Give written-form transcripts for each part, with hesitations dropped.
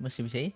Masih bisa ya?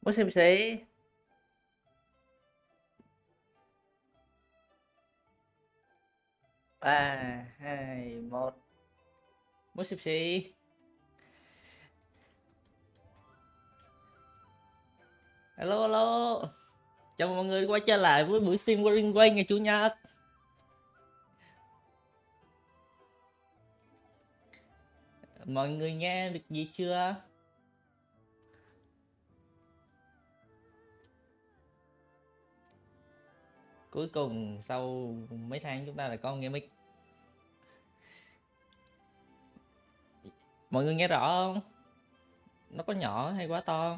Bố xem sĩ. Ba, hai, một. Bố xem sĩ. Alo, alo. Chào mừng mọi người quay trở lại với buổi stream Wuthering Waves ngày Chủ Nhật. Mọi người nghe được gì chưa? Cuối cùng sau mấy tháng chúng ta lại có nghe mic. Mọi người nghe rõ không? Nó có nhỏ hay quá to?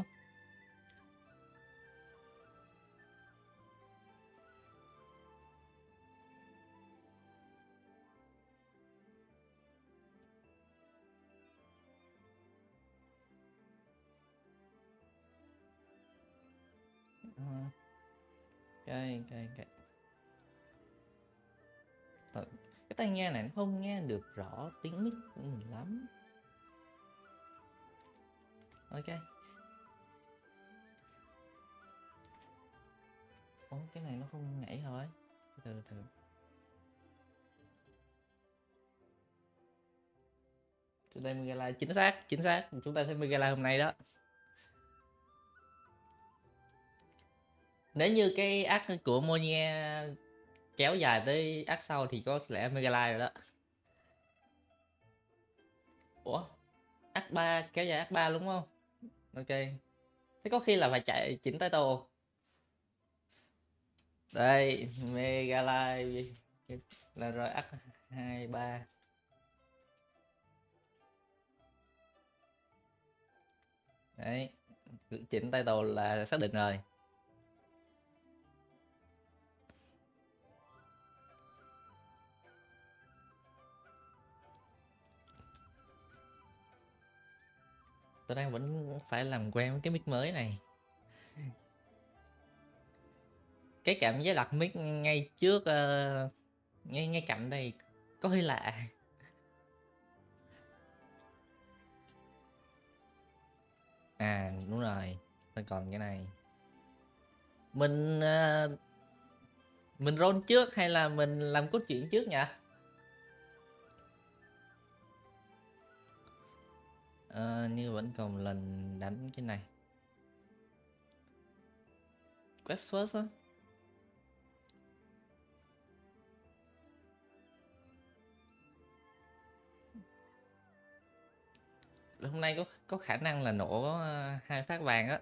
Cái cái tai nghe này nó không nghe được rõ tiếng mic của mình lắm. Ok. Ủa, cái này nó không nhảy thôi. Từ từ. Chúng ta megalive chính xác. Chúng ta sẽ megalive hôm nay đó. Nếu như cái arc của Monia kéo dài tới arc sau thì có lẽ megalive rồi đó. Ủa, arc 3 kéo dài arc 3 đúng không? Ok. Thế có khi là phải chạy chỉnh title. Đây, megalive là rồi arc 2 3. Đấy, chỉnh title là xác định rồi. Tôi đang vẫn phải làm quen với cái mic mới này. Cái cảm giác đặt mic ngay trước ngay cạnh đây có hơi lạ. À đúng rồi, tôi còn cái này. Mình roll trước hay là mình làm cốt truyện trước nhỉ? Như vẫn còn một lần đánh cái này. Quest first á. Hôm nay có khả năng là nổ 2 phát vàng á.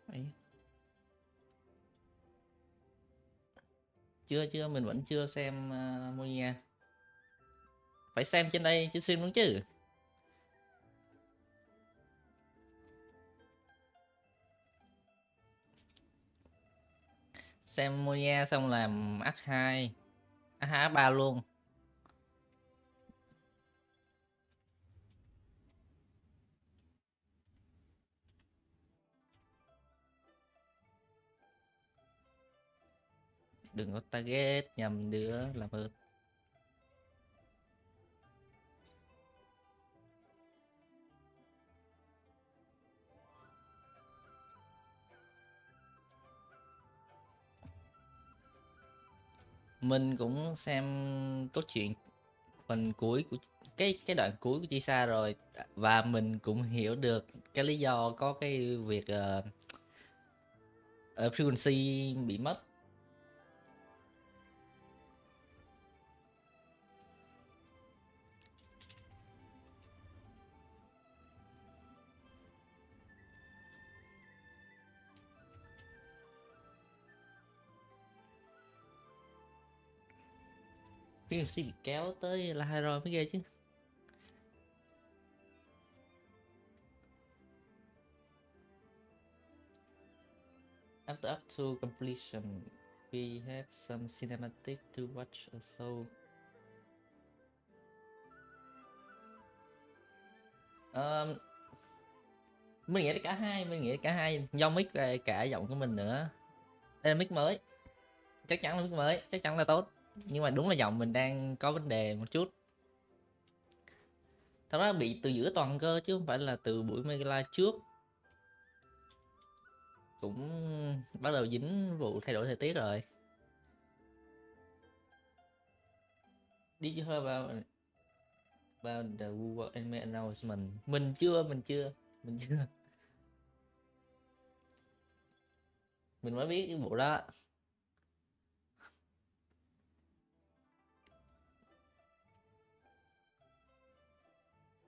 Đấy. Chưa mình vẫn chưa xem Monia. Phải xem trên đây chứ stream đúng chứ. Xem Monia xong làm act 2, act 2 act 3 luôn. Đừng có target nhầm đứa làm ơn. Mình cũng xem cốt truyện phần cuối của cái đoạn cuối của Chisa rồi, và mình cũng hiểu được cái lý do có cái việc frequency bị mất. Frequency bị kéo tới Lahai-Roi mới ghê chứ. After Act 2 completion, we have some cinematic to watch also. Um, mình nghĩ là cả hai do mic cả giọng của mình nữa. Đây là mic mới, chắc chắn là mic mới, chắc chắn là tốt. Nhưng mà đúng là giọng mình đang có vấn đề một chút. Thật ra bị từ giữa tuần cơ chứ không phải là từ buổi megalive trước. Cũng bắt đầu dính vụ thay đổi thời tiết rồi. Did you hear about the Google announcement? Mình chưa. Mình mới biết cái vụ đó.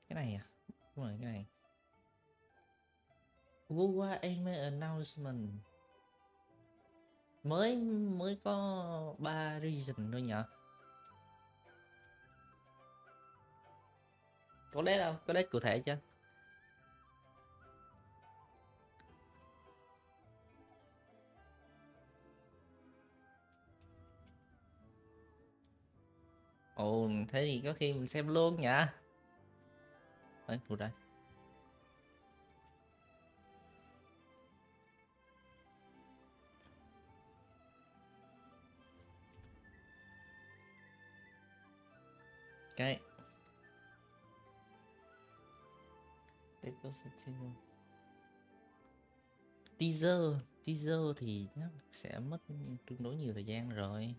Cái này à? Đúng rồi, cái này. Google announcement. Mới có 3 region thôi nhỉ? Có date không? Có date cụ thể chưa? Ồ, thế thì có khi mình xem luôn nhỉ? Đấy, tụt đây. Cái teaser thì nó sẽ mất tương đối nhiều thời gian rồi.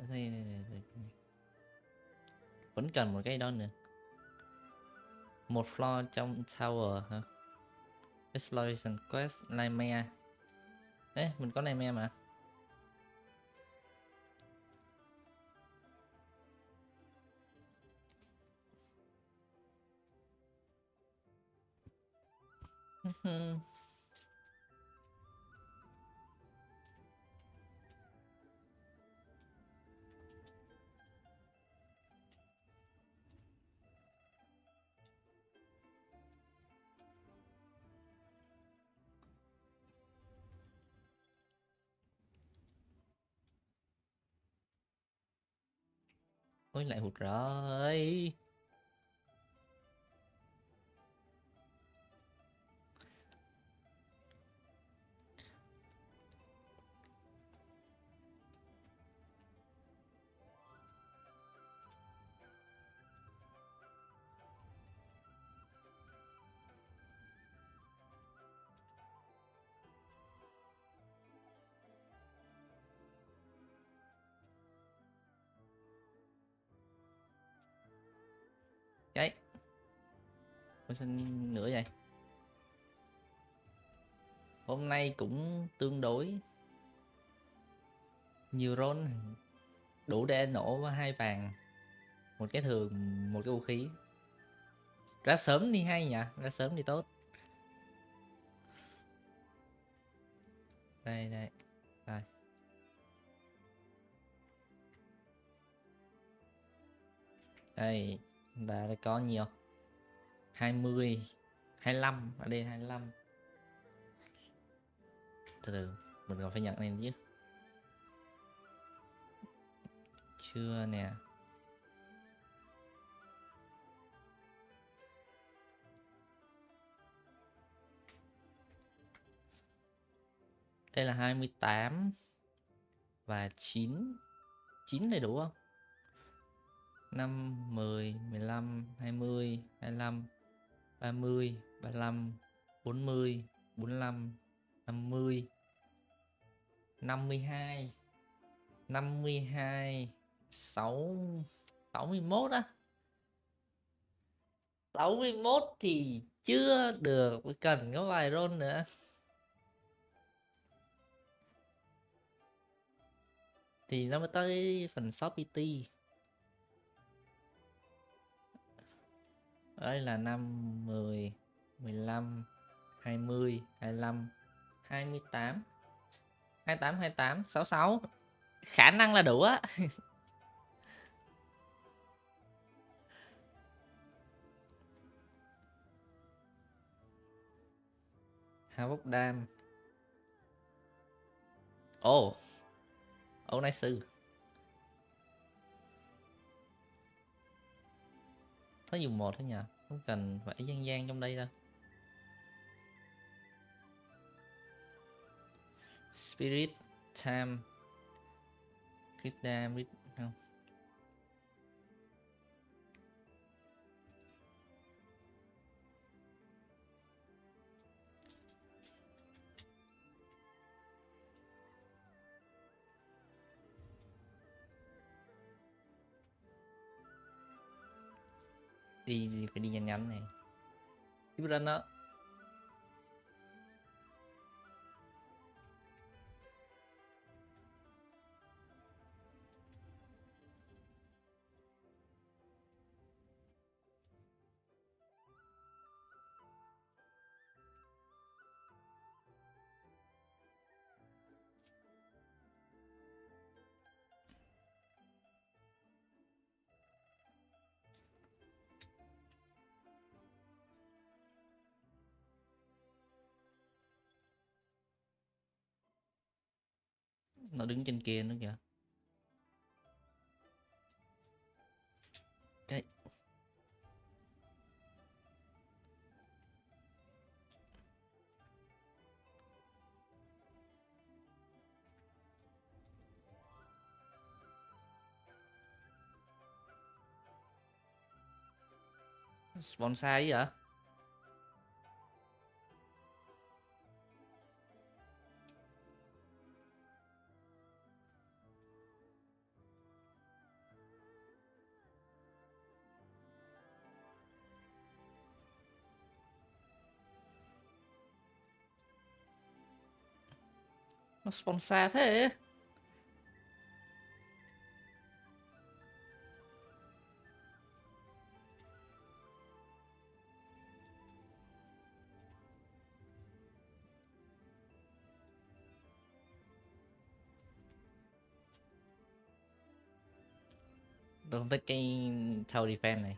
Đây, vẫn cần một cái đó nữa. Một floor trong tower hả? Exploration quest nightmare. Ê, mình có nightmare mà. Ôi lại hụt rồi. Cái ôi sao nữa vậy? Hôm nay cũng tương đối nhiều roll, đủ để nổ hai vàng, một cái thường, một cái vũ khí. Ra sớm đi hay nhỉ? Ra sớm đi tốt. Đây đây. Đây. Đây, đã có nhiều. 20, 25, ở đây 25. Từ từ, mình còn phải nhận này chứ. Chưa nè. Đây là 28 và 9. 9 đầy đủ không? 5, 10, 15, 20, 25, 30, 35, 40, 45, 50, 52, 52, 6, 61 á. 61 thì chưa được, cần có vài roll nữa. Thì nó mới tới phần shop PT. Đây là 5, 10, 15, 20, 25, 28, 28, 28, 66. Khả năng là đủ á. Hào bốc đam. Ồ. Ồ nice sư. Nó dùng một thôi nhỉ? Không cần phải gian gian trong đây đâu. Spirit, time, Krita, không. Đi phải đi nhanh nhanh này. Tiếp lên đó. Nó đứng trên kia nữa kìa. Cái sponsor ấy hả? Nó sponsor thế. Tôi không thích cái thôi defense này.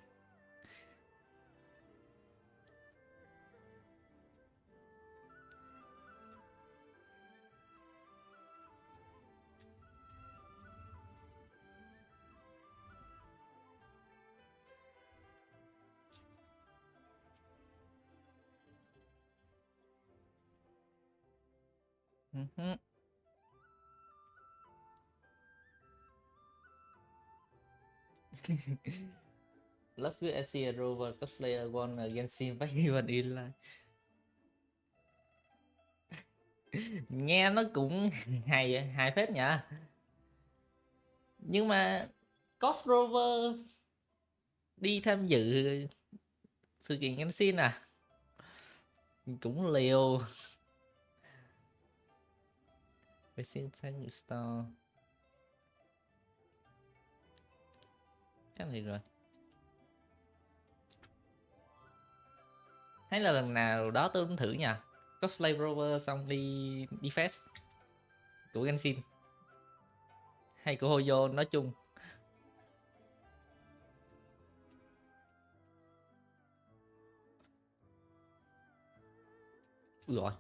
Last week I see a rover cosplayer won against him back even in line. Nghe nó cũng hài phết nhỉ. Nhưng mà Ghost Rover đi tham dự sự kiện Genshin à, cũng liều. Phải xin sang store. Cái này rồi. Hay là lần nào đó tôi cũng thử nha. Cosplay Rover xong đi fest của Genshin hay của Hoyo nói chung. Ui rồi.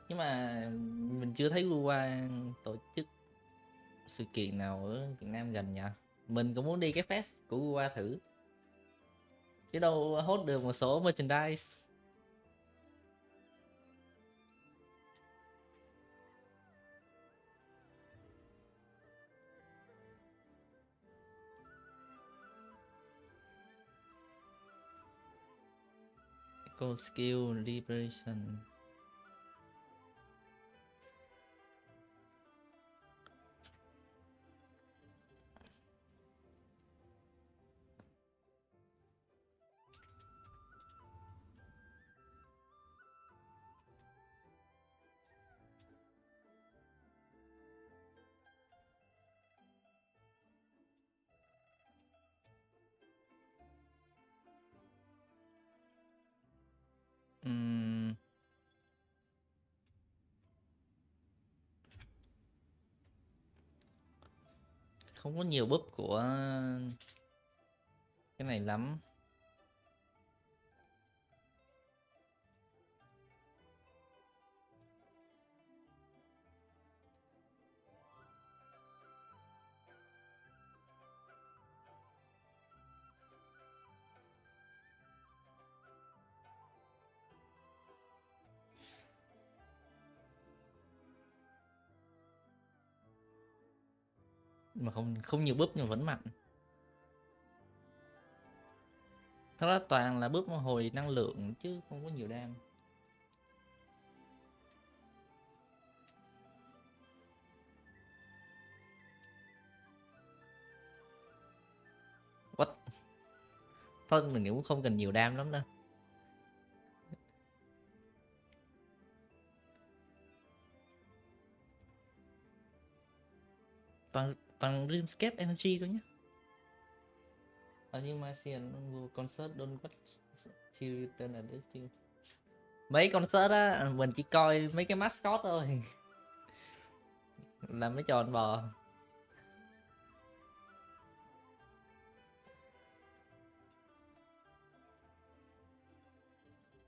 Nhưng mà mình chưa thấy qua tổ chức sự kiện nào ở Việt Nam gần nha. Mình cũng muốn đi cái fest của qua thử, chứ đâu hốt được một số merchandise. Eco skill liberation. Không có nhiều búp của cái này lắm. mà không nhiều búp nhưng mà vẫn mạnh. Thật ra toàn là búp hồi năng lượng chứ không có nhiều đam. What? Thôi mình cũng không cần nhiều đam lắm đâu. Toàn Dreamscape Energy thôi nhé. Nhưng mà Martian concert don't watch till return at this thing. Mấy concert á mình chỉ coi mấy cái mascot thôi. Làm mấy trò ăn bò.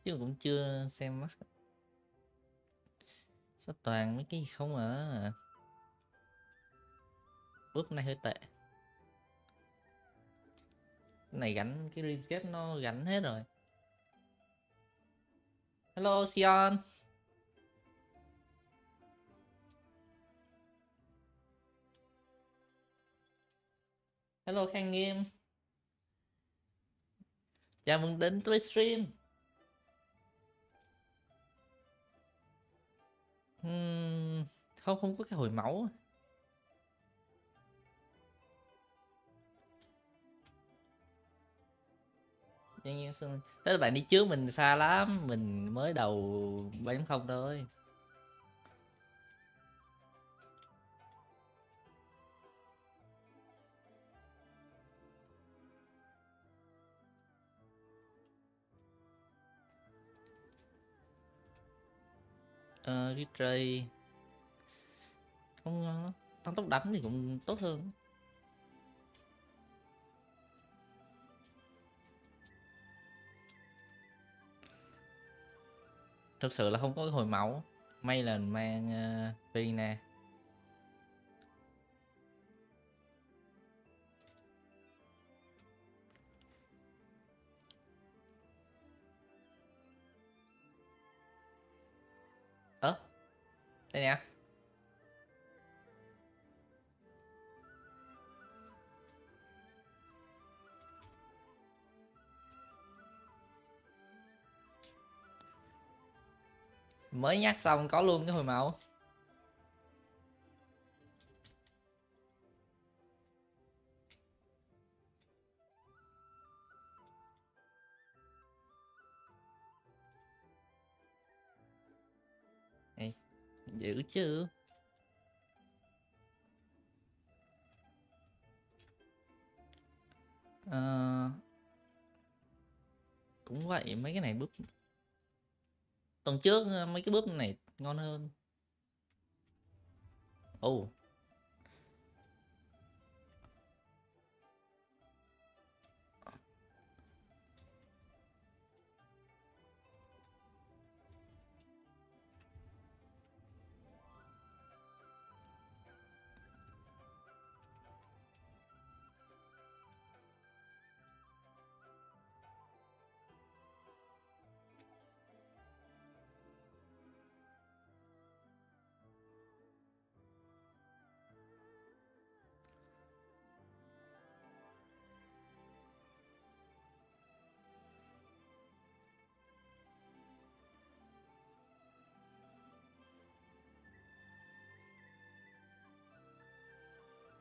Chứ cũng chưa xem mascot. Sao toàn mấy cái gì không à. Bước này hơi tệ. Cái này gánh cái Dreamscape nó gánh hết rồi. Hello Sion. Hello Khang Nghiêm. Chào mừng đến với stream. Không có cái hồi máu. Thế là bạn đi trước mình xa lắm. Mình mới đầu 3.0 thôi. Retray không tăng tốc đánh thì cũng tốt hơn. Thực sự là không có cái hồi máu. May là mang Pina. Đây nè. Mới nhắc xong có luôn cái hồi máu. Ê, dữ chứ. Cũng vậy, mấy cái này búp tuần trước mấy cái búp này ngon hơn. Ồ,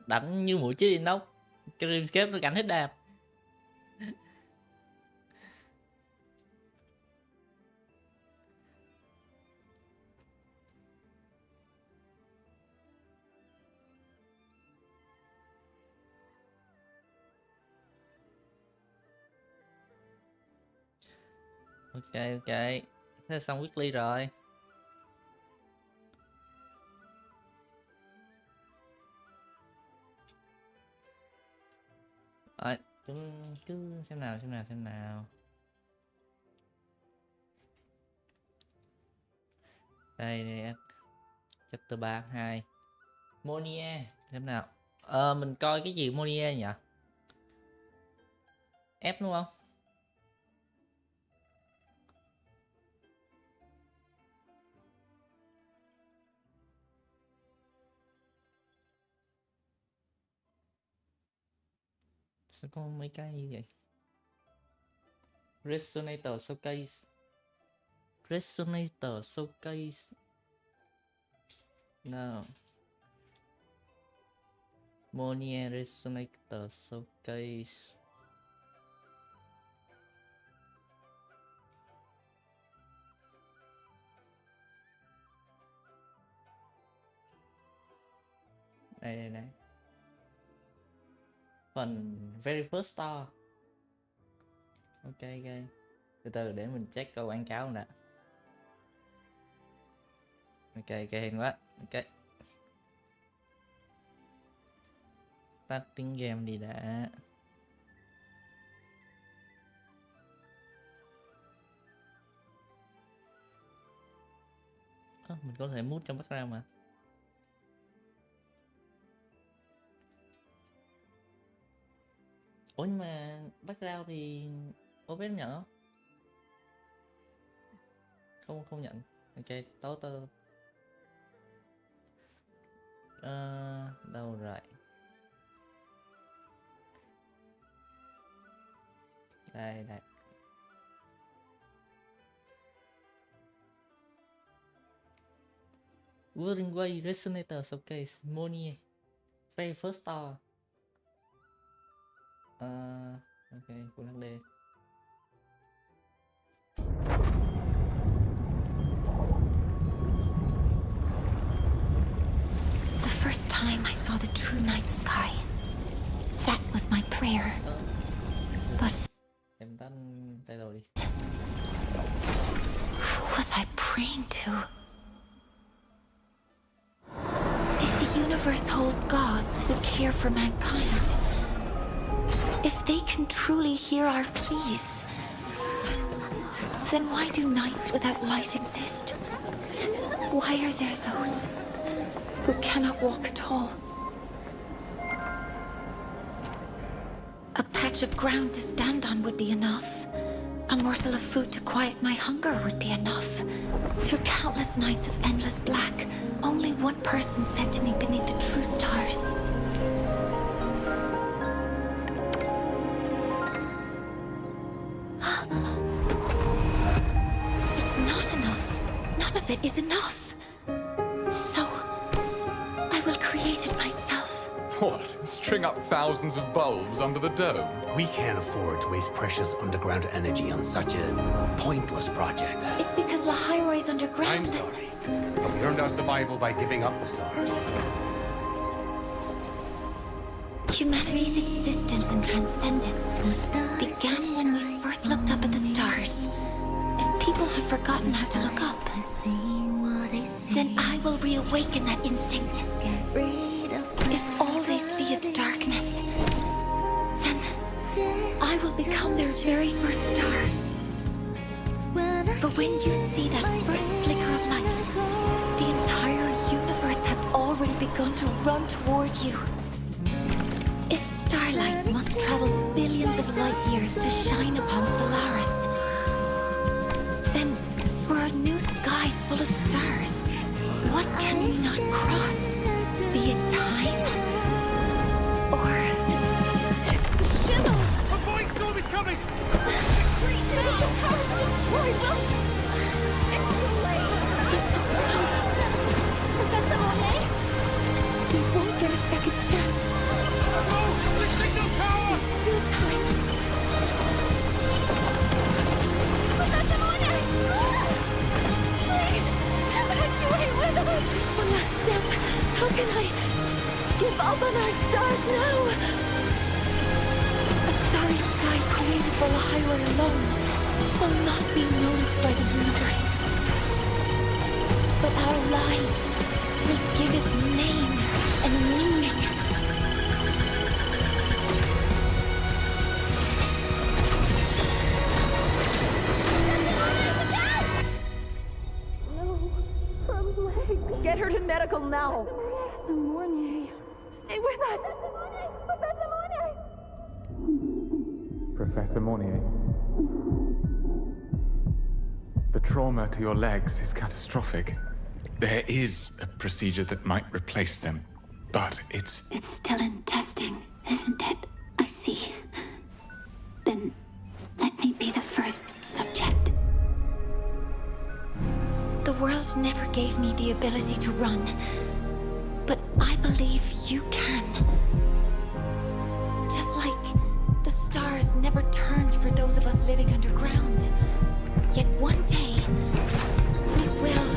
đánh như mũi chích inox. Cái Dreamscape nó gánh hết đam. Ok ok, thế là xong weekly rồi. Rồi chúng cứ xem nào. Đây chapter 3-2 Monia xem nào. Mình coi cái gì Monia nhỉ? F đúng không? Sao có mấy cái như vậy? Resonator showcase. Resonator showcase. No. Monia resonator showcase. Đây. Phần very first store. Ok. Từ từ để mình check câu quảng cáo nè. Ok, hên quá. Ok. Tắt tiếng game đi đã. Mình có thể mute trong background mà. Ủa nhưng mà background thì OBS nhận không nhận. Ok, tốt. Đâu rồi? Đây. Wuthering Waves resonator showcase Monia very first store. Ok, Full HD. The first time I saw the true night sky, that was my prayer. But em tắt tay đầu đi. who was I praying to? If the universe holds gods who care for mankind, if they can truly hear our pleas, then why do nights without light exist? Why are there those who cannot walk at all? A patch of ground to stand on would be enough. A morsel of food to quiet my hunger would be enough. Through countless nights of endless black, only one person said to me beneath the true stars, "It's not enough. None of it is enough. So, I will create it myself." What? String up thousands of bulbs under the dome? We can't afford to waste precious underground energy on such a pointless project. It's because Lahai-Roi is underground. I'm sorry, but we earned our survival by giving up the stars. Humanity's existence and transcendence began when we first looked up at the stars. If people have forgotten how to look up, then I will reawaken that instinct. If all they see is darkness, then I will become their very first star. For when you see that first flicker of light, the entire universe has already begun to run toward you. If starlight must travel billions of light years to shine upon Solaris, then for a new sky full of stars, what can we not cross? Be it time, or it's the shimmel. A void storm is coming! If the tower's destroyed, well, it's too late. We're so close. Professor Monet, we won't get a second chance. Oh, the signal tower! There's still time. Professor Monet! Please, evacuate with us! Just one last step. How can I give up on our stars now? A starry sky created for Lahai-Roi alone will not be noticed by the universe. But our lives will give it name and meaning. No, Herm's leg. Get her to medical now! Professor Mornay, stay with us! Professor Mornay! Professor Mornier. The trauma to your legs is catastrophic. There is a procedure that might replace them, but it's... It's still in testing, isn't it? I see. world never gave me the ability to run, but I believe you can. Just like the stars never turned for those of us living underground. Yet one day, we will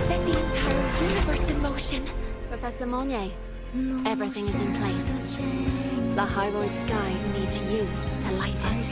set the entire universe in motion. Professor Monnier, everything is in place. Lahai-Roi sky needs you to light it.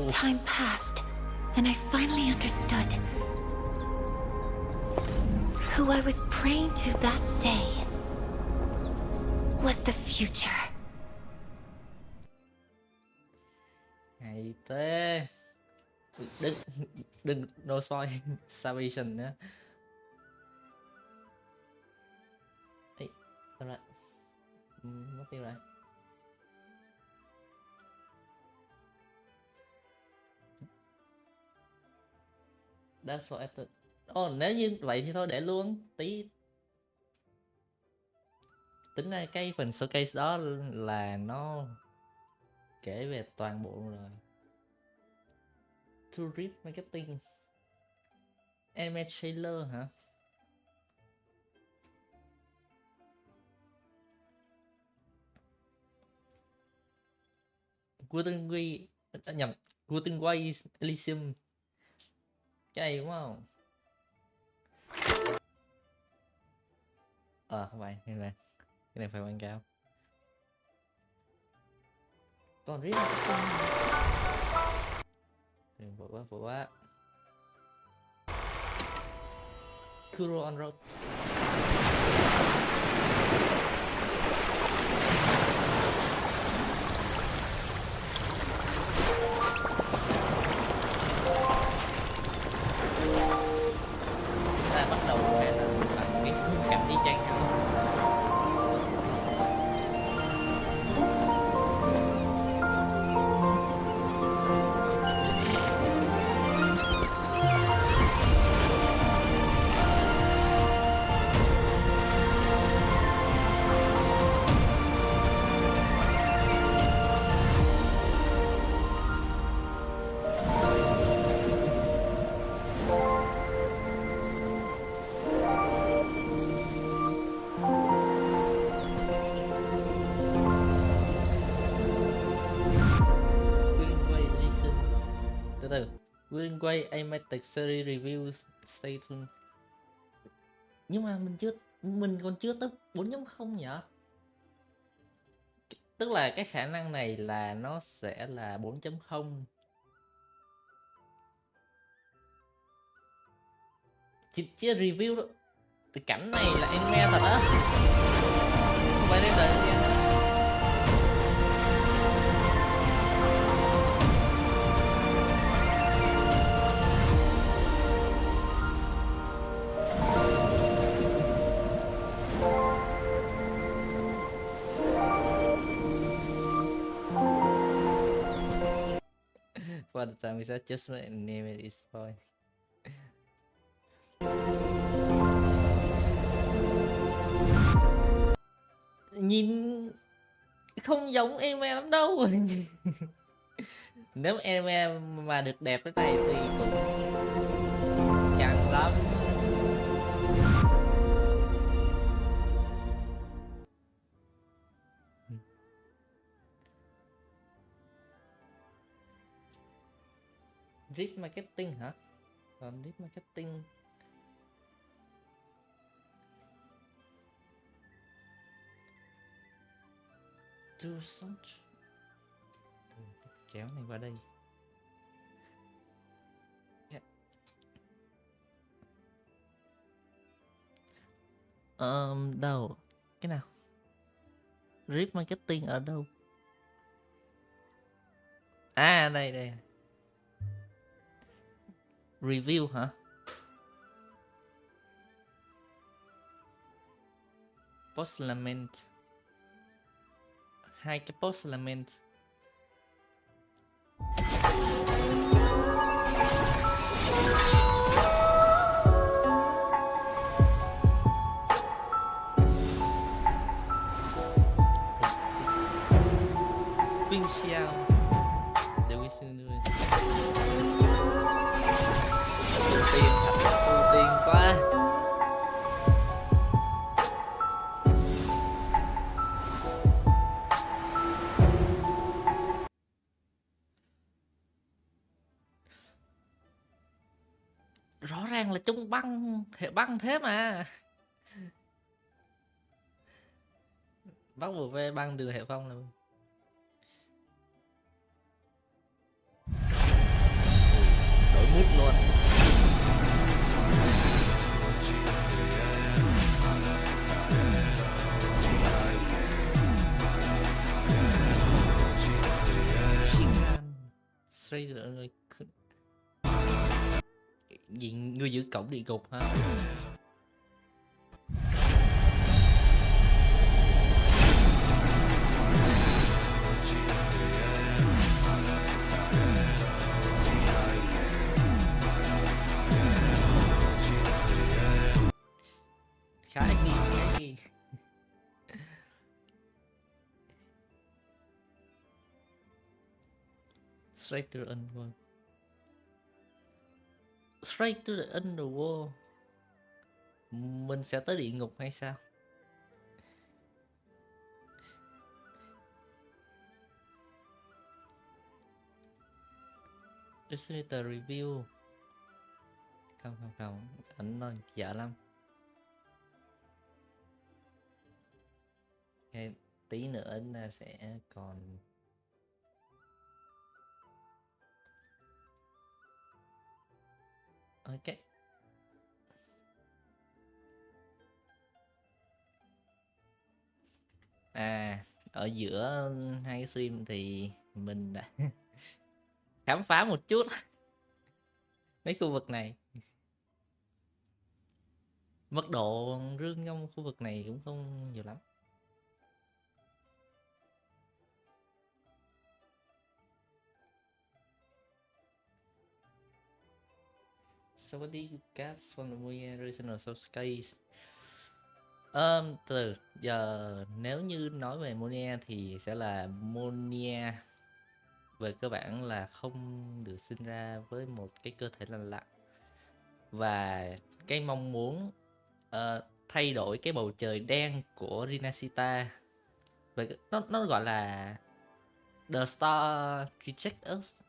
Time passed, and I finally understood. Who I was praying to that day was the future. Hay thế. Đừng đừng no spoil salvation nữa. Ê, sao lại mất tiêu rồi. That's what I thought. Nếu như vậy thì thôi để luôn tí. Tính ra cái phần showcase đó là nó kể về toàn bộ rồi. Tourist marketing, anime trailer hả? Wuthering Waves, nhầm, Wuthering Waves Elysium. Cái này đúng không? Không phải, cái này phải quảng cáo. Còn riết đừng vội quá. Kuro on road. Ta bắt đầu hay là bằng cái khung cảnh đi chăng nhau. Wuthering Waves animated series reviews, stay tuned. Nhưng mà mình còn chưa tới 4.0 nhỉ? Tức là cái khả năng này là nó sẽ là 4.0. Chỉ review đó. Cái cảnh này là anime thật á. Không phải đến đời anime. For the time is adjustment and name is point. Nhìn không giống anime lắm đâu. Nếu anime mà được đẹp thế này thì cũng chẳng lắm. Rich marketing hả? Còn rich marketing to search kéo này qua đây. Đâu cái nào? Rip marketing ở đâu? À đây đây. Review hả? Post lament. Hai cái post lament. Quyên xiao. Để quý sư đưa. Tiền thật tiền quá. Rõ ràng là trong băng, hệ băng thế mà. Bắt buộc về băng đưa hệ phong là đổi mút luôn. Gì người giữ cổng địa ngục hả? Khá nghi. Straight to the underworld. Straight to the underworld. Mình sẽ tới địa ngục hay sao? Distributor review. Không. Ảnh nó dở lắm. Okay, tí nữa là sẽ còn ok. Ở giữa hai cái stream thì mình đã khám phá một chút mấy khu vực này. Mức độ rương trong khu vực này cũng không nhiều lắm. Somebody cast from the movie original showcase. Từ giờ nếu như nói về Monia thì sẽ là Monia về cơ bản là không được sinh ra với một cái cơ thể lành lặn, và cái mong muốn thay đổi cái bầu trời đen của Rinasita, về nó gọi là The Star Reject Us,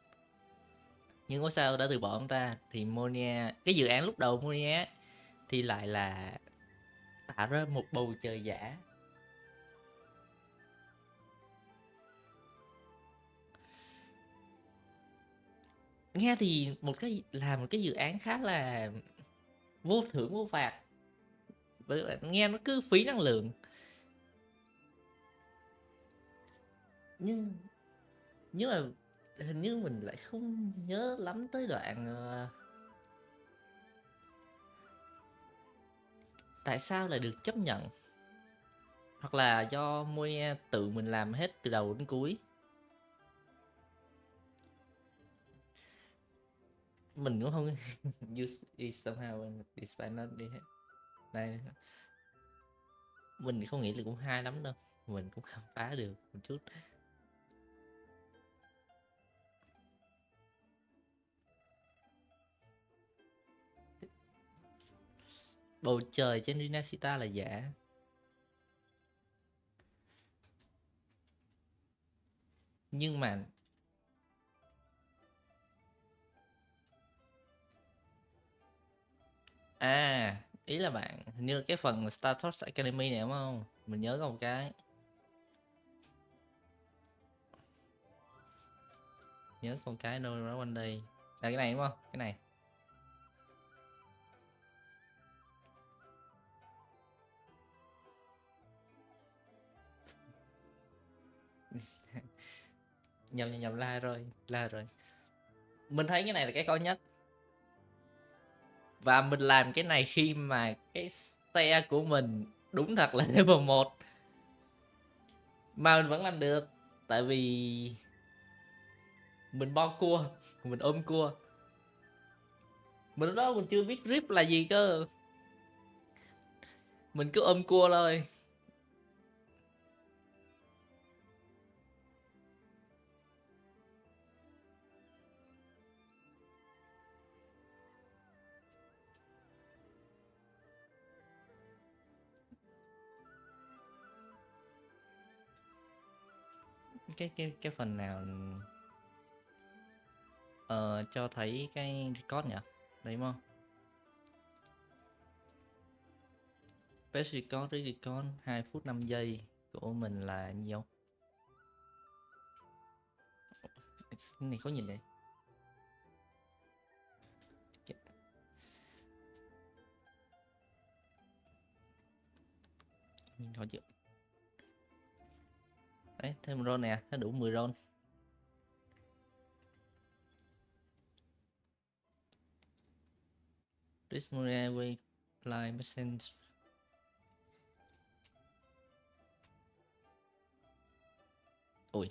nhưng ngôi sao đã từ bỏ ông ta. Thì Monia, cái dự án lúc đầu Monia thì lại là tạo ra một bầu trời giả. Nghe thì một cái dự án khá là vô thưởng vô phạt, nghe nó cứ phí năng lượng. Nhưng mà hình như mình lại không nhớ lắm tới đoạn tại sao lại được chấp nhận, hoặc là do Monia tự mình làm hết từ đầu đến cuối. Mình cũng không use it somehow despite not đi hết. Đây, mình không nghĩ là cũng hay lắm đâu, mình cũng khám phá được một chút. Bầu trời trên Rinasita là giả. Nhưng mà ý là bạn hình như là cái phần Star Wars Academy này đúng không? Mình nhớ có một cái Nhớ con cái đâu đó quanh đây. Là cái này đúng không? Cái này. nhầm Lahai-Roi. Mình thấy cái này là cái khó nhất. Và mình làm cái này khi mà cái xe của mình đúng thật là level 1. Mà mình vẫn làm được. Tại vì mình bo cua, mình ôm cua. Mình lúc đó mình chưa biết grip là gì cơ. Mình cứ ôm cua thôi. Cái phần nào cho thấy cái record nhỉ? Đấy đúng không? Best record 2 phút 5 giây của mình là nhiêu? Cái này khó nhìn đây. Nhìn khó chịu. Đấy, thêm roll nè, nó đủ 10 roll. This way line percent. Ui.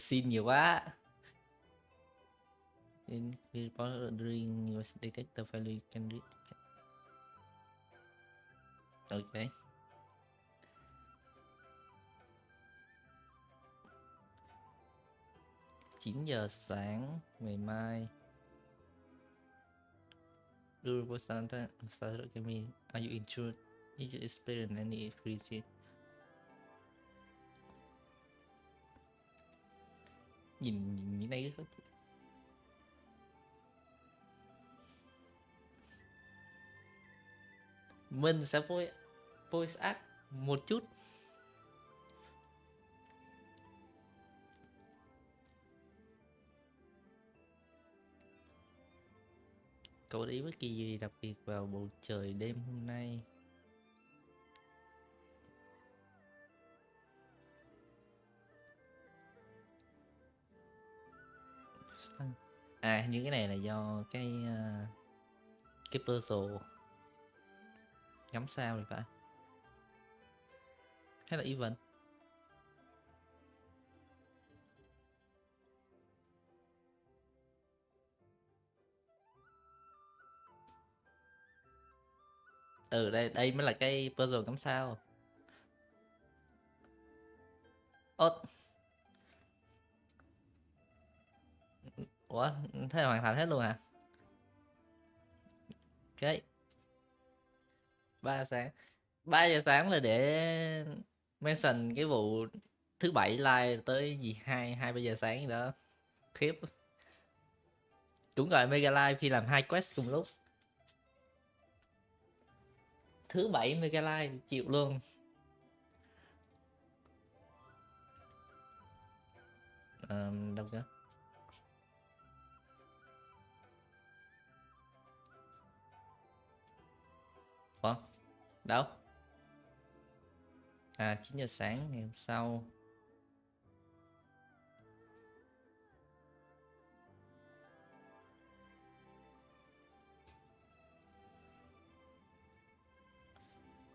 Xin nhiều quá. In report during your detector value you can read. Ok. Chín giờ sáng ngày mai. Do report Santa Academy. Are you insured? If you experience any freezing. Nhìn như này rất mình sẽ voice act một chút. Cậu để ý bất kỳ gì đặc biệt vào bầu trời đêm hôm nay? À, những cái này là do cái puzzle ngắm sao thì phải, hay là event? Đây mới là cái puzzle ngắm sao. Ốt. Ủa, thế là hoàn thành hết luôn hả? Ok. 3 giờ sáng. 3 giờ sáng là để mention cái vụ thứ bảy live tới gì 2-3 giờ sáng gì đó. Khiếp. Cũng gọi megalive khi làm 2 quest cùng lúc. Thứ bảy megalive chịu luôn. Đâu cơ? Ủa? Đâu? À, 9 giờ sáng ngày hôm sau.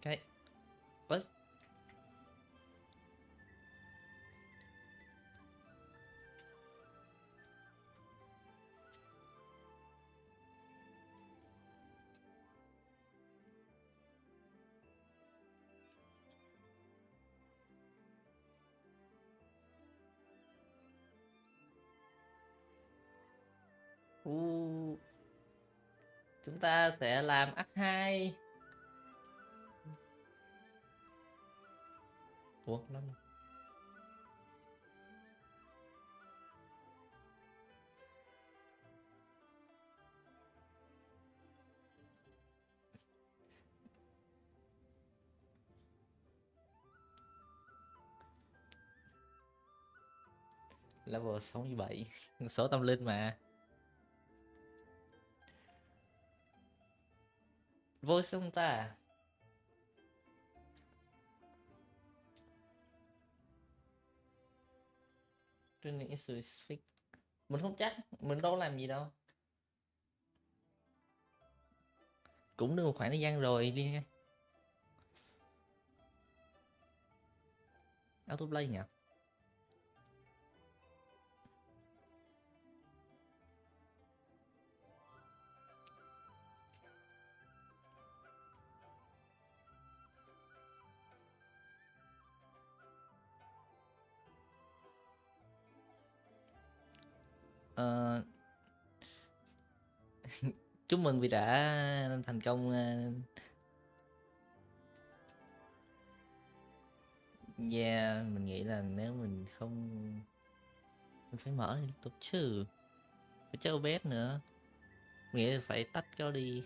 Cái ớt. Chúng ta sẽ làm act 2. Ủa, nó Level 67. Số tâm linh mà. Vô xong ta. Training is specific. Mình không chắc, mình đâu làm gì đâu. Cũng được một khoảng thời gian rồi đi nha. Autoplay nhỉ? Ờ... Chúc mừng vì đã thành công. Yeah, mình nghĩ là nếu mình không, mình phải mở liên tục chứ, phải chơi OBS nữa. Mình nghĩ là phải tách nó đi.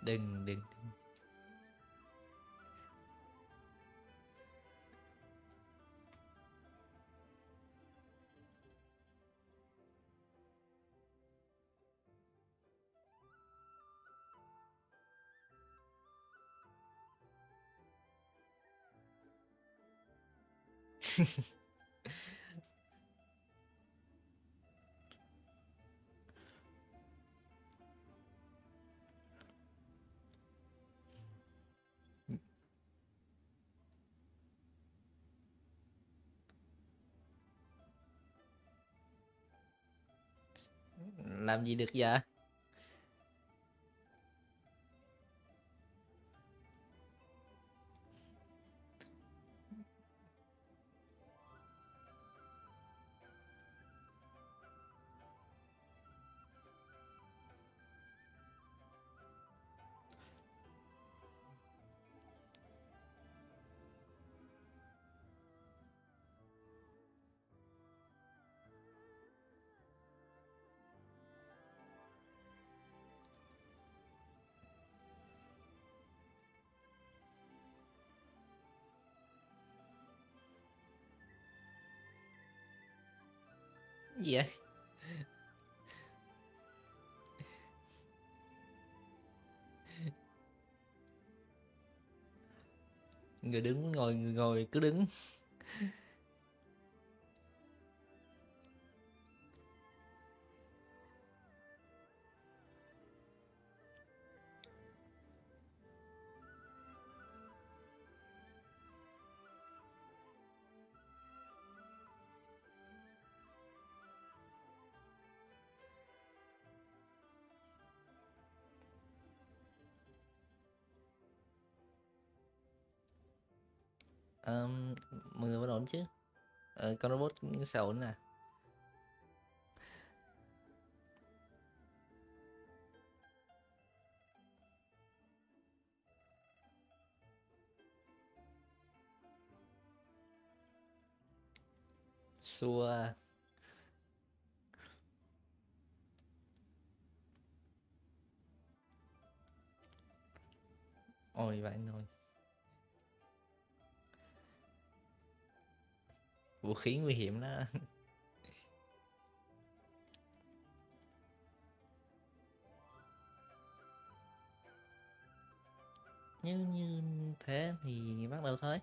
Đừng. Làm gì được vậy? Cái gì vậy? Người đứng ngồi, người ngồi cứ đứng. Mọi người vẫn ổn chứ? Con robot cũng sẽ ổn nè. Xua. Ôi vậy thôi. Vũ khí nguy hiểm đó. Nếu như thế thì bắt đầu thôi.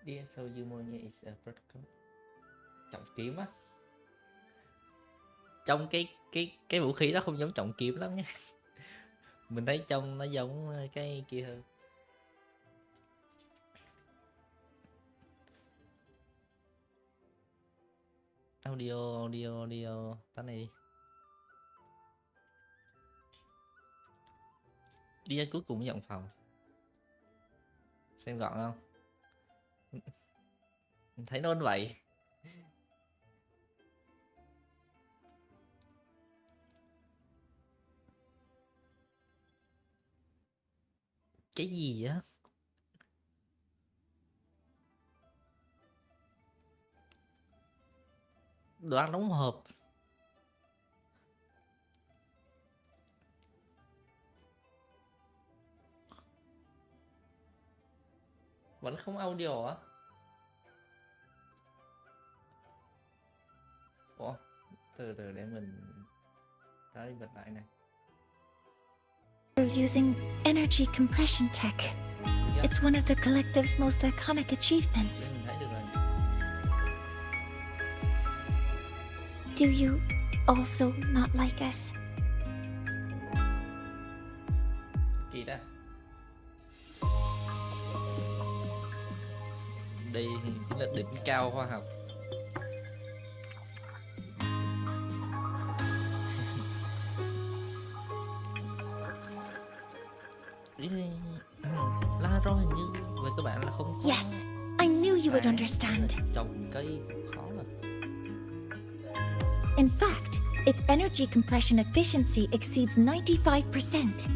Đi so you more is a protocol. Trọng kiếm á. Trong cái vũ khí đó không giống trọng kiếm lắm nha. Mình thấy trong nó giống cái kia hơn. Audio tắt này đi. Đi đến cuối cùng giọng phòng. Xem gọn không? Mình thấy nó vậy. Cái gì á? Đồ ăn đóng hộp. Vẫn không audio á? Ủa? Từ từ để mình tới bật lại này. You're using energy compression tech. It's one of the collective's most iconic achievements. Mình thấy được rồi. Do you also not like us? Kỳ đó. Đây chính là đỉnh cao khoa học. Lahai-Roi hình như về các bạn là không có. Yes, I knew you would understand. Trồng cây cũng khó lắm. In fact, its energy compression efficiency exceeds 95%.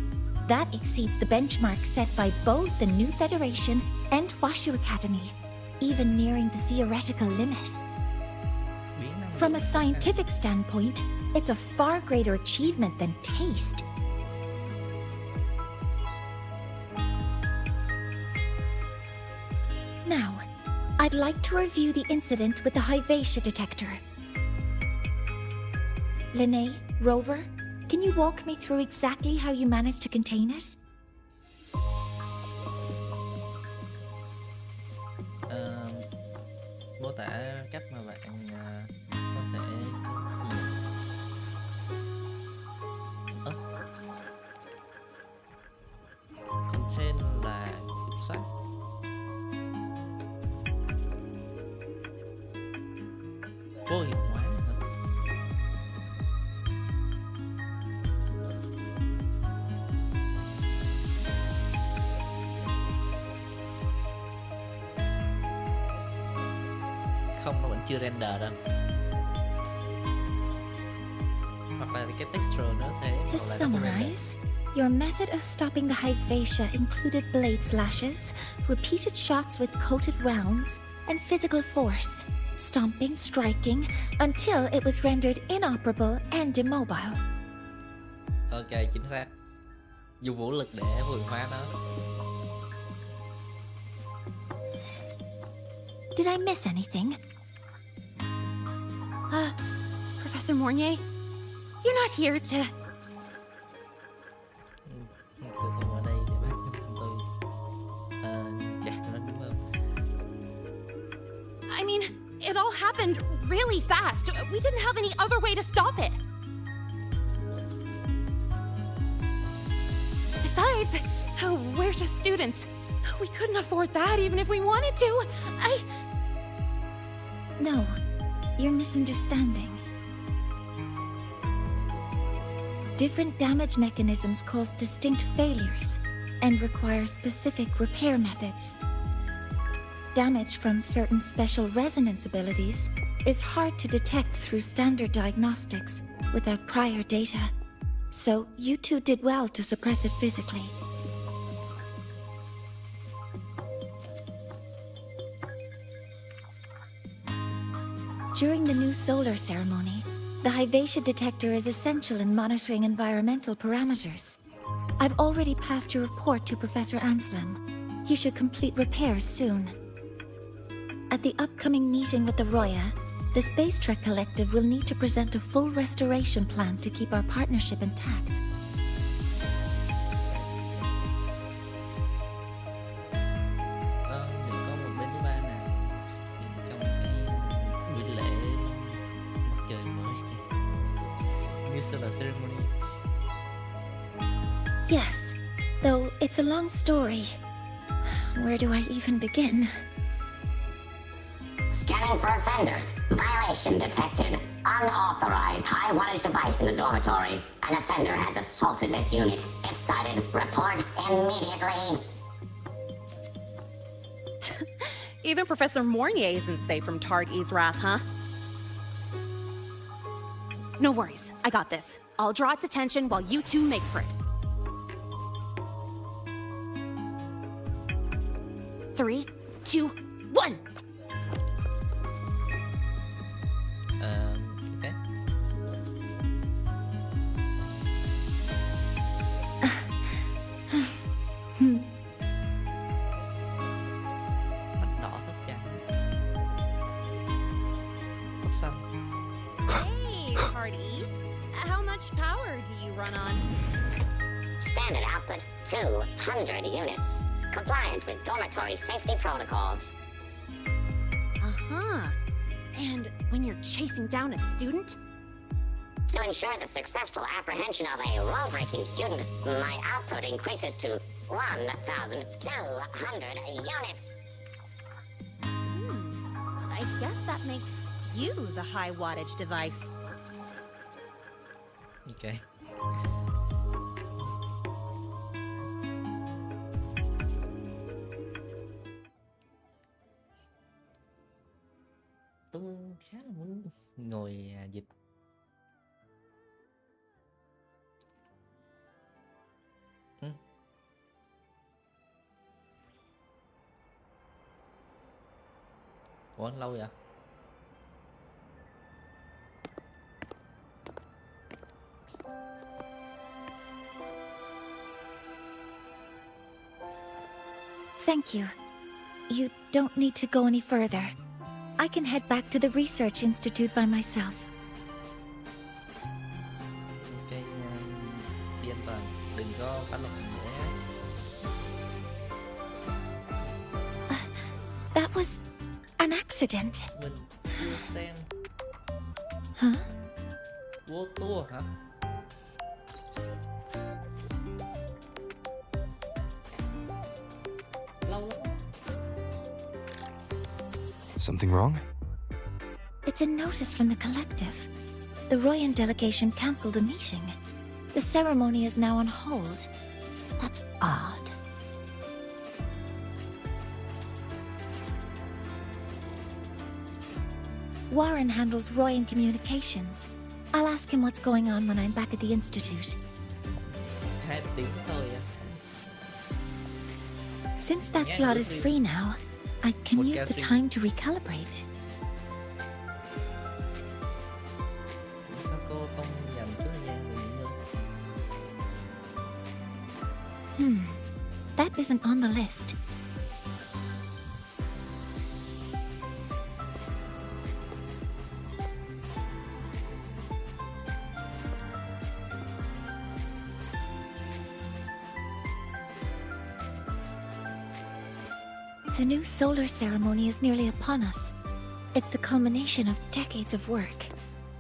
That exceeds the benchmark set by both the New Federation and Washu Academy, even nearing the theoretical limit. From a scientific standpoint, it's a far greater achievement than taste. Now, I'd like to review the incident with the Hyvatia detector. Linnae, Rover, can you walk me through exactly how you managed to contain it? Mô tả cách mà bạn có thể contain là kiểm soát. Vô hiệu hóa hả? Không, nó vẫn chưa render đâu. Hoặc là cái texture nó thế. To summarize, your method of stopping the Hyvatia included blade slashes, repeated shots with coated rounds, and physical force, stomping, striking, until it was rendered inoperable and immobile. Ok, chính xác. Dùng vũ lực để vô hiệu hóa nó. Did I miss anything? Professor Mornier, you're not here to... Tôi ở đây để bác tôi chắc nó đúng không? I mean, it all happened really fast. We didn't have any other way to stop it. Besides, we're just students. We couldn't afford that even if we wanted to. No, you're misunderstanding. Different damage mechanisms cause distinct failures and require specific repair methods. Damage from certain special resonance abilities is hard to detect through standard diagnostics without prior data, so you two did well to suppress it physically. During the new solar ceremony, the Hyvatia detector is essential in monitoring environmental parameters. I've already passed your report to Professor Anselm. He should complete repairs soon. At the upcoming meeting with the Roya, the Space Trek Collective will need to present a full restoration plan to keep our partnership intact. Thì có một bên thứ ba nè. solar ceremony. Yes, though it's a long story. Where do I even begin? Scanning for offenders. Violation detected. Unauthorized high wattage device in the dormitory. An offender has assaulted this unit. If sighted, report immediately. Even Professor Mornier isn't safe from Targ-E's wrath, huh? No worries, I got this. I'll draw its attention while you two make for it. 3, 2, 1! Okay. Mắt đỏ tóc trắng. Tóc xanh. Hey, party! How much power do you run on? Standard output 200 units. Compliant with dormitory safety protocols. Uh-huh. And when you're chasing down a student? To ensure the successful apprehension of a rule-breaking student, my output increases to 1,200 units. I guess that makes you the high wattage device. Okay. Tôi khá là muốn ngồi dịch. Ủa lâu vậy? Thank you. You don't need to go any further. I can head back to the research institute by myself. Okay, đi an toàn, đừng có phá luật nữa. That was an accident. Mình chưa xem. Huh? Vô tour hả? Lâu lắm. Something wrong? It's a notice from the collective. The Royan delegation cancelled the meeting. The ceremony is now on hold. That's odd. Warren handles Royan communications. I'll ask him what's going on when I'm back at the institute. 2 tiếng thôi à. Since that slot is free now, I can use the time to recalibrate. Sao cô không dành chút thời gian để nghỉ ngơi? That isn't on the list. The new solar ceremony is nearly upon us. It's the culmination of decades of work.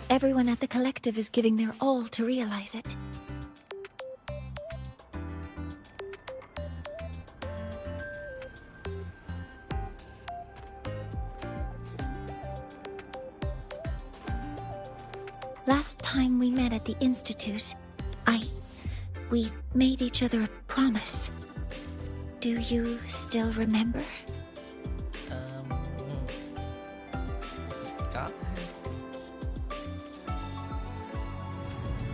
Everyone at the collective is giving their all to realize it. Last time we met at the institute, we made each other a promise. Do you still remember? Có.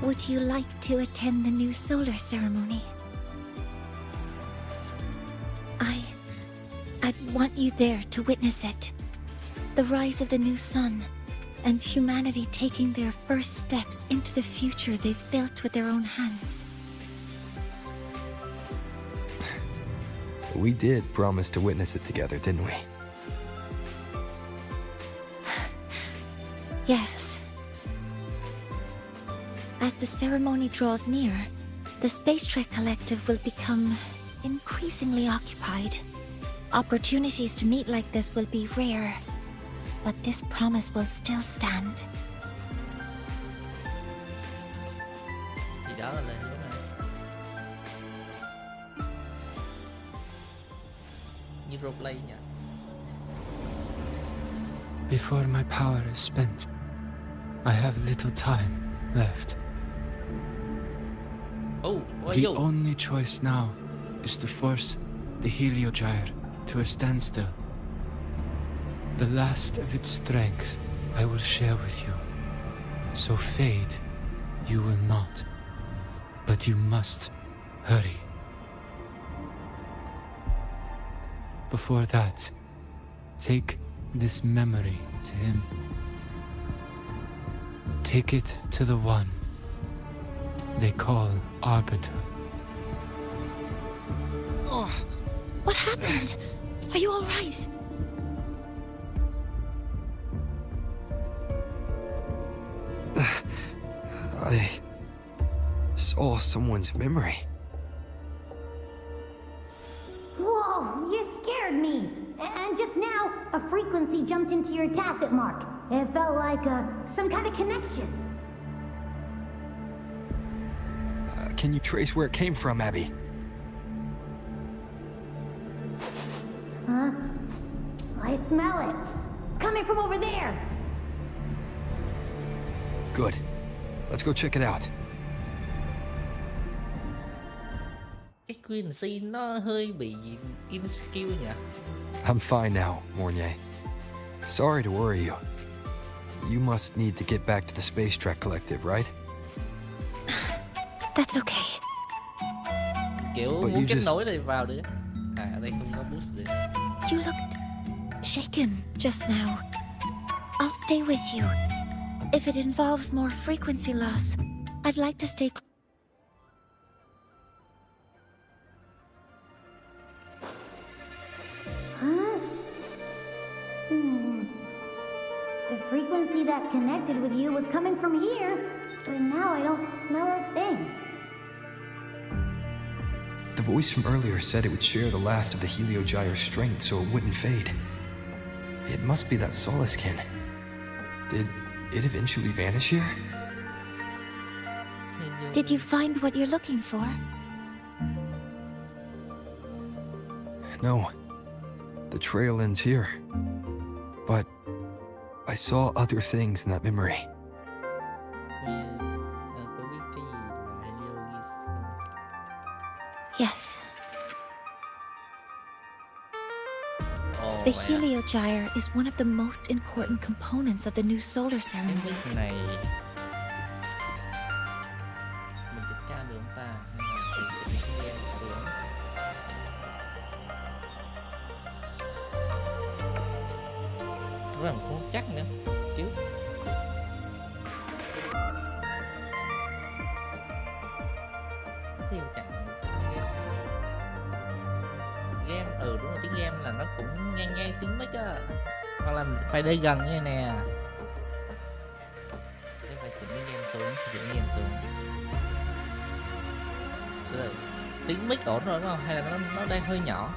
Would you like to attend the new solar ceremony? I'd want you there to witness it. The rise of the new sun, and humanity taking their first steps into the future they've built with their own hands. We did promise to witness it together, didn't we? Yes. As the ceremony draws near, the Space Trek Collective will become increasingly occupied. Opportunities to meet like this will be rare, but this promise will still stand. Thì đó là lời hứa này. Như roleplay nhỉ. Before my power is spent, I have little time left. Oh, The yo. only choice now is to force the Heliogyre to a standstill. The last of its strength I will share with you. So fade you will not. But you must hurry. Before that, take this memory to him. Take it to the one they call Arbiter. Oh, what happened? Are you all right? I saw someone's memory. Whoa, you scared me. And just now, a frequency jumped into your tacit mark. It felt like some kind of connection. Can you trace where it came from, Abby? Huh? I smell it. Coming from over there. Good. Let's go check it out. Cái frequency nó hơi bị insecure nhỉ. I'm fine now, Mornier. Sorry to worry you. You must need to get back to the Space Trek Collective, right? That's okay. Kiểu But muốn you kết just- nối đây vào được. À, ở đây không có boost được. You looked shaken just now. I'll stay with you. If it involves more frequency loss, I'd like to stay. Huh? The frequency that connected with you was coming from here, but now I don't smell a thing. The voice from earlier said it would share the last of the Heliogyre's strength so it wouldn't fade. It must be that Solaskin. Did it eventually vanish here? Did you find what you're looking for? No. The trail ends here. But I saw other things in that memory. Có biết cái gì là Helios không? Yes. Ồ, The vậy à? Heliogyre is one of the most important components of the new solar Cái ceremony. mic này mình kiểm tra được không ta? Hay là mình sẽ nghe được không? Thực ra mình cũng không chắc nữa chứ. Thì chẳng game đúng rồi, tiếng game là nó cũng ngang ngang tiếng mic á, hoặc là mình phải đây gần như này nè. Thế phải chỉnh cái game xuống, Rồi, tiếng mic ổn rồi đúng không? Hay là nó đang hơi nhỏ?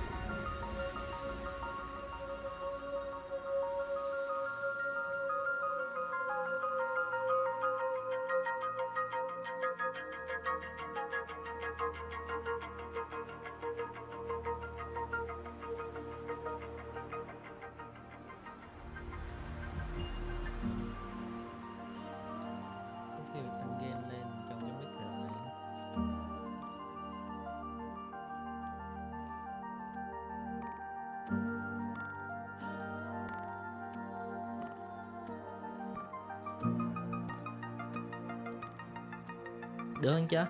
Thì tăng gain lên trong cái mic rồi. Được hơn chưa?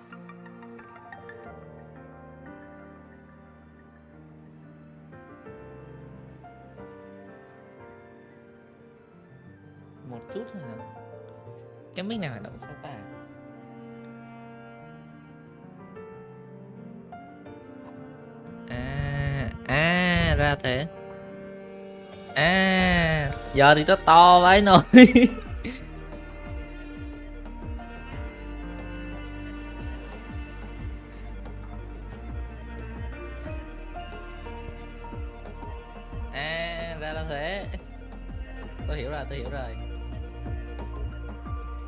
Một chút thôi hả? Cái mic này hoạt động sao ta? Ra thế. Giờ thì nó to vãi nồi. Ra là thế. Tôi hiểu rồi.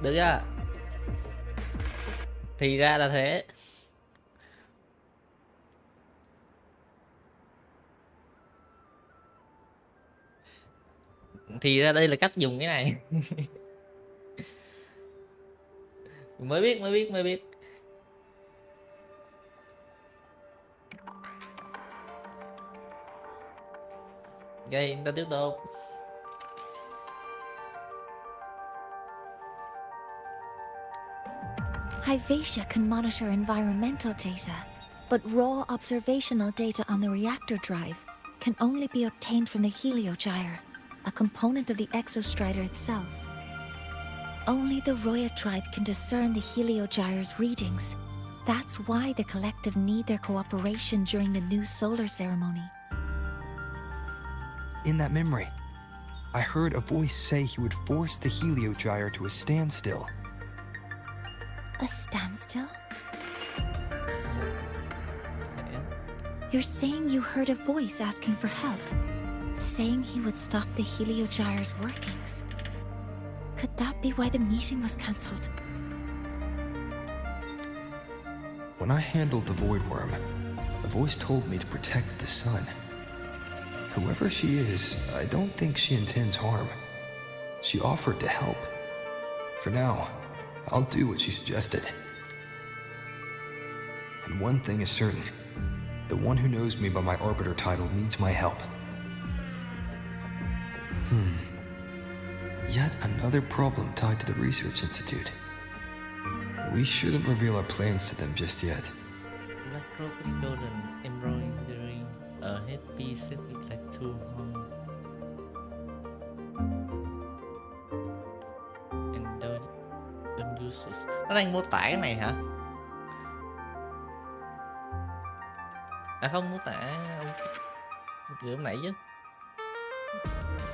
Được chưa? Thì ra là thế. Thì ra đây là cách dùng cái này. mới biết. Ok, chúng ta tiếp tục. Hyvatia can monitor environmental data, but raw observational data on the reactor drive can only be obtained from the heliogyre, a component of the exostrider itself. Only the Roya tribe can discern the heliogyre's readings. That's why the collective need their cooperation during the new solar ceremony. In that memory, I heard a voice say he would force the heliogyre to a standstill. A standstill? You're saying you heard a voice asking for help, saying he would stop the heliogyre's workings. Could that be why the meeting was cancelled? When I handled the Void Worm, a voice told me to protect the sun. Whoever she is, I don't think she intends harm. She offered to help. For now, I'll do what she suggested. And one thing is certain. The one who knows me by my Arbiter title needs my help. Yet another problem tied to the Research Institute. We shouldn't reveal our plans to them just yet. Black robe with golden embroidery, a headpiece set with like two horns. And don't use this. Nó đang mô tả cái này hả? À không, mô tả vừa lúc nãy chứ.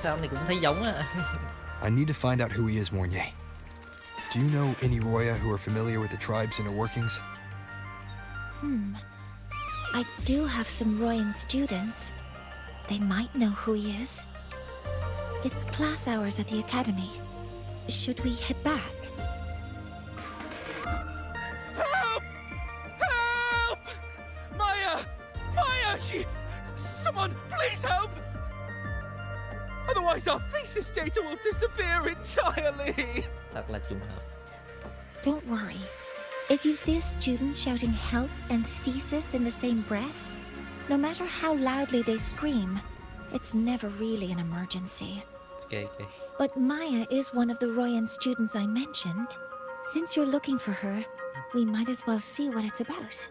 Sao ông này cũng thấy giống á. I need to find out who he is, Mornay. Do you know any Roya who are familiar with the tribe's inner workings? I do have some Royan students. They might know who he is. It's class hours at the academy. Should we head back? Help! Help! Maya! Maya! Someone, please help! Otherwise our thesis data will disappear entirely! Thật là trùng hợp. Don't worry. If you see a student shouting help and thesis in the same breath, no matter how loudly they scream, it's never really an emergency. Okay. But Maya is one of the Royan students I mentioned. Since you're looking for her, we might as well see what it's about.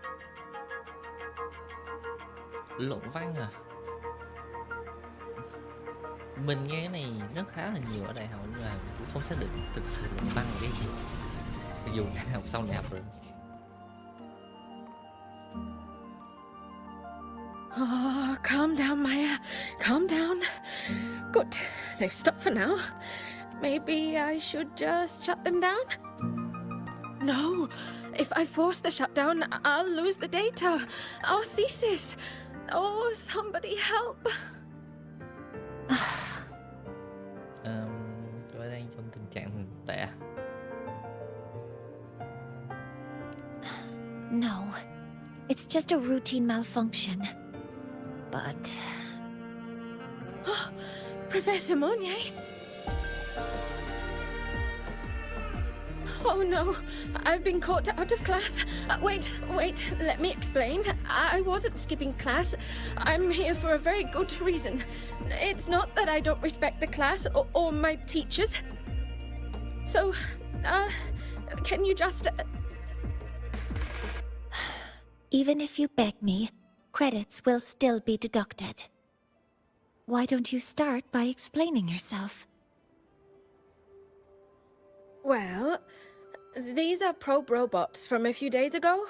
Luận văn à? Mình nghe cái này rất khá là nhiều ở đại học nhưng mà cũng không xác định thực sự luận văn là cái gì. Mặc dù đã học xong đại học rồi. Oh, calm down, Maya. Calm down. Good. They've stopped for now. Maybe I should just shut them down? No. If I force the shutdown, I'll lose the data. Our thesis. Oh, somebody help. Tôi đang trong tình trạng tệ. No, it's just a routine malfunction. But... Professor Monnier? Oh no, I've been caught out of class. Wait, let me explain. I wasn't skipping class. I'm here for a very good reason. It's not that I don't respect the class or my teachers. So, can you just... Even if you beg me, credits will still be deducted. Why don't you start by explaining yourself? Well, these are probe robots from a few days ago.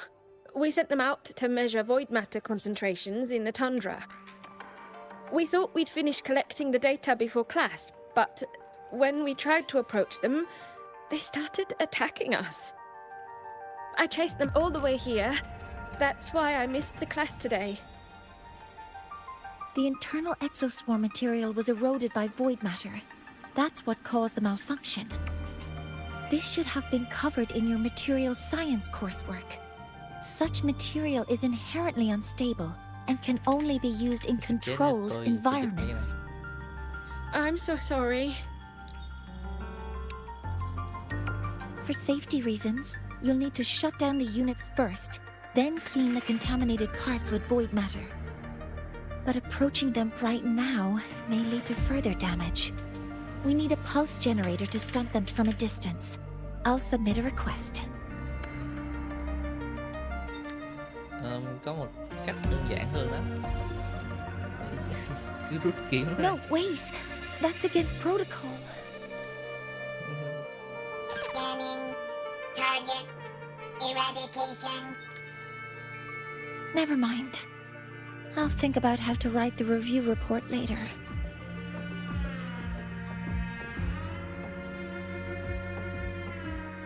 We sent them out to measure void matter concentrations in the tundra. We thought we'd finish collecting the data before class, but when we tried to approach them, they started attacking us. I chased them all the way here. That's why I missed the class today. The internal exoswarm material was eroded by void matter. That's what caused the malfunction. This should have been covered in your material science coursework. Such material is inherently unstable and can only be used in controlled environments. I'm so sorry. For safety reasons, you'll need to shut down the units first, then clean the contaminated parts with void matter. But approaching them right now may lead to further damage. We need a pulse generator to stun them from a distance. I'll submit a request. Có một cách đơn giản hơn đó. Cứ rút kiếm ra. No, wait! That's against protocol. Scanning. Target. Eradication. Never mind. I'll think about how to write the review report later.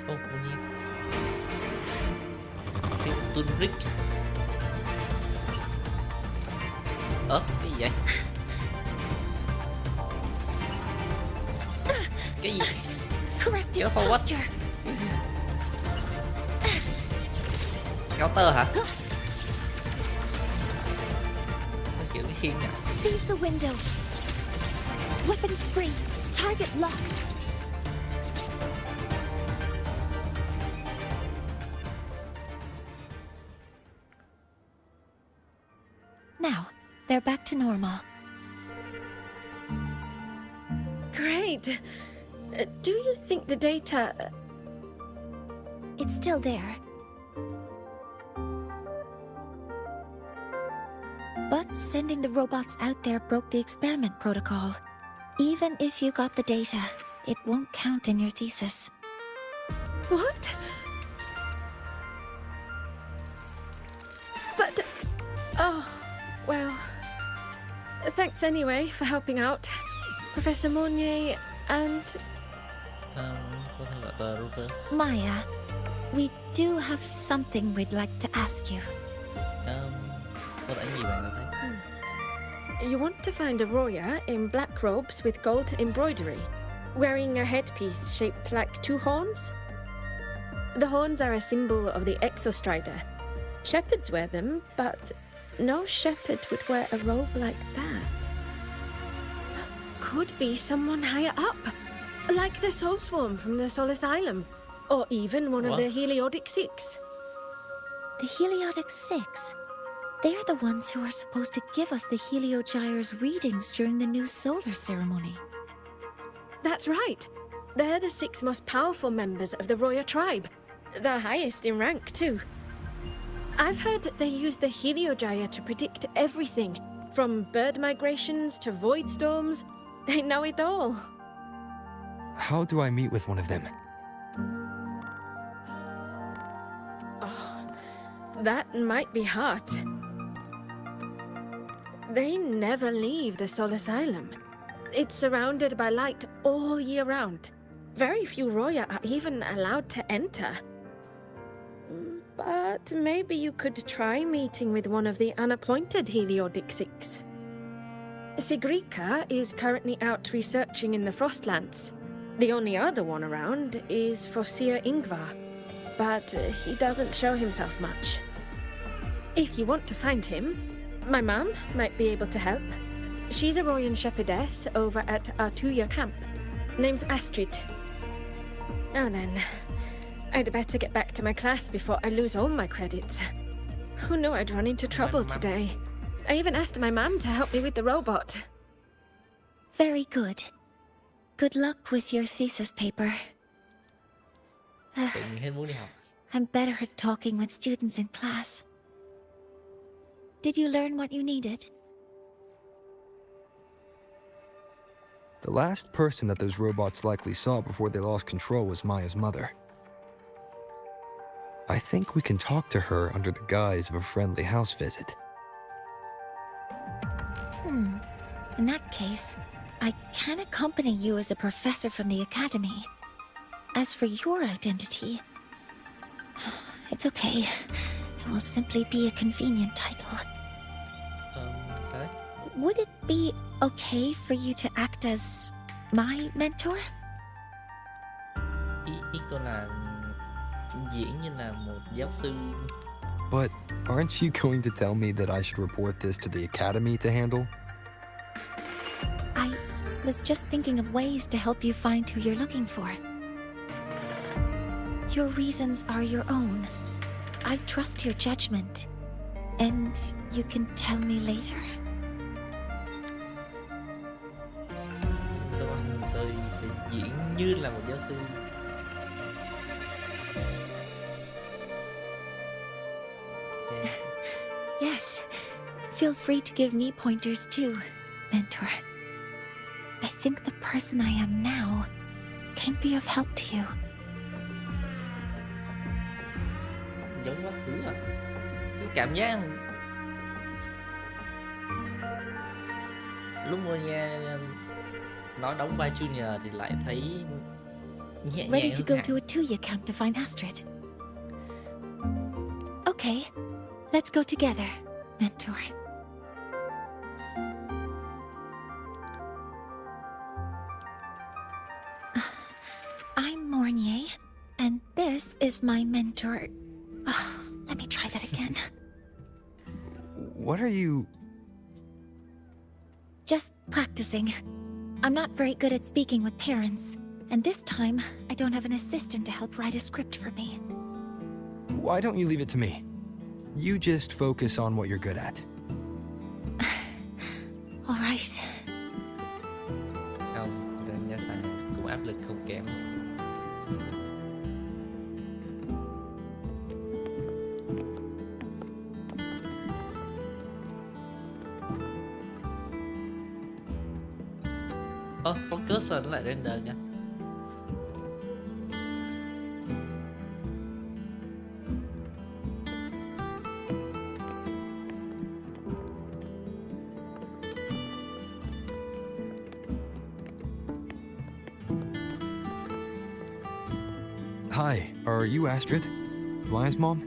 Ô, tự nhiên. Cái tuần Rick. Cái gì vậy? Cái gì? Corrective Careful, what? posture. Counter hả? Nó kiểu cái khiên nè. Seize the window. Weapons free. Target locked. Now, they're back to normal. Great. Do you think the data... It's still there. But sending the robots out there broke the experiment protocol. Even if you got the data, it won't count in your thesis. What? But... Oh, well... Thanks anyway for helping out. Professor Monnier and... Có thể gọi tờ Rupert. Maya, we do have something we'd like to ask you. Có thể gì bạn đã thấy? You want to find a Roya in black robes with gold embroidery, wearing a headpiece shaped like two horns? The horns are a symbol of the Exostrider. Shepherds wear them, but no shepherd would wear a robe like that. Could be someone higher up, like the Soul Swarm from the Soul Asylum, or even one of the Heliodic Six. The Heliodic Six? They're the ones who are supposed to give us the Heliogyre's readings during the new solar ceremony. That's right. They're the 6 most powerful members of the Roya tribe. The highest in rank, too. I've heard that they use the Heliogyre to predict everything, from bird migrations to void storms. They know it all. How do I meet with one of them? Oh, that might be hard. They never leave the Soul Asylum. It's surrounded by light all year round. Very few Roya are even allowed to enter. But maybe you could try meeting with one of the unappointed Heliodic Six. Sigrika is currently out researching in the Frostlands. The only other one around is Fossier Ingvar, but he doesn't show himself much. If you want to find him, my mum might be able to help. She's a Royan shepherdess over at Artuya camp. Name's Astrid. Now then, I'd better get back to my class before I lose all my credits. Who knew I'd run into trouble today? I even asked my mum to help me with the robot. Very good. Good luck with your thesis paper. Tự nhiên hết muốn đi học. I'm better at talking with students in class. Did you learn what you needed? The last person that those robots likely saw before they lost control was Maya's mother. I think we can talk to her under the guise of a friendly house visit. In that case, I can accompany you as a professor from the academy. As for your identity, it's okay. It will simply be a convenient title. Sao đấy? Would it be okay for you to act as my mentor? Ý cô là diễn như là một giáo sư. But aren't you going to tell me that I should report this to the Academy to handle? I was just thinking of ways to help you find who you're looking for. Your reasons are your own. I trust your judgment. And you can tell me later. Tôi sẽ diễn như là một giáo sư. Okay. Yes. Feel free to give me pointers too, mentor. I think the person I am now can be of help to you. Giống quá khứ à? Cái cảm giác lúc mua nghe nó đóng vai Junior thì lại thấy nhẹ nhàng Ready to go hơn to hẳn. a TUI account to find Astrid. Okay, let's go together, mentor. I'm Mornier, and this is my mentor. Let me try that again. What are you... Just practicing. I'm not very good at speaking with parents, and this time I don't have an assistant to help write a script for me. Why don't you leave it to me? You just focus on what you're good at. All right. Không, tôi nhớ là cũng áp lực không kém. Focus rồi nó lại render nha. Hi, are you Astrid? Maya's mom?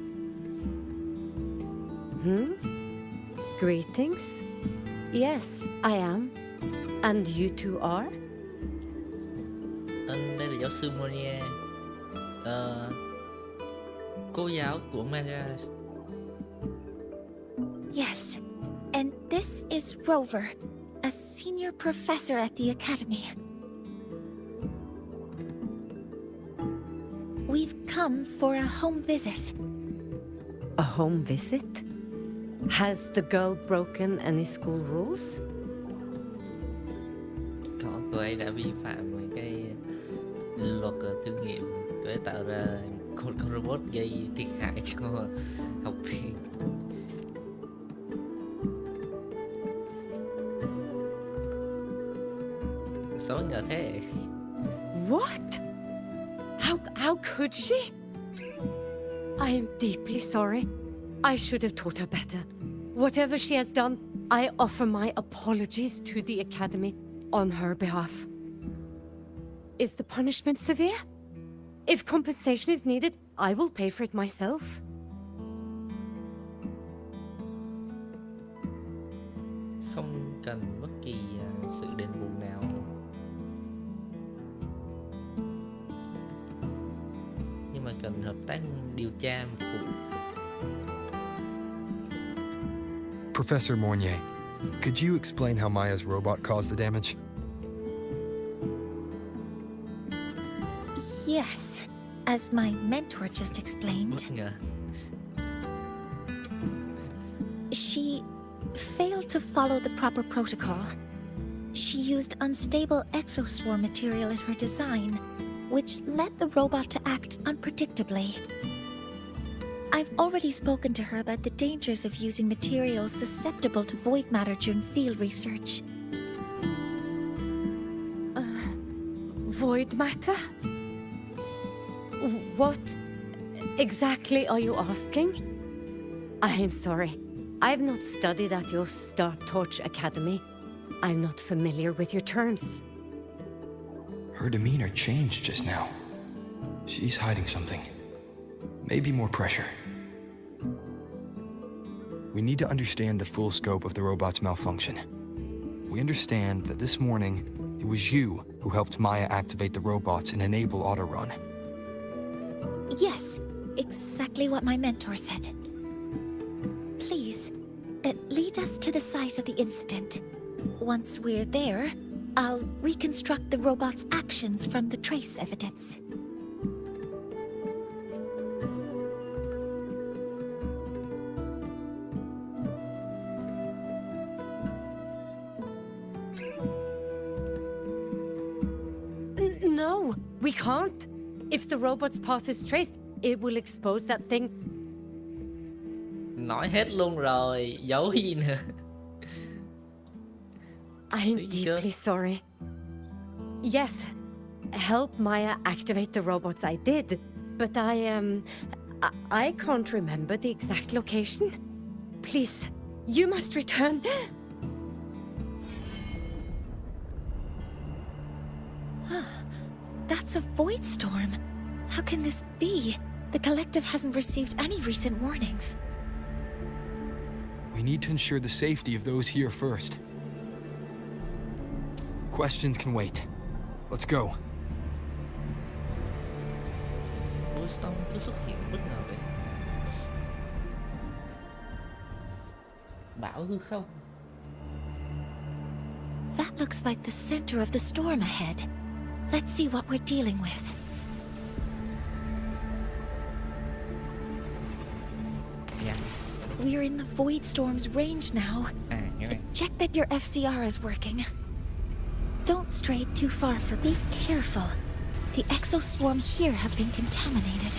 Greetings. Yes, I am. And you two are? Đây là giáo sư Monia, cô giáo của Maya. Yes, and this is Rover, a senior professor at the academy. We've come for a home visit. A home visit? Has the girl broken any school rules? Cô ấy đã vi phạm cái luật thử nghiệm, cô ấy tạo ra con robot gây thiệt hại cho học viên. Sao bất ngờ thế? What? How could she? I am deeply sorry. I should have taught her better. Whatever she has done, I offer my apologies to the Academy on her behalf. Is the punishment severe? If compensation is needed, I will pay for it myself. Không cần bất kỳ sự đền bù nào. Nhưng mà cần hợp tác điều tra một vụ. Professor Mornier, could you explain how Maya's robot caused the damage? Yes, as my mentor just explained. Bất ngờ. She failed to follow the proper protocol. She used unstable exoswarm material in her design, which led the robot to act unpredictably. I've already spoken to her about the dangers of using materials susceptible to void matter during field research. Void matter? What exactly are you asking? I am sorry. I have not studied at your Star Torch Academy. I'm not familiar with your terms. Her demeanor changed just now. She's hiding something. Maybe more pressure. We need to understand the full scope of the robot's malfunction. We understand that this morning, it was you who helped Maya activate the robots and enable auto-run. Yes, exactly what my mentor said. Please, lead us to the site of the incident. Once we're there, I'll reconstruct the robot's actions from the trace evidence. No, we can't. If the robot's path is traced, it will expose that thing. Nói hết luôn rồi, giấu gì nữa. I'm deeply sorry. Yes, help Maya activate the robots I did, but I can't remember the exact location. Please, you must return. That's a void storm. How can this be? The collective hasn't received any recent warnings. We need to ensure the safety of those here first. Questions can wait. Let's go. Void storm cứ xuất hiện bất ngờ vậy. Bão hư không. That looks like the center of the storm ahead. Let's see what we're dealing with. Yeah. We're in the void storm's range now. Check that your FCR is working. Don't stray too far, for be careful. The exoswarm here have been contaminated.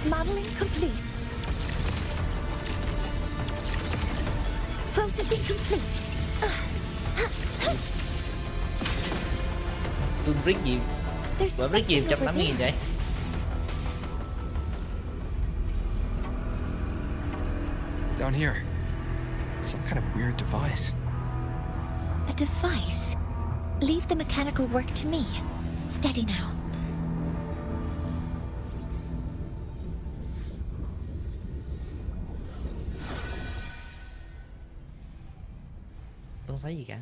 Modeling complete. Processing complete. Tôi break gì? Bởi break gì 180.000 vậy? Down here. Some kind of weird device. A device? Leave the mechanical work to me. Steady now. Tôi không thấy gì cả.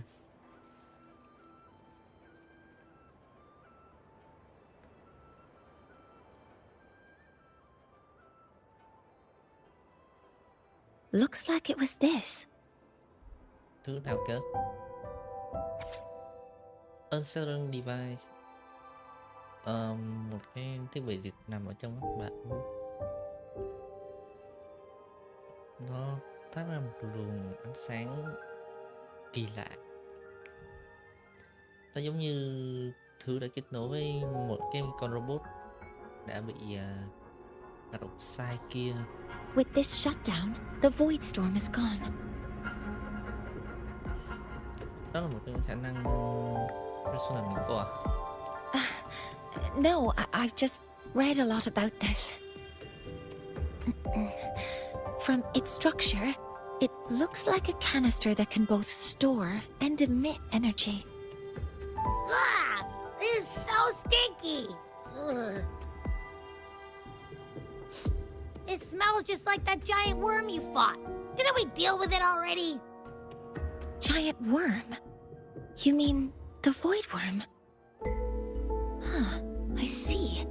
Looks like it was this. Thứ nào cơ? Uncertain device. Một cái thiết bị được nằm ở trong mắt bạn. Nó phát ra một luồng ánh sáng kỳ lạ. Nó giống như thứ đã kết nối với một cái con robot đã bị hoạt động sai kia. With this shutdown, the void storm is gone. Đó là một cái khả năng resonance của No, I've just read a lot about this. From its structure, it looks like a canister that can both store and emit energy. Ah! This is so stinky! Ugh. It smells just like that giant worm you fought. Didn't we deal with it already? Giant worm? You mean the void worm? Huh, I see.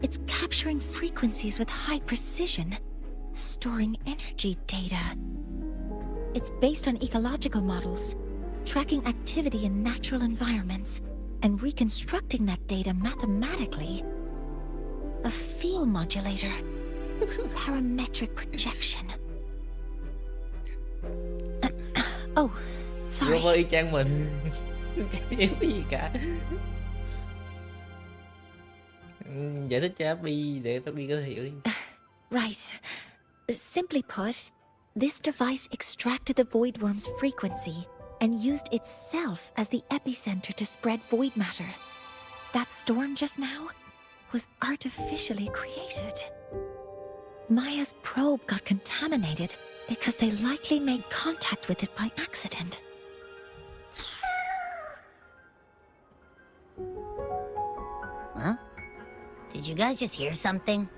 It's capturing frequencies with high precision, storing energy data. It's based on ecological models, tracking activity in natural environments, and reconstructing that data mathematically. A field modulator. Parametric projection. Oh, sorry. Vô y chang mình. Chẳng hiểu cái gì cả. Giải thích cho Abby để Abby có thể hiểu đi. Right. Simply put, this device extracted the void worm's frequency and used itself as the epicenter to spread void matter. That storm just now was artificially created. Maya's probe got contaminated because they likely made contact with it by accident. Huh? Did you guys just hear something?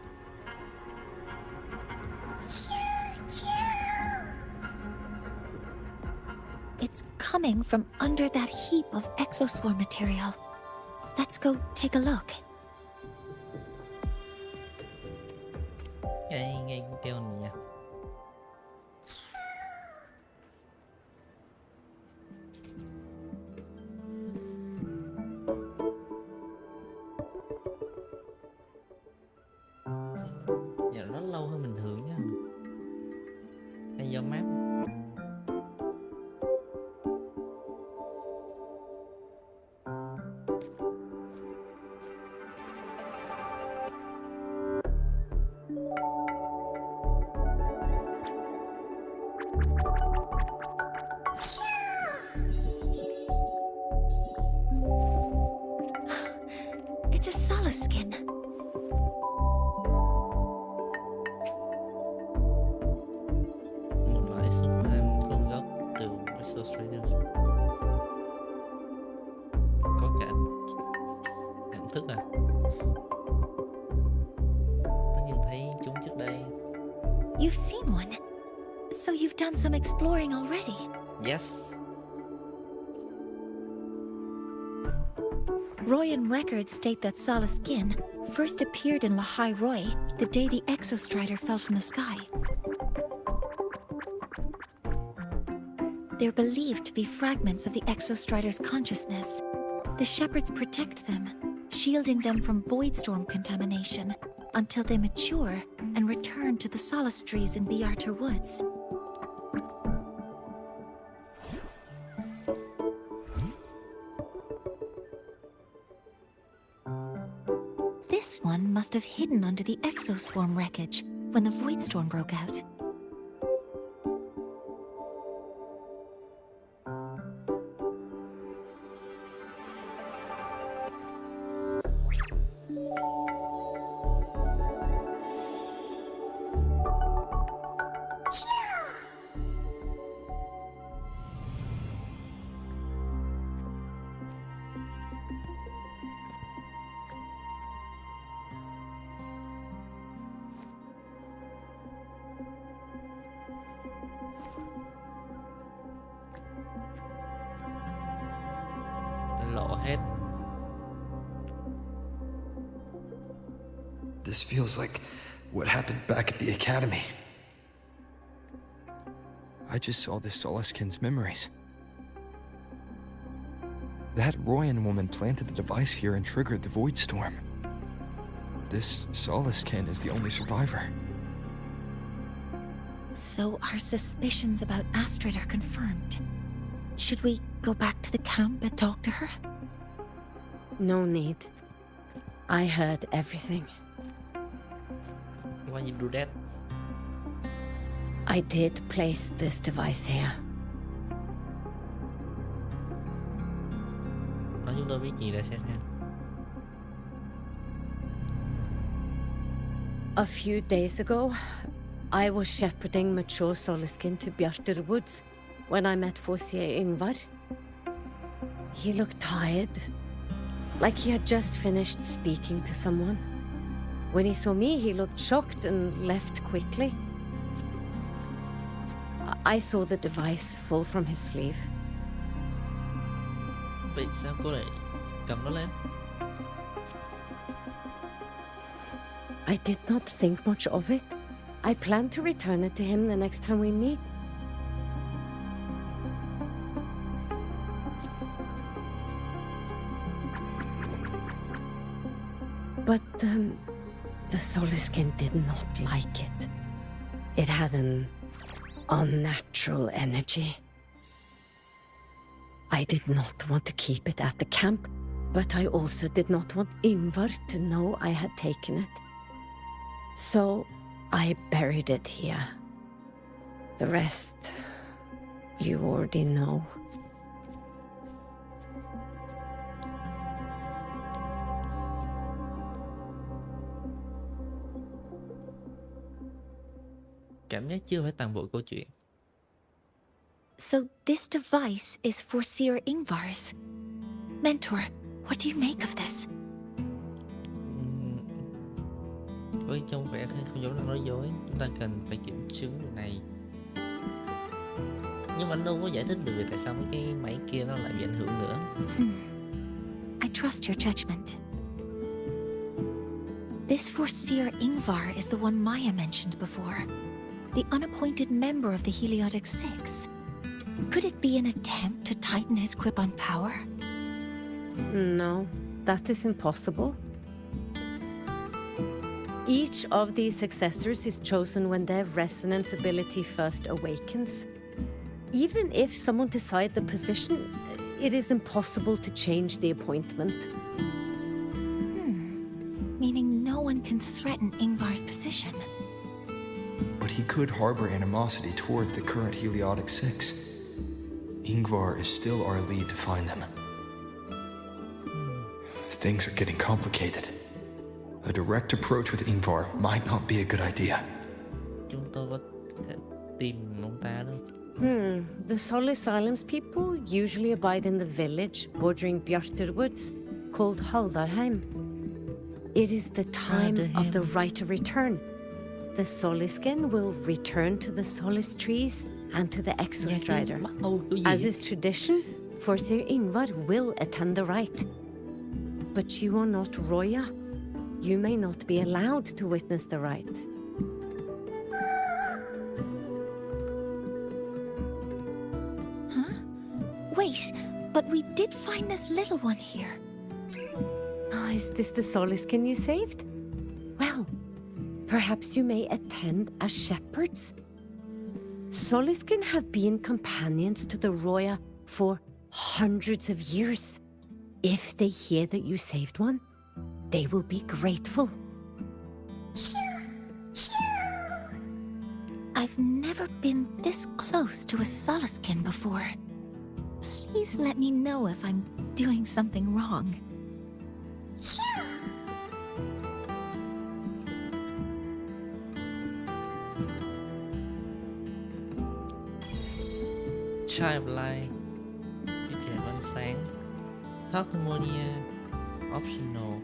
It's coming from under that heap of exoswarm material. Let's go take a look. Nghe kêu này nha. Giờ nó lâu hơn bình thường nha. Hay do map. It's a Solace skin. Một loại xúc ham nguồn gốc từ Exostratus. Có cả nhận thức à? Ta nhìn thấy chúng trước đây. You've seen one. So you've done some exploring already. Yes. Royan records state that Solace skin first appeared in Lahai-Roi the day the Exostrider fell from the sky. They're believed to be fragments of the Exostrider's consciousness. The shepherds protect them, shielding them from voidstorm contamination until they mature and return to the Solace trees in Biarter Woods. This one must have hidden under the exoswarm wreckage when the voidstorm broke out. Lộ hết. This feels like what happened back at the academy. I just saw this Solaskin's memories. That Royan woman planted the device here and triggered the void storm. This Solaskin is the only survivor. So our suspicions about Astrid are confirmed. Should we go back to the camp and talk to her? No need. I heard everything. Why you do that? I did place this device here. Nói chúng tôi biết gì đã xảy ra. A few days ago, I was shepherding mature Solaskin to Bjarter Woods when I met Fossier Ingvar. He looked tired, like he had just finished speaking to someone. When he saw me, he looked shocked and left quickly. I saw the device fall from his sleeve. Vậy sao cô lại cầm nó lên? I did not think much of it. I plan to return it to him the next time we meet. But the Solaskin did not like it. It had an unnatural energy. I did not want to keep it at the camp, but I also did not want Ingvar to know I had taken it. So I buried it here. The rest, you already know. Cảm giác chưa phải toàn bộ câu chuyện. So this device is for Seer Ingvar's. Mentor, what do you make of this? Với trong vẻ không giống là nói dối, chúng ta cần phải kiểm chứng điều này. Nhưng mà anh đâu có giải thích được tại sao mấy cái máy kia nó lại bị ảnh hưởng nữa. I trust your judgment. This Forseer Ingvar is the one Maya mentioned before. The unappointed member of the Heliotic Six. Could it be an attempt to tighten his grip on power? No, that is impossible. Each of these successors is chosen when their resonance ability first awakens. Even if someone decides the position, it is impossible to change the appointment. Meaning no one can threaten Ingvar's position. But he could harbor animosity toward the current Heliotic Six. Ingvar is still our lead to find them. Things are getting complicated. A direct approach with Ingvar might not be a good idea. Chúng tôi có thể tìm ông ta đâu. The Solis Islands people usually abide in the village bordering Bjartur Woods, called Haldarheim. It is the time of the right of return. The Solisken will return to the Solis trees and to the Exostrider. As is tradition, Forseer Ingvar will attend the rite. But you are not Roya. You may not be allowed to witness the rite. Wait, but we did find this little one here. Is this the Solisken you saved? Well, perhaps you may attend as shepherds. Solisken have been companions to the Roya for hundreds of years. If they hear that you saved one, they will be grateful. I've never been this close to a Solisken before. Please let me know if I'm doing something wrong. Childline, đứa trẻ có ánh sáng. Harmonia, optional.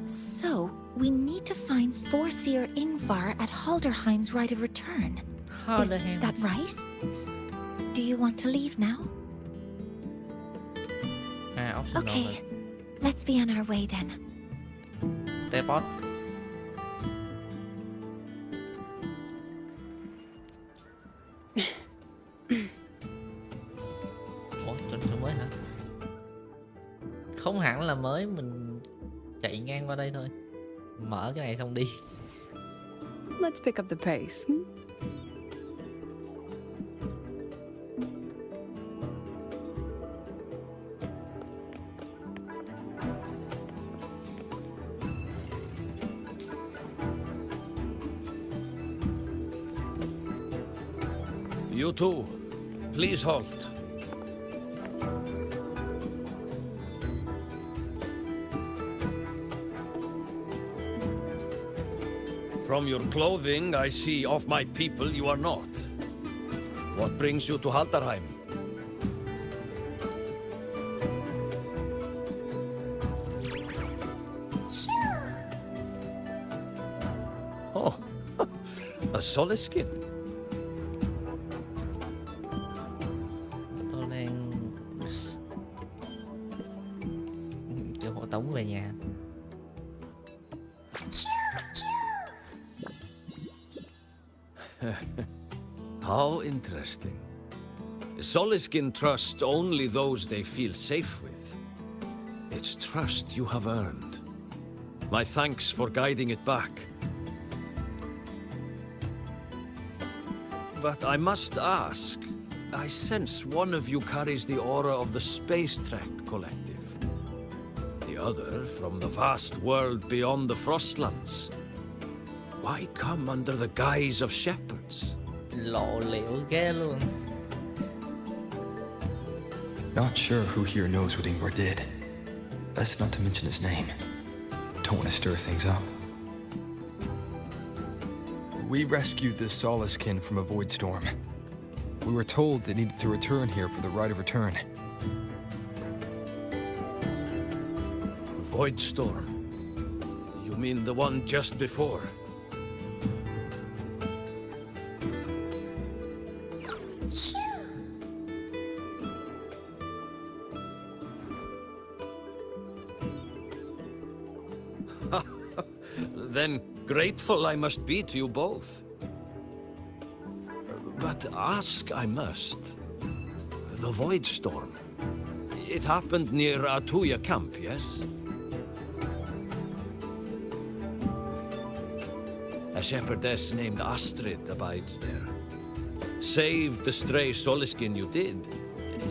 So, we need to find Forseer Ingvar at Halderheim's rite of return. Is that right? Do you want to leave now? Optional. Okay, let's be on our way then. Teleport. Ủa, chỗ mới hả? Không hẳn là mới, mình chạy ngang qua đây thôi. Mở cái này xong đi. Let's pick up the pace. You too. Please halt. From your clothing, I see of my people you are not. What brings you to Haldarheim? Oh, a Soliskin. Tôi đang kêu hộ tống về nhà. How interesting. Soliskin trust only those they feel safe with. It's trust you have earned. My thanks for guiding it back. But I must ask, I sense one of you carries the aura of the Space Trek Collective. The other from the vast world beyond the Frostlands. Why come under the guise of shepherds? Lộ liễu ghê luôn. Not sure who here knows what Ingvar did. Best not to mention his name. Don't want to stir things up. We rescued the Soliskin from a void storm. We were told they needed to return here for the rite of return. Void storm? You mean the one just before? Then grateful I must be to you both. But ask I must. The Void Storm. It happened near Atuya camp, yes? A shepherdess named Astrid abides there. Saved the stray Soliskin you did,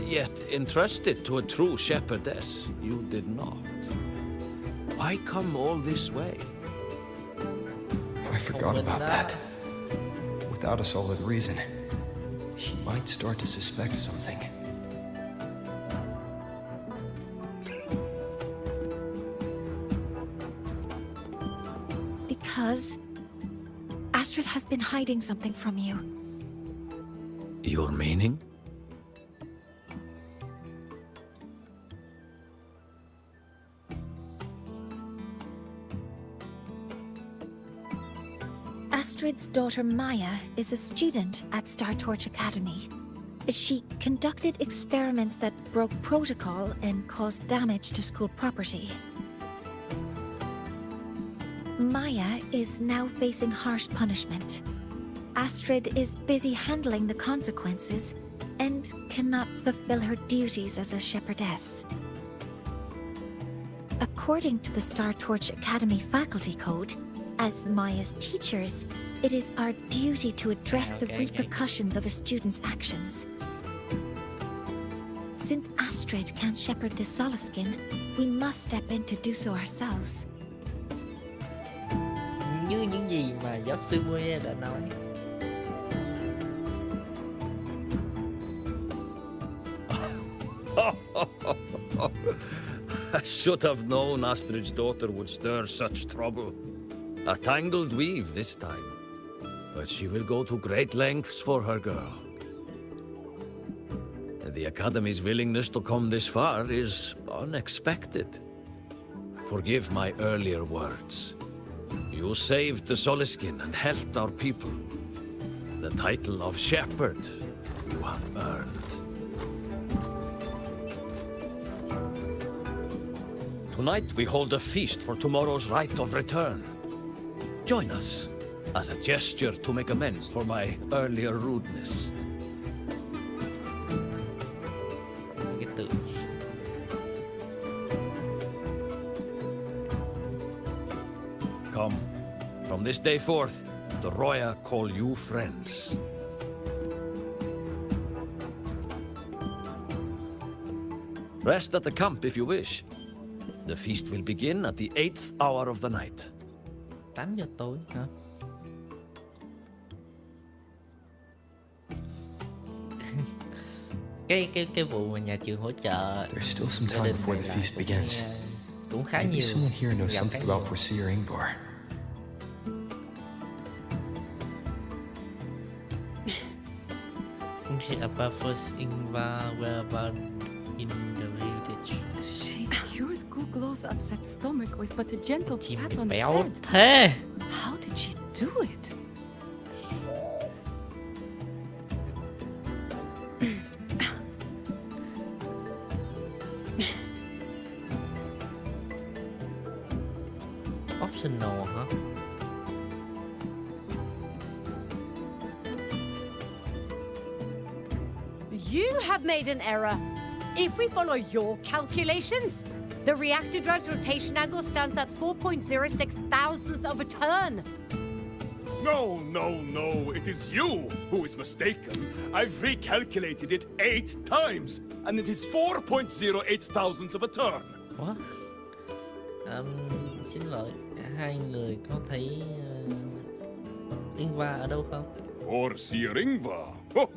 yet entrusted to a true shepherdess you did not. Why come all this way? I forgot about that. Without a solid reason, she might start to suspect something. Because Astrid has been hiding something from you. Your meaning? Astrid's daughter Maya is a student at Star Torch Academy. She conducted experiments that broke protocol and caused damage to school property. Maya is now facing harsh punishment. Astrid is busy handling the consequences and cannot fulfill her duties as a shepherdess. According to the Star Torch Academy faculty code, as Maya's teachers, it is our duty to address the repercussions of a student's actions. Since Astrid can't shepherd this Soliskin, we must step in to do so ourselves. Như những gì mà giáo sư Mue đã nói. I should have known Astrid's daughter would stir such trouble. A tangled weave this time. But she will go to great lengths for her girl. The Academy's willingness to come this far is unexpected. Forgive my earlier words. You saved the Soliskin and helped our people. The title of shepherd you have earned. Tonight we hold a feast for tomorrow's rite of return. Join us as a gesture to make amends for my earlier rudeness. Cái tượng. Come, from this day forth, the Roya call you friends. Rest at the camp if you wish. The feast will begin at the 8th hour of the night. 8 giờ tối hả? cái vụ mà nhà trường hỗ trợ There's still some time before the feast begins. cũng khá Maybe nhiều. someone here knows gặp something cái about Foreseer Ingvar. About first Ingvar whereabout in the village. She cured Googlo's upset stomach with but a gentle pat on its Béo head. thế. How did she do it? Optional hả? You have made an error. If we follow your calculations, the reactor drive's rotation angle stands at 4.06 thousandths of a turn. No, it is you who is mistaken. I've recalculated it 8 times, and it is 4.08 thousandths of a turn. What? Xin lỗi, hai người có thấy Ingvar ở đâu không? Foreseer Ingvar? Oh,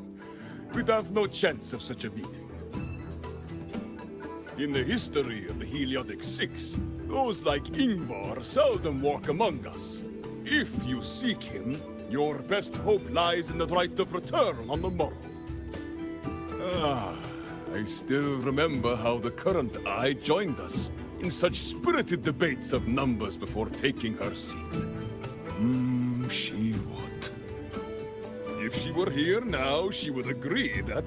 we'd have no chance of such a meeting. In the history of the Heliodic Six, those like Ingvar seldom walk among us. If you seek him, your best hope lies in the right of return on the morrow. I still remember how the current eye joined us in such spirited debates of numbers before taking her seat. She would. If she were here now, she would agree that...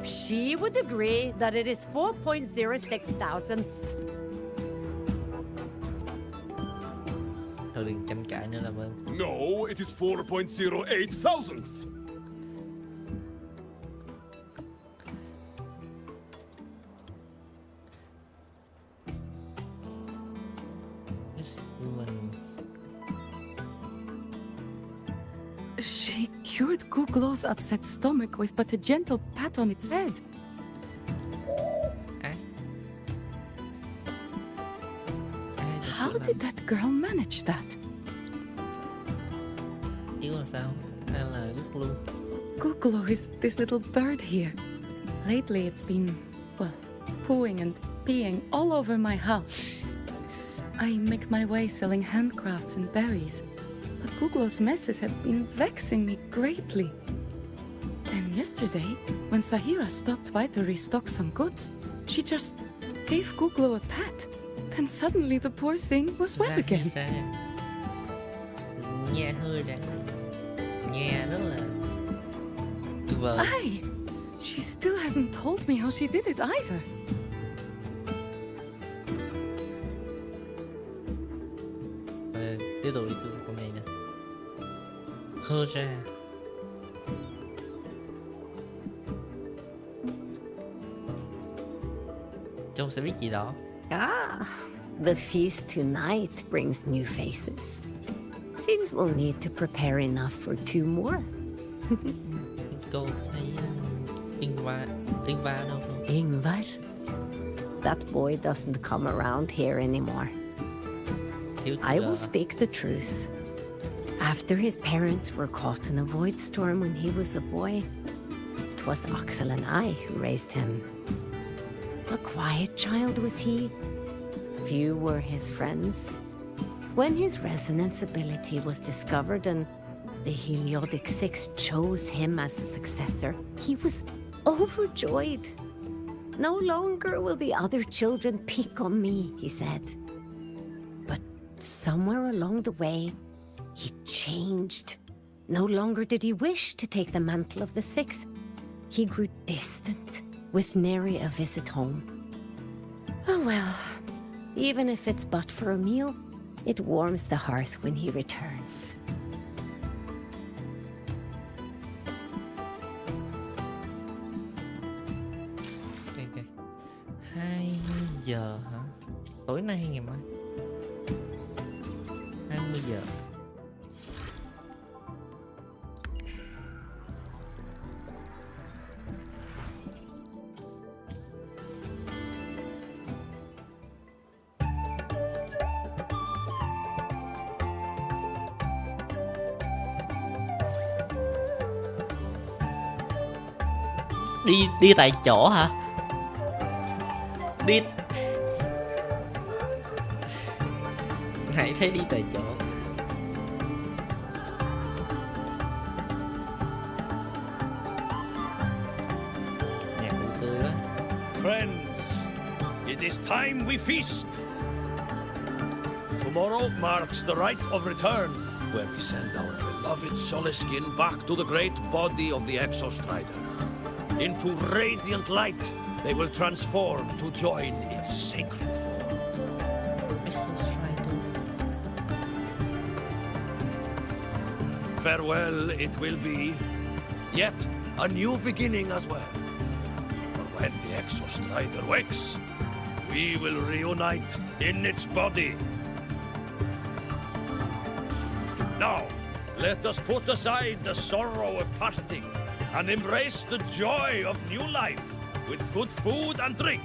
She would agree that it is 4.06 thousandths. Thôi đừng tranh cãi nữa làm ơn. No, it is 4.08 thousandths. This woman... She cured Googlo's upset stomach with but a gentle pat on its head. How did that girl manage that? Chứ là sao? Hay là gút luôn? Googlo is this little bird here. Lately it's been, well, pooing and peeing all over my house. I make my way selling handcrafts and berries, but Googlo's messes have been vexing me greatly. Then yesterday, when Sahira stopped by to restock some goods, she just gave Googlo a pat. Then suddenly the poor thing was well again. Nghe hơi đã. Nghe rất là tuyệt vời. Aye, she still hasn't told me how she did it either. Tiếp tục đi từ con này nè. Hơ ra. Trông sẽ biết gì đó. Ah, the feast tonight brings new faces. Seems we'll need to prepare enough for 2 more. Cô thấy Ingvar đâu không? Ingvar? That boy doesn't come around here anymore. I will speak the truth. After his parents were caught in a void storm when he was a boy, it was Axel and I who raised him. A quiet child was he. Few were his friends. When his resonance ability was discovered and the Heliodic Six chose him as a successor, he was overjoyed. No longer will the other children pick on me, he said. But somewhere along the way, he changed. No longer did he wish to take the mantle of the Six. He grew distant, with nary a visit home. Oh well, even if it's but for a meal, it warms the hearth when he returns. Ok. 20 giờ hả? Tối nay hay ngày mai? 20 giờ. Đi tại chỗ hả? Đi. Hãy thấy đi tại chỗ. Nhạc vui tươi quá. Friends, it is time we feast. Tomorrow marks the rite of return, where we send our beloved Soleskin back to the great body of the Exostrider. Into radiant light, they will transform to join its sacred form. Farewell it will be, yet a new beginning as well. For when the Exostrider wakes, we will reunite in its body. Now, let us put aside the sorrow of parting and embrace the joy of new life with good food and drink.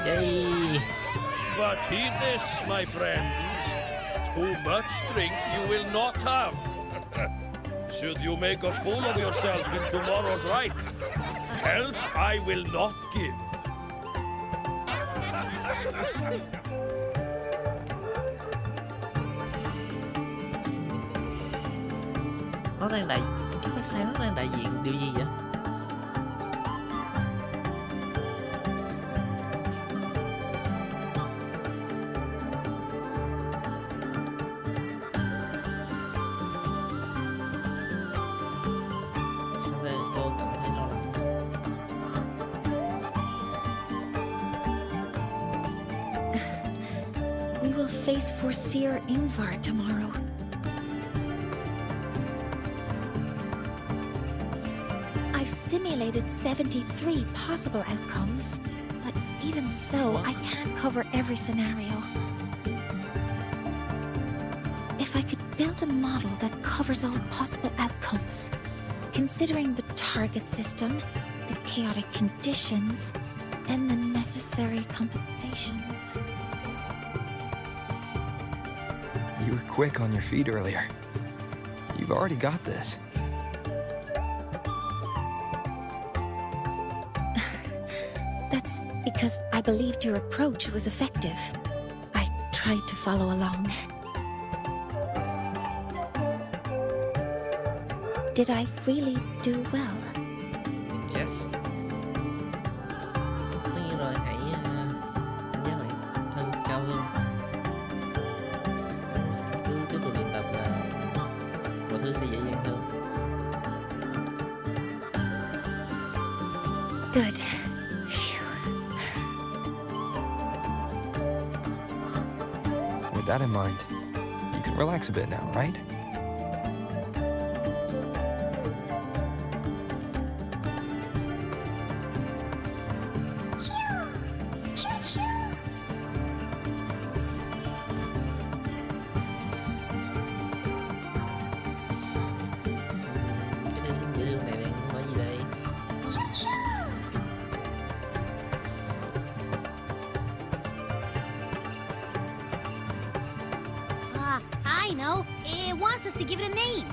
Yay! But heed this, my friends. Too much drink you will not have. Should you make a fool of yourself in tomorrow's rite, help I will not give. Nó đang đại, cái phát sáng nó đang đại diện điều gì vậy? face Foreseer Ingvar tomorrow. I've simulated 73 possible outcomes, but even so, I can't cover every scenario. If I could build a model that covers all possible outcomes, considering the target system, the chaotic conditions, and the necessary compensations. You were quick on your feet earlier. You've already got this. That's because I believed your approach was effective. I tried to follow along. Did I really do well? Yes. Tất nhiên rồi, hãy nhớ hãy thân cao hơn. Cứ tiếp tục luyện tập và mọi thứ sẽ dễ dàng hơn. Good. With that in mind, you can relax a bit now, right? Cái điều này đang nói gì đây? I know. It wants us to give it a name.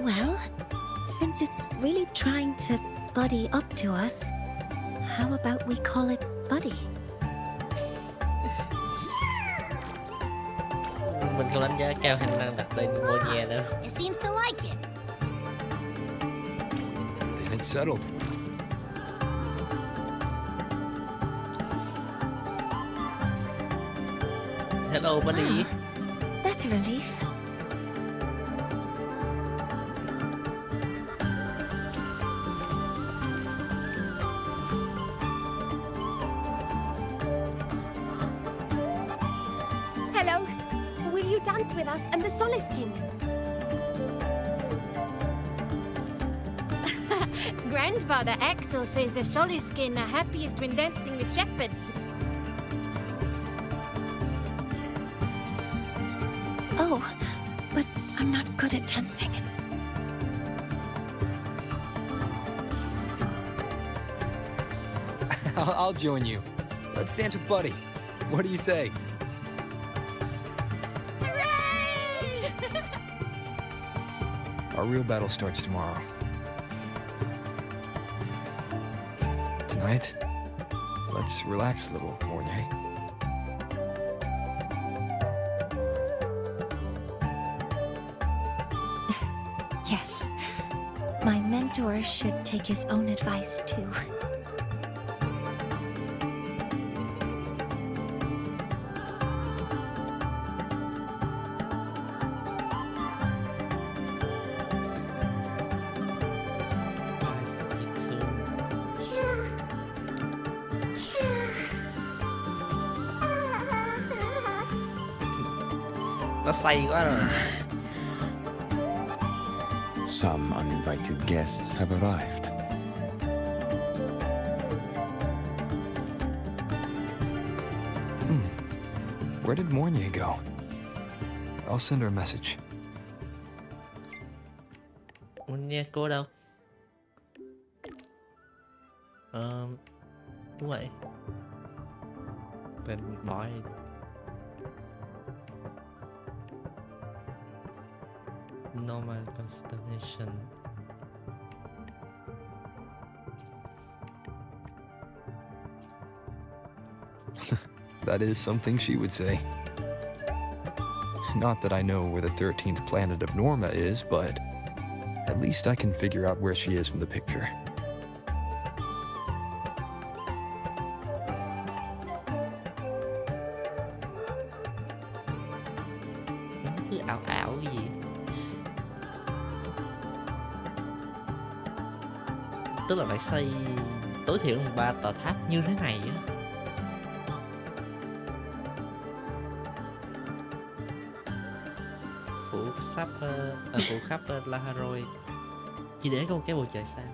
Well, since it's really trying to buddy up to us, how about we call it Buddy? Mình không đánh giá cao khả năng đặt tên Monia đâu. It seems to like it. Then it's settled. Hello, buddy. That's a relief. Hello. Will you dance with us and the Soliskin? Grandfather Axel says the Soliskin are happiest when dancing with shepherds. Oh, but I'm not good at dancing. I'll join you. Let's dance with Buddy. What do you say? Our real battle starts tomorrow. Tonight, let's relax a little, Mornay. Yes. My mentor should take his own advice too. Nó say quá rồi. Some uninvited guests have arrived. Where did Mornay go? I'll send her a message. Mình nghe cô đâu? Đúng vậy. Tên bỏ normal constellation. That is something she would say. Not that I know where the 13th planet of Norma is, but at least I can figure out where she is from the picture. Cứ ảo ảo cái gì. tức là phải xây tối thiểu là 3 tòa tháp như thế này á. Phủ khắp Lahai-Roi chỉ để có một cái bầu trời sao.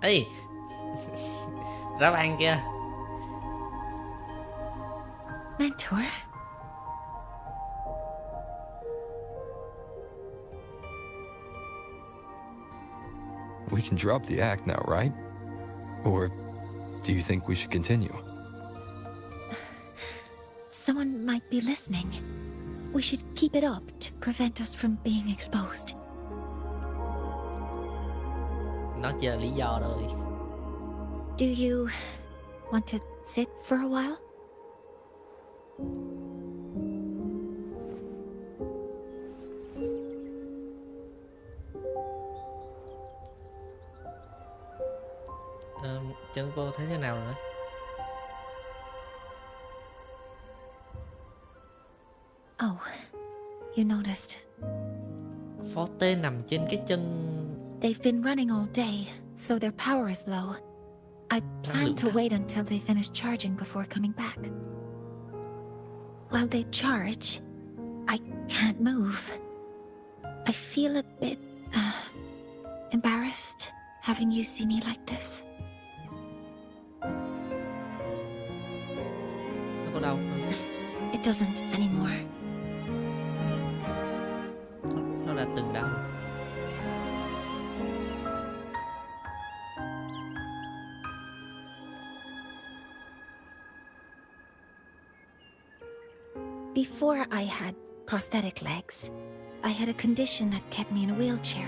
Ê ráp ăn kia. Mentor? We can drop the act now, right? Or do you think we should continue? Someone might be listening. We should keep it up to prevent us from being exposed. Nó chỉ là lý do thôi. Do you want to sit for a while? Chân cô thấy thế nào nữa? Oh, you noticed. Phó tê nằm trên cái chân. They've been running all day, so their power is low. I plan to wait until they finish charging before coming back. While they charge, I can't move. I feel a bit embarrassed having you see me like this. Nó có đau không? It doesn't anymore. Nó đã từng đau. Before I had prosthetic legs, I had a condition that kept me in a wheelchair.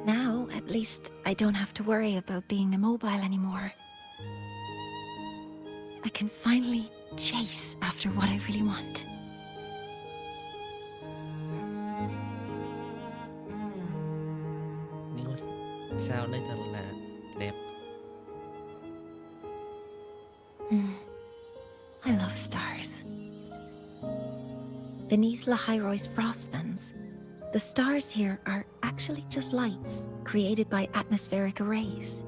Now, at least, I don't have to worry about being immobile anymore. I can finally chase after what I really want. Sao đây thật là đẹp. I love stars. Beneath Lahai-Roi's frostlands, the stars here are actually just lights created by atmospheric arrays.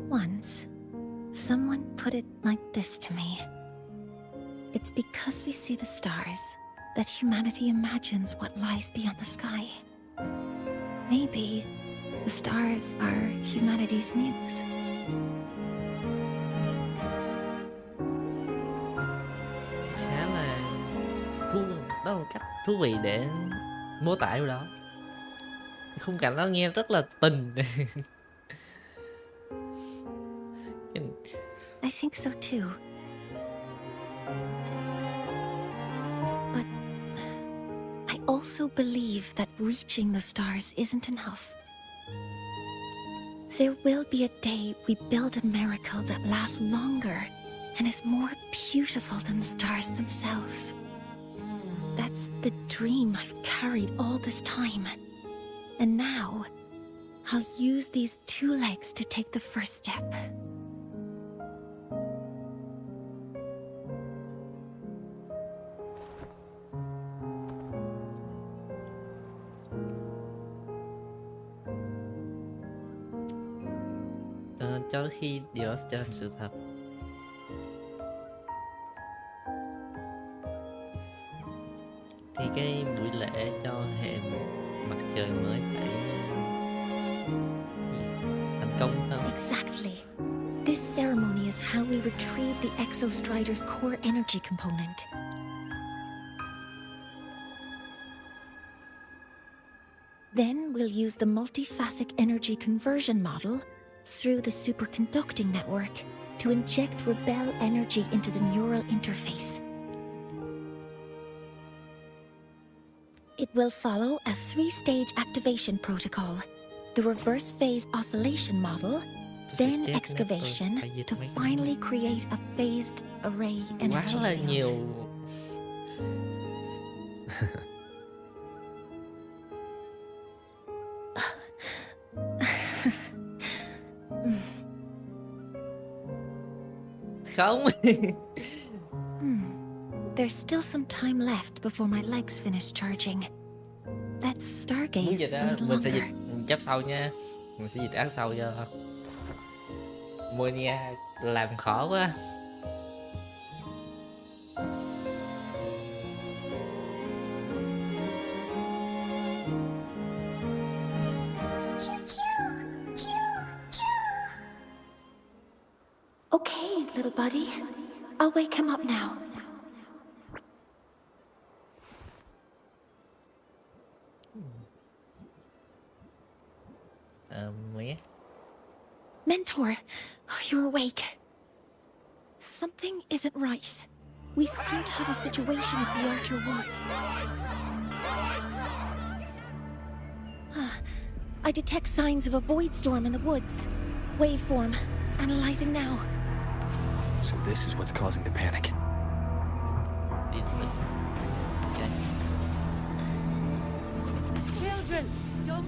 Once, someone put it like this to me. It's because we see the stars that humanity imagines what lies beyond the sky. Maybe the stars are humanity's muse. Đó là một cách thú vị để mô tả điều đó. Khung cảnh đó nghe rất là tình. I think so too. But I also believe that reaching the stars isn't enough. There will be a day we build a miracle that lasts longer and is more beautiful than the stars themselves. That's the dream I've carried all this time. And now, I'll use these two legs to take the first step. Cho khi điều đó trở thành sự thật. Thì cái buổi lễ cho hệ mặt trời mới phải thành công hơn. Exactly. This ceremony is how we retrieve the Exostrider's core energy component. Then we'll use the multiphasic energy conversion model through the superconducting network to inject rebel energy into the neural interface. It will follow a 3-stage activation protocol: the reverse phase oscillation model, then excavation to finally create a phased array energy Quá là field. nhiều. không? There's still some time left before my legs finish charging. Let's Muốn stargaze dịch a á, little mình sẽ longer. dịch chấp sau nha. Mình sẽ dịch ác sau cho Monia làm khó quá. Okay, little buddy. I'll wake him up now. Mẹ. Mentor, you're awake. Something isn't right. We seem to have a situation at the Archer Woods. I detect signs of a void storm in the woods. Waveform. Analyzing now. So this is what's causing the panic. Children, don't.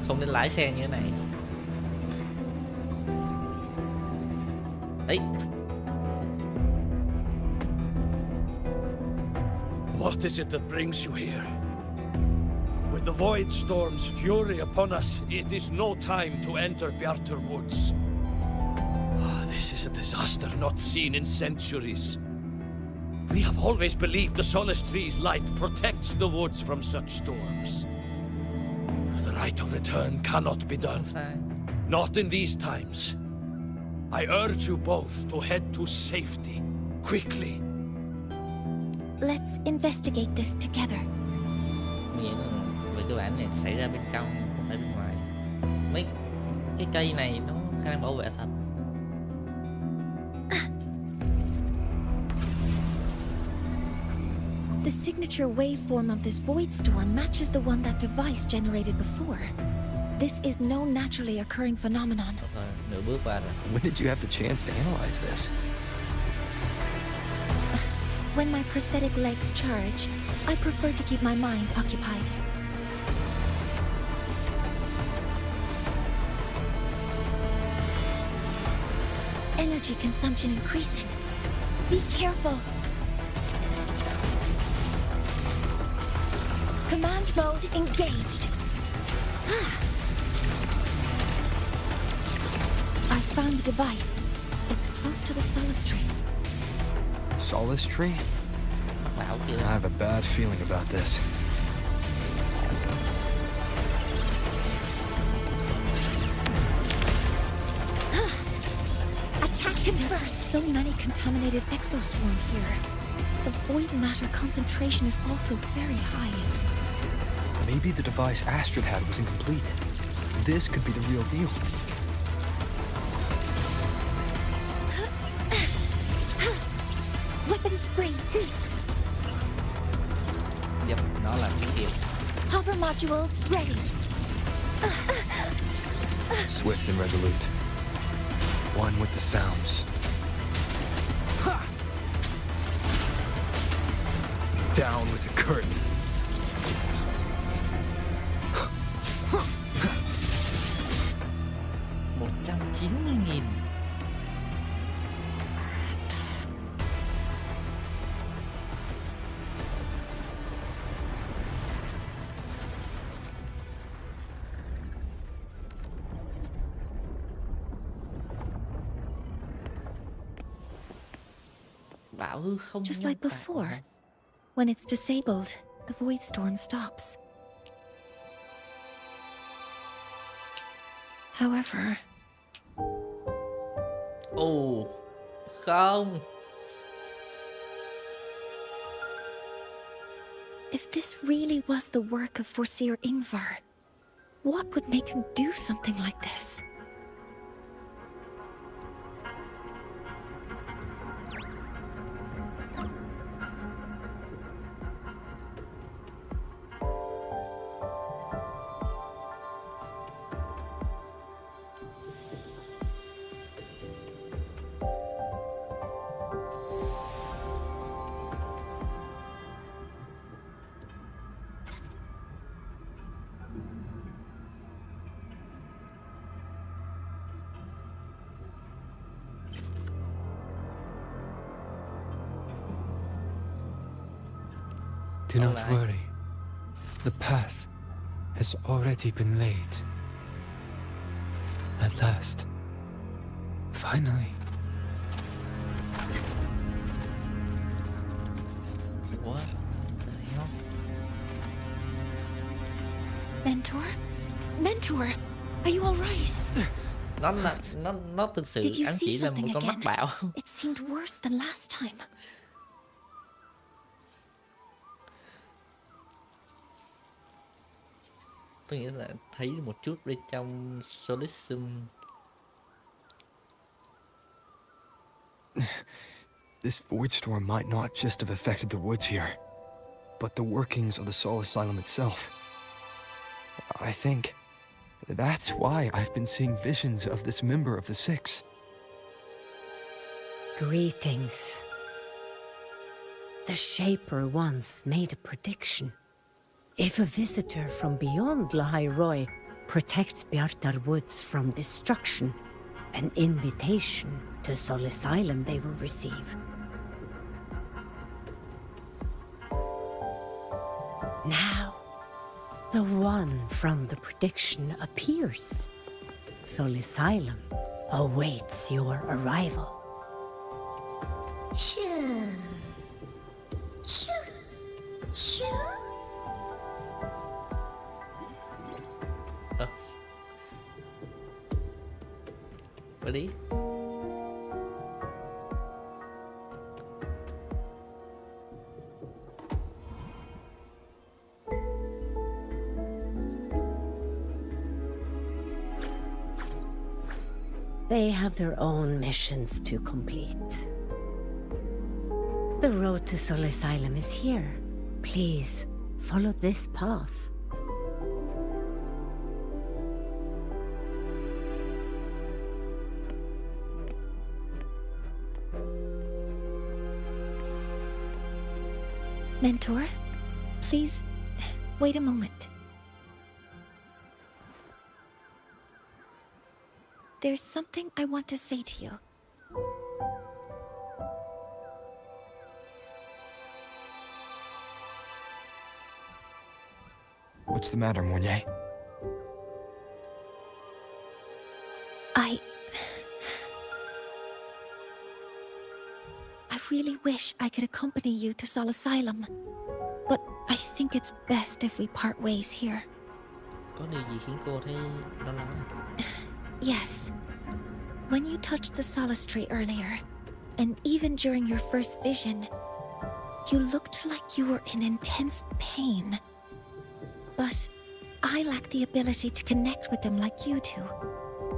Không nên lái xe như thế này. Ấy. What is it that brings you here? With the void storm's fury upon us, it is no time to enter Bjartur Woods. This is a disaster not seen in centuries. We have always believed the Solace Tree's light protects the woods from such storms. The rite of return cannot be done. Not in these times. I urge you both to head to safety, quickly. Let's investigate this together. Mình nghĩ là về cơ bản này xảy ra bên trong, không phải bên ngoài. Mấy cái cây này nó khả năng bảo vệ thật. The signature waveform of this void storm matches the one that device generated before. This is no naturally occurring phenomenon. Nửa bước qua rồi. When did you have the chance to analyze this? When my prosthetic legs charge, I prefer to keep my mind occupied. Energy consumption increasing. Be careful. Command mode engaged. I found the device. It's close to the Solace Tree. Solace Tree? I have a bad feeling about this. Attack confirmed. So many contaminated exoswarm here. The void matter concentration is also very high. Maybe the device Astrid had was incomplete. This could be the real deal. Weapons free. Yep, nó là cái kiểu. Hover modules ready. Swift and resolute. One with the sounds. Down with the curtain. $190.000. Bão hư không Just nhân like tạo before. hả? When it's disabled, the void storm stops. However... Ồ, không. If this really was the work of Foreseer Ingvar, what would make him do something like this? Do not worry. The path has already been laid. At last. Finally. What the hell? Mentor? Mentor, are you alright? Nó thực sự Did you ám see chỉ là một something con mắt again? bạo. It seemed worse than last time. Tôi nghĩ là thấy một chút bên trong Solism. This void storm might not just have affected the woods here, but the workings of the Soul Asylum itself. I think that's why I've been seeing visions of this member of the Six. Greetings. The Shaper once made a prediction. If a visitor from beyond Lahai-Roi protects Bjartar Woods from destruction, an invitation to Soul Asylum they will receive. Now, the one from the prediction appears. Soul Asylum awaits your arrival. Choo. Choo. Choo. Ready? They have their own missions to complete. The road to Soul Asylum is here. Please, follow this path. Mentor, please, wait a moment. There's something I want to say to you. What's the matter, Mournier? I really wish I could accompany you to Soul Asylum, but I think it's best if we part ways here. Có điều gì khiến cô thấy lo lắng? Yes. When you touched the Solace tree earlier, and even during your first vision, you looked like you were in intense pain. But I lack the ability to connect with them like you do,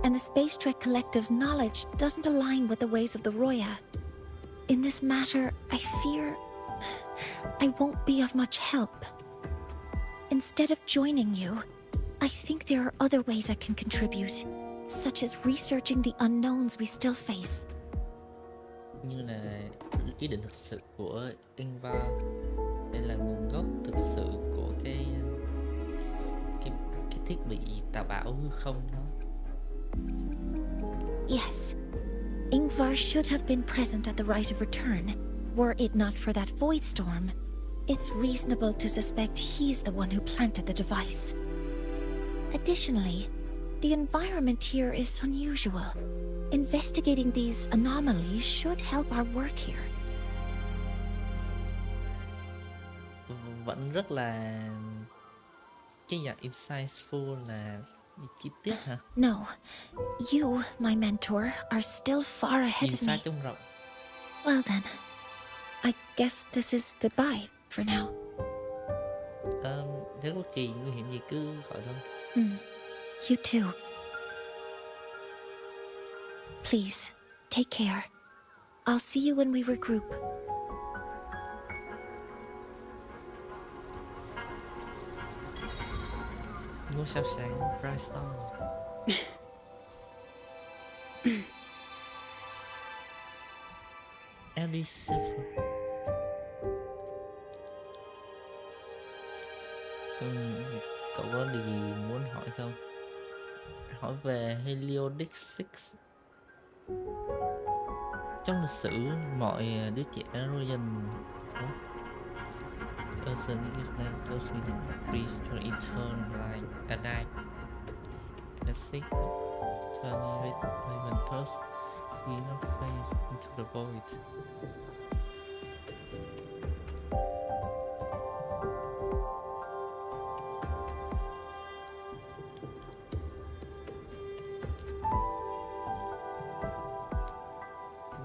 and the Space Trek Collective's knowledge doesn't align with the ways of the Roya. In this matter, I fear I won't be of much help. Instead of joining you, I think there are other ways I can contribute, such as researching the unknowns we still face. Như là ý định thực sự của Ingvar hay là nguồn gốc thực sự của cái thiết bị tạo bão hư không đó. Yes. Ingvar should have been present at the rite of return. Were it not for that void storm, it's reasonable to suspect he's the one who planted the device. Additionally, the environment here is unusual. Investigating these anomalies should help our work here. Vẫn rất là cái dạng insightful là chi tiết hả? No, you, my mentor, are still far ahead Nhìn of me. xa trông rộng. Well then, I guess this is goodbye for now. Nếu có kỳ nguy hiểm gì cứ gọi thôi. You too. Please, take care. I'll see you when we regroup. Ngôi sao sáng, bright star. Alice. Cậu có điều gì muốn hỏi không? Hỏi về Heliodic 6. Trong lịch sử, mọi đứa trẻ Royan person is now those with freeze to eternal life at night. The sick turning red when tossed will not face into the void.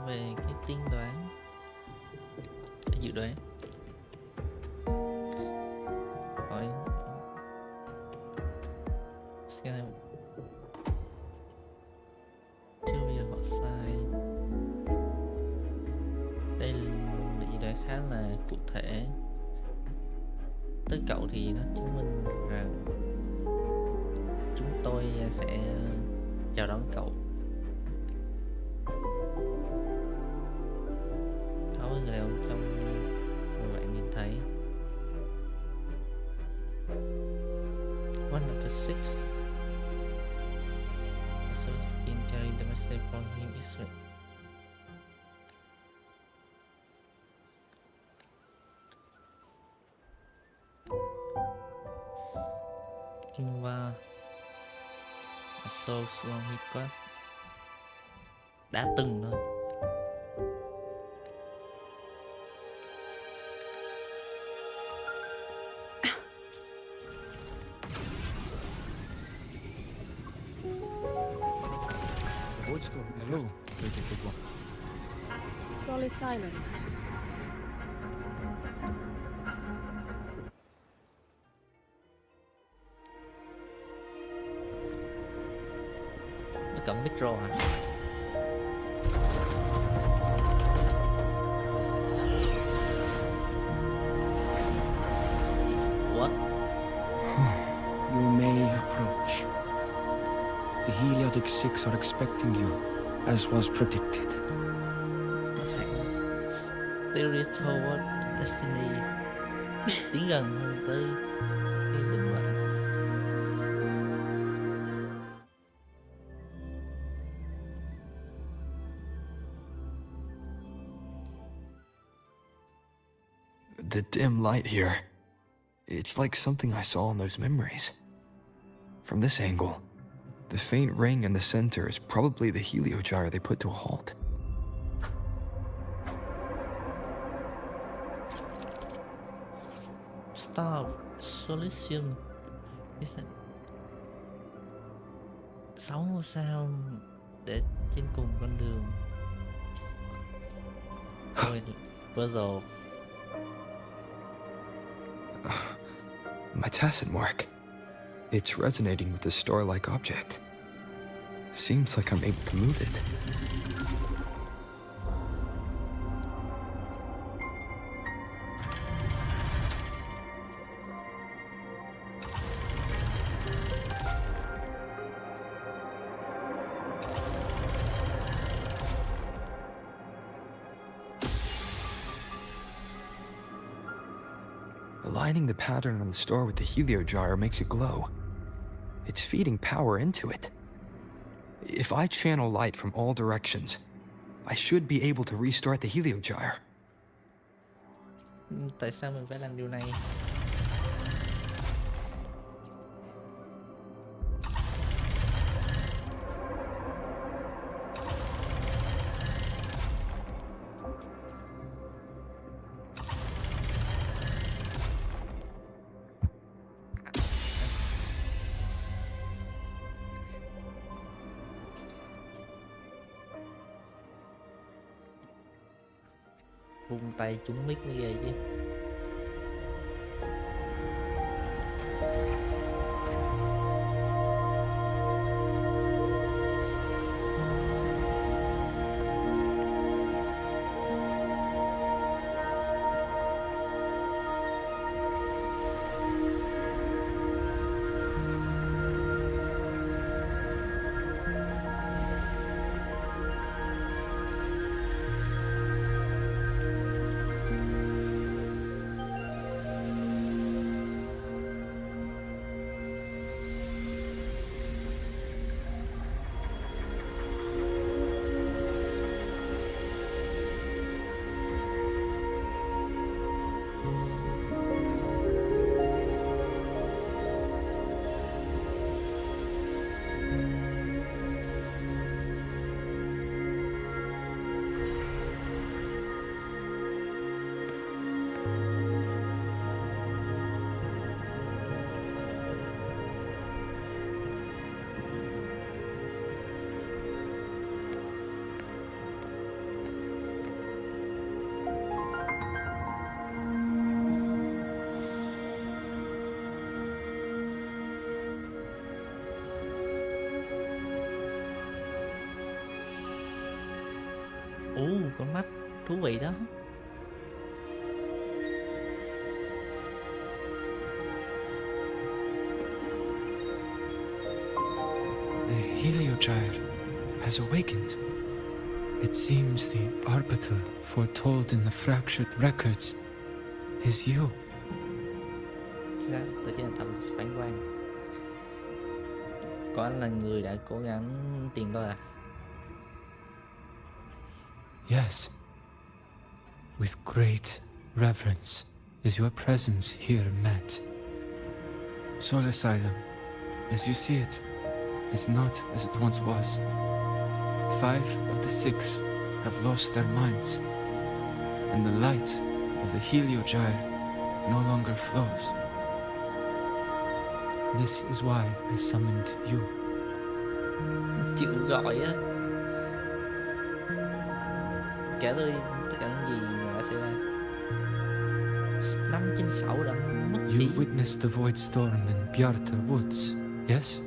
Về cái tiên đoán, dự đoán, hỏi xem chưa bao giờ họ sai. Đây là dự đoán khá là cụ thể. Tới cậu thì nó chứng minh rằng chúng tôi sẽ chào đón cậu. Người đàn ông trong mà bạn nhìn thấy. One of the six. So skin carrying the message from him is right. Kinva a soul from his quest. Đã từng thôi. Hello, Solid silence. Nó cầm micro hả? What? You may approach. The Heliotic Six are expecting you, as was predicted. Theory toward destiny. Tiến gần hơn tới cái định mệnh. The dim light here. It's like something I saw in those memories. From this angle, the faint ring in the center is probably the heliogyre they put to a halt. Stop. Solution. Is that 6 ngôi sao để trên cùng con đường. Thôi, puzzle. My tacit mark. It's resonating with the star-like object. Seems like I'm able to move it. Aligning the pattern on the star with the heliogyre makes it glow. It's feeding power into it. If I channel light from all directions, I should be able to restart the heliogyre. Tại sao mình phải làm điều này? Vung tay trúng mic mới ghê chứ. con mắt thú vị đó. The Heliogyre has awakened. It seems the arbiter foretold in the fractured records is you. Tôi chỉ là thằng phán quan. Có anh là người đã cố gắng tìm tôi à? Yes. With great reverence is your presence here met. Soul Asylum, as you see it, is not as it once was. 5 of the 6 have lost their minds, and the light of the Heliogyre no longer flows. This is why I summoned you. Chịu gọi á. Kể tôi tất cả những gì mà đã xảy ra. 5 trên 6 đã mất You trí. witnessed the void storm in Bjartar Woods, yes?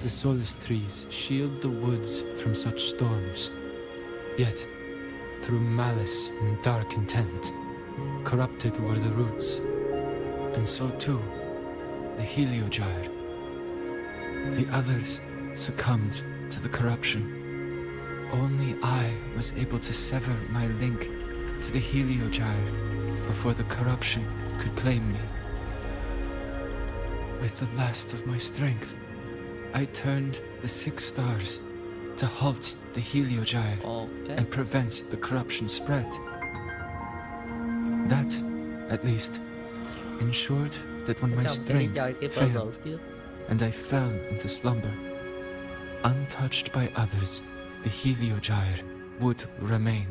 The solace trees shield the woods from such storms. Yet, through malice and dark intent, corrupted were the roots. And so too, the Heliogyre. The others succumbed to the corruption. Only I was able to sever my link to the Heliogyre before the corruption could claim me. With the last of my strength, I turned the 6 stars to halt the Heliogyre and prevent the corruption spread. That, at least, ensured that when my strength failed and I fell into slumber, untouched by others, the Heliogyre would remain.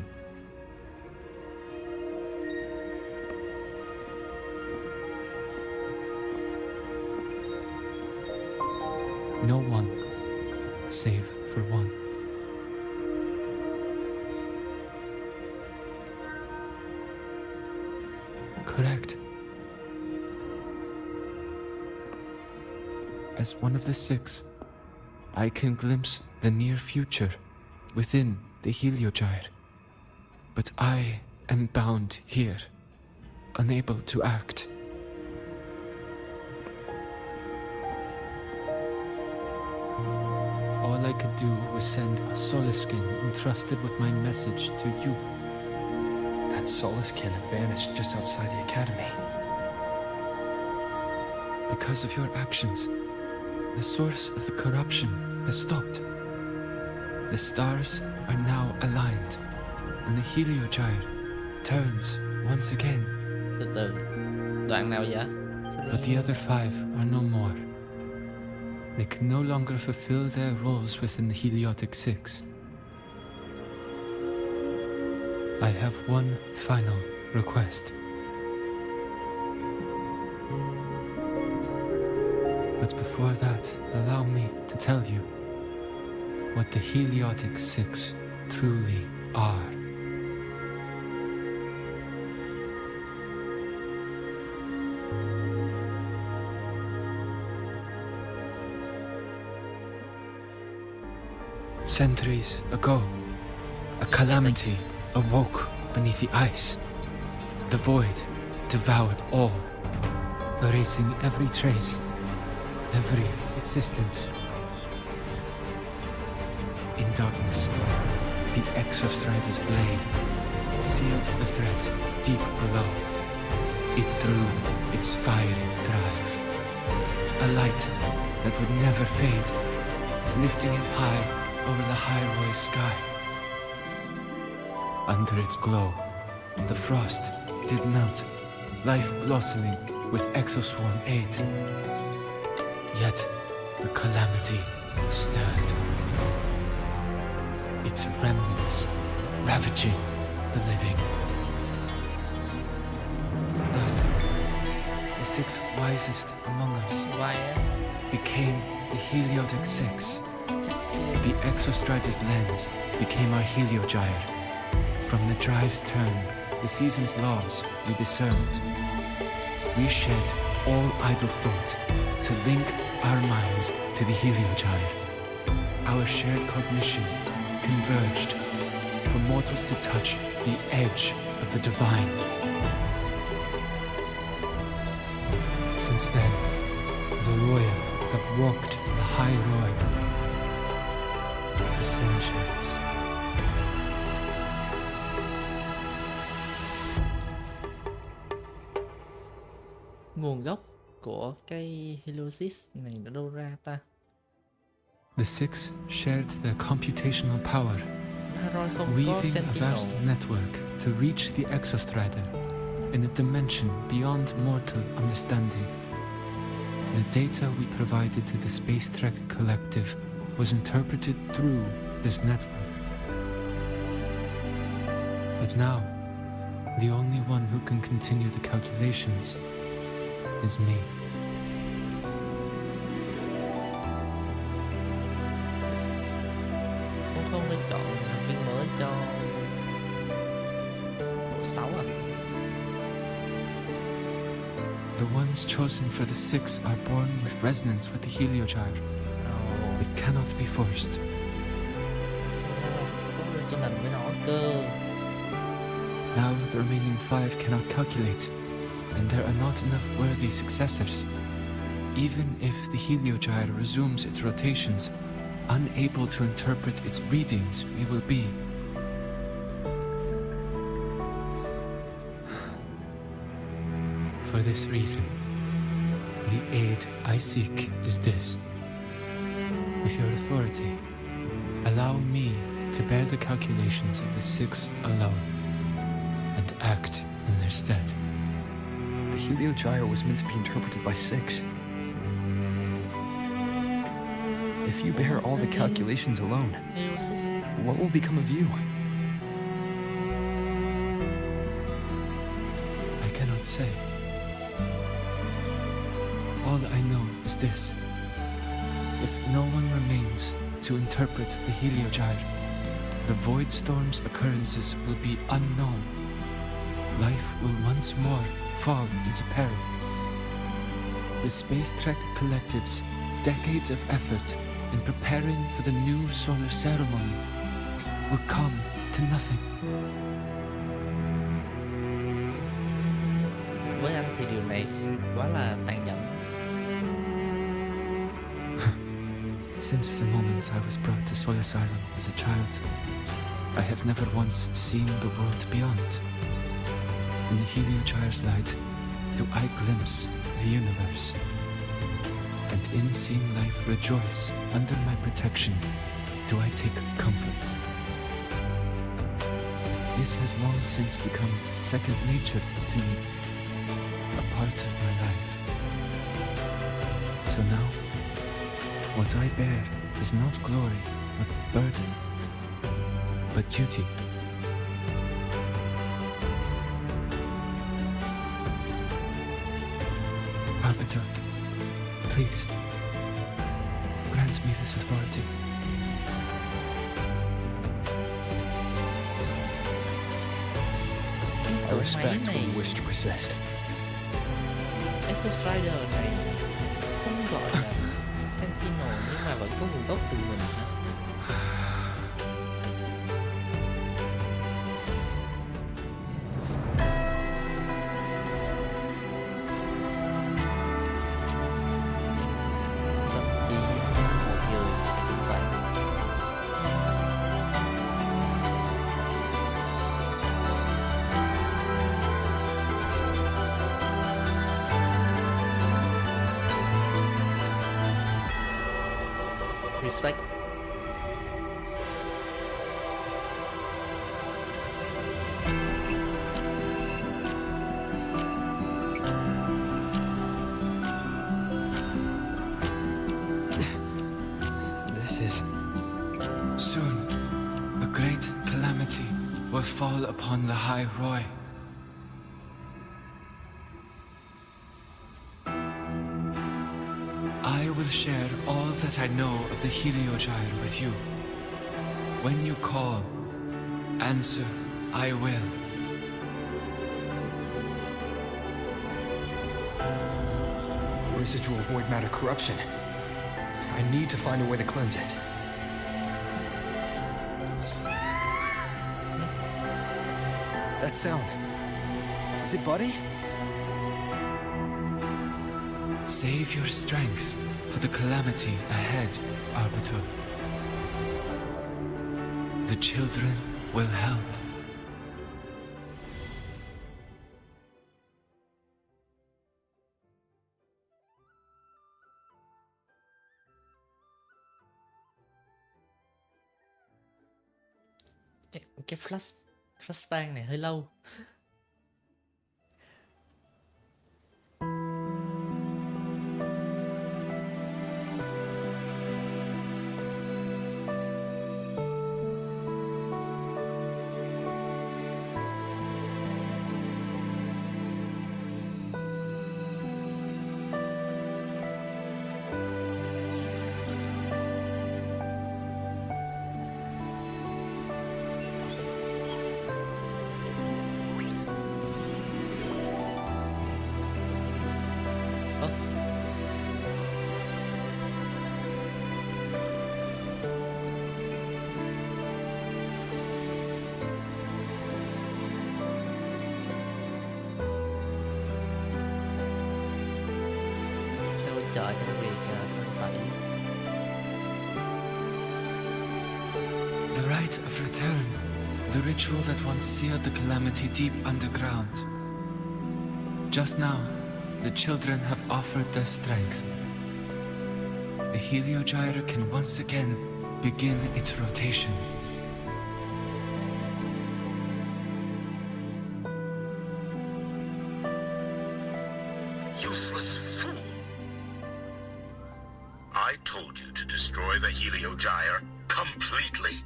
No one, save for one. Correct. As one of the 6, I can glimpse the near future within the Heliogyre. But I am bound here, unable to act. All I could do was send a solace skin entrusted with my message to you. That solace can have vanished just outside the academy. Because of your actions, the source of the corruption has stopped. The stars are now aligned, and the Heliogyre turns once again. Từ từ, đoạn nào vậy? But the other 5 are no more. They can no longer fulfill their roles within the Heliotic 6. I have one final request. But before that, allow me to tell you what the Heliotic 6 truly are. Centuries ago, a calamity awoke beneath the ice. The void devoured all, erasing every trace, every existence. In darkness, the Exostrider's blade sealed the threat deep below. It drew its fiery drive, a light that would never fade, lifting it high over the Lahai-Roi sky. Under its glow, the frost did melt, life blossoming with Exoswarm aid. Yet the calamity stirred, its remnants ravaging the living. Thus, the 6 wisest among us became the Heliotic 6. The Exostrider's lens became our Heliogyre. From the drive's turn, the season's laws we discerned. We shed all idle thought to link our minds to the Heliogyre. our shared cognition converged for mortals to touch the edge of the divine. Since then, the Roya have walked Lahai-Roi for centuries. Nguồn gốc của cái heliosis này ở đâu ra ta? The six shared their computational power, weaving a vast network to reach the Exostrider in a dimension beyond mortal understanding. The data we provided to the Space Trek Collective was interpreted through this network. But now, the only one who can continue the calculations is me. Không nên chọn thành viên mới cho bộ 6 à? The ones chosen for the six are born with resonance with the Heliogyre. It cannot be forced. Now the remaining 5 cannot calculate, and there are not enough worthy successors. Even if the Heliogyre resumes its rotations, unable to interpret its readings, we will be. For this reason, the aid I seek is this. With your authority, allow me to bear the calculations of the six alone, and act in their stead. The Heliogyre was meant to be interpreted by six. If you bear all the calculations alone, what will become of you? I cannot say. All I know is this. If no one remains to interpret the Heliogyre, the Void Storm's occurrences will be unknown. Life will once more fall into peril. The Space Trek Collective's decades of effort in preparing for the new solar ceremony will come to nothing. Với anh thì điều này quá là tàn nhẫn. Since the moment I was brought to Sol Asylum as a child, I have never once seen the world beyond. In the Heliogyre's light, do I glimpse the universe. And in seeing life rejoice under my protection, do I take comfort. This has long since become second nature to me, a part of my life. So now, what I bear is not glory, not burden, but duty. Arbiter, please, grant me this authority. I respect what you wish to persist. Exostrider này không gọi là Sentinel nhưng mà vẫn có nguồn gốc từ mình hả? Respect. This is... Soon, a great calamity will fall upon Lahai-Roi. I will share all that I know of the Heliogyre with you. When you call, answer, I will. Residual void matter corruption. I need to find a way to cleanse it. that sound? Is it Buddy? Save your strength for the calamity ahead, Arbiter. The children will help. Cái flashbang này hơi lâu. Trợ trong việc thanh tẩy. The rite of return, the ritual that once sealed the calamity deep underground. Just now, the children have offered their strength. The Heliogyre can once again begin its rotation. Useless fool! I told you to destroy the Heliogyre completely.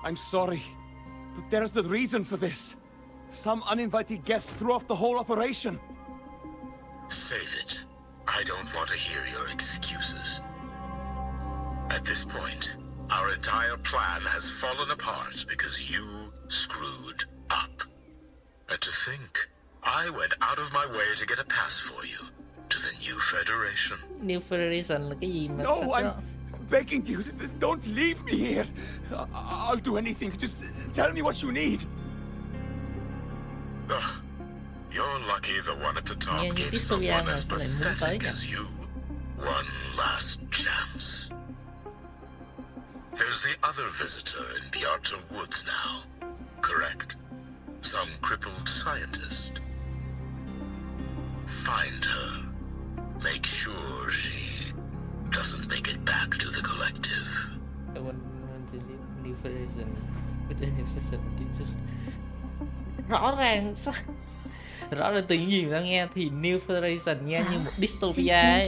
I'm sorry, but there's a reason for this. Some uninvited guests threw off the whole operation. Save it. I don't want to hear your excuses. At this point, our entire plan has fallen apart because you screwed up. And to think, I went out of my way to get a pass for you to the new Federation. New Federation là cái gì mà No, I'm begging you, don't leave me here. I'll do anything. Just tell me what you need. Ugh. You're lucky the one at the top gave someone as pathetic as you one last chance. There's the other visitor in Bjarta Woods now, correct? Some crippled scientist. Find her. Make sure she doesn't make it back to the collective. Rõ ràng từ những gì ta nghe thì New Federation nghe như một dystopia ấy.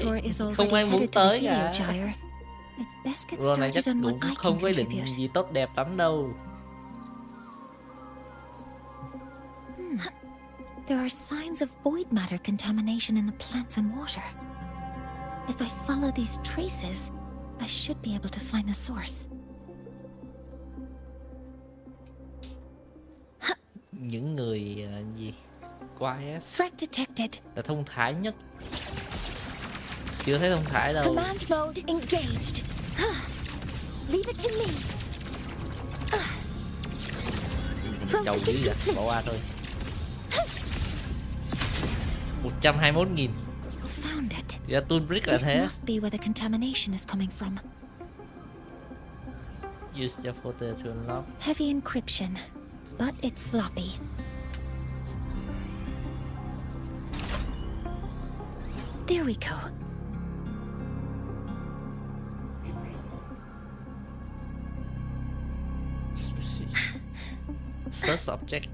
Không ai muốn tới cả. Rồi này chắc cũng không có định gì tốt đẹp lắm đâu. There are signs of void matter contamination in the plants and water. If I follow these traces, I should be able to find the source. Những người gì? Quiet. Threat detected. Là thông thái nhất. Chưa thấy thông thái đâu. Command mode engaged. Leave it to me. Chầu dữ vậy, bỏ qua thôi. 121.000. Found it. Dạ tool brick là thế. This must be where the contamination is coming from. Use your photo to unlock. Heavy encryption, but it's sloppy. There we go. Search object.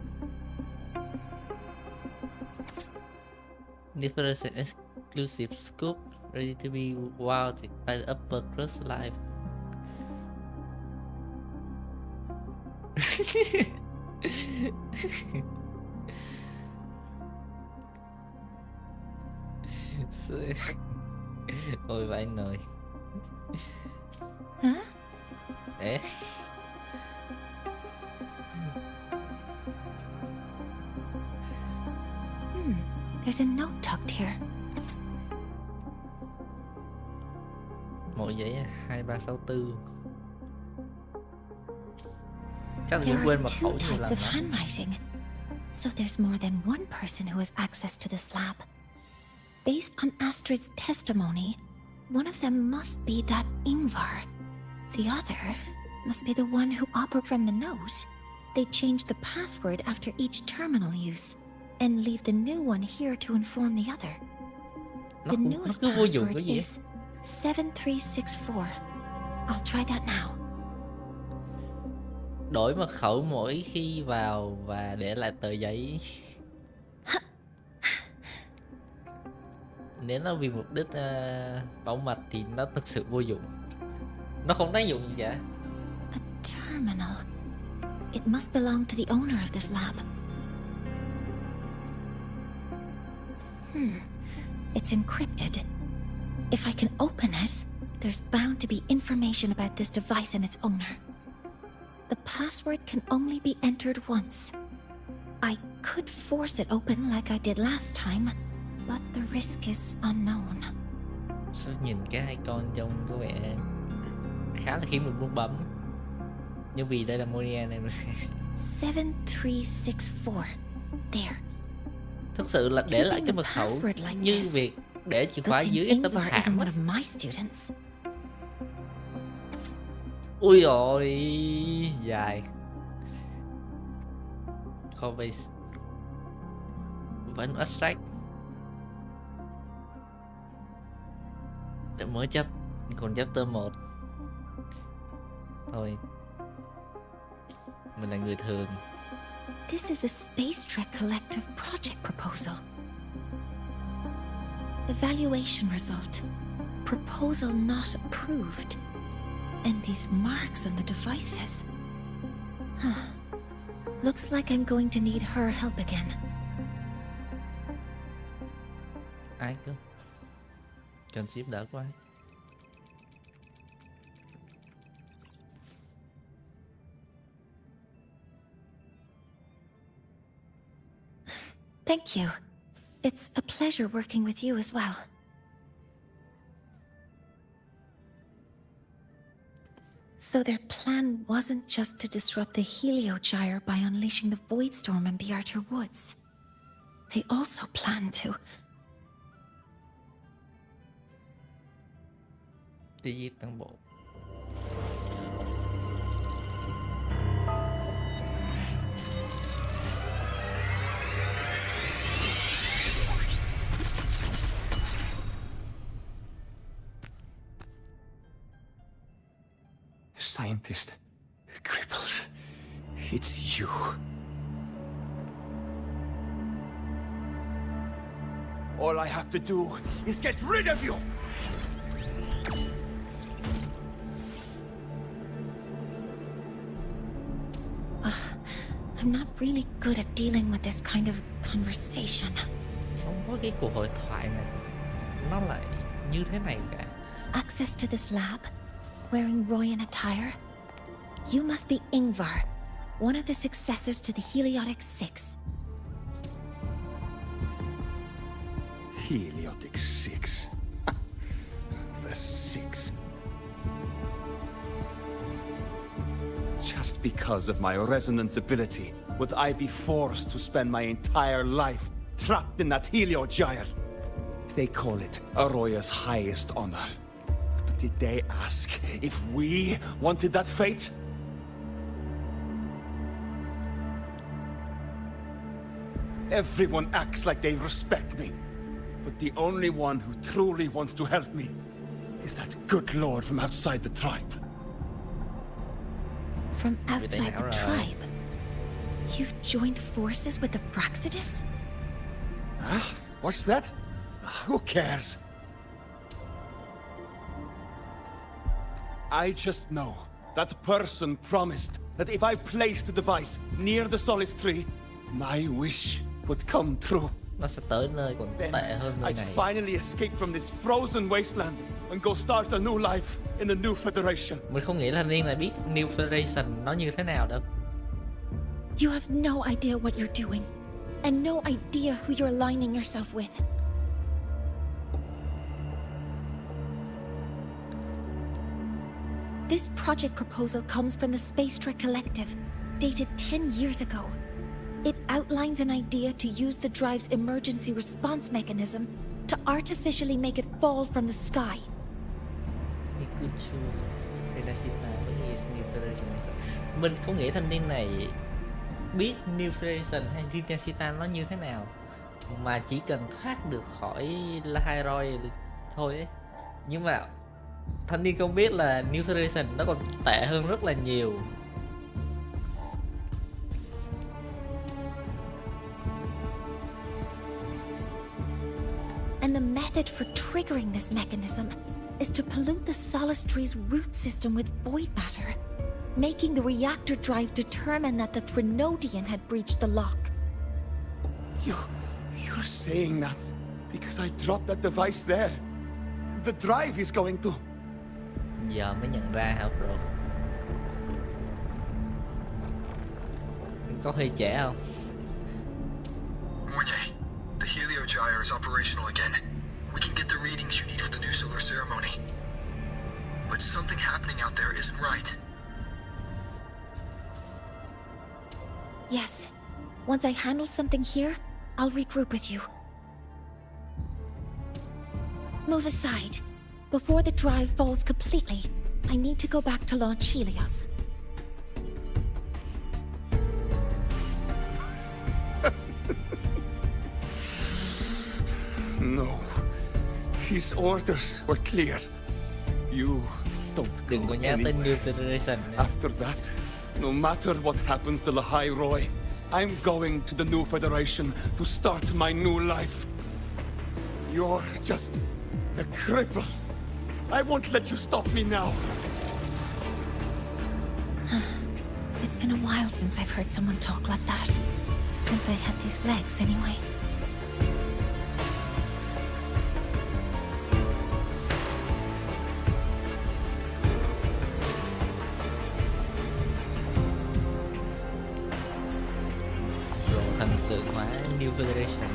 Different exclusive scoop ready to be wielded by the upper crust life. Ôi vãi nồi. Hả? Ê. There's a note tucked here. Một giấy 2364. Chắc là There cũng quên are mật two khẩu nhiều types lần of đó. handwriting, so there's more than one person who has access to this lab. Based on Astrid's testimony, one of them must be that Ingvar. The other must be the one who operated from the nose. They change the password after each terminal use and leave the new one here to inform the other. The newest cứ vô dụng password cái gì? is 7364. I'll try that now. Đổi mật khẩu mỗi khi vào và để lại tờ giấy. Nếu nó vì mục đích bảo mật thì nó thực sự vô dụng. Nó không tác dụng gì cả. A terminal. It must belong to the owner of this lab. It's encrypted. If I can open it, there's bound to be information about this device and its owner. The password can only be entered once. I could force it open like I did last time, but the risk is unknown. Sao nhìn cái icon trông có vẻ khá là khiến mình muốn bấm. Nhưng vì đây là Monia này. 7364. There. Thực sự là để lại cái mật khẩu như việc để chìa khóa dưới cái tấm thảm. One of my students. Ui ôi, dài. Covey vẫn abstract. Để mới chấp, còn chapter 1. Thôi, mình là người thường. This is a Space Trek Collective project proposal. Evaluation result. Proposal not approved. And these marks on the devices. Looks like I'm going to need her help again. Ai cơ? Cần ship đỡ quá. Thank you. It's a pleasure working with you as well. So their plan wasn't just to disrupt the Heliogyre by unleashing the void storm in Bjartur Woods. They also planned to... Tiêu diệt toàn bộ. Scientist, crippled. It's you. All I have to do is get rid of you! I'm not really good at dealing with this kind of conversation. Không có cái cuộc hội thoại này nó lại như thế này cả. Access to this lab, wearing Royan attire. You must be Ingvar, one of the successors to the Heliotic Six. Heliotic Six. The Six. Just because of my resonance ability, would I be forced to spend my entire life trapped in that Heliogyre? They call it Aroya's highest honor. But did they ask if we wanted that fate? Everyone acts like they respect me. But the only one who truly wants to help me is that good lord from outside the tribe. From outside the tribe? You've joined forces with the Fraxidus? Huh? What's that? Who cares? I just know that person promised that if I placed the device near the Solace Tree, my wish would come true. Nó sẽ tới nơi còn tệ hơn nơi I'd này. finally escape from this frozen wasteland and go start a new life in the new Federation. Mình không nghĩ là Liên lại biết New Federation nó như thế nào đâu. You have no idea what you're doing, and no idea who you're aligning yourself with. This project proposal comes from the Space Trek Collective. dated 10 years ago. It outlines an idea to use the drive's emergency response mechanism to artificially make it fall from the sky. He could choose Renacita với his New Federation. Mình không nghĩ thanh niên này biết New Federation hay Renacita nó như thế nào, mà chỉ cần thoát được khỏi Lahai-Roi thôi ấy. Nhưng mà thanh niên không biết là New Federation nó còn tệ hơn rất là nhiều. And the method for triggering this mechanism is to pollute the Solistry's root system with void matter, making the reactor drive determine that the Threnodian had breached the lock. You're saying that because I dropped that device there. The drive is going to... Giờ mới nhận ra hả bro? Có hơi trễ không? Mornay, the Heliogyre is operational again. We can get the readings you need for the new solar ceremony. But something happening out there isn't right. Yes. Once I handle something here, I'll regroup with you. Move aside. Before the drive falls completely, I need to go back to launch Helios. No. His orders were clear. You don't go anywhere. After that, no matter what happens to Lahai-Roi, I'm going to the new Federation to start my new life. You're just a cripple. I won't let you stop me now. It's been a while since I've heard someone talk like that. Since I had these legs, anyway. Rồi thần tượng hóa New Federation.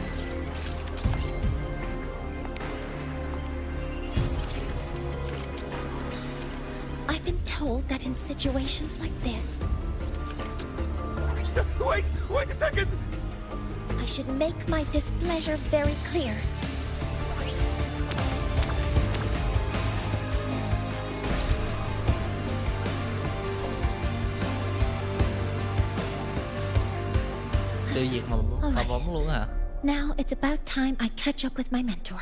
I've been told that in situations like this... Wait a second! I should make my displeasure very clear. Tiêu diệt mà bóng luôn hả? Now it's about time I catch up with my mentor.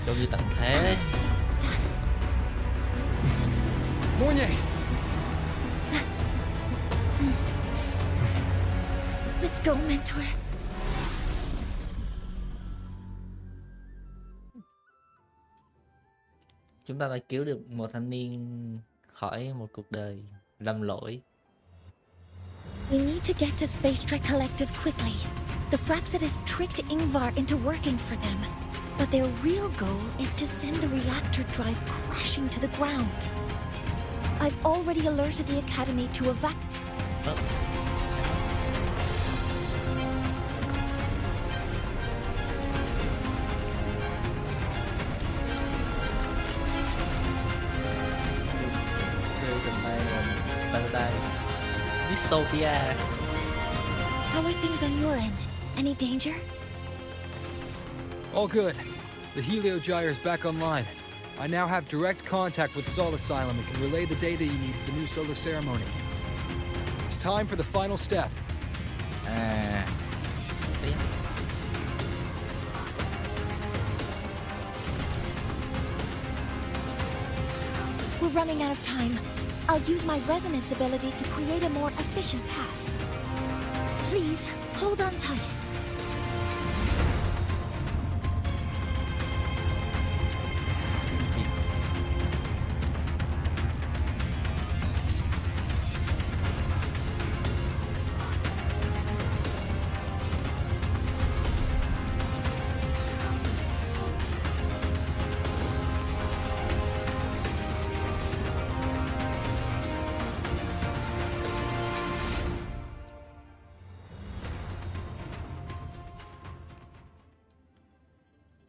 Đâu như tận thế. Mornay! Let's go, mentor. Chúng ta đã cứu được một thanh niên khỏi một cuộc đời lầm lỗi. We need to get to Space Trek Collective quickly. The Fraxit has tricked Ingvar into working for them, but their real goal is to send the reactor drive crashing to the ground. I've already alerted the Academy to evacuate. Dystopia. How are things on your end? Any danger? All good. The Heliogyre is back online. I now have direct contact with Sol Asylum and can relay the data you need for the new solar ceremony. It's time for the final step. We're running out of time. I'll use my resonance ability to create a more efficient path. Please, hold on tight.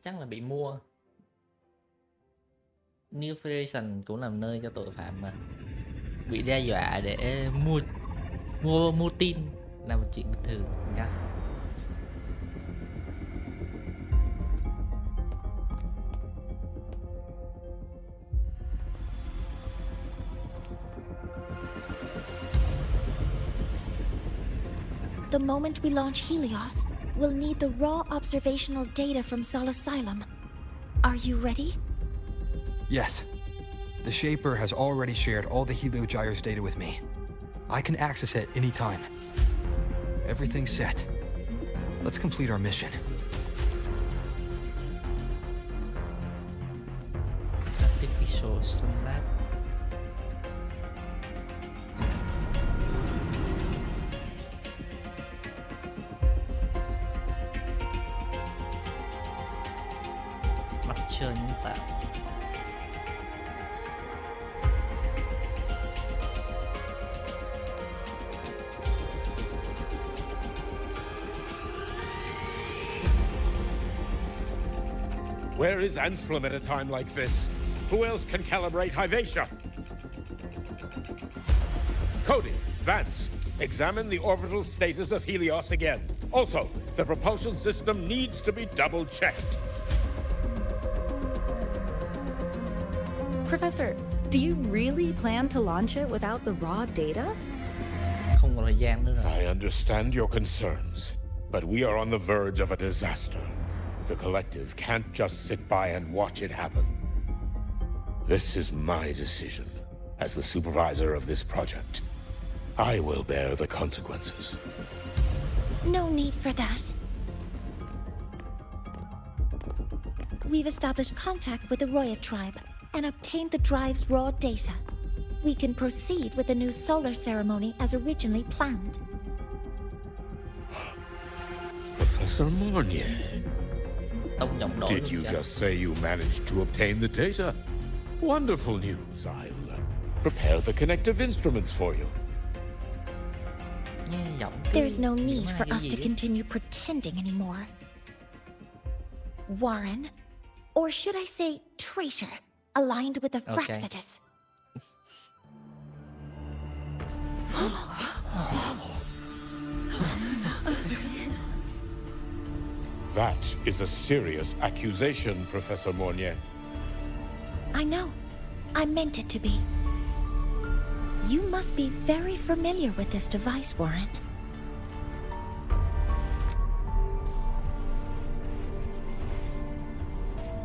chắc là bị mua. New Federation cũng làm nơi cho tội phạm mà bị đe dọa để mua tin là một chuyện bình thường nha. The moment we launch Helios, we'll need the raw observational data from Sol Asylum. Are you ready? Yes. The Shaper has already shared all the Heliogyre's data with me. I can access it anytime. Everything's set. Let's complete our mission. Artificial sunlight. Mặt trời nhân tạo. Where is Anselm at a time like this? Who else can calibrate Hyvatia? Cody, Vance, examine the orbital status of Helios again. Also, the propulsion system needs to be double-checked. Professor, do you really plan to launch it without the raw data? Không còn thời gian nữa rồi. I understand your concerns, but we are on the verge of a disaster. The Collective can't just sit by and watch it happen. This is my decision. As the supervisor of this project, I will bear the consequences. No need for that. We've established contact with the Roya tribe and obtained the drive's raw data. We can proceed with the new solar ceremony as originally planned. Professor Mornier, did you just say you managed to obtain the data? Wonderful news. I'll prepare the connective instruments for you. There's no need for us to continue pretending anymore. Warren, or should I say traitor, aligned with the Fraxitus. That is a serious accusation, Professor Mornier. I know. I meant it to be. You must be very familiar with this device, Warren.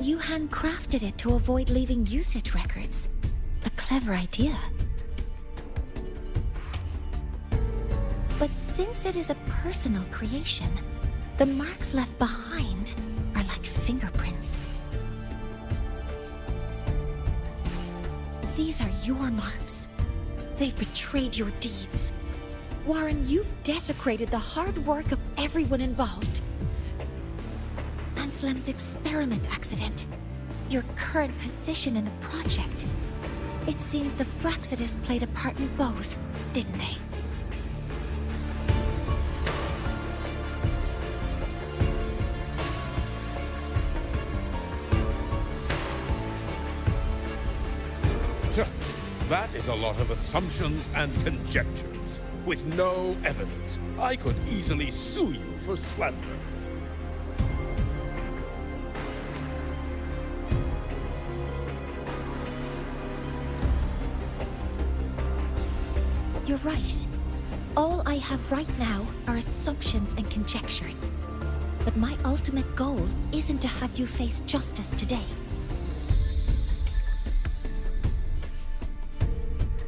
You handcrafted it to avoid leaving usage records. A clever idea. But since it is a personal creation, the marks left behind are like fingerprints. These are your marks. They've betrayed your deeds. Warren, you've desecrated the hard work of everyone involved. Anselm's experiment accident, your current position in the project. It seems the Fraxitus played a part in both, didn't they? That is a lot of assumptions and conjectures, with no evidence. I could easily sue you for slander. You're right. All I have right now are assumptions and conjectures. But my ultimate goal isn't to have you face justice today.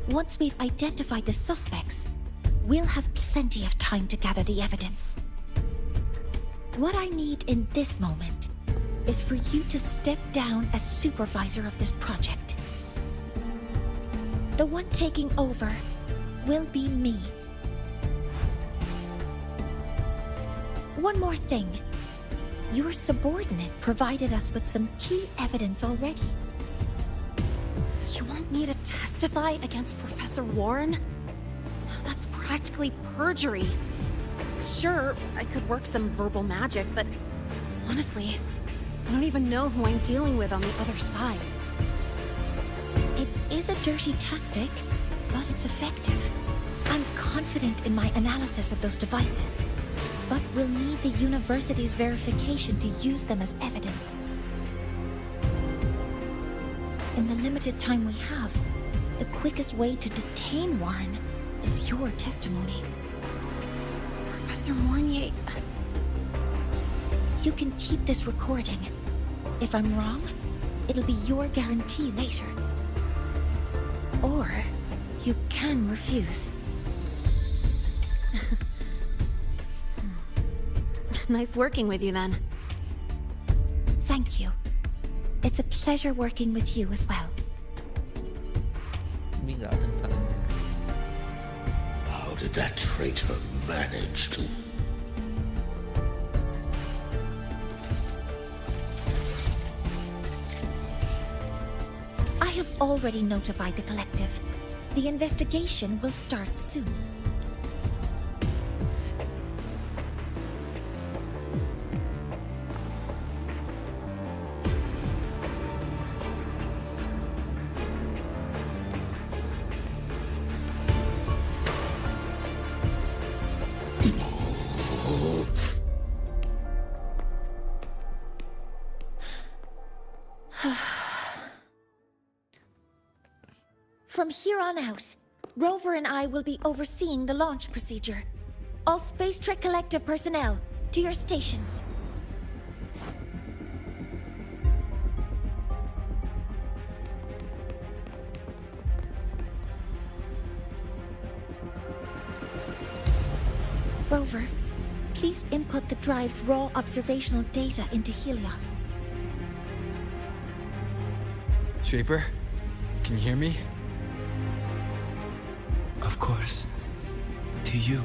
Once we've identified the suspects, we'll have plenty of time to gather the evidence. What I need in this moment is for you to step down as supervisor of this project. The one taking over will be me. One more thing. Your subordinate provided us with some key evidence already. You want me to testify against Professor Warren? That's practically perjury. Sure, I could work some verbal magic, but honestly, I don't even know who I'm dealing with on the other side. It is a dirty tactic, but it's effective. I'm confident in my analysis of those devices, but we'll need the university's verification to use them as evidence. In the limited time we have, the quickest way to detain Warren is your testimony. Professor Mornier... You can keep this recording. If I'm wrong, it'll be your guarantee later. Or you can refuse. Nice working with you, then. Thank you. It's a pleasure working with you as well. Biết rõ thân phận. How did that traitor manage to... I have already notified the collective. The investigation will start soon. From here on out, Rover and I will be overseeing the launch procedure. All Space Trek Collective personnel, to your stations. Rover, please input the drive's raw observational data into Helios. Shaper, can you hear me? Of course. To you,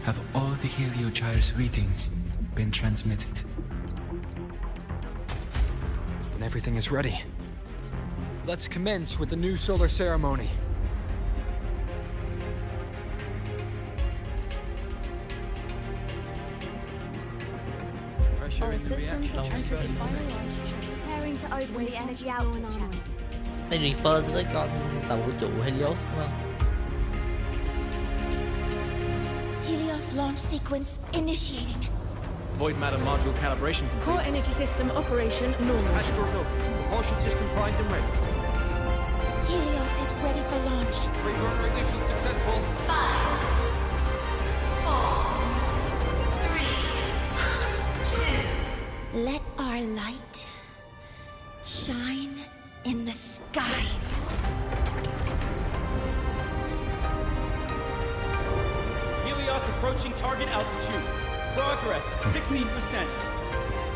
have all the Heliogyre's readings been transmitted? Then everything is ready. Let's commence with the new solar ceremony. All systems are entering final launch. Preparing to open the energy output channel. Đây refer tới con tàu vũ trụ Helios đúng không? Helios launch sequence initiating. Void matter module calibration complete. Core energy system operation normal. Hatch doors open. Propulsion system primed and ready. Helios is ready for launch. Pre-burner ignition successful. 5, 4, 3, 2. Let our light shine in the sky. Helios approaching target altitude. Progress 16%.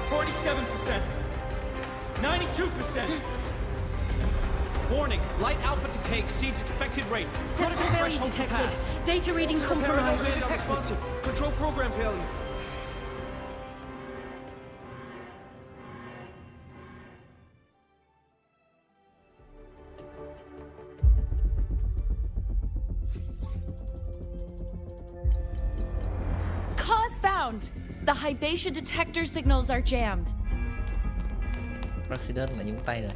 47%. 92%. Warning, light output decay exceeds expected rates. Critical failure detected. Data reading compromised. Unresponsive. Control program failure. Cause found! The Hibation detector signals are jammed. Accident là nhúng tay rồi.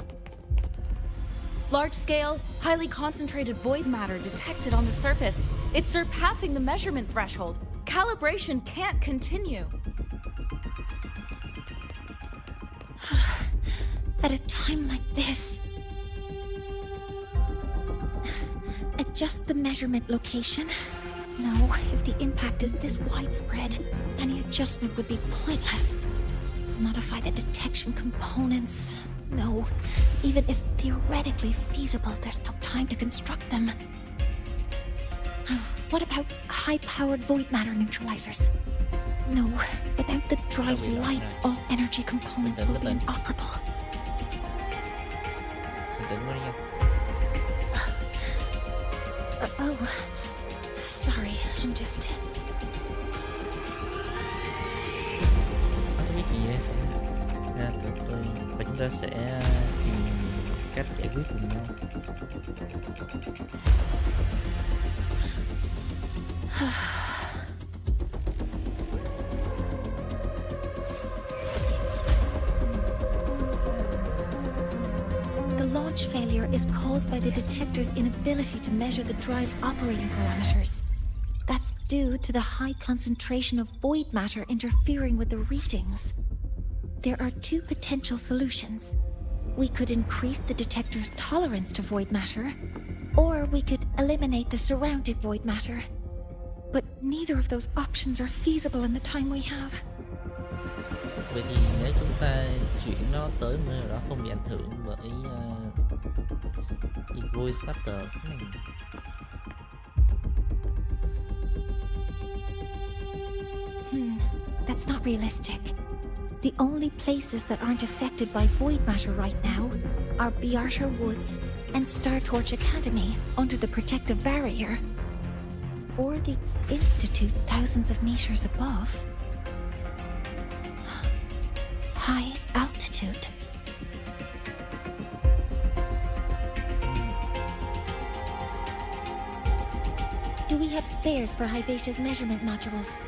Large-scale, highly concentrated void matter detected on the surface. It's surpassing the measurement threshold. Calibration can't continue. At a time like this, adjust the measurement location. No, if the impact is this widespread, any adjustment would be pointless. Modify the detection components. No, even if theoretically feasible, there's no time to construct them. What about high-powered void matter neutralizers? No, without the drive's light, all energy components will be inoperable. Oh, sorry, I'm just... Không biết gì đây ra tụi tôi và chúng ta sẽ tìm cách giải quyết cùng nhau. such failure is caused by the detector's inability to measure the drive's operating parameters. That's due to the high concentration of void matter interfering with the readings. There are two potential solutions. We could increase the detector's tolerance to void matter, or we could eliminate the surrounding void matter. But neither of those options are feasible in the time we have. Vậy thì nếu chúng ta chuyển nó tới nơi nào đó không bị ảnh hưởng bởi voice matter. That's not realistic. The only places that aren't affected by void matter right now are Bearter Woods and Star Torch Academy under the protective barrier, or the Institute thousands of meters above. High altitude. Do we have spares for Hivacia's measurement modules?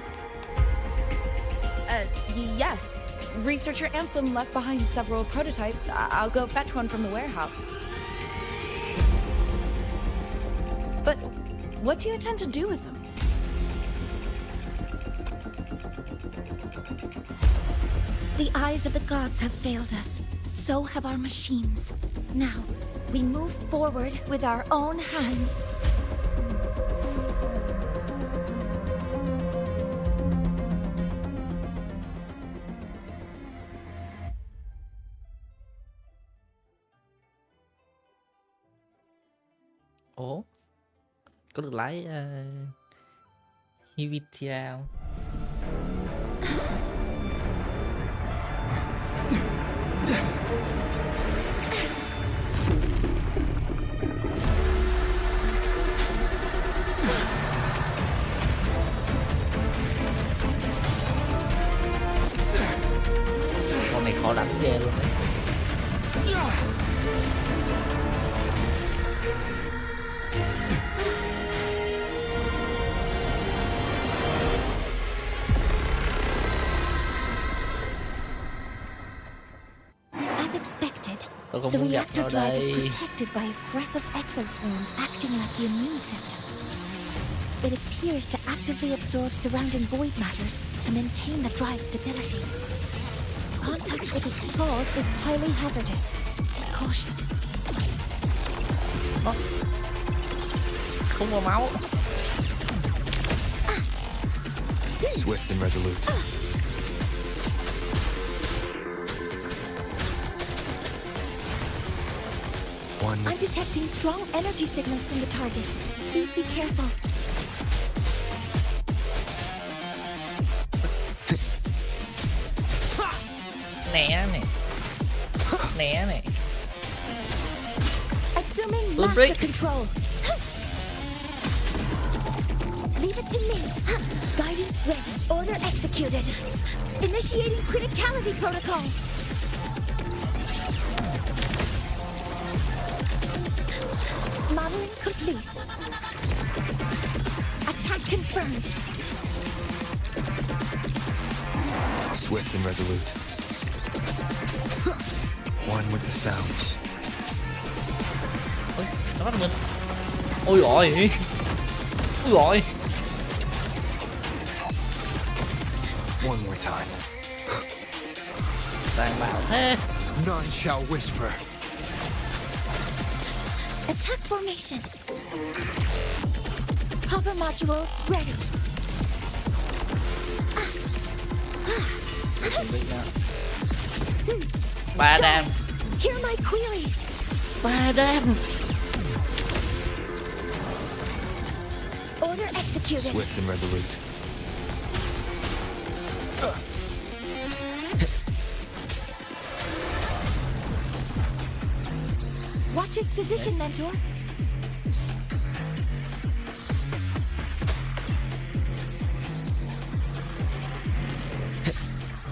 Yes. Researcher Ansem left behind several prototypes. I'll go fetch one from the warehouse. But what do you intend to do with them? The eyes of the gods have failed us. So have our machines. Now, we move forward with our own hands. Ủa? Có được lái Hivitia không? Con này khó đánh ghê luôn đấy. As expected, Tôi không the muốn gặp reactor nó drive is đây. protected by aggressive exoswarm acting like the immune system. It appears to actively absorb surrounding void matter to maintain the drive's stability. Contact with its claws is highly hazardous. Cautious. Không có máu. Swift and resolute. I'm detecting strong energy signals from the target. Please be careful. Né nè. Né nè. Assuming Good master break. control. Leave it to me. Guidance ready. Order executed. Initiating criticality protocol. Modeling complete. Attack confirmed. Swift and resolute. One with the sounds. Ôi, nó bắt mình. Ôi rồi. Ôi rồi. One more time. Tàn bạo thế. None shall whisper. Attack formation. Hover modules ready. Ba đam. Hear my queries. Ba đam. Order executed. Swift and resolute. Watch its position, Mentor.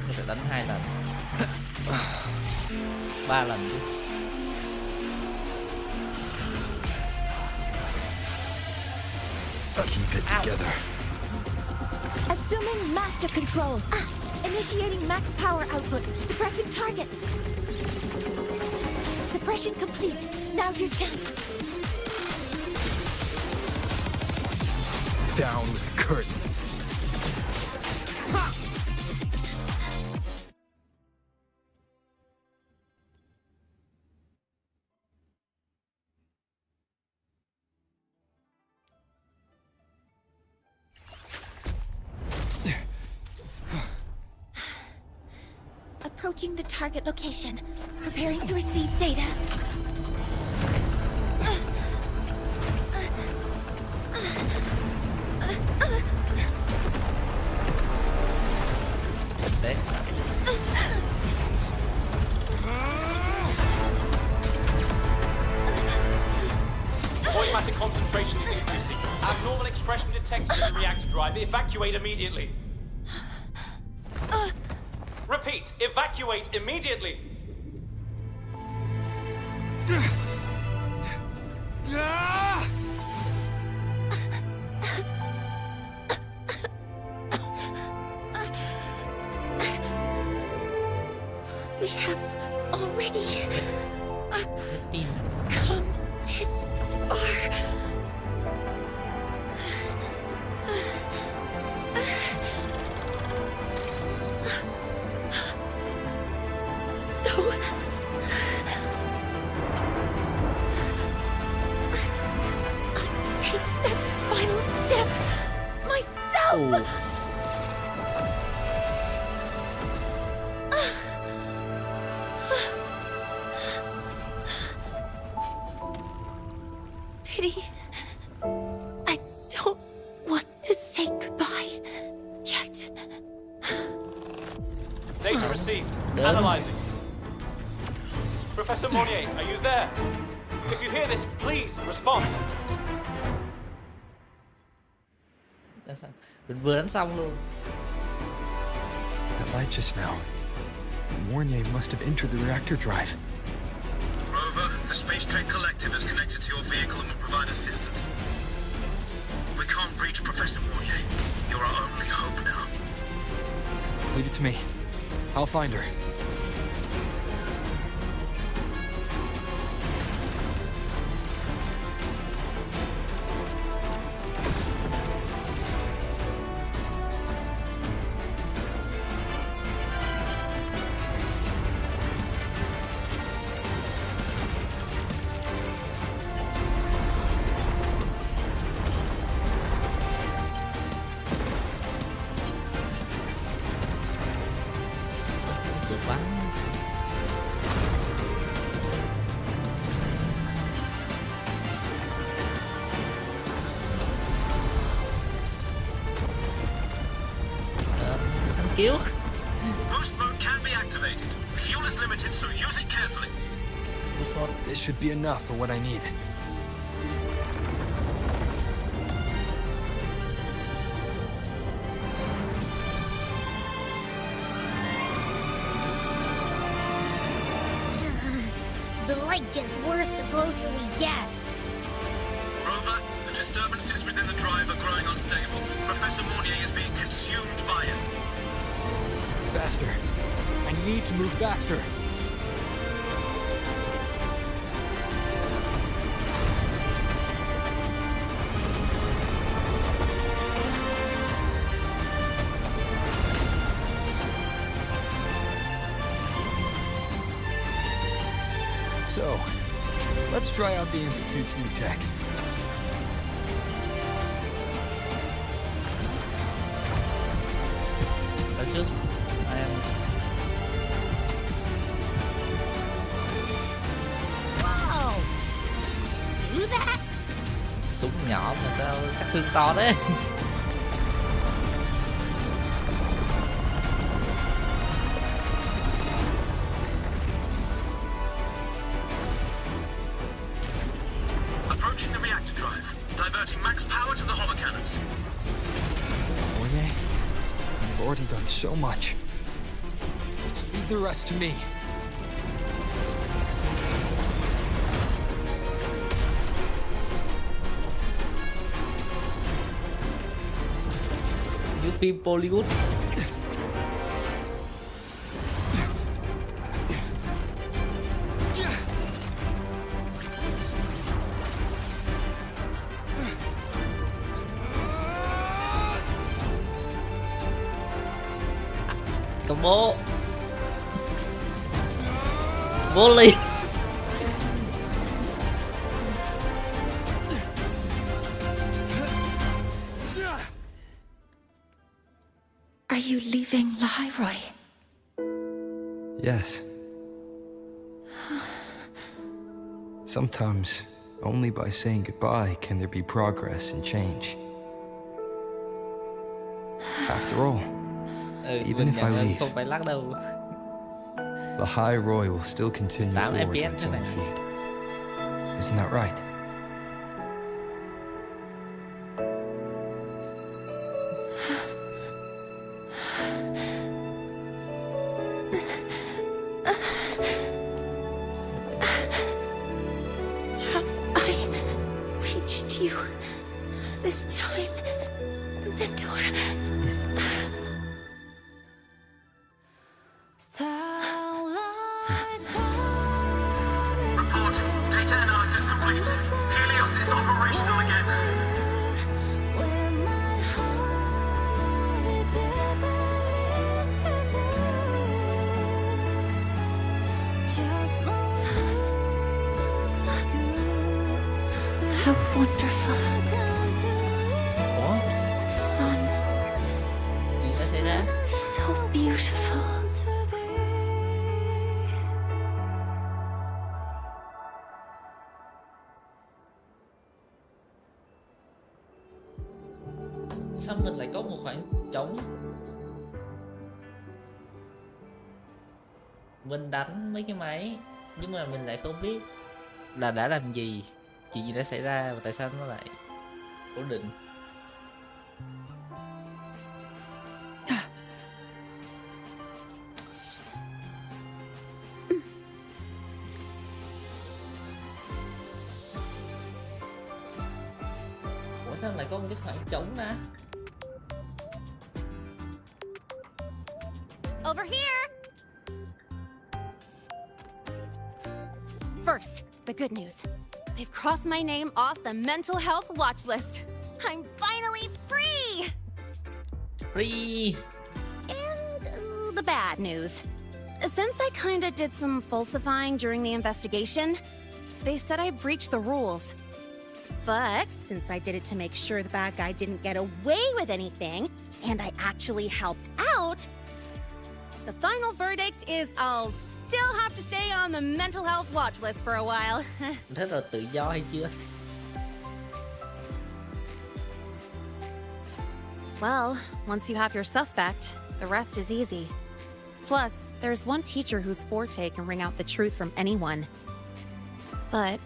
Nó sẽ đánh 2 lần. 3 lần chứ. Keep it together. Assuming master control. Initiating max power output. Suppressing target. Suppression complete. Now's your chance. Down with the curtain. Approaching the target location. Preparing to receive data. Đấy. Void matter concentration is increasing. Abnormal expression detected in the reactor drive. Evacuate immediately. Repeat, evacuate immediately. We have already come this far. So I'll take that final step myself. Pity. I don't want to say goodbye yet. Data received. Analyzing. Professor Monnier, are you there? If you hear this, please respond. Mình vừa đánh xong luôn. That light just now. Mornier must have entered the reactor drive. Rover, the Space Trek Collective is connected to your vehicle and will provide assistance. We can't reach Professor Monnier. You're our only hope now. Leave it to me. I'll find her. Được bắn. Thằng cứu. Boost mode can be activated. Fuel is limited, so use it carefully. This should be enough for what I need. The light gets worse the closer we get. Rover, the disturbances within the drive are growing unstable. Professor Monnier is being consumed by it. Faster. I need to move faster. So, let's try out the Institute's new tech. Let's just... Whoa! Do that? Súng nhỏ mà sao sát thương to đấy. Approaching the reactor drive. Diverting max power to the hover cannons. Mornier, you've already done so much. Just leave the rest to me. Như phim Bollywood. Combo. Vô lý. Are you leaving Lahai-Roi? Yes. Sometimes, only by saying goodbye can there be progress and change. After all, even if I leave, không phải lắc đâu. Lahai-Roi will still continue Tám forward FPS on its thế own này. feet. Isn't that right? Have I reached you this time, Mentor? Report. Data analysis complete. Helios is operational again. How wonderful. Ủa? The sun. Chuyện đã xảy ra. So beautiful. Sao mình lại có một khoảng trống? Mình đánh mấy cái máy nhưng mà mình lại không biết là đã làm gì, chuyện gì đã xảy ra và tại sao nó lại ổn định. Ủa sao lại có một cái khoảng trống nè? Over here! First, the good news. They've crossed my name off the mental health watch list. I'm finally free! Free! And the bad news. Since I kinda did some falsifying during the investigation, they said I breached the rules. But since I did it to make sure the bad guy didn't get away with anything, and I actually helped out, the final verdict is I'll still have to stay on the mental health watch list for a while. Thế rồi tự do hay chưa? Well, once you have your suspect, the rest is easy. Plus, there's one teacher whose forte can wring out the truth from anyone. But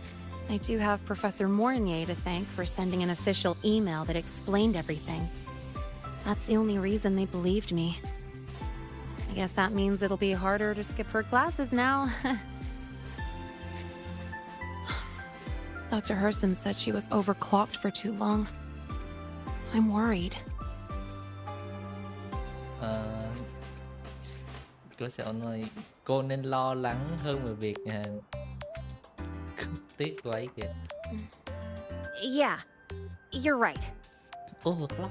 I do have Professor Mornier to thank for sending an official email that explained everything. That's the only reason they believed me. I guess that means it'll be harder to skip her classes now. Dr. Herson said she was overclocked for too long. I'm worried. Cô sẽ nói cô nên lo lắng hơn về việc tiếc cô ấy kìa. Yeah, you're right. Overclock.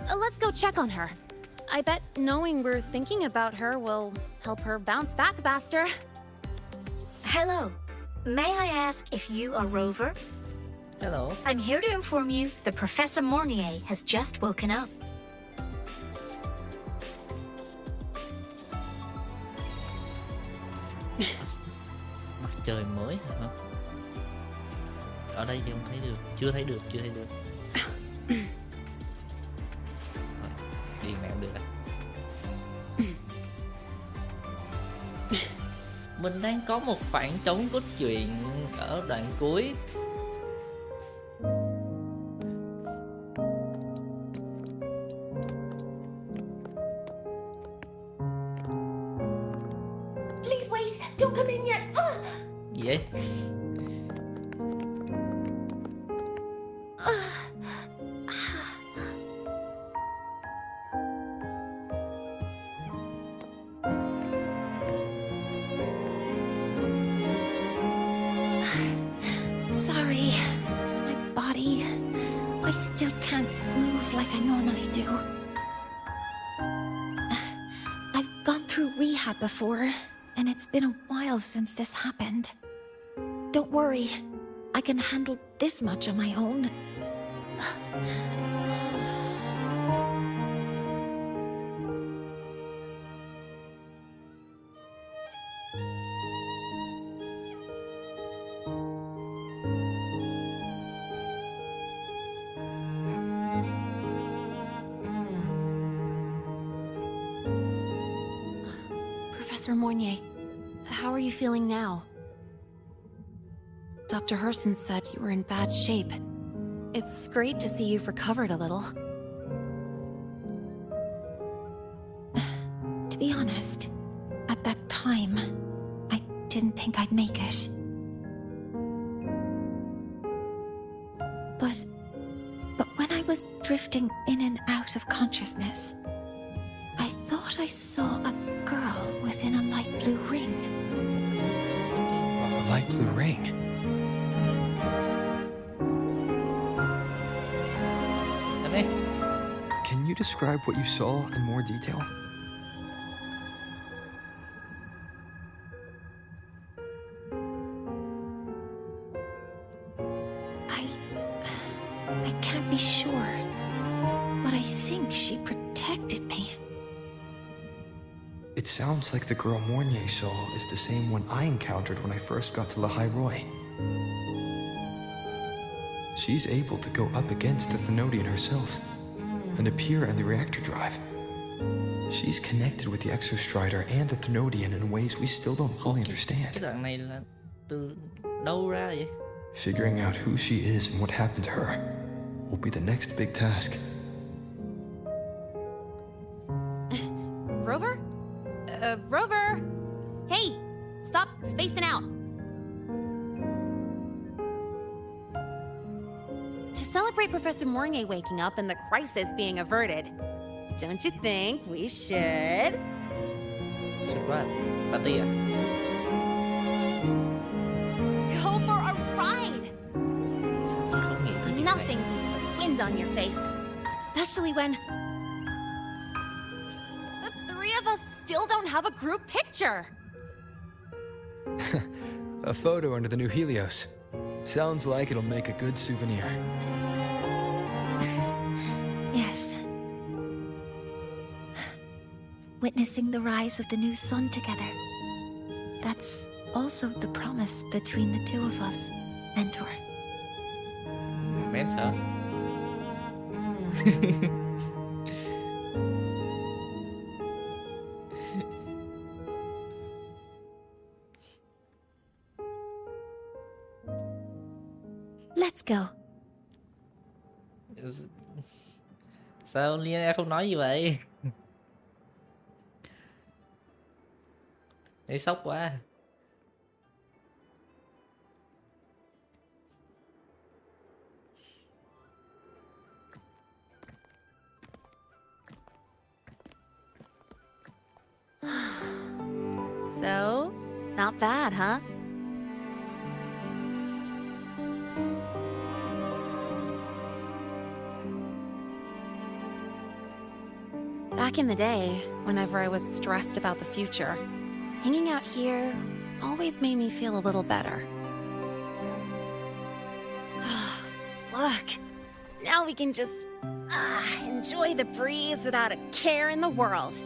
Let's go check on her. I bet knowing we're thinking about her will help her bounce back faster. Hello. May I ask if you are Rover? Hello. I'm here to inform you that Professor Mornier has just woken up. Mặt trời mới hả? Ở đây thì không thấy được, chưa thấy được. Đi mẹ được à? Mình đang có một khoảng trống cốt truyện ở đoạn cuối. Please wait, don't come in yet. Gì vậy? Sorry, my body. I still can't move like I normally do. I've gone through through rehab before, and it's been a while since this happened. Don't worry, I can handle this much on my own. Professor Mornier, how are you feeling now? Dr. Herson said you were in bad shape. It's great to see you've recovered a little. To be honest, at that time, I didn't think I'd make it. But when I was drifting in and out of consciousness, I thought I saw a girl within a light blue ring. A light blue ring? Can you describe what you saw in more detail? I can't be sure, but I think she protected me. It sounds like the girl Mornier saw is the same one I encountered when I first got to Lahai-Roi. She's able to go up against the Thenodian herself and appear in the reactor drive. She's connected with the Exostrider and the Thenodian in ways we still don't fully understand. Cái đoạn này là từ đâu ra vậy? Figuring out who she is and what happened to her will be the next big task. Rover? Rover! Hey! Stop spacing out! To celebrate Professor Mornier waking up and the crisis being averted, don't you think we should? Should what? Party à? Go for a ride! Nothing beats the wind on your face, especially when the three of us still don't have a group picture. A photo under the new Helios. Sounds like it'll make a good souvenir. Yes. Witnessing the rise of the new sun together. That's also the promise between the two of us, Mentor. Mentor? Let's go. Sao Lina không nói gì vậy? Thấy sốc quá. So, not bad, huh? Back in the day, whenever I was stressed about the future, hanging out here always made me feel a little better. Look, now we can just enjoy the breeze without a care in the world.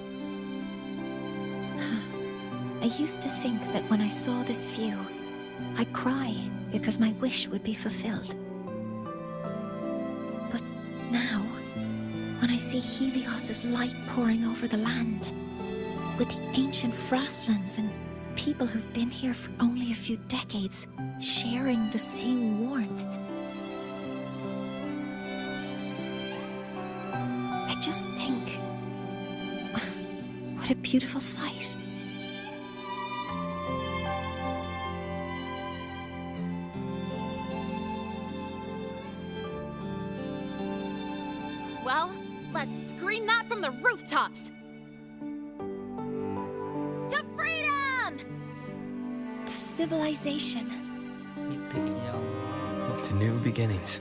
I used to think that when I saw this view, I'd cry because my wish would be fulfilled. But now, when I see Helios's light pouring over the land, with the ancient frostlands and people who've been here for only a few decades sharing the same warmth, I just think, what a beautiful sight. Well, let's scream that from the rooftops! To freedom! To civilization. To new beginnings.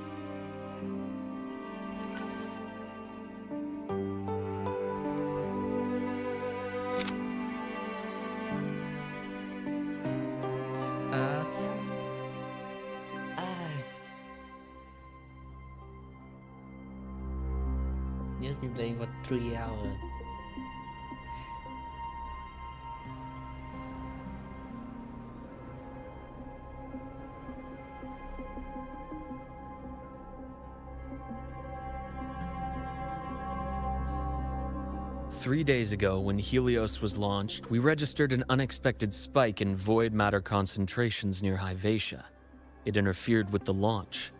playing for 3 hours. Three days ago, when Helios was launched, we registered an unexpected spike in void matter concentrations near Hyvatia. It interfered with the launch.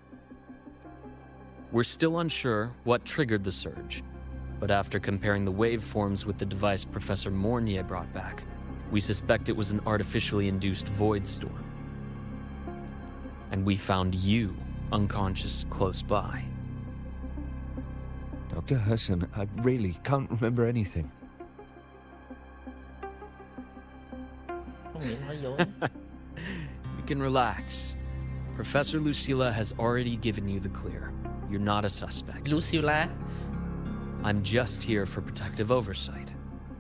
We're still unsure what triggered the surge, but after comparing the waveforms with the device Professor Mornier brought back, we suspect it was an artificially induced void storm. And we found you unconscious close by. Dr. Hudson, I really can't remember anything. You can relax. Professor Lucilla has already given you the clear. You're not a suspect. Lucilla? I'm just here for protective oversight.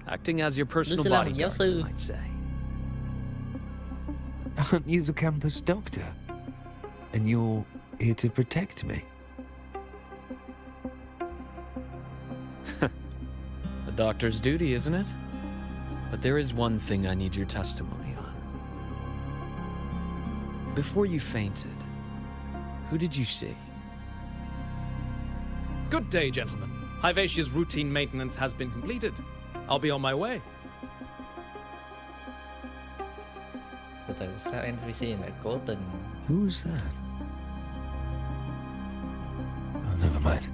Acting as your personal Lucilla bodyguard, you might say. Aren't you the campus doctor? And you're here to protect me? A doctor's duty, isn't it? But there is one thing I need your testimony on. Before you fainted, who did you see? Good day, gentlemen. Hyvatia's routine maintenance has been completed. I'll be on my way. Từ từ, sao NPC lại cố tình? Who's that? Oh, never mind.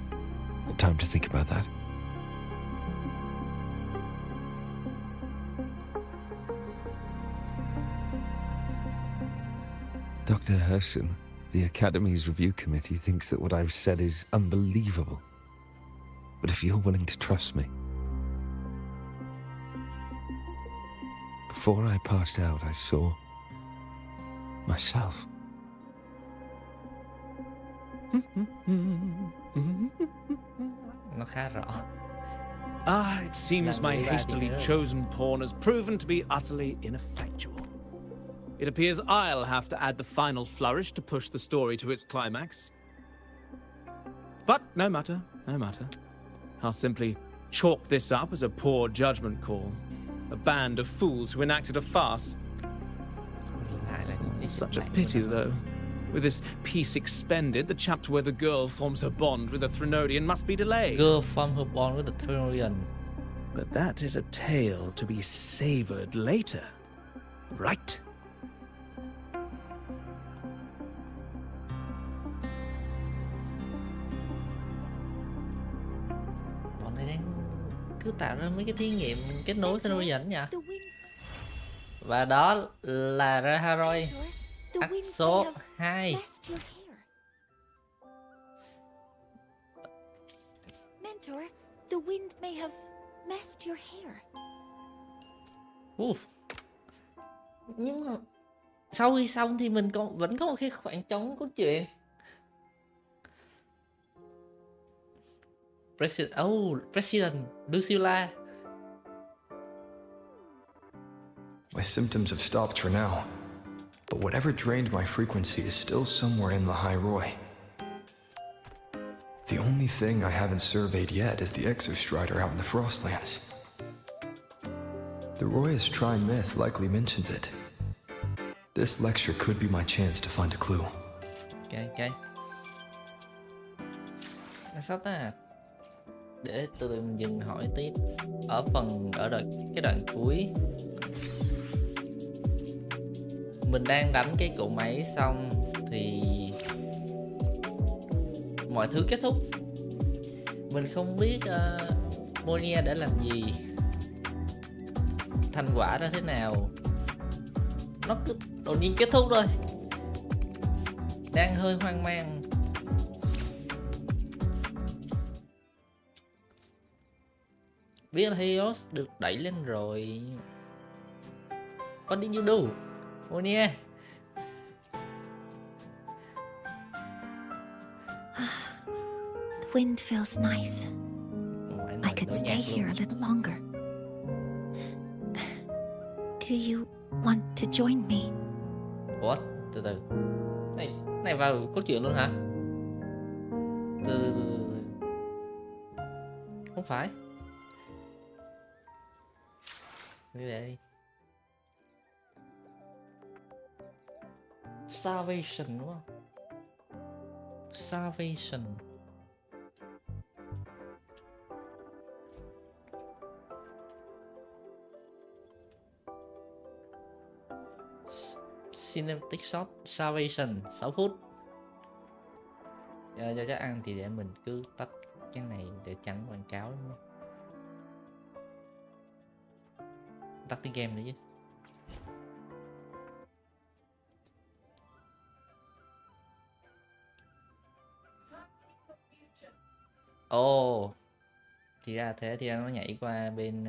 No time to think about that. Dr. Herson, the Academy's review committee thinks that what I've said is unbelievable. But if you're willing to trust me... Before I passed out, I saw... myself. Nó khá rõ. It seems my hastily chosen pawn has proven to be utterly ineffectual. It appears I'll have to add the final flourish to push the story to its climax. But no matter, no matter. I'll simply chalk this up as a poor judgment call. A band of fools who enacted a farce. Such a pity, though. With this piece expended, the chapter where the girl forms her bond with a Threnodian must be delayed. Girl form her bond with the Threnodian. But that is a tale to be savored later. Right? Bọn này đang cứ tạo ra mấy cái thí nghiệm kết nối Threnodian nhỉ? Và đó là Lahai-Roi Act số 2. Mentor, the wind may have messed your hair. Nhưng mà sau khi xong thì mình vẫn có một cái khoảng trống cốt truyện. President Lucilla. My symptoms have stopped for now, but whatever drained my frequency is still somewhere in Lahai-Roi. The only thing I haven't surveyed yet is the Exostrider out in the Frostlands. The Royas Trine myth likely mentions it. This lecture could be my chance to find a clue. Ok. Sao ta? Để từ từ mình dừng hỏi tiếp. Ở cái đoạn cuối, mình đang đánh cái cỗ máy xong thì mọi thứ kết thúc. Mình không biết Monia đã làm gì, thành quả ra thế nào. Nó cứ đột nhiên kết thúc rồi. Đang hơi hoang mang. Biết là Helios được đẩy lên rồi. What did you do, Monia? The wind feels nice. I could stay here a little longer. Do you want to join me? What? Từ từ. Này vào cốt truyện luôn hả? Từ. Không phải. Như vậy. Salvation đúng không? Salvation. Cinematic shot Salvation 6 phút. Cho chắc ăn thì để mình cứ tắt cái này để tránh quảng cáo đúng không? Tắt cái game nữa chứ. Ồ, thì ra thế, thì ra nó nhảy qua bên.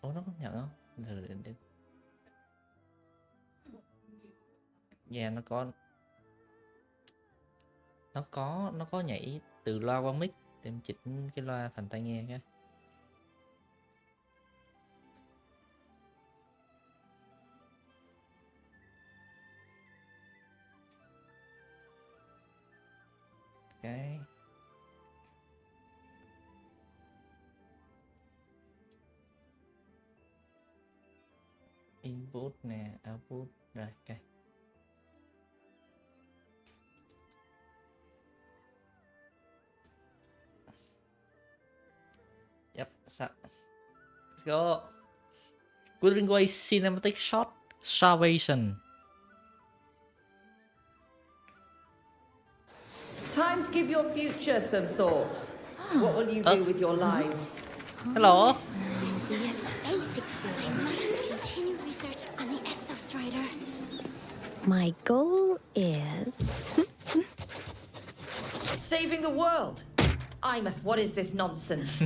Ồ, nó có nhận không? Thử để. Yeah, nó có nhảy từ loa qua mic để em chỉnh cái loa thành tai nghe cái. Cái input nè, output rồi cái. Yep, let's go. Wuthering Waves cinematic shot Salvation. Time to give your future some thought. What will you do with your lives? Hello. Be a space explorer. I must continue research on the Exostrider. My goal is... Saving the world. Imeth, what is this nonsense?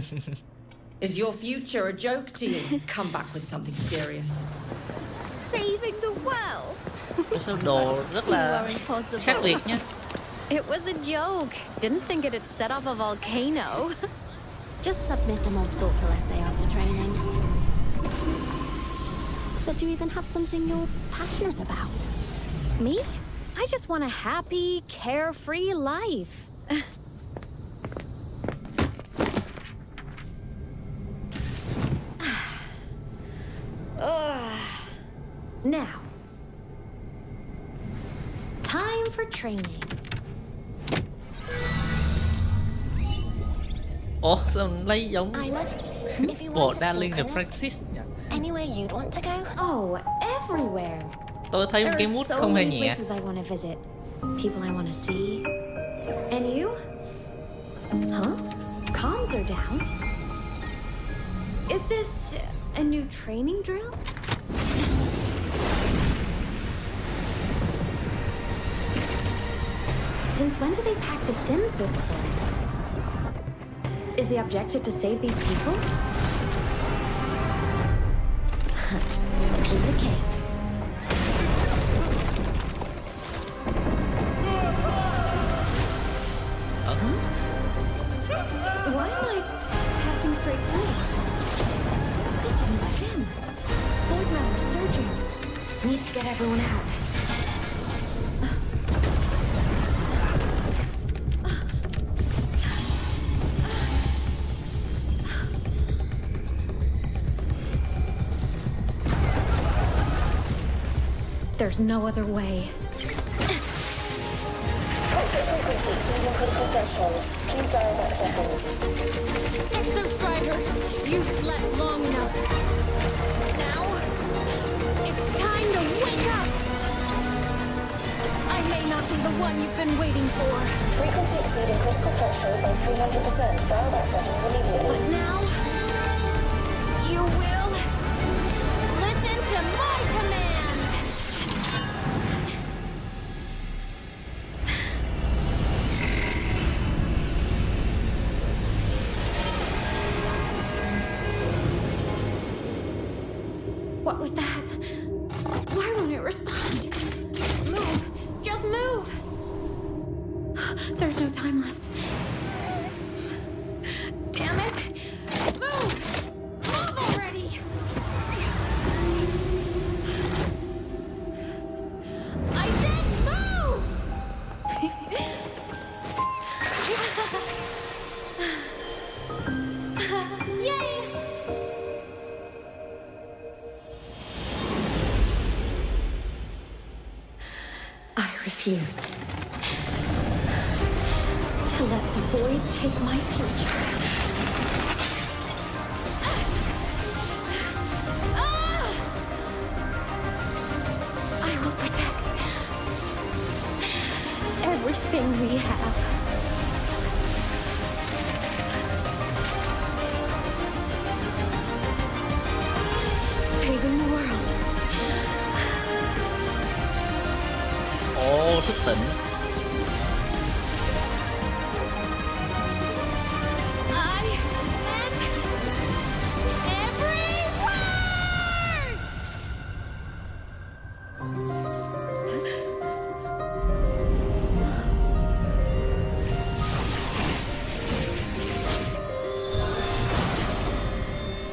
Is your future a joke to you? Come back with something serious. Saving the world. Số đồ rất là khác biệt nhé. It was a joke. Didn't think it'd set off a volcano. Just submit a more thoughtful essay after training. But do you even have something you're passionate about? Me? I just want a happy, carefree life. Now, time for training. Ủa sao lấy giống bộ Darling the Francis nhỉ? Anywhere you'd want to go? Oh, everywhere. Tôi thấy một cái mood không hề nhẹ. Places I want to visit, people I want to see. And you? Huh? Comms are down. Is this a new training drill? Since when do they pack the Sims this full? Is the objective to save these people? Piece of cake. Why am I passing straight through? This isn't a sim. Void matter surging. Need to get everyone out. There's no other way. Cockpit frequency exceeding critical threshold. Please dial back settings. Exostrider, you've slept long enough. Now, it's time to wake up! I may not be the one you've been waiting for. Frequency exceeding critical threshold by 300%. Dial back settings immediately. But now, you will listen to my command! What was that? Why won't it respond? Move! Just move! There's no time left. Damn it! Move! Move already! I said move! refuse to let the void take my future. I will protect everything we have. Saving the world. Ồ, thức tỉnh. I meant every word.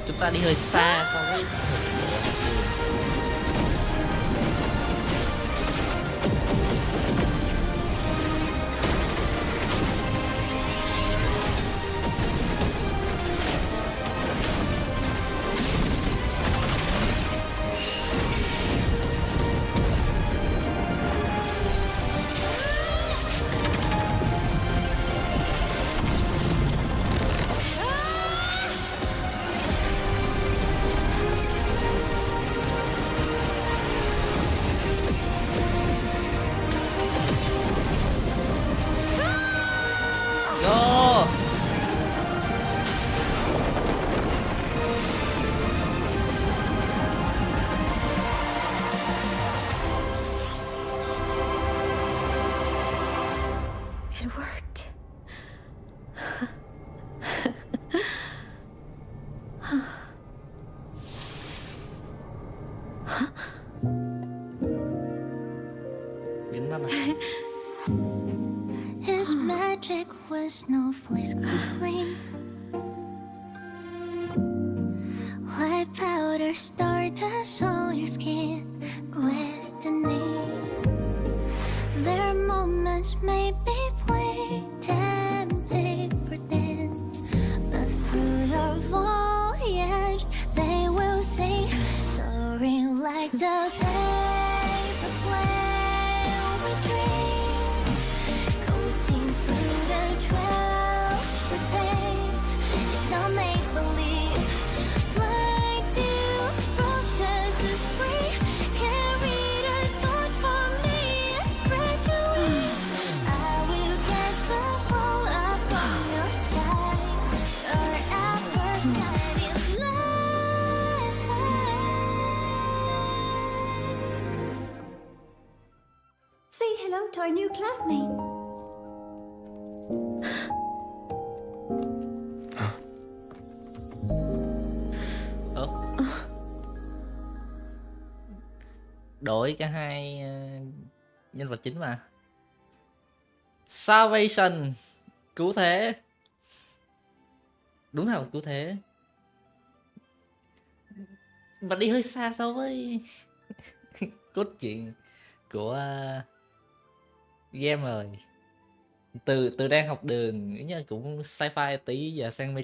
Chúng ta đi hơi xa so với Go! It worked. Biến mất rồi. His magic was snowflakes clean, like powder stardust on your skin, glistening. Their moments may be played and paper thin, but through your voyage they will sing, soaring like the paper plane we dream, coasting through the trails we paved. It's not make-believe. Fly to frost as is free. Carry the torch for me and spread your wings. I will castle up from your sky, your Aphrodite light. Say hello to our new classmate. Đổi cả hai nhân vật chính mà. Salvation, cứu thế. Đúng là cứu thế. Mà đi hơi xa so với cốt truyện của game rồi. Từ đang học đường cũng sci-fi tí, giờ sang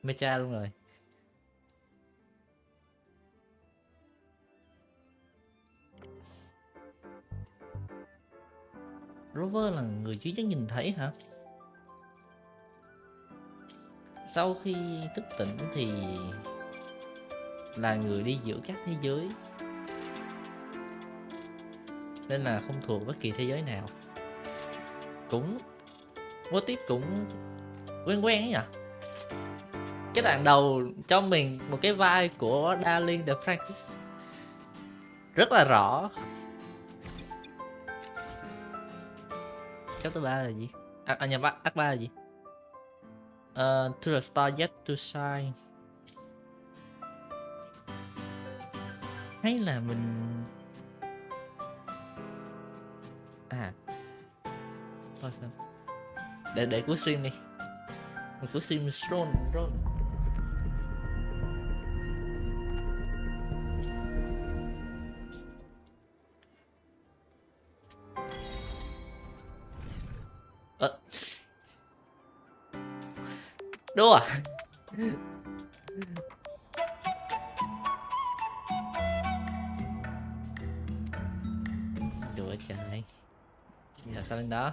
mecha luôn rồi. Rover là người duy nhất nhìn thấy hả? Sau khi thức tỉnh thì là người đi giữa các thế giới, nên là không thuộc bất kỳ thế giới nào. Cũng mô típ cũng quen ấy nhỉ. Cái đoạn đầu cho mình một cái vai của Darling the Francis rất là rõ. Chapter 3 là gì? Nhầm, Act 3 là gì? To the star yet to shine. Hay là mình thôi để cuối stream đi. Mình cuối stream roll. Đùa à? Đùa trời. sao bên đó?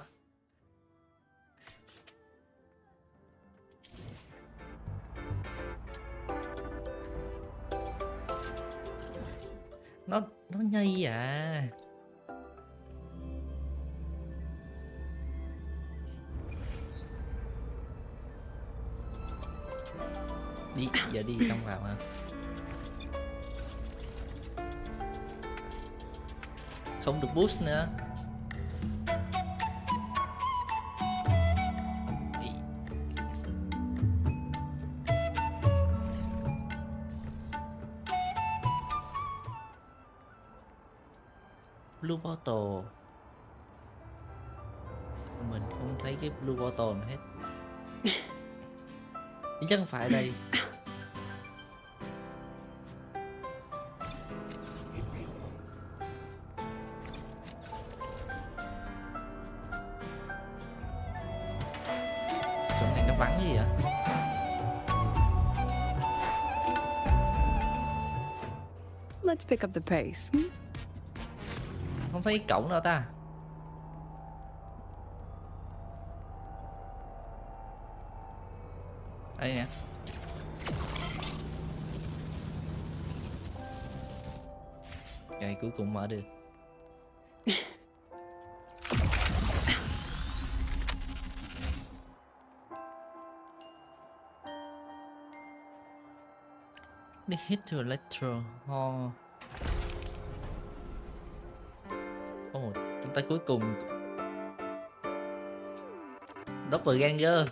Nó nhây à. Đi, giờ đi trong vào ha. Không được boost nữa. Blue bottle. Mình không thấy cái blue bottle nào hết. Chắc không phải đây. Chỗ này nó vắng gì vậy? Let's pick up the pace. Không thấy cổng đâu ta. Đây nè. Cái cuối cùng mở được. Đi hit to electro. Chúng ta cuối cùng doppelganger.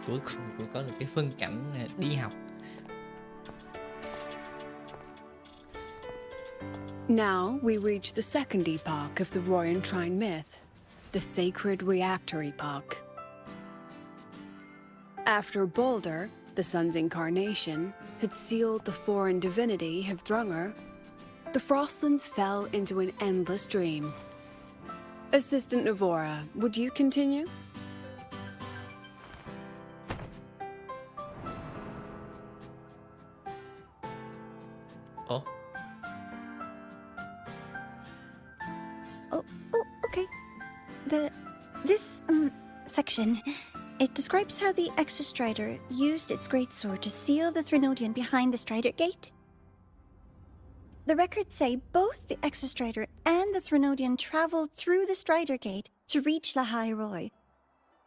Cuối cùng cũng có được cái phân cảnh đi học. Now we reach the second epoch of the Royan Trine myth, the sacred reactor epoch. After Balder, the sun's incarnation, had sealed the foreign divinity Hivdrungr, the Frostlands fell into an endless dream. Assistant Navora, would you continue? This section, it describes how the Exostrider used its greatsword to seal the Threnodian behind the Strider Gate. The records say both the Exostrider and the Threnodian traveled through the Strider Gate to reach Lahai-Roi.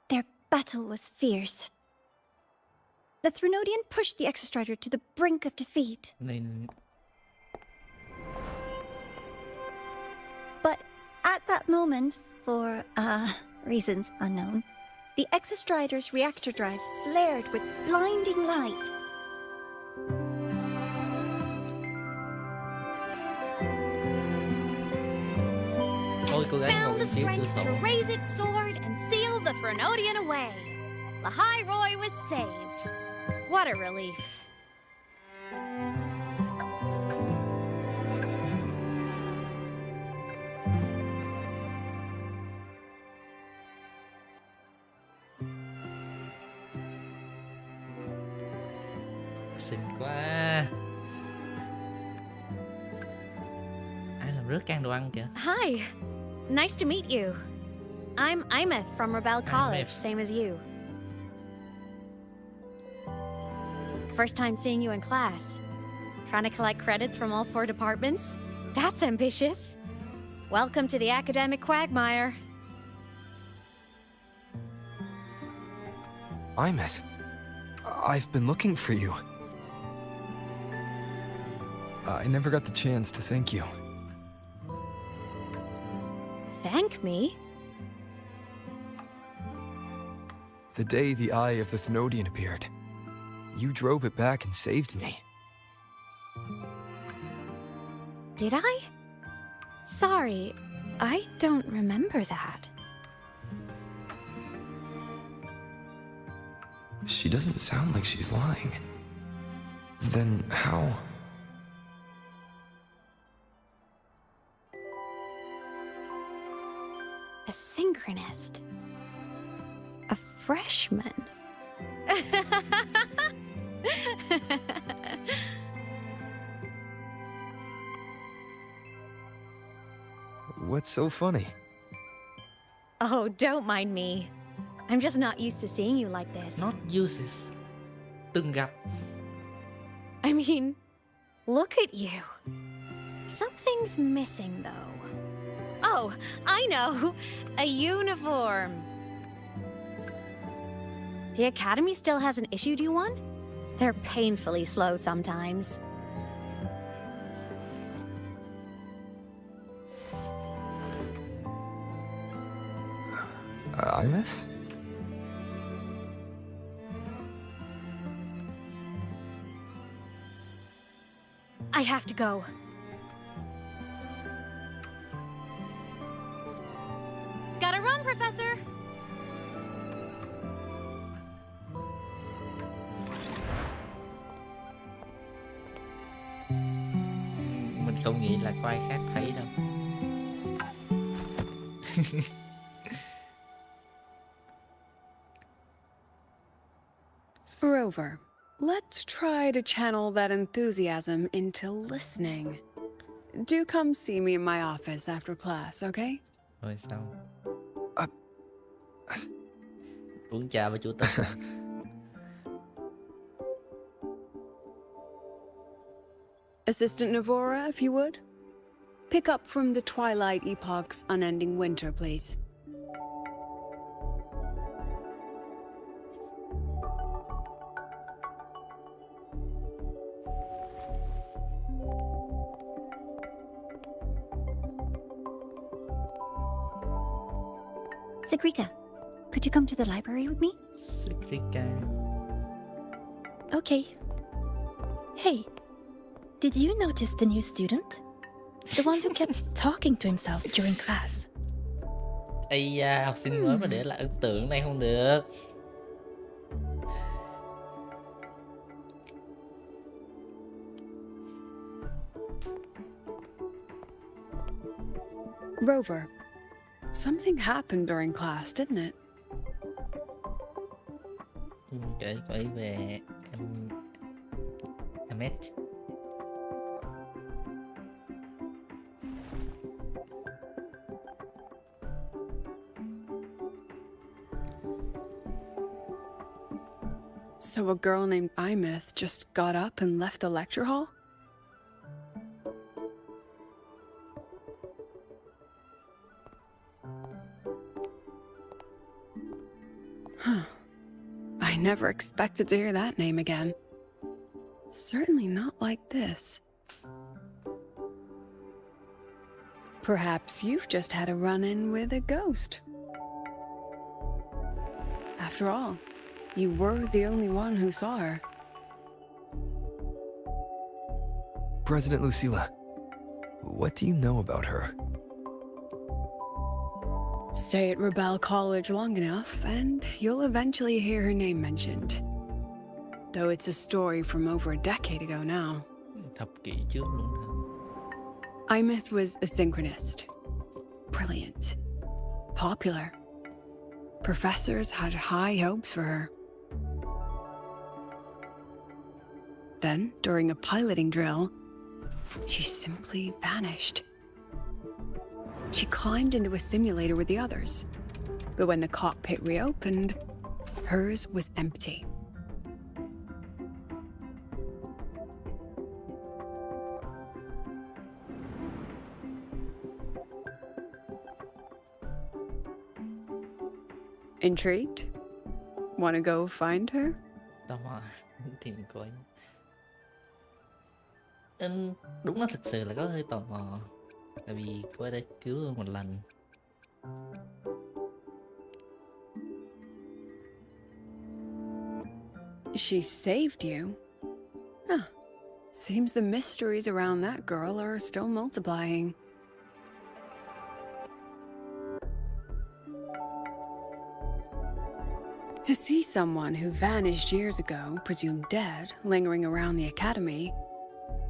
Their battle was fierce. The Threnodian pushed the Exostrider to the brink of defeat. But at that moment, for reasons unknown, the Exostrider's reactor drive flared with blinding light. Found the strength to raise its sword and seal the Threnodian away. Lahai-Roi was saved. What a relief. Xinh quá. Ai làm rớt can đồ ăn kìa. Hi. Nice to meet you. I'm Imeth from Rebel College, same as you. First time seeing you in class. Trying to collect credits from all 4 departments? That's ambitious. Welcome to the academic quagmire. Imeth, I've been looking for you. I never got the chance to thank you. Thank me? The day the Eye of the Thenodian appeared, you drove it back and saved me. Did I? Sorry, I don't remember that. She doesn't sound like she's lying. Then how? A synchronist. A freshman. What's so funny? Oh, don't mind me. I'm just not used to seeing you like this. Not used. Từng gặp. I mean, look at you. Something's missing, though. Oh, I know! A uniform! The Academy still hasn't issued you one? They're painfully slow sometimes. I miss? I have to go. Gotta run, Professor! Mình không nghĩ là có ai khác thấy đâu. Rover, let's try to channel that enthusiasm into listening. Do come see me in my office after class, okay? Rồi sao? Uống trà với chủ tịch. Assistant Navora, if you would. Pick up from the Twilight Epoch's unending winter, please. Sigrika, could you come to the library with me? Sigrika. Okay. Hey, did you notice the new student? The one who kept talking to himself during class. Ây da, học sinh mới mà để lại ấn tượng này không được. Rover, something happened during class, didn't it? Kể về Ahmed. So a girl named Imeth just got up and left the lecture hall? Huh. I never expected to hear that name again. Certainly not like this. Perhaps you've just had a run-in with a ghost. After all, you were the only one who saw her. President Lucilla, what do you know about her? Stay at Rebel College long enough, and you'll eventually hear her name mentioned. Though it's a story from over a decade ago now. Thập kỷ trước luôn hả? Imeth was a synchronist. Brilliant. Popular. Professors had high hopes for her. Then, during a piloting drill, she simply vanished. She climbed into a simulator with the others, but when the cockpit reopened, hers was empty. Intrigued? Want to go find her? Tò mò thì mình coi. Đúng là thật sự là có hơi tò mò. Tại vì cô ấy đã cứu tôi một lần. She saved you? Huh. Seems the mysteries around that girl are still multiplying. To see someone who vanished years ago, presumed dead, lingering around the academy,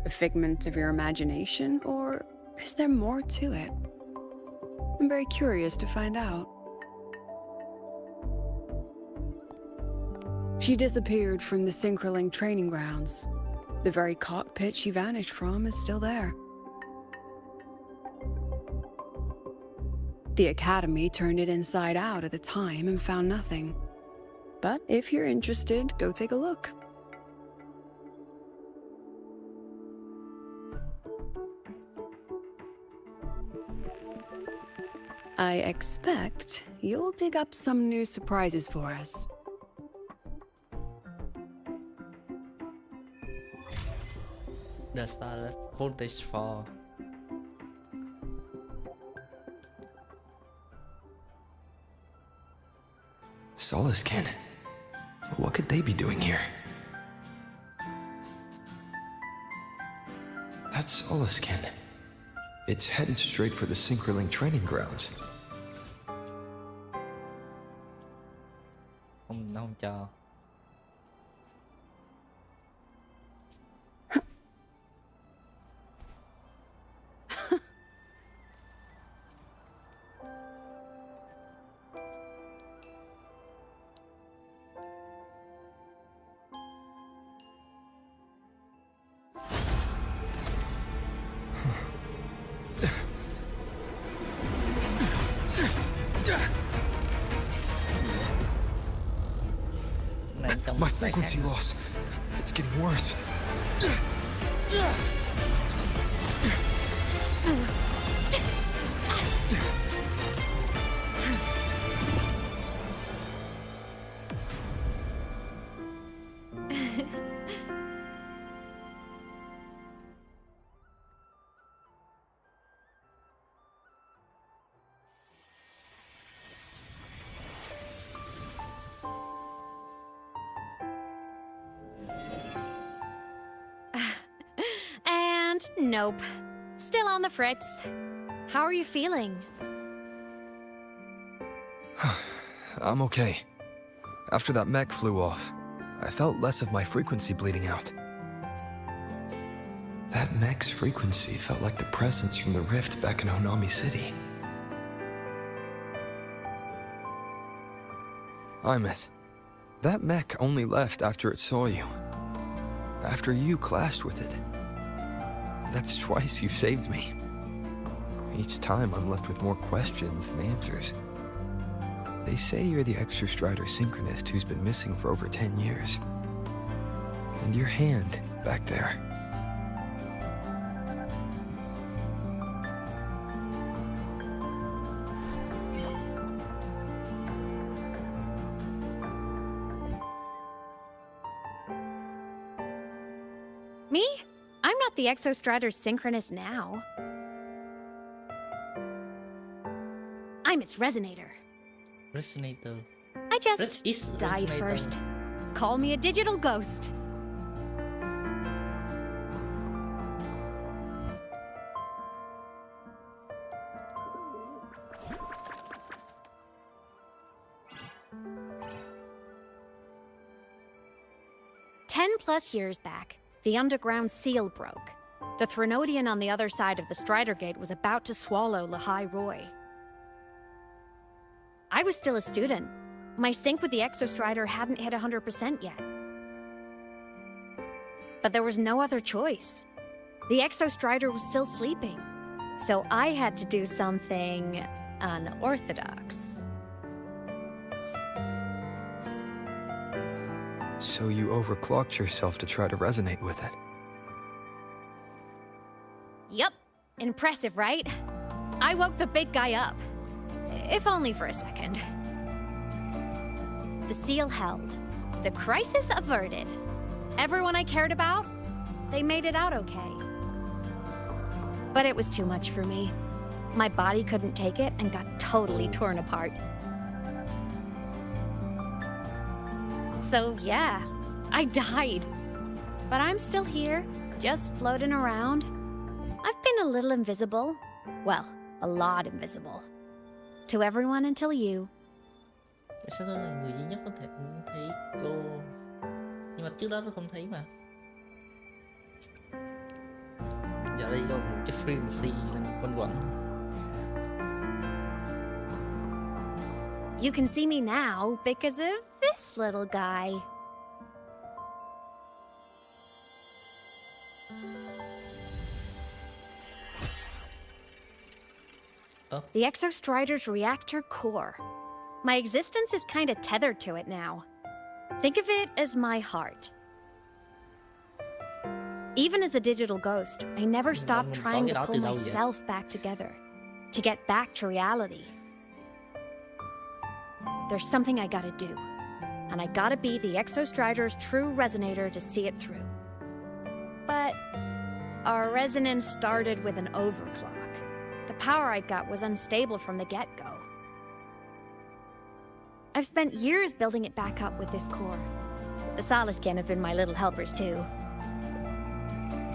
a figment of your imagination, or is there more to it? I'm very curious to find out. She disappeared from the Synchroling training grounds. The very cockpit she vanished from is still there. The Academy turned it inside out at the time and found nothing. But if you're interested, go take a look. I expect you'll dig up some new surprises for us. The started voltage for Solaskin. What could they be doing here? That's Solaskin. It's headed straight for the Synchroling training grounds. nó không cho. My frequency loss. It's getting worse. Nope. Still on the fritz. How are you feeling? I'm okay. After that mech flew off, I felt less of my frequency bleeding out. That mech's frequency felt like the presence from the rift back in Honami City. Imeth, that mech only left after it saw you. After you clashed with it. That's twice you've saved me. Each time I'm left with more questions than answers. They say you're the Extra Strider Synchronist who's been missing for over 10 years. And your hand, back there. Me? I'm not the Exostrider Synchronist now. I'm its Resonator. Resonator. I just died Resonator. first. Call me a digital ghost. +10 years back, the underground seal broke. The Threnodian on the other side of the Strider Gate was about to swallow Lahai-Roi. I was still a student. My sync with the Exostrider hadn't hit 100% yet. But there was no other choice. The Exostrider was still sleeping. So I had to do something unorthodox. So you overclocked yourself to try to resonate with it. Yup. Impressive, right? I woke the big guy up. If only for a second. The seal held. The crisis averted. Everyone I cared about, they made it out okay. But it was too much for me. My body couldn't take it and got totally torn apart. So yeah, I died. But I'm still here, just floating around. I've been a little invisible. Well, a lot invisible. To everyone until you. Sao tôi là người duy nhất có thể thấy cô, nhưng mà trước đó tôi không thấy mà. Giờ đây có một cái frequency đang quanh quẩn. You can see me now because of this little guy. The Exostrider's reactor core. My existence is kind of tethered to it now. Think of it as my heart. Even as a digital ghost, I never stopped trying to pull myself back together, to get back to reality. There's something I gotta do, and I gotta be the Exostrider's true resonator to see it through. But our resonance started with an overclock. The power I got was unstable from the get-go. I've spent years building it back up with this core. The Soliskin have been my little helpers too.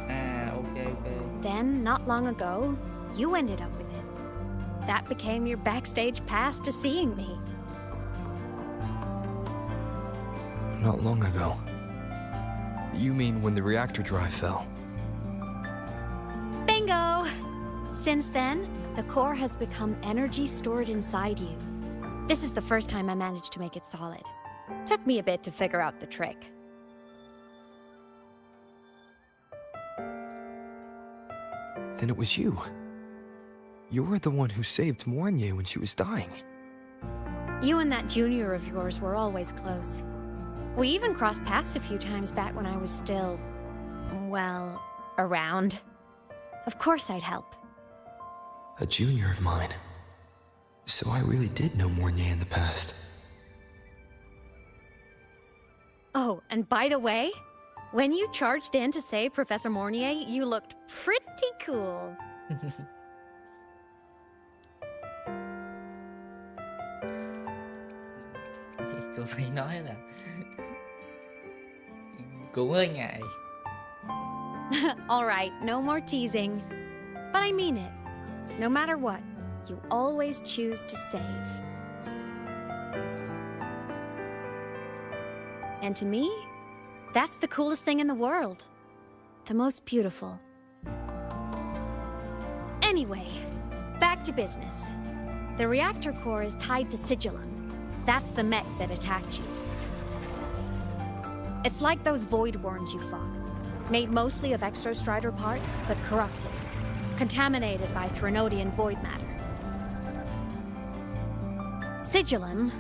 Okay. Then, not long ago, you ended up with it. That became your backstage pass to seeing me. Not long ago. You mean when the reactor drive fell? Bingo! Since then, the core has become energy stored inside you. This is the first time I managed to make it solid. Took me a bit to figure out the trick. Then it was you. You were the one who saved Mornier when she was dying. You and that junior of yours were always close. We even crossed paths a few times back when I was still, well, around. Of course I'd help. A junior of mine. So I really did know Mornier in the past. Oh, and by the way, when you charged in to save Professor Mornier, you looked pretty cool. Cô thấy nói là cũng hơi ngại. All right, no more teasing. But I mean it. No matter what, you always choose to save. And to me, that's the coolest thing in the world. The most beautiful. Anyway, back to business. The reactor core is tied to Sigillum. That's the mech that attacked you. It's like those void worms you fought. Made mostly of Exostrider parts, but corrupted. Contaminated by Threnodian void matter. Sigillum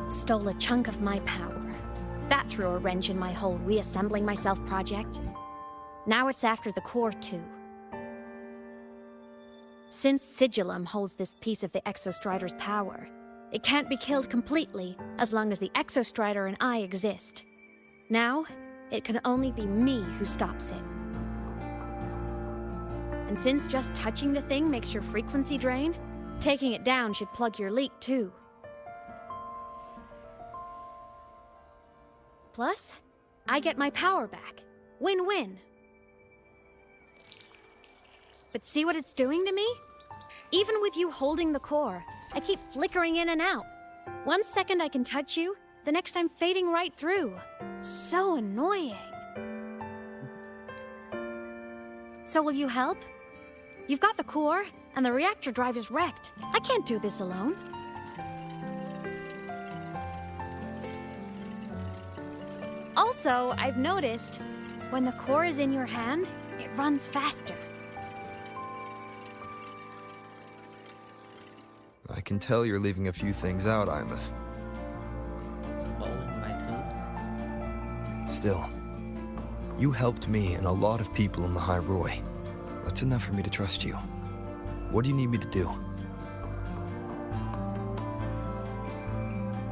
stole a chunk of my power. That threw a wrench in my whole reassembling myself project. Now it's after the core too. Since Sigillum holds this piece of the Exostrider's power, it can't be killed completely as long as the Exostrider and I exist. Now, it can only be me who stops it. And since just touching the thing makes your frequency drain, taking it down should plug your leak too. Plus, I get my power back. Win-win. But see what it's doing to me? Even with you holding the core, I keep flickering in and out. 1 second I can touch you, the next I'm fading right through. So annoying. So will you help? You've got the core, and the reactor drive is wrecked. I can't do this alone. Also, I've noticed, when the core is in your hand, it runs faster. I can tell you're leaving a few things out, Imeth. Still, you helped me and a lot of people in Lahai-Roi. That's enough for me to trust you. What do you need me to do?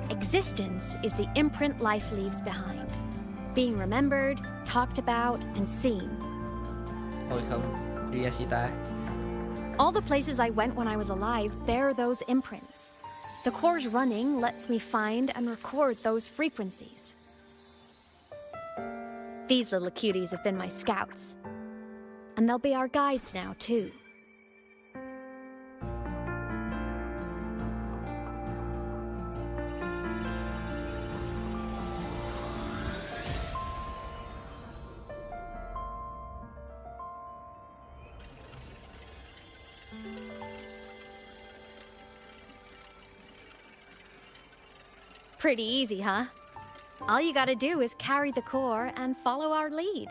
Existence is the imprint life leaves behind. Being remembered, talked about, and seen. Thôi không, Riyashita. All the places I went when I was alive bear those imprints. The core's running lets me find and record those frequencies. These little cuties have been my scouts. And they'll be our guides now, too. Pretty easy, huh? All you gotta do is carry the core and follow our lead.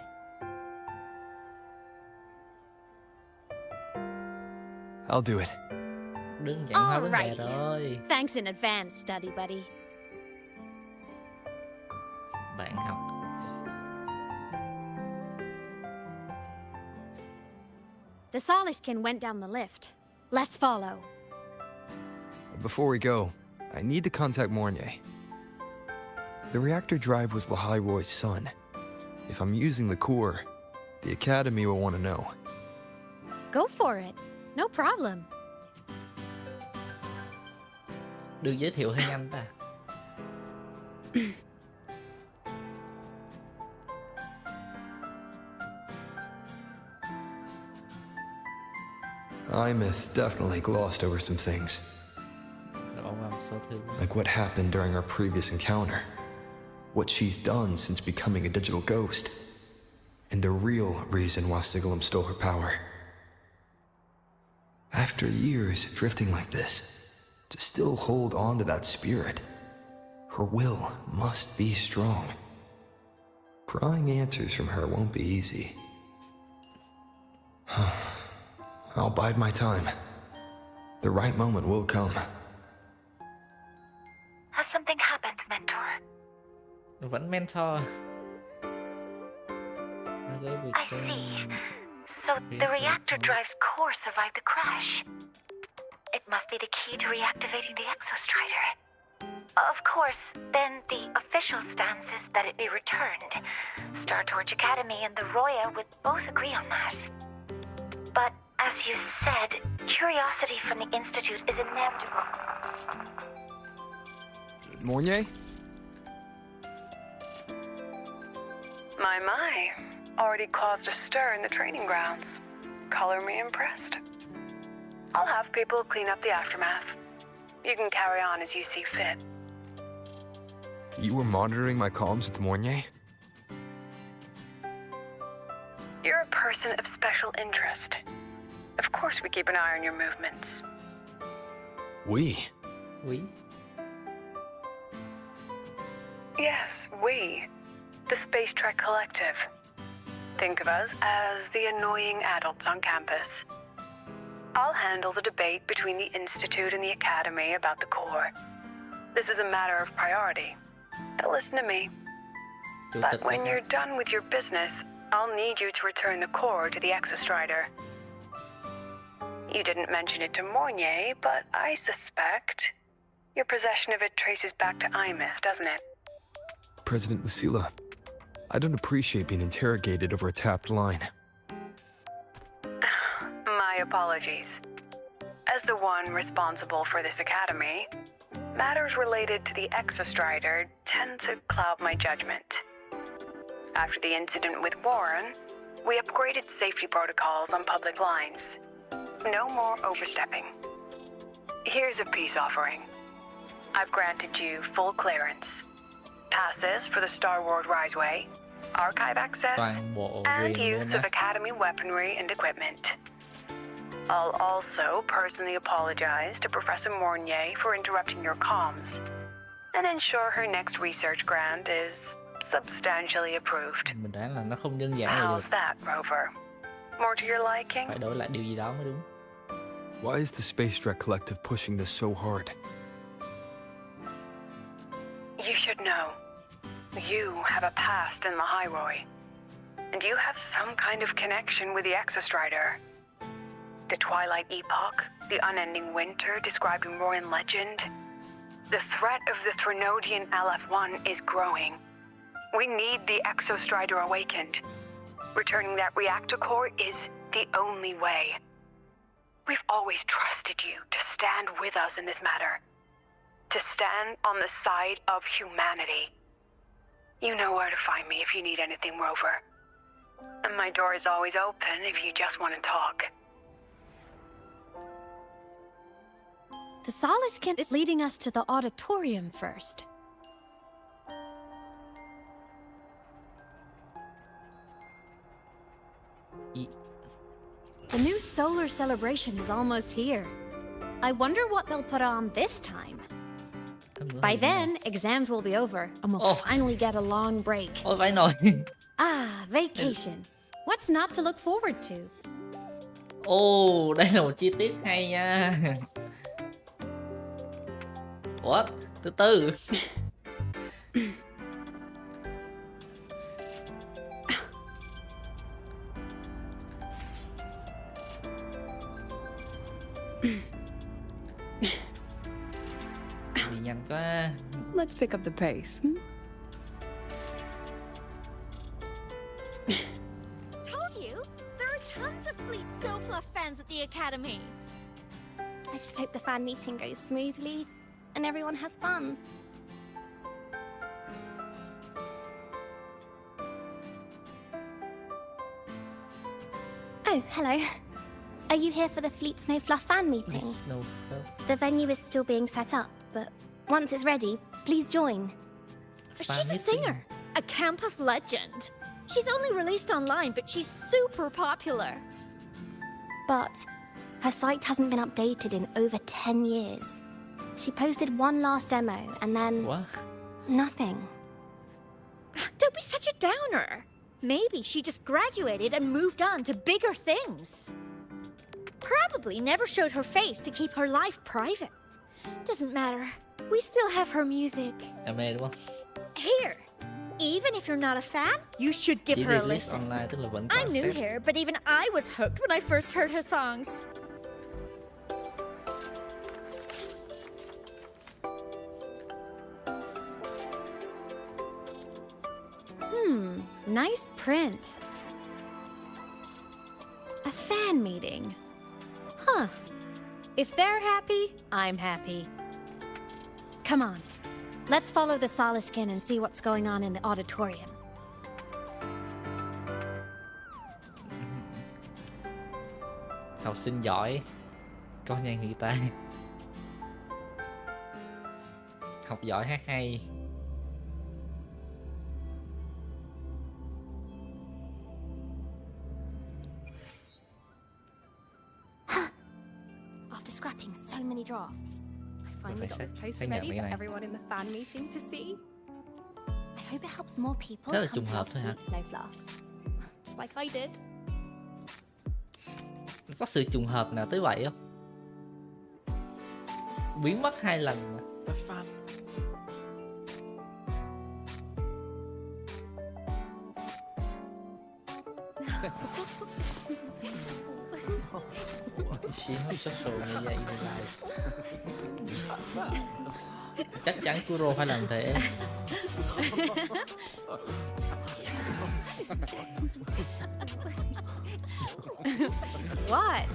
I'll do it. Đơn giản hóa vấn đề Alright. rồi. Thanks in advance, study buddy. Bạn học. The Soliskin went down the lift. Let's follow. Before we go, I need to contact Mornay. The reactor drive was Lahai-Roi's son. If I'm using the core, the Academy will want to know. Go for it. No problem. Được giới thiệu hơi nhanh ta. Imeth definitely glossed over some things. Like what happened during our previous encounter. What she's done since becoming a digital ghost. And the real reason why Sigalum stole her power. After years drifting like this, to still hold on to that spirit, her will must be strong. Prying answers from her won't be easy. I'll bide my time. The right moment will come. Has something happened, Mentor? Vẫn mentor. I see. So the reactor drive's core survived the crash. It must be the key to reactivating the Exostrider. Of course, then the official stance is that it be returned. Star Torch Academy and the Roya would both agree on that. But as you said, curiosity from the Institute is inevitable. Mornay? My. Already caused a stir in the training grounds. Color me impressed. I'll have people clean up the aftermath. You can carry on as you see fit. You were monitoring my comms with Mornay? You're a person of special interest. Of course we keep an eye on your movements. We? Yes, we. The Space Trek Collective. Think of us as the annoying adults on campus. I'll handle the debate between the Institute and the Academy about the core. This is a matter of priority. They'll listen to me. But when you're done with your business, I'll need you to return the core to the Exostrider. You didn't mention it to Mornay, but I suspect your possession of it traces back to Imeth, doesn't it? President Lucilla, I don't appreciate being interrogated over a tapped line. My apologies. As the one responsible for this academy, matters related to the Exostrider tend to cloud my judgment. After the incident with Warren, we upgraded safety protocols on public lines. No more overstepping. Here's a peace offering. I've granted you full clearance. Passes for the Star Wars Riseway, archive access, and use of Academy weaponry and equipment. I'll also personally apologize to Professor Mornay for interrupting your comms, and ensure her next research grant is substantially approved. Mình đoán là nó không đơn giản là How's được. that, Rover? More to your liking? Phải đổi lại điều gì đó mới đúng. Why is the Space Trek Collective pushing this so hard? You should know. You have a past in Lahai-Roi. And you have some kind of connection with the Exostrider. The Twilight Epoch, the unending winter described in Royan legend. The threat of the Threnodian LF-1 is growing. We need the Exostrider awakened. Returning that reactor core is the only way. We've always trusted you to stand with us in this matter. To stand on the side of humanity. You know where to find me if you need anything, Rover. And my door is always open if you just want to talk. The Soliskin is leading us to the auditorium first. The new solar celebration is almost here. I wonder what they'll put on this time. By then, exams will be over, and we'll finally get a long break. Ôi phải nói. Vacation. What's not to look forward to? Đây là một chi tiết hay nha. Ủa, từ từ. Đi nhanh quá. Let's pick up the pace. Told you, there are tons of Fleet Snowfluff fans at the Academy. I just hope the fan meeting goes smoothly and everyone has fun. Oh, hello. Are you here for the Fleet Snowfluff fan meeting? The venue is still being set up, but once it's ready, please join. She's a singer, a campus legend. She's only released online, but she's super popular. But her site hasn't been updated in over 10 years. She posted one last demo and then... What? Nothing. Don't be such a downer. Maybe she just graduated and moved on to bigger things. Probably never showed her face to keep her life private. Doesn't matter. We still have her music. Đúng không? Here. Even if you're not a fan, you should give her a listen. Online, tức là vẫn có I'm new here, but even I was hooked when I first heard her songs. Nice print. A fan meeting. Huh. If they're happy, I'm happy. Come on. Let's follow the Soliskin and see what's going on in the auditorium. Học sinh giỏi, con nhà người ta. Học giỏi hát hay. After scrapping so many drafts, I finally got this poster xác nhận ready cái for này. everyone in the fan meeting to see. I hope it helps more people Đó là come trùng to hợp our thôi hả? Fleet Snowfluff. Just like I did. Có sự trùng hợp nào tới vậy không? Biến mất 2 lần mà. She's not social media in life. Chắc chắn Kuro phải làm thế. What?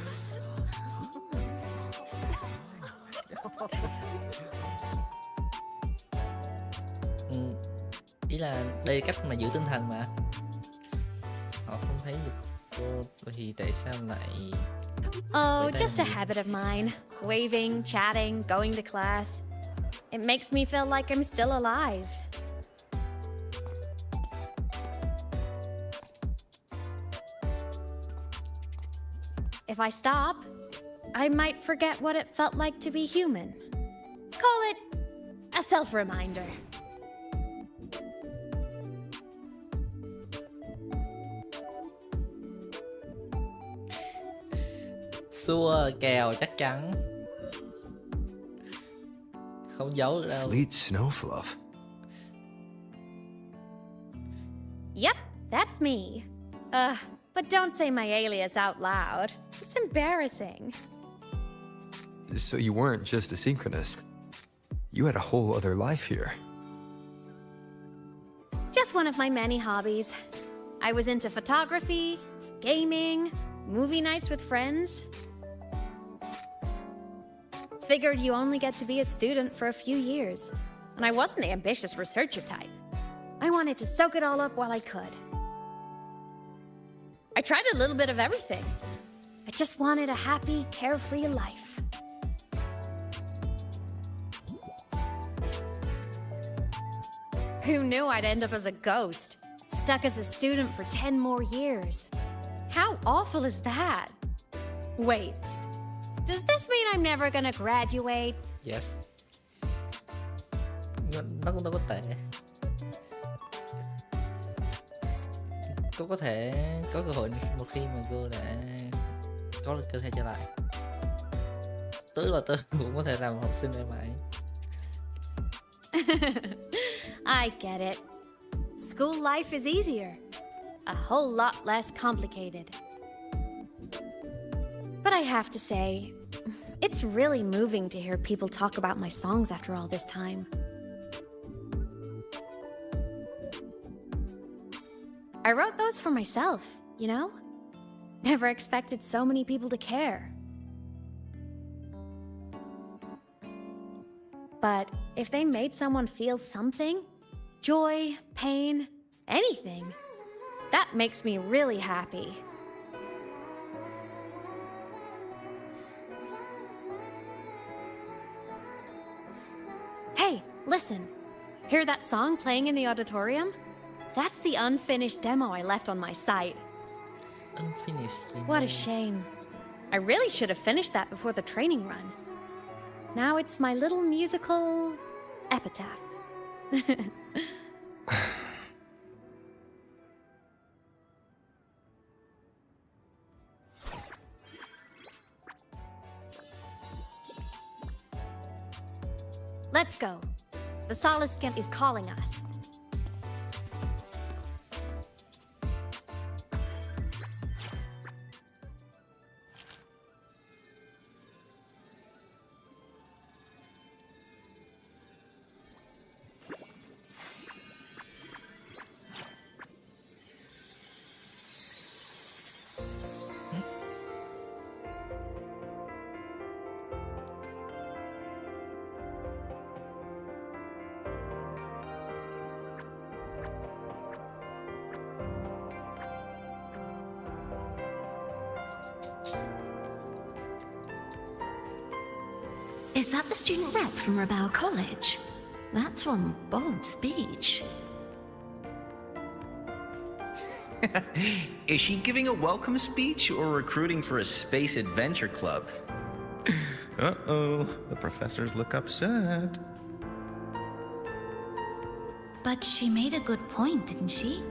Ý là đây là cách mà giữ tinh thần mà. Họ không thấy được cô thì tại sao lại... Oh, just a habit of mine. Waving, chatting, going to class. It makes me feel like I'm still alive. If I stop, I might forget what it felt like to be human. Call it a self-reminder. Xua kèo chắc chắn. Không giấu được đâu. Fleet Snowfluff. Yep, that's me. But don't say my alias out loud. It's embarrassing. So you weren't just a synchronist. You had a whole other life here. Just one of my many hobbies. I was into photography, gaming, movie nights with friends. Figured you only get to be a student for a few years. And I wasn't the ambitious researcher type. I wanted to soak it all up while I could. I tried a little bit of everything. I just wanted a happy, carefree life. Who knew I'd end up as a ghost, stuck as a student for 10 more years? How awful is that? Wait, does this mean I'm never gonna graduate? Yes. Nó cũng đâu có tệ. Cô có thể có cơ hội một khi mà cô đã có cơ thể trở lại. Tức là tôi cũng có thể làm học sinh mãi mãi. I get it. School life is easier. A whole lot less complicated. But I have to say, it's really moving to hear people talk about my songs after all this time. I wrote those for myself, you know? Never expected so many people to care. But if they made someone feel something, joy, pain, anything, that makes me really happy. Hey, listen. Hear that song playing in the auditorium? That's the unfinished demo I left on my site. Unfinished demo. What a shame. I really should have finished that before the training run. Now it's my little musical epitaph. Let's go. The Solace Skimp is calling us. Is that the student rep from Rebel College? That's one bold speech. Is she giving a welcome speech or recruiting for a space adventure club? Uh-oh, the professors look upset. But she made a good point, didn't she?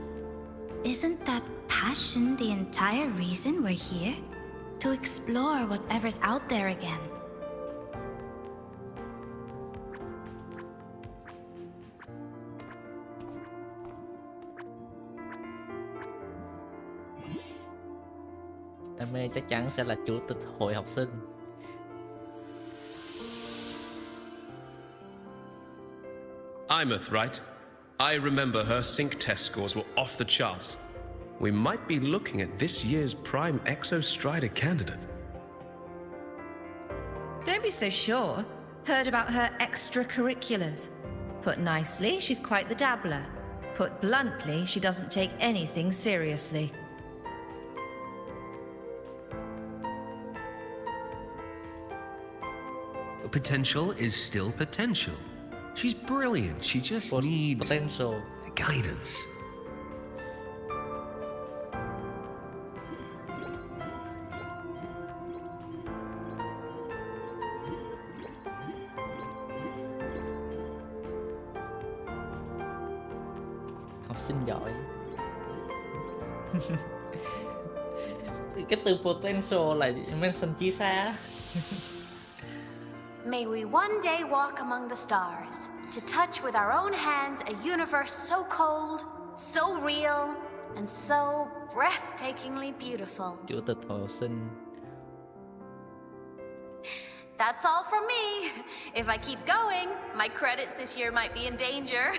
Isn't that passion the entire reason we're here? To explore whatever's out there again. Ame chắc chắn sẽ là chủ tịch hội học sinh. Imeth, right? I remember her sync test scores were off the charts. We might be looking at this year's prime Exostrider candidate. Don't be so sure. Heard about her extracurriculars. Put nicely, she's quite the dabbler. Put bluntly, she doesn't take anything seriously. Potential is still potential. She's brilliant. She just needs potential guidance. Học sinh giỏi. Cái từ potential là mention chí xa. May we one day walk among the stars, to touch with our own hands a universe so cold, so real, and so breathtakingly beautiful. Chủ tịch hội học sinh. That's all from me. If I keep going, my credits this year might be in danger.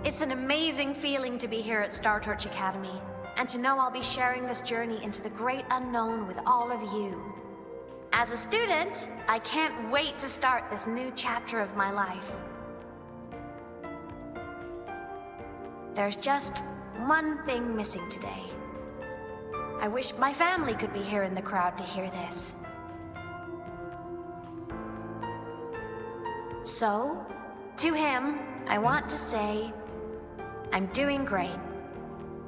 It's an amazing feeling to be here at Star Torch Academy, and to know I'll be sharing this journey into the great unknown with all of you. As a student, I can't wait to start this new chapter of my life. There's just one thing missing today. I wish my family could be here in the crowd to hear this. So, To him, I want to say, I'm doing great.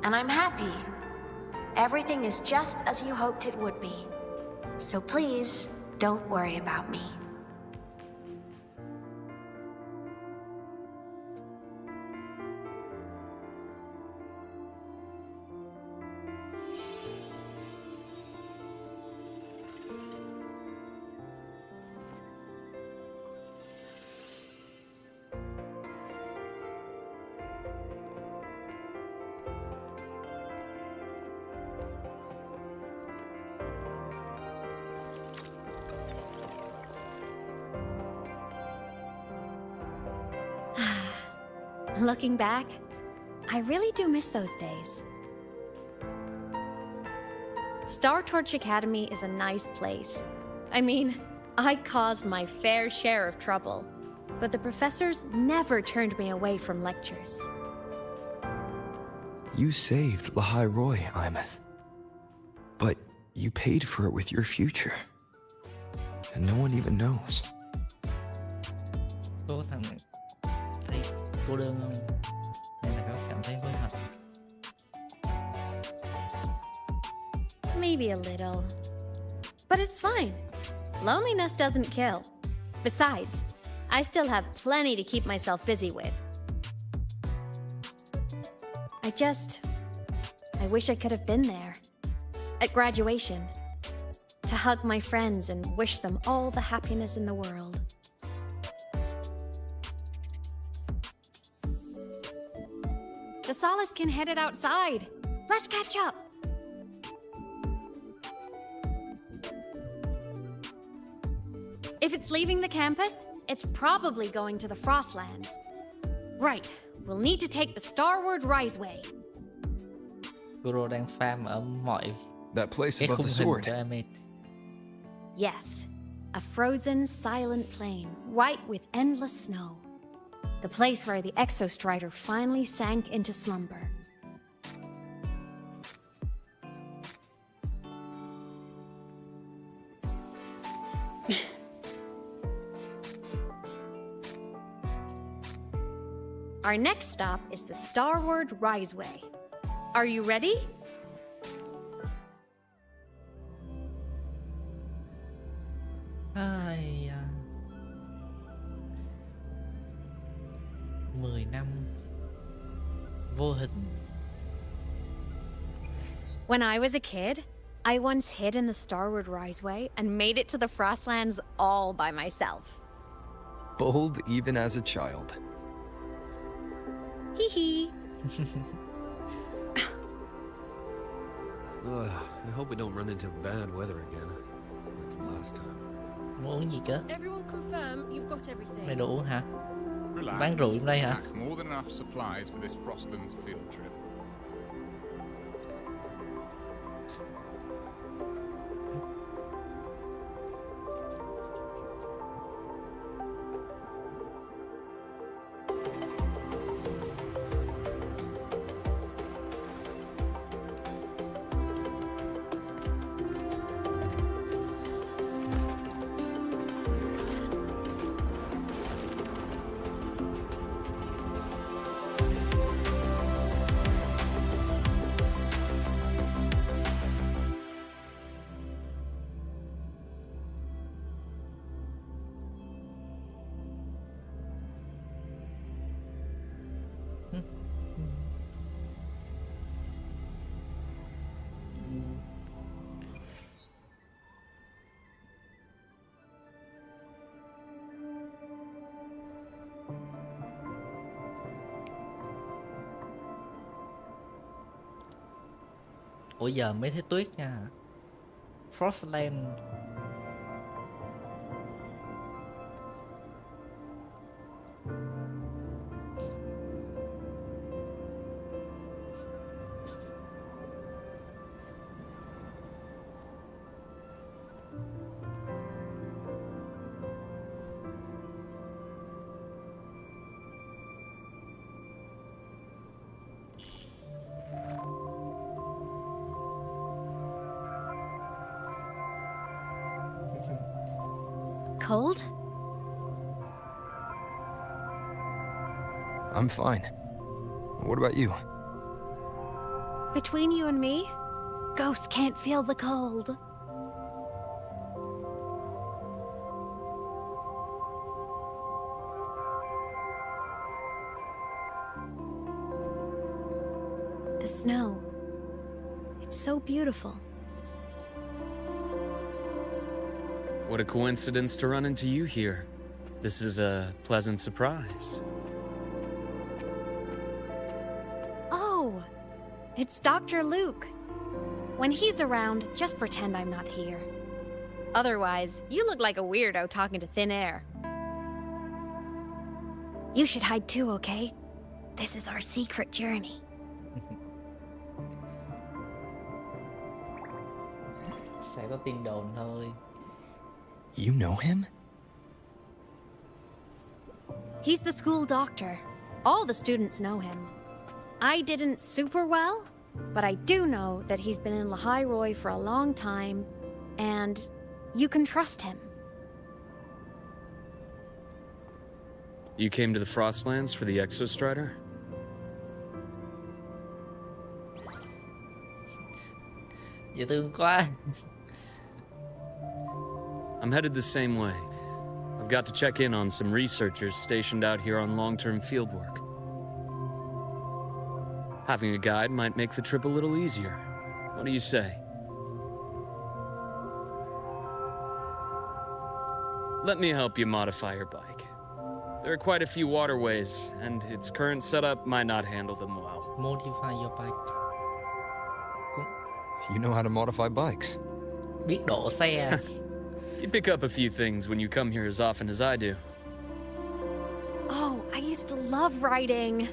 And I'm happy. Everything is just as you hoped it would be. So please, don't worry about me. Looking back, I really do miss those days. Star Torch Academy is a nice place. I mean, I caused my fair share of trouble, but the professors never turned me away from lectures. You saved Lahai-Roi, Imeth. But you paid for it with your future. And no one even knows. Cô thằng này thấy cô đơn không? Hay là các cảm thấy hối hận? Maybe a little. But it's fine. Loneliness doesn't kill. Besides, I still have plenty to keep myself busy with. I wish I could have been there. At graduation. To hug my friends and wish them all the happiness in the world. The Solace can head it outside. Let's catch up. If it's leaving the campus, it's probably going to the Frostlands. Right, we'll need to take the Starward Riseway. Guru đang farm ở mọi That place cái above khung the hình sword. cho em ấy. Yes, a frozen, silent plain, white with endless snow. The place where the Exostrider finally sank into slumber. Our next stop is the Starward Riseway. Are you ready? Ai à. 10 năm vô hình. When I was a kid, I once hid in the Starward Riseway and made it to the Frostlands all by myself. Bold even as a child. Hee hee. I hope we don't run into bad weather again, like the last time. Muốn uống gì cơ? Everyone confirm you've got everything. Mày đồ uống hả? Relax. Bán rượu trong đây hả? Packed more than enough supplies for this Frostlands field trip. Ủa giờ mới thấy tuyết nha. Frostland. Cold? I'm fine. What about you? Between you and me, ghosts can't feel the cold. The snow. It's so beautiful. What a coincidence to run into you here. This is a pleasant surprise. Oh, it's Dr. Luke. When he's around, just pretend I'm not here. Otherwise, you look like a weirdo talking to thin air. You should hide too, okay? This is our secret journey. Sẽ có tin đồn thôi. You know him? He's the school doctor. All the students know him. I didn't super well, but I do know that he's been in Lahai-Roi for a long time, and you can trust him. You came to the Frostlands for the Exostrider? Dễ thương quá. I'm headed the same way. I've got to check in on some researchers stationed out here on long-term fieldwork. Having a guide might make the trip a little easier. What do you say? Let me help you modify your bike. There are quite a few waterways, and its current setup might not handle them well. Modify your bike. You know how to modify bikes. Biết độ xe. You pick up a few things when you come here as often as I do. Oh, I used to love riding.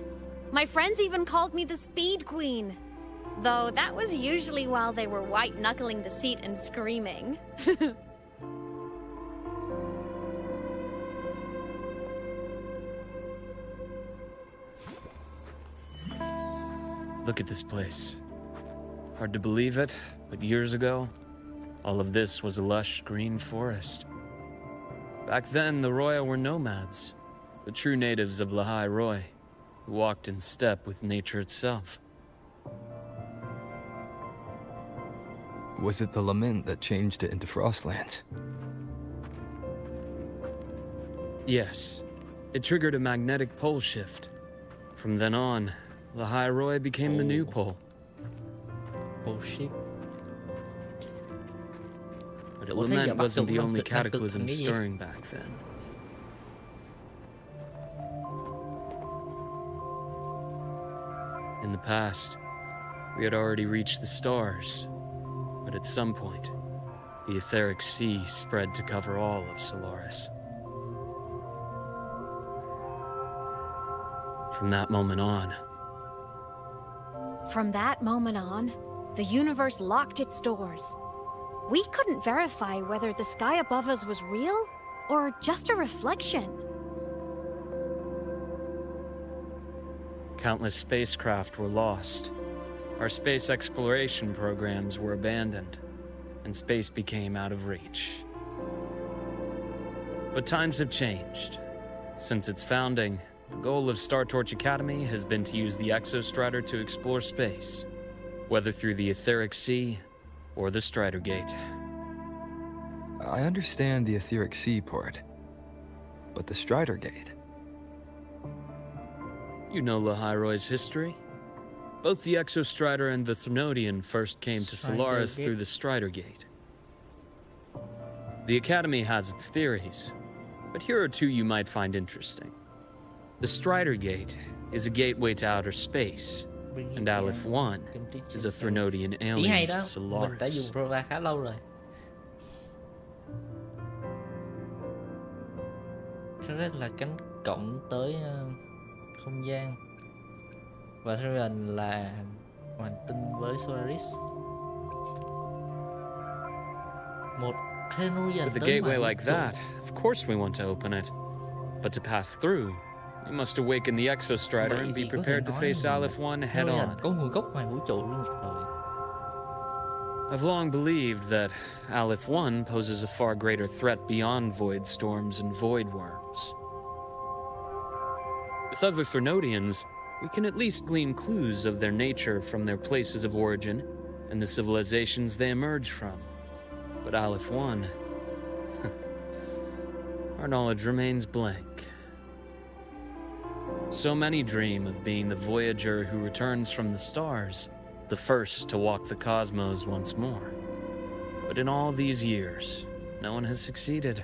My friends even called me the Speed Queen. Though that was usually while they were white-knuckling the seat and screaming. Look at this place. Hard to believe it, but years ago, all of this was a lush green forest. Back then, the Roya were nomads, the true natives of Lahai-Roi, who walked in step with nature itself. Was it the lament that changed it into Frostlands? Yes, it triggered a magnetic pole shift. From then on, Lahai-Roi became the new pole. Pole shift. But lament wasn't the only cataclysm stirring back then. In the past, we had already reached the stars, but at some point, the etheric sea spread to cover all of Solaris. From that moment on, the universe locked its doors. We couldn't verify whether the sky above us was real or just a reflection. countless spacecraft were lost. Our space exploration programs were abandoned, and space became out of reach. But times have changed. Since its founding, the goal of Star Torch Academy has been to use the Exostrider to explore space, whether through the Etheric Sea or the Strider Gate. I understand the Etheric Sea part, but the Strider Gate? You know Lahai-Roi's history? Both the Exostrider and the Threnodian first came to Solaris through the Strider Gate. The Academy has its theories, but here are two you might find interesting. The Strider Gate is a gateway to outer space, and Aleph 1 is a Threnodian alien to Solaris. Mình đã dùng Prova khá lâu rồi. Sau đó là cánh cổng tới không gian, và Threnodian là hành tinh với Solaris. Một Threnodian With a gateway like that, of course we want to open it. But to pass through, we must awaken the Exostrider and be prepared to face Aleph 1 head on. Có nguồn gốc ngoài vũ trụ luôn rồi. I've long believed that Aleph 1 poses a far greater threat beyond void storms and void worms. With other Threnodians, we can at least glean clues of their nature from their places of origin and the civilizations they emerge from. But Aleph 1, our knowledge remains blank. So many dream of being the voyager who returns from the stars, the first to walk the cosmos once more. But in all these years, no one has succeeded.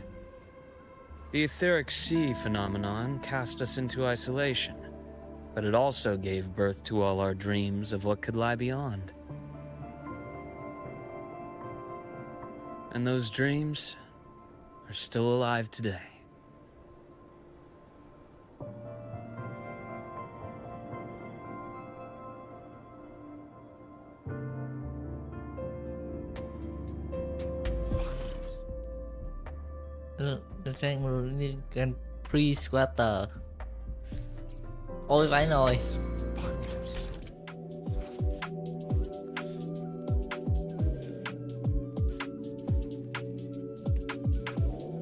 The etheric sea phenomenon cast us into isolation, but it also gave birth to all our dreams of what could lie beyond. And those dreams are still alive today. Freeze water. Ôi vãi nồi.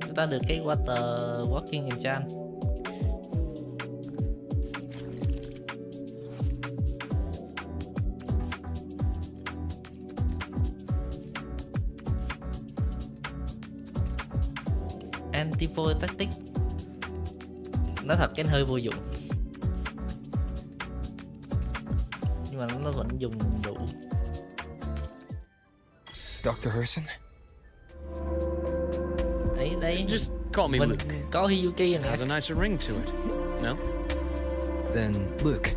Chúng ta được cái water walking enchant. Anti-void tactic. Nói thật cái hơi vô dụng, nhưng mà nó vẫn dùng đủ. Dr. Herson? Đấy. Just call me Luke. Có Hiyuki It has a nicer ring to it. No? Then, Luke,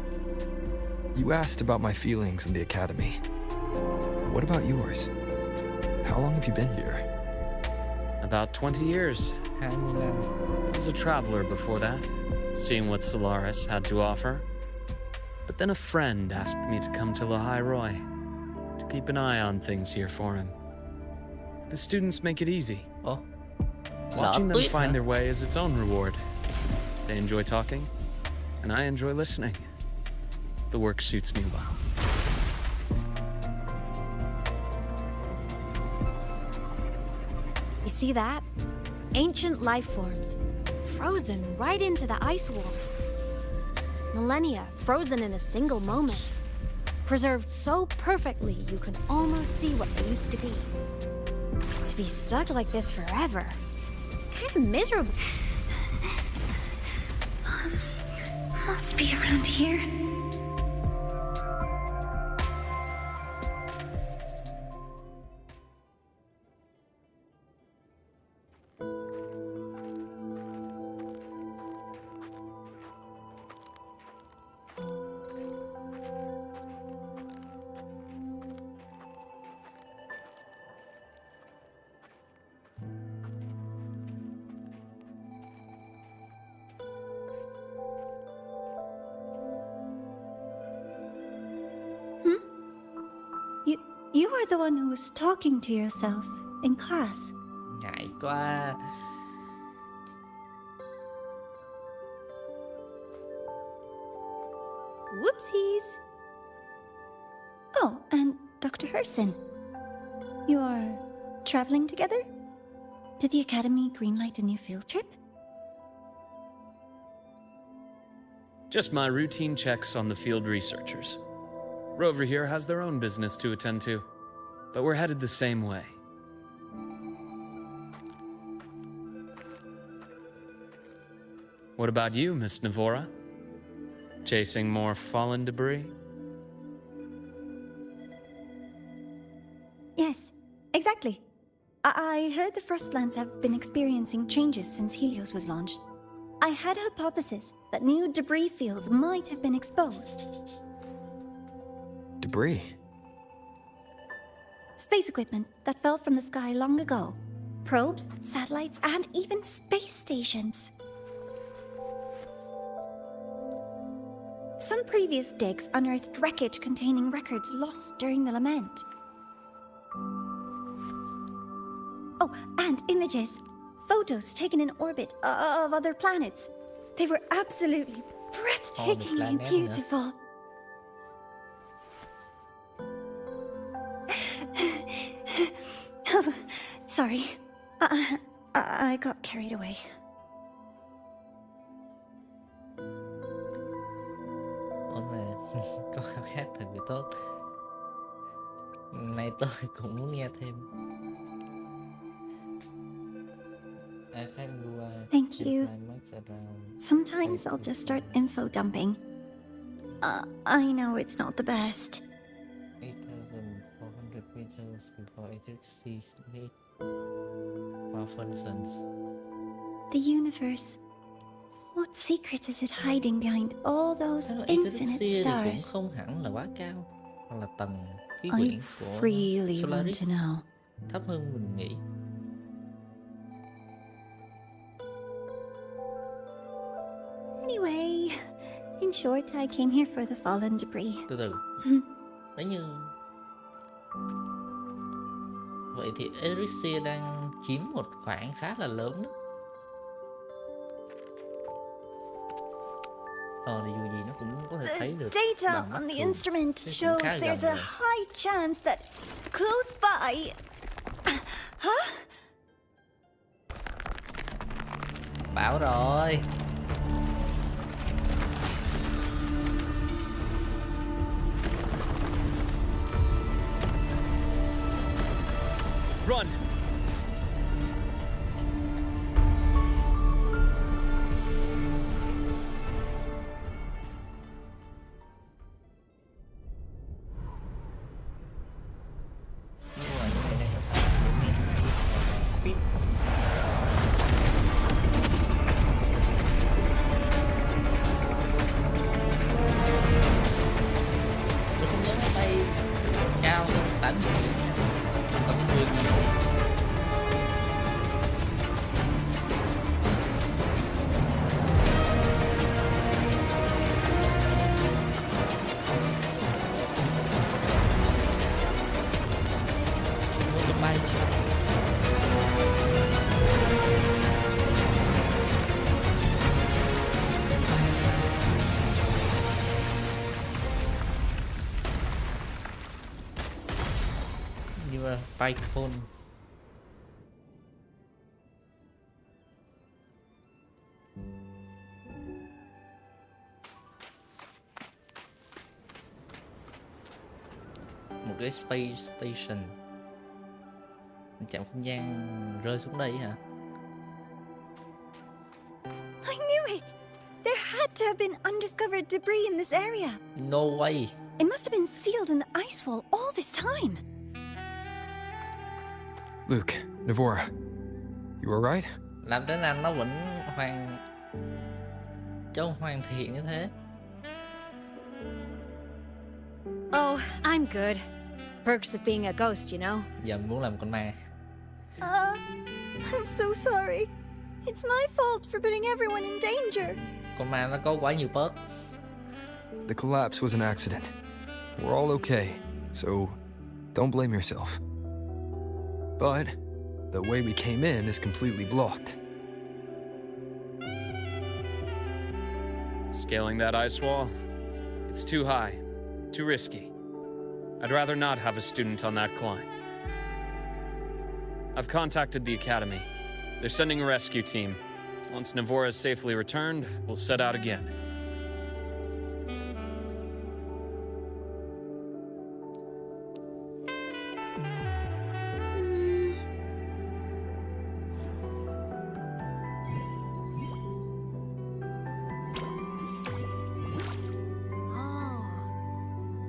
you asked about my feelings in the academy. What about yours? How long have you been here? About 20 years. 20 năm. I was a traveler before that, seeing what Solaris had to offer. But then a friend asked me to come to Lahai-Roi, to keep an eye on things here for him. The students make it easy. Oh. Watching them find their way is its own reward. They enjoy talking, and I enjoy listening. The work suits me well. You see that? Ancient life forms, frozen right into the ice walls. Millennia frozen in a single moment. Preserved so perfectly you can almost see what they used to be. To be stuck like this forever, kind of miserable. Must be around here. You are the one who was talking to yourself in class. Ngại quá. Whoopsies. Oh, and Dr. Herson. You are traveling together? Did the Academy greenlight a new field trip? Just my routine checks on the field researchers. Rover here has their own business to attend to, but we're headed the same way. What about you, Miss Navora? Chasing more fallen debris? Yes, exactly. I heard the Frostlands have been experiencing changes since Helios was launched. I had a hypothesis that new debris fields might have been exposed. Debris? Space equipment that fell from the sky long ago. Probes, satellites, and even space stations. Some previous digs unearthed wreckage containing records lost during the lament. Oh, and images. Photos taken in orbit of other planets. They were absolutely breathtakingly beautiful. Oh, sorry. I got carried away. ổn mà. Có khao khát là người tốt. Nay tôi cũng muốn nghe thêm. Thank you. Sometimes I'll just start info dumping. I know it's not the best. 8,400 meters before it exceeds me. Malfunctions. The universe. What secret is it hiding behind all those infinite Thì cũng stars? không hẳn là quá cao, hoặc là tầng khí I quyển của really want Solaris to know. thấp hơn mình nghĩ. Anyway, in short, I came here for the fallen debris. Từ từ. Nếu như vậy thì Erisia đang chiếm một khoảng khá là lớn đó. Thì dù gì nó cũng có thể thấy được. The data bằng mắt on the thường. instrument Thế cũng shows khá gần there's a rồi. high chance that close by. Huh? Bảo rồi. Run! Tôi không nhớ máy bay cao hơn 80 tầm 10 bay. Như là bay khôn. Một cái space station, trạm không gian rơi xuống đây hả? I knew it! There had to have been undiscovered debris in this area. No way. It must have been sealed in the ice wall all this time. Luke, Navora, you alright? Làm thế nào nó vẫn hoàn thiện như thế? Oh, I'm good. Perks of being a ghost, you know. Giờ mình muốn làm con ma. I'm so sorry. It's my fault for putting everyone in danger. Con ma nó có quá nhiều perk. The collapse was an accident. We're all okay, so don't blame yourself. But the way we came in is completely blocked. Scaling that ice wall? It's too high, too risky. I'd rather not have a student on that climb. I've contacted the academy. They're sending a rescue team. Once Navora is safely returned, we'll set out again.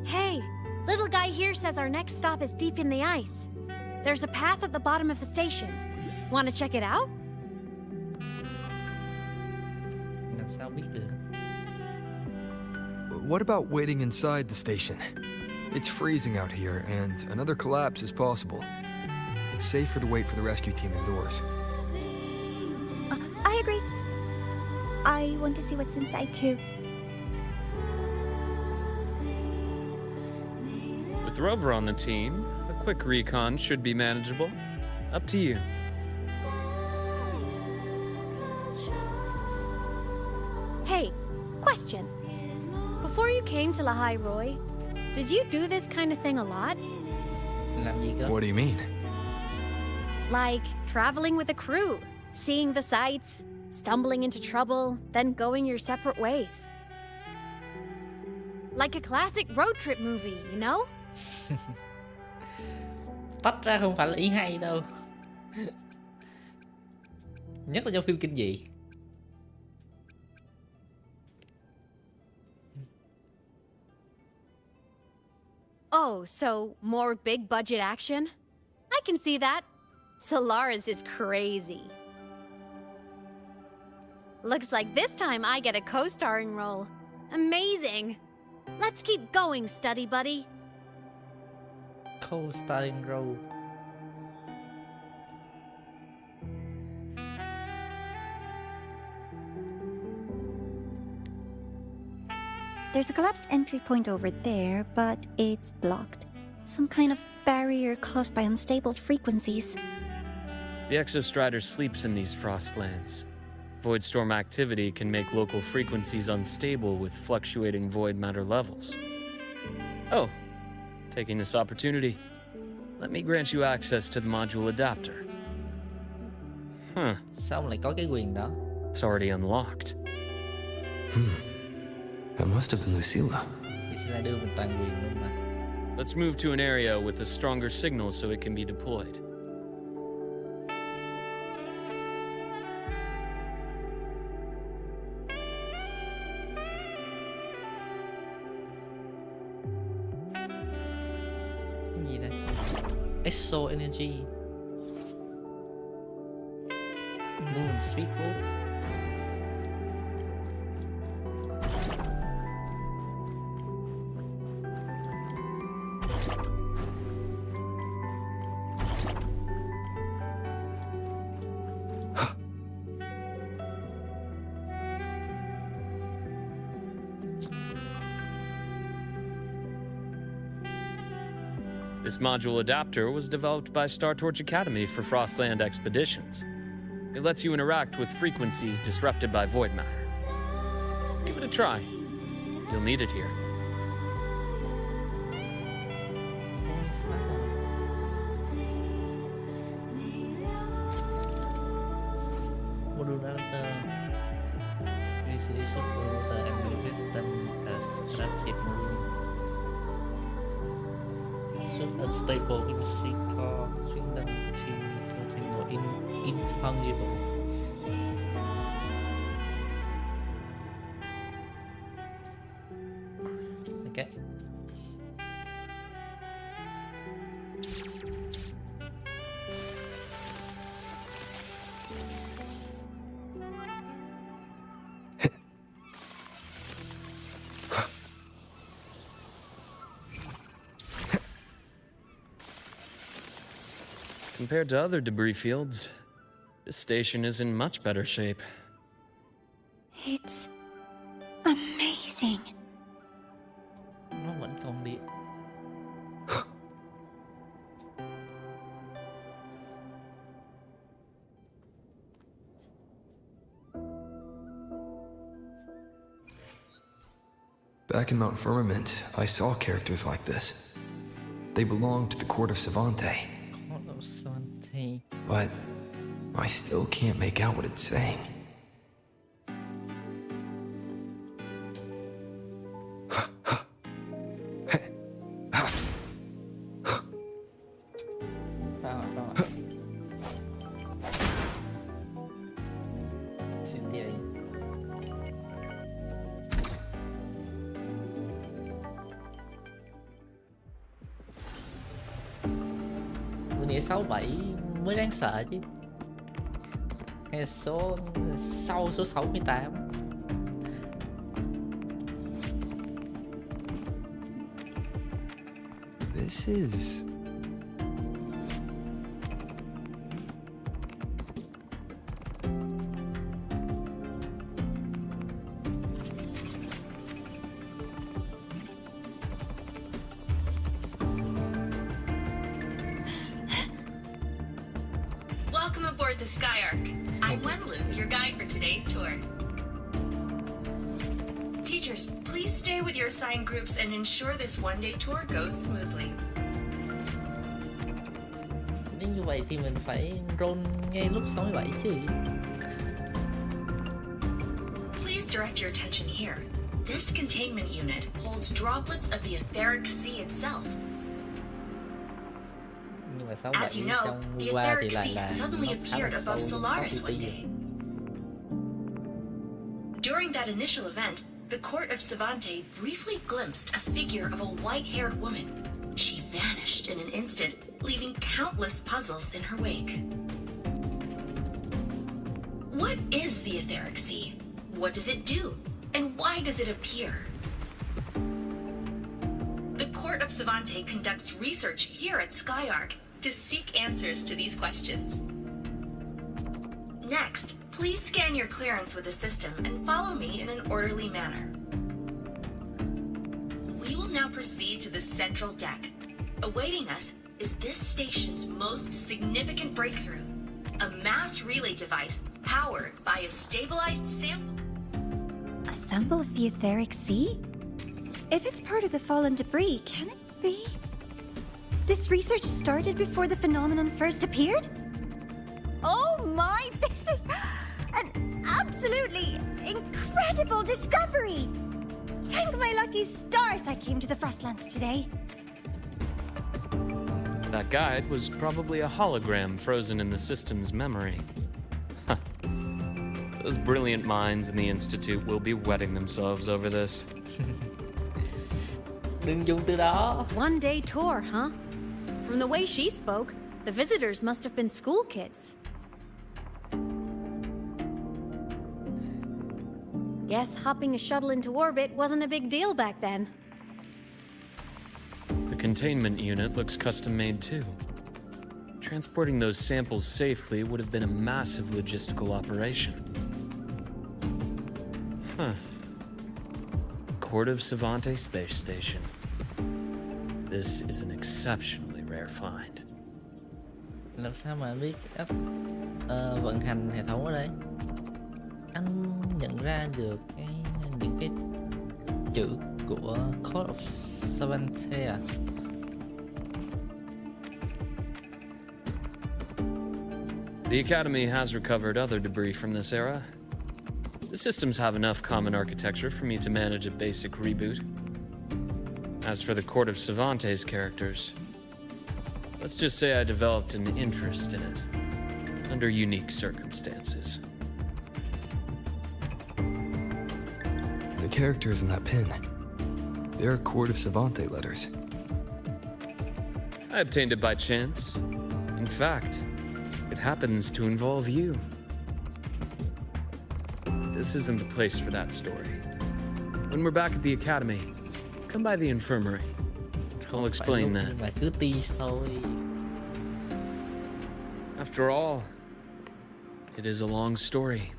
Hey, little guy here says our next stop is deep in the ice. There's a path at the bottom of the station. Want to check it out? Làm sao biết được? What about waiting inside the station? It's freezing out here, and another collapse is possible. It's safer to wait for the rescue team indoors. I agree. I want to see what's inside too. With Rover on the team, a quick recon should be manageable. Up to you. Hey, question. Before you came to Lahai-Roi, did you do this kind of thing a lot? Làm gì cơ? What do you mean? Like traveling with a crew, seeing the sights, stumbling into trouble, then going your separate ways. Like a classic road trip movie, you know? Tách ra không phải là ý hay đâu. Nhất là trong phim kinh dị. Oh, so more big budget action? I can see that. Solaris is crazy. Looks like this time I get a co-starring role. Amazing. Let's keep going, study buddy. Co-starring role. There's a collapsed entry point over there, but it's blocked. Some kind of barrier caused by unstable frequencies. The Exostrider sleeps in these frostlands. Void storm activity can make local frequencies unstable with fluctuating void matter levels. Oh, taking this opportunity, let me grant you access to the module adapter. Huh. Sao lại có cái quyền đó? It's already unlocked. That must have been Lucilla. Lucilla đưa mình toàn quyền luôn mà. Let's move to an area with a stronger signal so it can be deployed. Cái gì đây? Exo Energy. Moon Speedboat. This module adapter was developed by Star Torch Academy for Frostland expeditions. It lets you interact with frequencies disrupted by void matter. Give it a try. You'll need it here. Module adapter. Release of and manifested as adaptive module. Unstable chemistry core xuyên tâm to tangle intangible. Okay. Compared to other debris fields, this station is in much better shape. It's amazing. Nó vẫn còn điện. Back in Mount Firmament, I saw characters like this. They belonged to the court of Savante. But I still can't make out what it's saying. Tôi nghĩ 67 mới đáng sợ chứ. Hay số sau số 68. This is... Welcome aboard the Skyark. I'm Wenlu, your guide for today's tour. Teachers, please stay with your assigned groups and ensure this one-day tour goes smoothly. Nếu như vậy thì mình phải roll ngay lúc 67 chứ. Please direct your attention here. This containment unit holds droplets of the etheric sea itself. Nhưng mà 6 As you 7 know, trong the qua thì etheric lại sea là suddenly nó khá là appeared sâu, above Solaris 6 one tí day. During that initial event, the court of Savante briefly glimpsed a figure of a white-haired woman. She vanished in an instant, leaving countless puzzles in her wake. What is the etheric sea? What does it do? And why does it appear? The court of Savante conducts research here at Skyark to seek answers to these questions. Next, please scan your clearance with the system and follow me in an orderly manner. We will now proceed to the central deck. Awaiting us is this station's most significant breakthrough, a mass relay device powered by a stabilized sample. A sample of the etheric sea? If it's part of the fallen debris, can it be? This research started before the phenomenon first appeared? Oh my, this is an absolutely incredible discovery! Thank my lucky stars I came to the Frostlands today. That guide was probably a hologram frozen in the system's memory. Huh. Those brilliant minds in the Institute will be wetting themselves over this. Đừng dùng từ đó. One day tour, huh? From the way she spoke, the visitors must have been school kids. Guess hopping a shuttle into orbit wasn't a big deal back then. The containment unit looks custom-made too. Transporting those samples safely would have been a massive logistical operation. Huh. Court of Savante Space Station. This is an exceptionally rare find. Làm sao mà biết cách vận hành hệ thống ở đây? Anh nhận ra được những cái chữ của Court of Savante à? The Academy has recovered other debris from this era. The systems have enough common architecture for me to manage a basic reboot. As for the Court of Savante's characters, let's just say I developed an interest in it, under unique circumstances. The characters in that pin, they're Court of Savante letters. I obtained it by chance. In fact, it happens to involve you. This isn't the place for that story. When we're back at the Academy, come by the infirmary. I'll explain that. Mà cứ tease thôi. After all, it is a long story.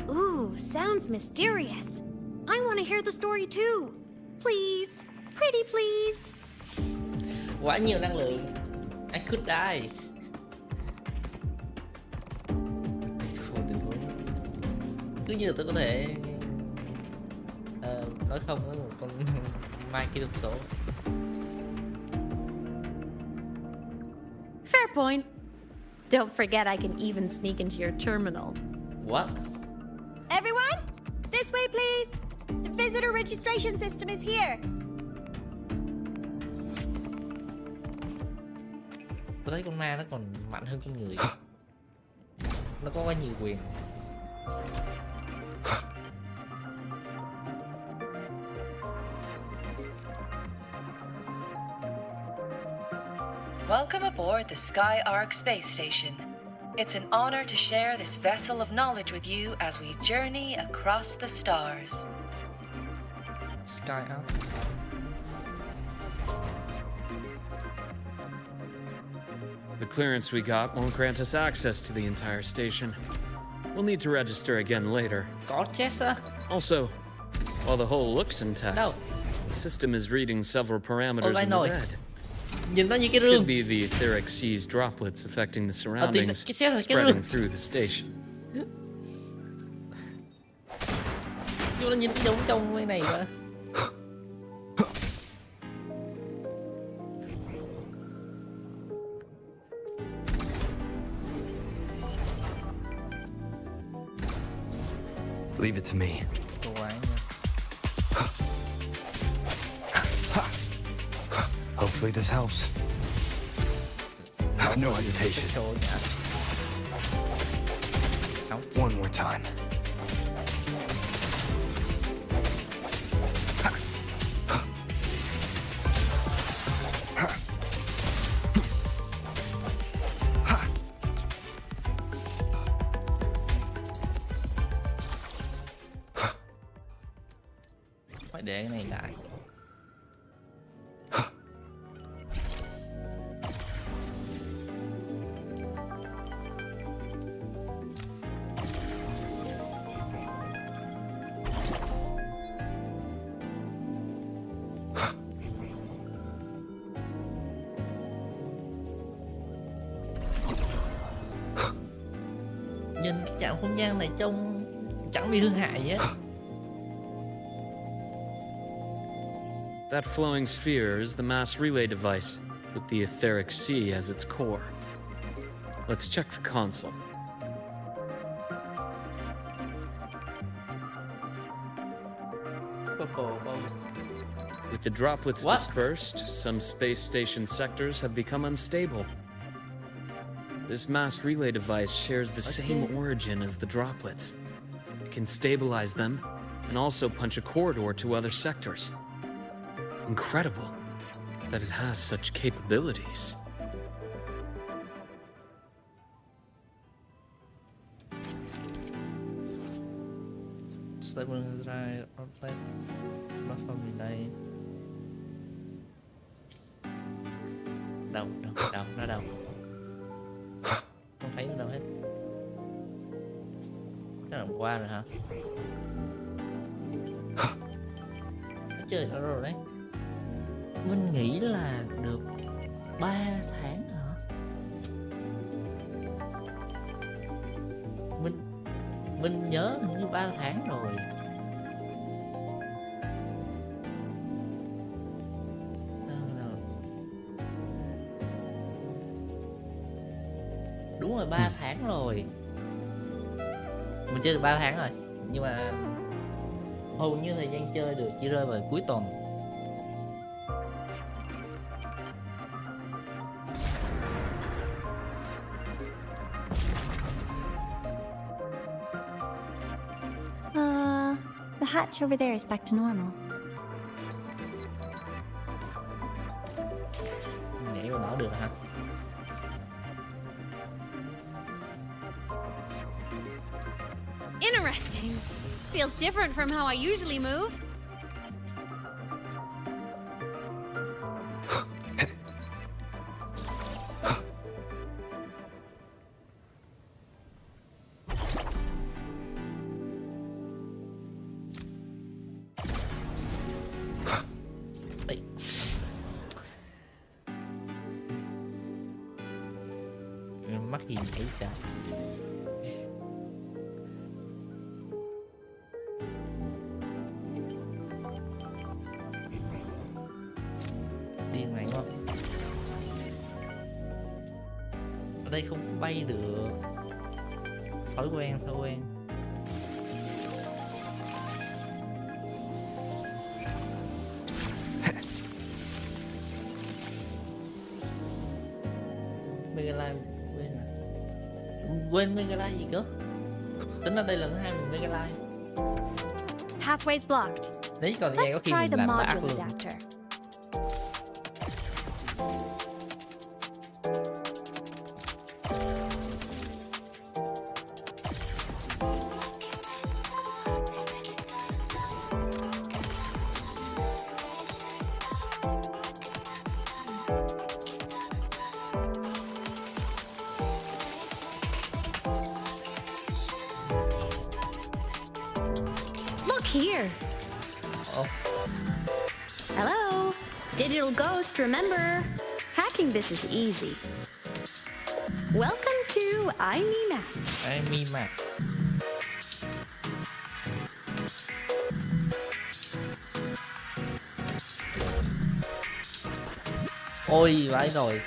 Ooh, sounds mysterious. I want to hear the story too. Please, pretty please. Quá nhiều năng lượng. I could die. Tình huống cứ như là tôi có thể nói không với một con mai kỹ thuật số. Fair point. Don't forget I can even sneak into your terminal. What? Everyone, this way please. The visitor registration system is here. Tôi thấy con ma nó còn mạnh hơn con người. Nó có quá nhiều quyền. Welcome aboard the Skyark space station. It's an honor to share this vessel of knowledge with you as we journey across the stars. Skyark. The clearance we got won't grant us access to the entire station. We'll need to register again later. Gotcha. Also, while the hull looks intact, the system is reading several parameters in the red. Nhìn nó như cái rương. Could be the etheric sea's droplets affecting the surroundings, spreading through the station. Chúng nó nhìn giống trong cái này mà. Leave it to me. Wow. Hopefully this helps. No hesitation. One more time. Phải để cái này lại. Nhìn cái chạm không gian này trông chẳng bị hư hại gì hết. That flowing sphere is the mass relay device, with the etheric sea as its core. Let's check the console. With the droplets dispersed, some space station sectors have become unstable. This mass relay device shares the same origin as the droplets. It can stabilize them and also punch a corridor to other sectors. Incredible that it has such capabilities. Đâu, nó đâu? Không thấy nó đâu hết. Chắc là qua rồi hả? Nó chơi nó rồi đấy. Mình nghĩ là được 3 tháng hả? Mình nhớ hình như 3 tháng rồi. Đúng rồi, 3 tháng rồi. Mình chơi được 3 tháng rồi. Nhưng mà hầu như thời gian chơi được chỉ rơi vào cuối tuần. The hatch over there is back to normal. Nhảy vào đó được hả? Interesting. Feels different from how I usually move. Mắc gì vậy trời? Điên này quá. Ở đây không bay được. Thói quen. Megalive quên megalive gì cơ? Tính ra đây là lần 2 mình megalive. Pathways blocked. Đấy còn nghe có khi mình làm bác luôn. Here. Oh. Hello. Digital ghost, remember? Hacking this is easy. Welcome to iMeMap. Ôi, vãi rồi.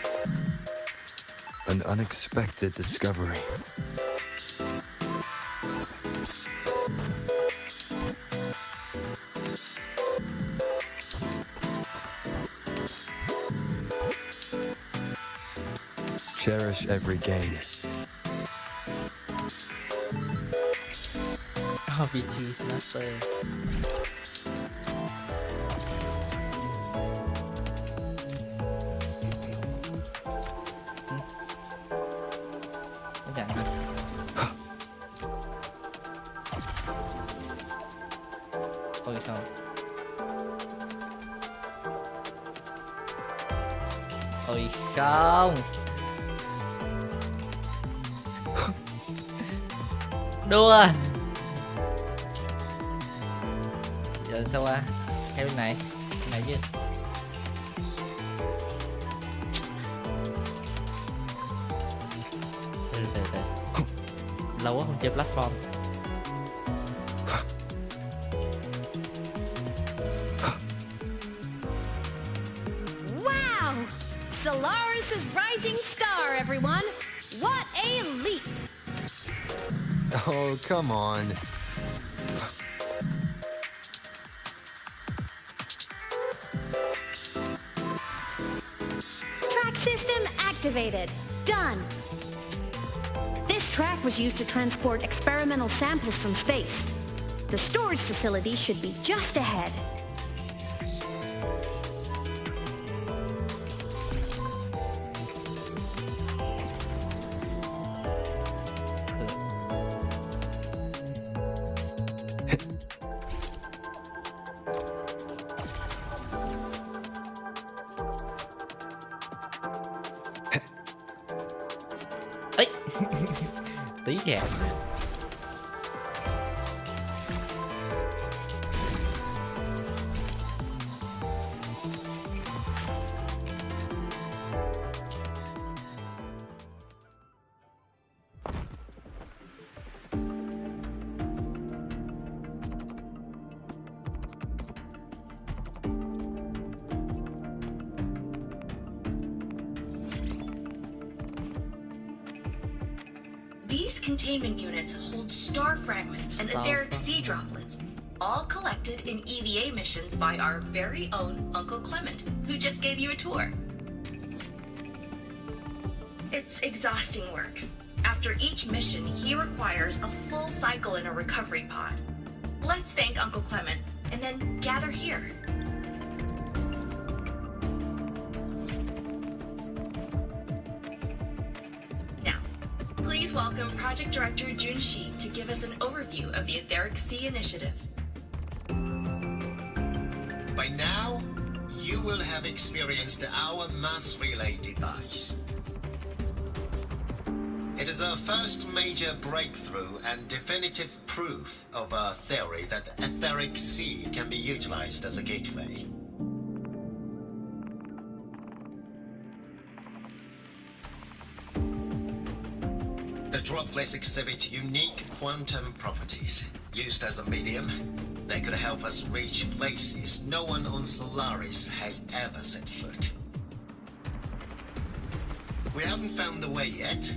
An unexpected discovery. cherish every gain. RPG Snapper. Cái hả? Ôi không. Ôi không. Đua. Giờ sao qua? Theo bên này. Bên này chứ. Từ. Lâu quá không chơi platform. Wow! Solaris' rising star, everyone! What a leap! Oh, come on. Track system activated. Done. This track was used to transport experimental samples from space. The storage facility should be just ahead. Ấy. Tí gà. These containment units hold star fragments and etheric sea droplets, all collected in EVA missions by our very own Uncle Clement, who just gave you a tour. It's exhausting work. After each mission, he requires a full cycle in a recovery pod. Let's thank Uncle Clement, and then gather here. Please welcome Project Director Junshi to give us an overview of the Etheric Sea Initiative. By now, you will have experienced our mass relay device. It is our first major breakthrough and definitive proof of our theory that the Etheric Sea can be utilized as a gateway. The droplets exhibit unique quantum properties. Used as a medium, they could help us reach places no one on Solaris has ever set foot. We haven't found the way yet,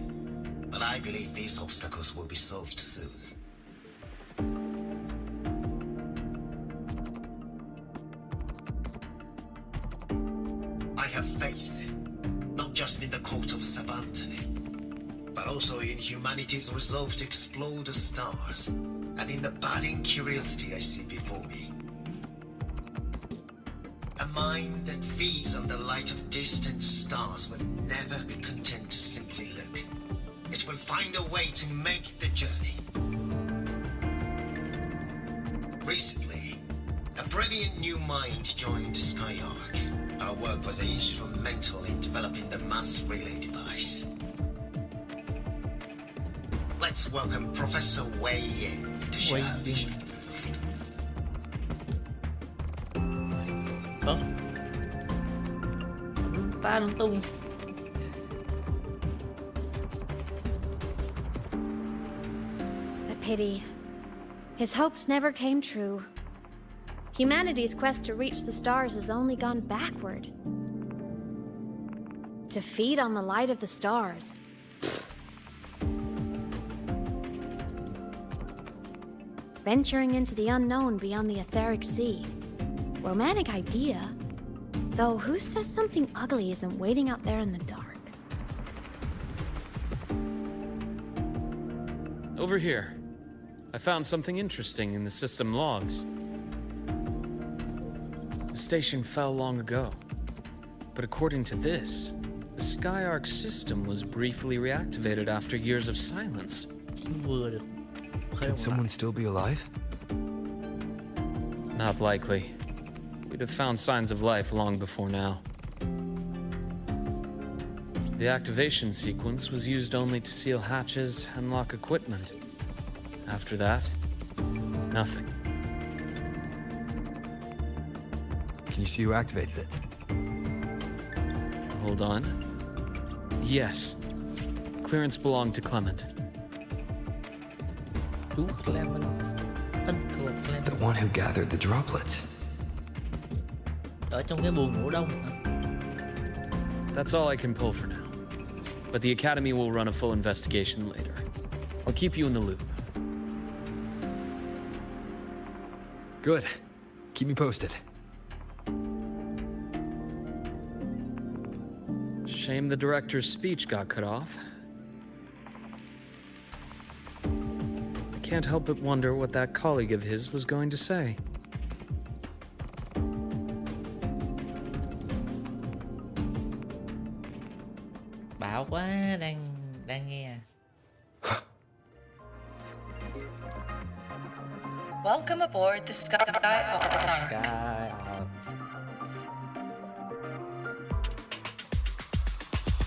but I believe these obstacles will be solved soon. I have faith, not just in the court of Savante, but also in humanity's resolve to explore the stars, and in the budding curiosity I see before me. A mind that feeds on the light of distant stars will never be content to simply look. It will find a way to make the journey. Recently, a brilliant new mind joined Skyark. Our work was instrumental in developing the mass relay device. Let's welcome Professor Wei Yin to share her vision. Ta lung tung. A pity. His hopes never came true. Humanity's quest to reach the stars has only gone backward. To feed on the light of the stars. Venturing into the unknown beyond the Etheric Sea. Romantic idea. Though who says something ugly isn't waiting out there in the dark? Over here. I found something interesting in the system logs. The station fell long ago. But according to this, the Skyark system was briefly reactivated after years of silence. Could someone still be alive? Not likely. We'd have found signs of life long before now. The activation sequence was used only to seal hatches and lock equipment. After that, nothing. Can you see who activated it? Hold on. Yes. Clearance belonged to Clement. The one who gathered the droplets. Ở trong cái buồng ngủ đông hả? That's all I can pull for now. But the Academy will run a full investigation later. I'll keep you in the loop. Good. Keep me posted. Shame the director's speech got cut off. I can't help but wonder what that colleague of his was going to say. Bão quá, đang nghe. Welcome aboard the Skyark.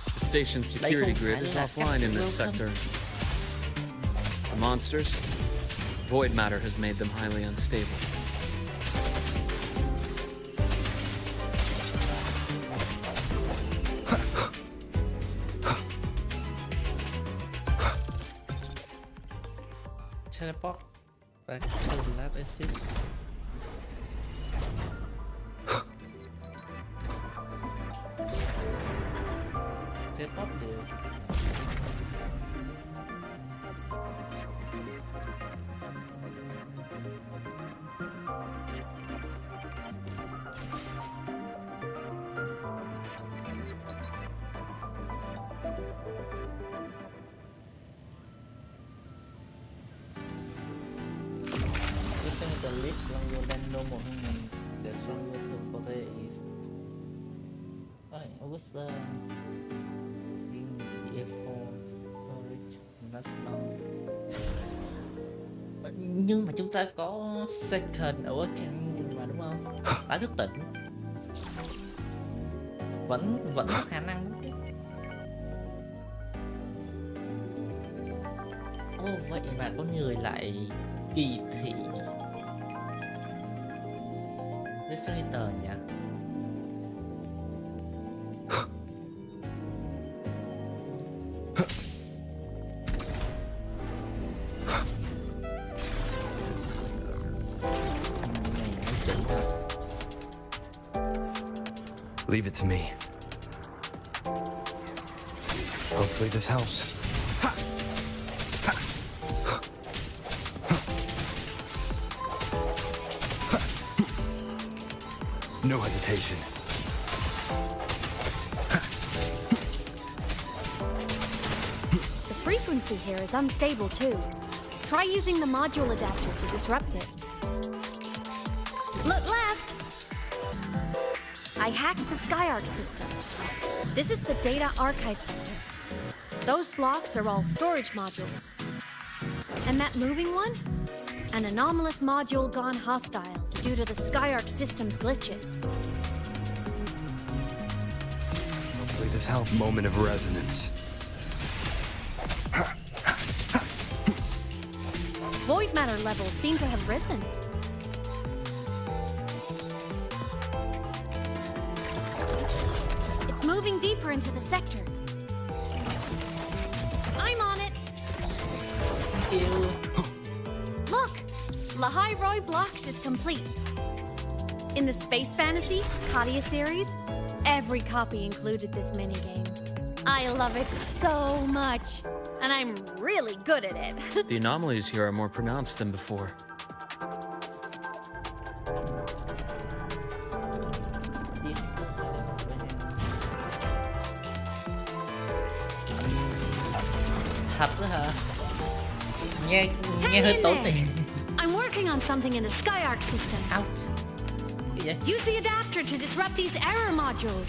The station's security grid is offline in this sector. The monsters, void matter has made them highly unstable. Teleport back to the lab assist. Teleport được. The Lịch longer than normal humans. The stronger term for that is Augusta in the F4 storage last long. Nhưng mà chúng ta có second awakening mà đúng không? Tái thức tỉnh vẫn có khả năng đúng không? Vậy mà có người lại kỳ thị Resonator nhỉ? Leave it to me. Hopefully this helps. No hesitation. The frequency here is unstable too. Try using the module adapter to disrupt it. Look left! I hacked the Skyark system. This is the data archive sector. Those blocks are all storage modules. And that moving one? An anomalous module gone hostile due to the Skyark system's glitches. Hopefully this helps. Moment of resonance. Void matter levels seem to have risen. It's moving deeper into the sector. I'm on it. Thank you. Look! Lahai-Roi Blocks is complete. In the Space Fantasy Katia series, every copy included this minigame. I love it so much, and I'm really good at it. The anomalies here are more pronounced than before. Thật đó hả? nghe Hang hơi in tốn there. này. I'm working on something in the Skyark system. Cái gì? Use the adapter to disrupt these error modules.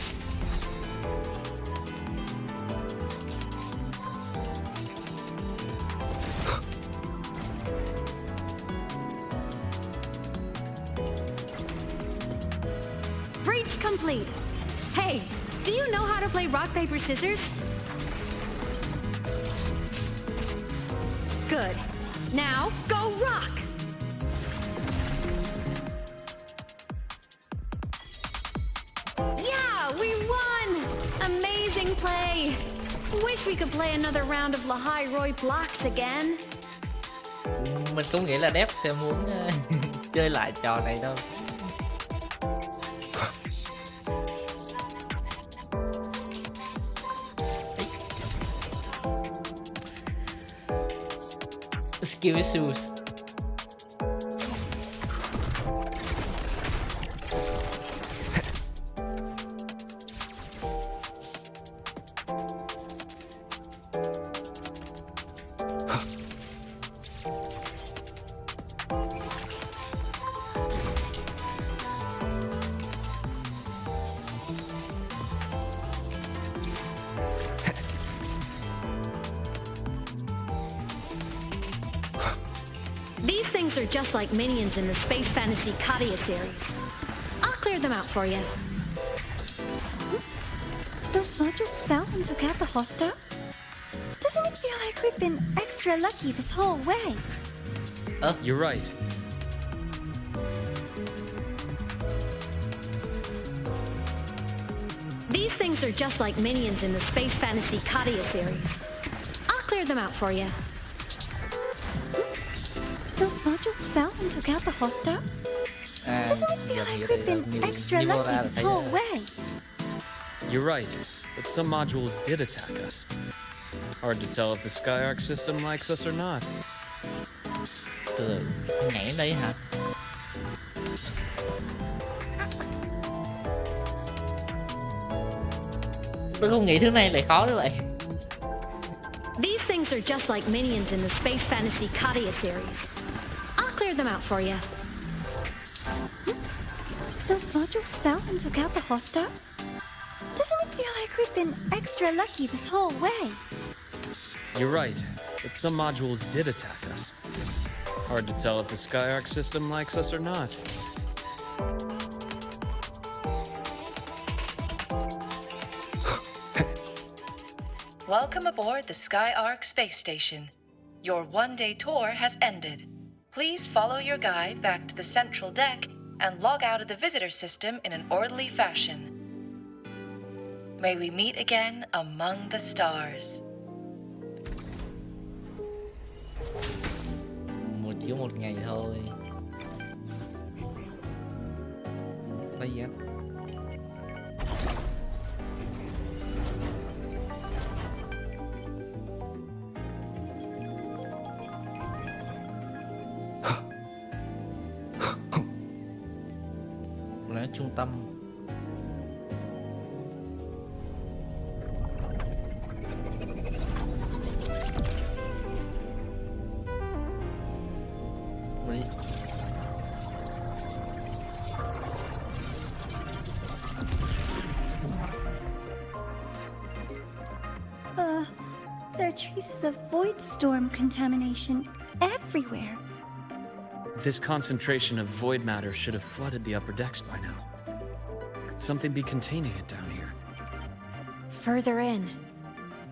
Breach complete. Hey, do you know how to play rock, paper, scissors? Good. Now, go rock! Yeah, we won! Amazing play! Wish we could play another round of Lahai-Roi blocks again. Mình cũng nghĩ là Dep sẽ muốn chơi lại trò này đâu. Skill issues. These things are just like minions in the Space Fantasy Katia series. I'll clear them out for you. Those modules fell and took out the hostiles? Doesn't it feel like we've been extra lucky this whole way? You're right. These things are just like minions in the Space Fantasy Katia series. I'll clear them out for you. Those modules fell and took out the hostiles? Doesn't it feel like we've been extra lucky this whole way? You're right, but some modules did attack us. Hard to tell if the Skyark system likes us or not. Từ nhảy đây hả? Tôi không nghĩ thứ này lại khó như vậy. These things are just like minions in the Space Fantasy Katia series. I'll clear them out for you. Those modules fell and took out the hostiles? Doesn't it feel like we've been extra lucky this whole way? You're right, but some modules did attack us. Hard to tell if the Skyark system likes us or not. Welcome aboard the Skyark space station. Your one-day tour has ended. Please follow your guide back to the central deck and log out of the visitor system in an orderly fashion. May we meet again among the stars. Chỉ có một ngày thôi. Đây gì anh? Là trung tâm. There are traces of void storm contamination everywhere. This concentration of void matter should have flooded the upper decks by now. Could something be containing it down here? Further in.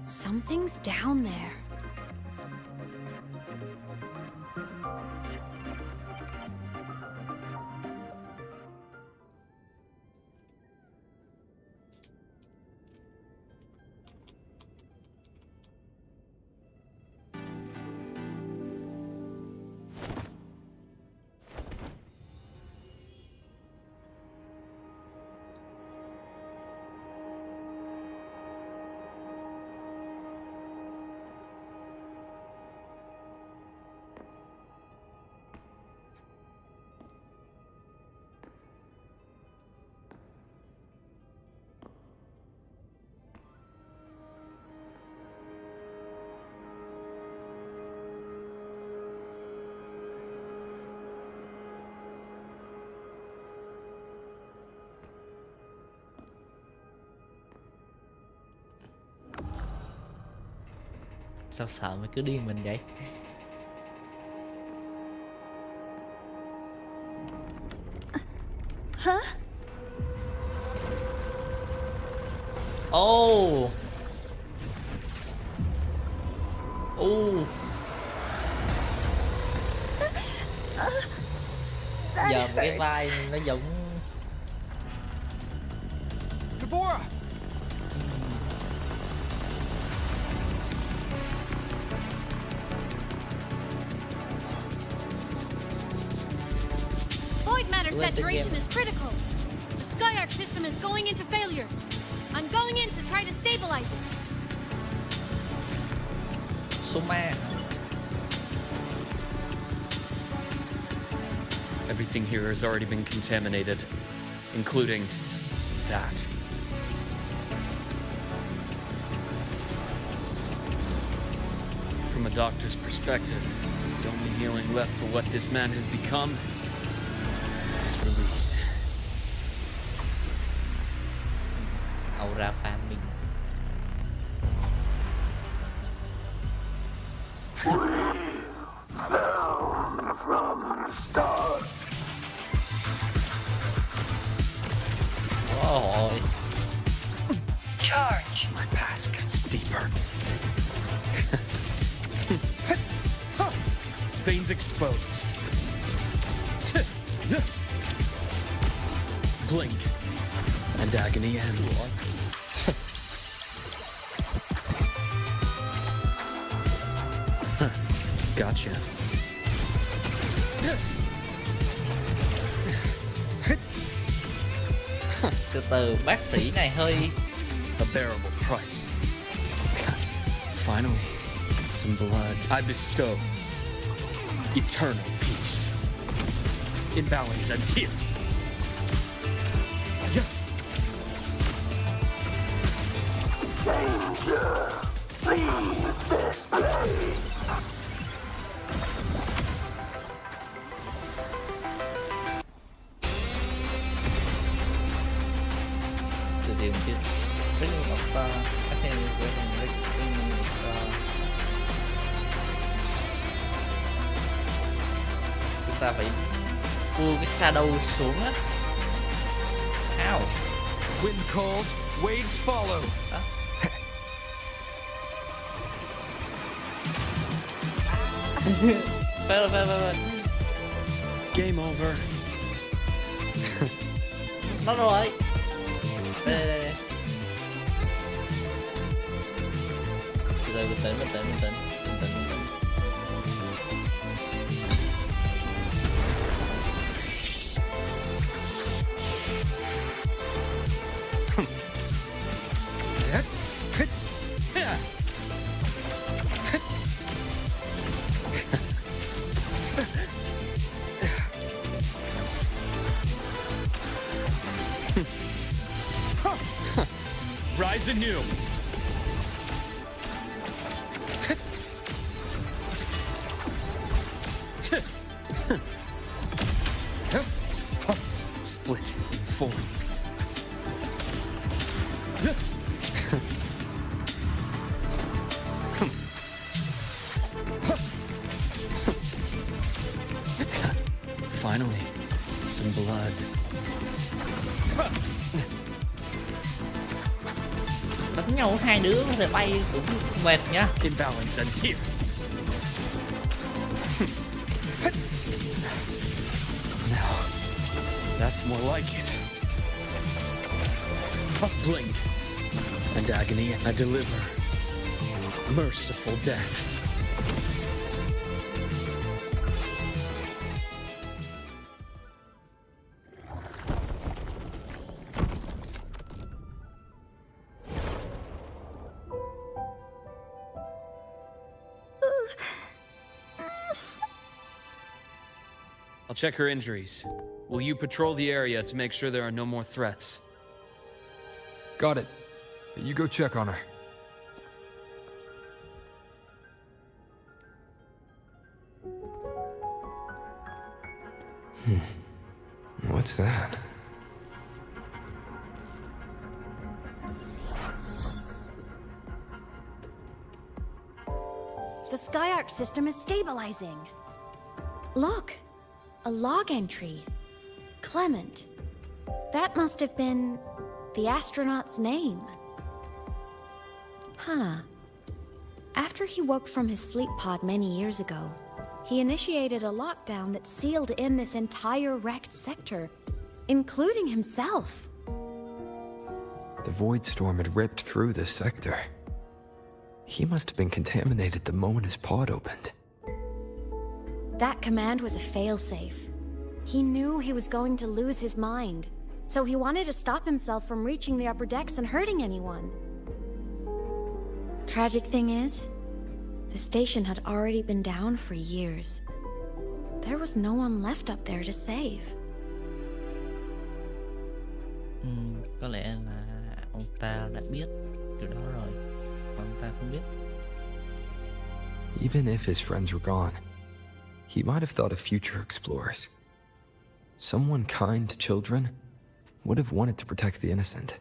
Something's down there. Sao sợ mày cứ điên mình vậy? Hả? Oh. Giờ cái vai nó giống Deborah! Void matter Let the saturation game- is critical. The Skyark system is going into failure. I'm going in to try to stabilize it. số ma. Everything here has already been contaminated, including that. From a doctor's perspective, the only healing left for what this man has become is release. Aura farming. From the start. Ôi. Charge. My past gets deeper. Veins exposed. Blink, and agony ends. Gotcha. Từ từ, bác sĩ này hơi A bearable price. Finally, some blood. I bestow eternal peace. Imbalance ends here. Danger. Leave this place. từ điều kia rất là ngọt các xe của thằng rất chúng ta phải cua cái shadow xuống á. Ow. Wind calls, waves follow. Phải. Game over. Nó rồi. Đây. Từ từ, bình tĩnh. Rise anew. Split in four. Finally, some blood. Đánh nhau hai đứa có thể bay cũng mệt nhá. Imbalance ends here. Now, that's more like it. Blink, and agony, I deliver merciful death. I'll check her injuries. Will you patrol the area to make sure there are no more threats? Got it. You go check on her. What's that? Skyark system is stabilizing. Look, a log entry. Clement. That must have been the astronaut's name. Huh. After he woke from his sleep pod many years ago, he initiated a lockdown that sealed in this entire wrecked sector, including himself. The void storm had ripped through this sector. He must have been contaminated the moment his pod opened. That command was a failsafe. He knew he was going to lose his mind, so he wanted to stop himself from reaching the upper decks and hurting anyone. Tragic thing is, the station had already been down for years. There was no one left up there to save. Có lẽ là ông ta đã biết điều đó rồi, ông ta không biết. Even if his friends were gone, he might have thought of future explorers. Someone kind to children would have wanted to protect the innocent.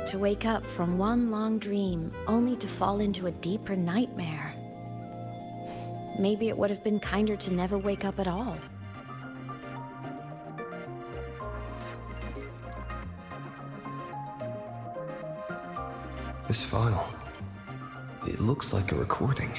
To wake up from one long dream, only to fall into a deeper nightmare. Maybe it would have been kinder to never wake up at all. This file, it looks like a recording.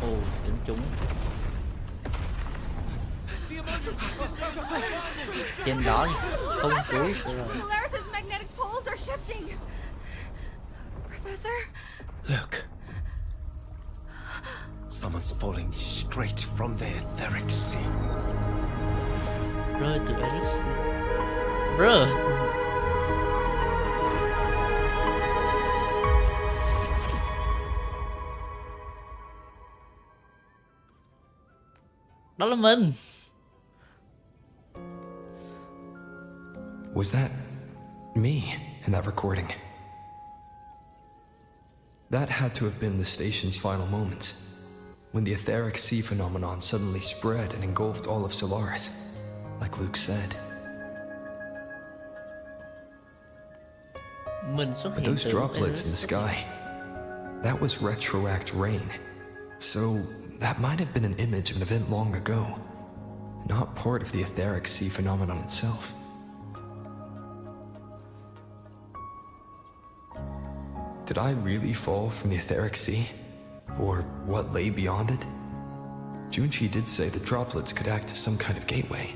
Ồ, đến chúng. Trên đó không cứu rồi. Polaris's magnetic poles are shifting. Professor? Look. Someone's falling straight from the etheric sea. Rơi từ etheric sea. Bro. Đó là mình. Was that me in that recording? That had to have been the station's final moments, when the etheric sea phenomenon suddenly spread and engulfed all of Solaris, like Luke said. But those droplets in the sky, that was retroact rain. So that might have been an image of an event long ago, not part of the etheric sea phenomenon itself. Did I really fall from the etheric sea? Or what lay beyond it? Junchi did say the droplets could act as some kind of gateway.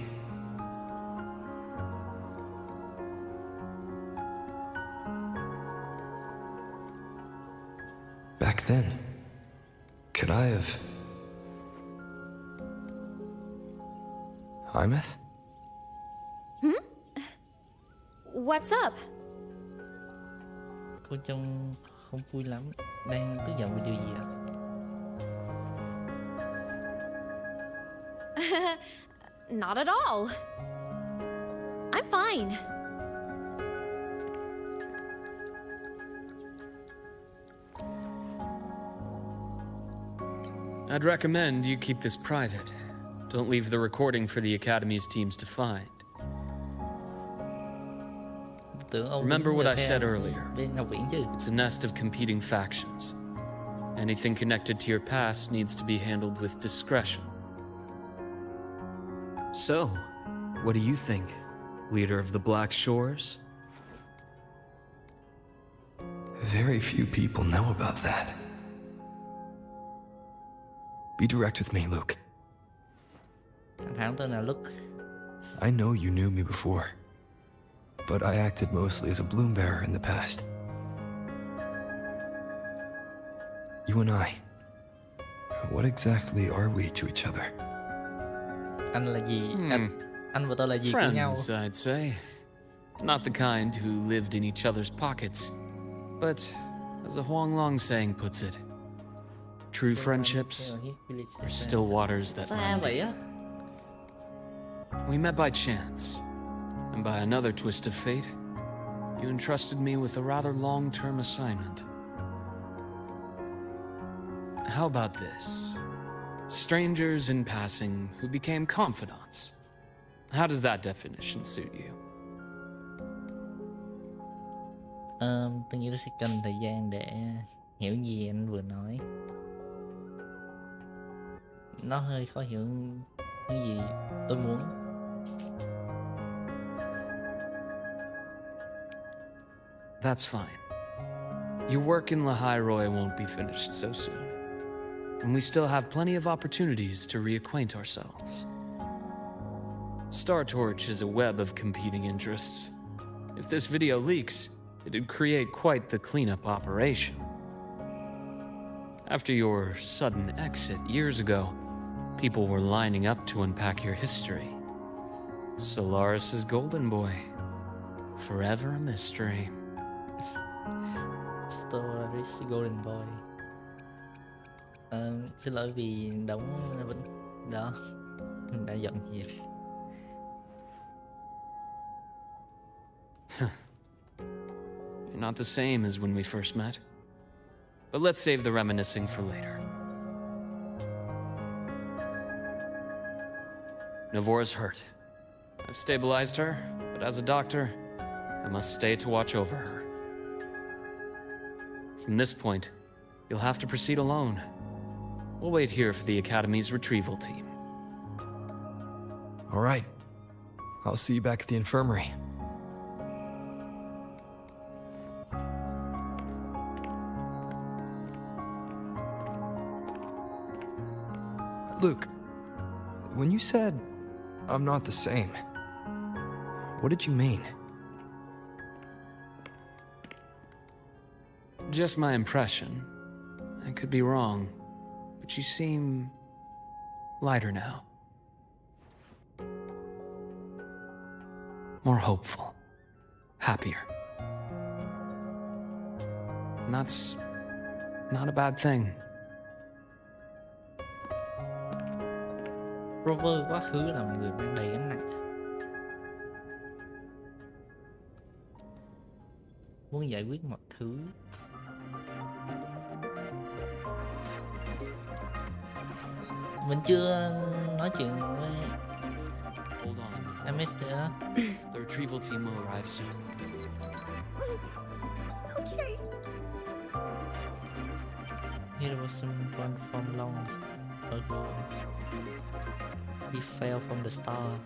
Back then, could I have... Imeth? What's up? Cô trông không vui lắm, đang tức giận vì điều gì ạ? Not at all. I'm fine. I'd recommend you keep this private. Don't leave the recording for the Academy's teams to find. Remember what I said earlier. It's a nest of competing factions. Anything connected to your past needs to be handled with discretion. So, what do you think, leader of the Black Shores? Very few people know about that. Be direct with me, Luke. Thằng tên là Luke. I know you knew me before, but I acted mostly as a bloom bearer in the past. You and I, what exactly are we to each other? Anh là gì? Anh và tôi là gì của nhau? Friends, I'd say. Not the kind who lived in each other's pockets, but as a Huanglong saying puts it, true friendships are still waters that run deep. We met by chance, and by another twist of fate, you entrusted me with a rather long-term assignment. How about this? strangers in passing who became confidants. How does that definition suit you? Tôi nghĩ tôi sẽ cần thời gian để hiểu gì anh vừa nói. Nó hơi khó hiểu những gì tôi muốn. That's fine. Your work in Lahai-Roi won't be finished so soon. And we still have plenty of opportunities to reacquaint ourselves. Star Torch is a web of competing interests. If this video leaks, it'd create quite the cleanup operation. After your sudden exit years ago, people were lining up to unpack your history. Solaris's golden boy. Forever a mystery. Solaris Golden Boy. Xin lỗi vì đóng đó. Mình đã dọn dẹp. You're not the same as when we first met. But let's save the reminiscing for later. Navora's hurt. I've stabilized her, but as a doctor, I must stay to watch over her. From this point, you'll have to proceed alone. We'll wait here for the Academy's retrieval team. All right. I'll see you back at the infirmary. Luke, when you said, I'm not the same, what did you mean? Just my impression. I could be wrong, but you seem lighter now. More hopeful. Happier. And that's not a bad thing. Rover quá khứ là một người mang đầy gánh nặng. Muốn giải quyết mọi thứ. Mình chưa nói chuyện với em nữa. The retrieval team will arrive soon. Okay. Here was someone from long ago. He fell from the star.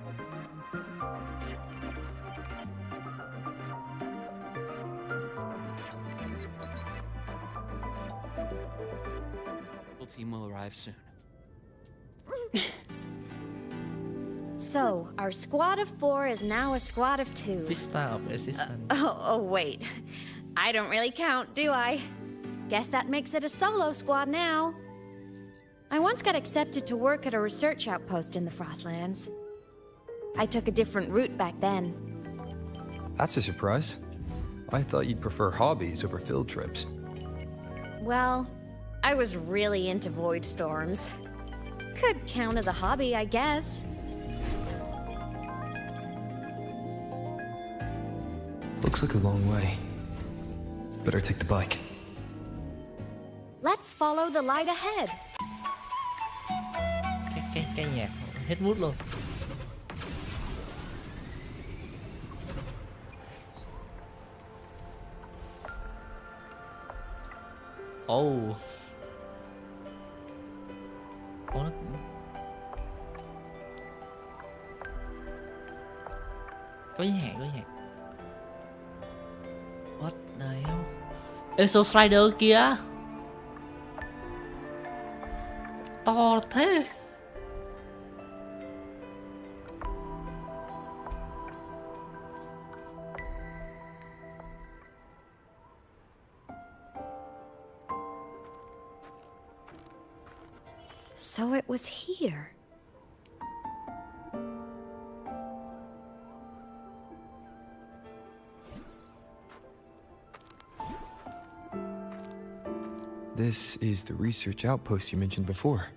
The team will arrive soon. So, our squad of 4 is now a squad of 2. Vista of assistant. Oh, wait. I don't really count, do I? Guess that makes it a solo squad now. I once got accepted to work at a research outpost in the Frostlands. I took a different route back then. That's a surprise. I thought you'd prefer hobbies over field trips. Well, I was really into void storms. Could count as a hobby, I guess. Looks like a long way. Better take the bike. Let's follow the light ahead. Cái nhạc hết mood luôn. Oh. Nó... Có giới hạn, có giới hạn. What the hell? Exo Strider kìa. To thế. So it was here. This is the research outpost you mentioned before.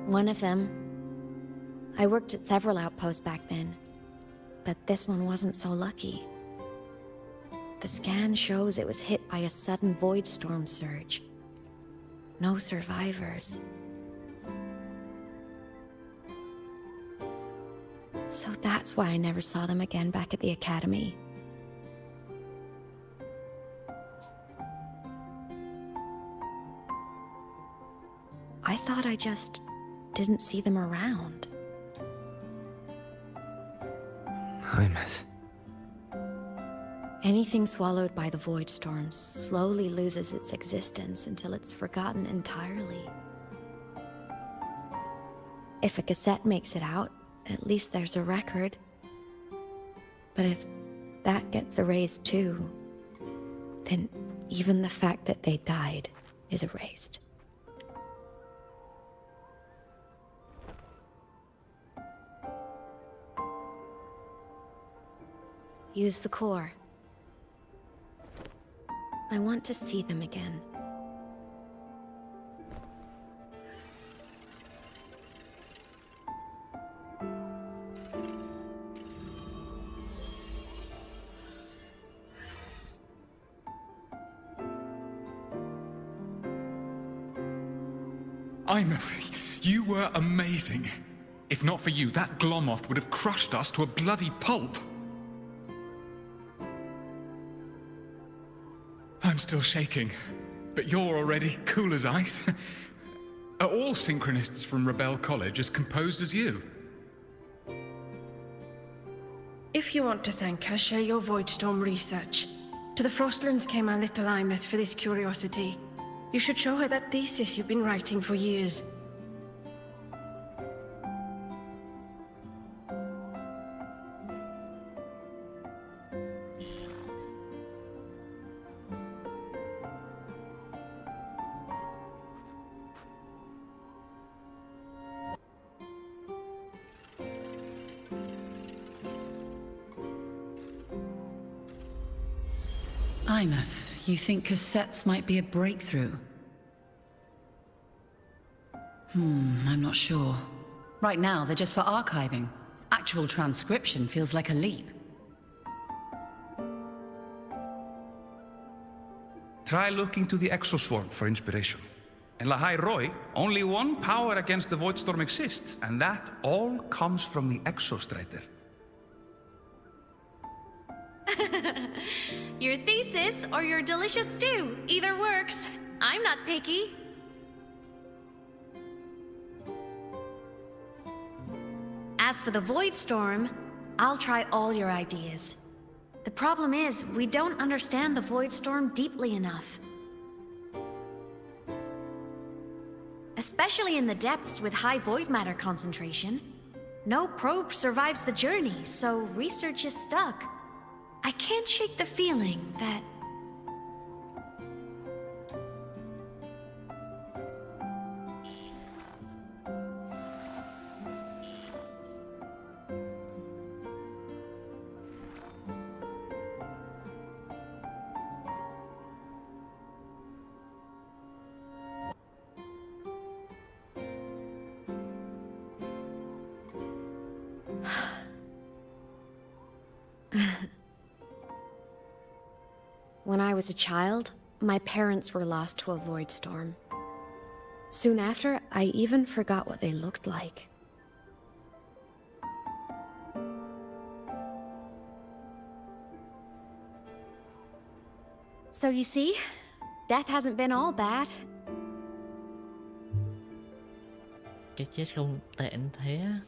One of them. I worked at several outposts back then, but this one wasn't so lucky. The scan shows it was hit by a sudden void storm surge. No survivors. So that's why I never saw them again back at the academy. I thought I just didn't see them around. Hymuth. Anything swallowed by the void storms slowly loses its existence until it's forgotten entirely. If a cassette makes it out, at least there's a record. But if that gets erased too, then even the fact that they died is erased. Use the core. I want to see them again. Imothy, you were amazing. If not for you, that Glomoth would have crushed us to a bloody pulp. I'm still shaking, but you're already cool as ice. Are all synchronists from Rebel College as composed as you? If you want to thank her, share your Voidstorm research. To the Frostlands came our little Imeth for this curiosity. You should show her that thesis you've been writing for years. Imeth, you think cassettes might be a breakthrough? I'm not sure. Right now, they're just for archiving. Actual transcription feels like a leap. Try looking to the exoswarm for inspiration. In Lahai-Roi, only one power against the Voidstorm exists, and that all comes from the exostrider. Your thesis or your delicious stew, either works. I'm not picky. As for the Void Storm, I'll try all your ideas. The problem is, we don't understand the Void Storm deeply enough. Especially in the depths with high void matter concentration. No probe survives the journey, so research is stuck. I can't shake the feeling that... When I was a child, my parents were lost to a void storm. Soon after, I even forgot what they looked like. So you see, death hasn't been all bad. Cái chết không tệ đến thế á.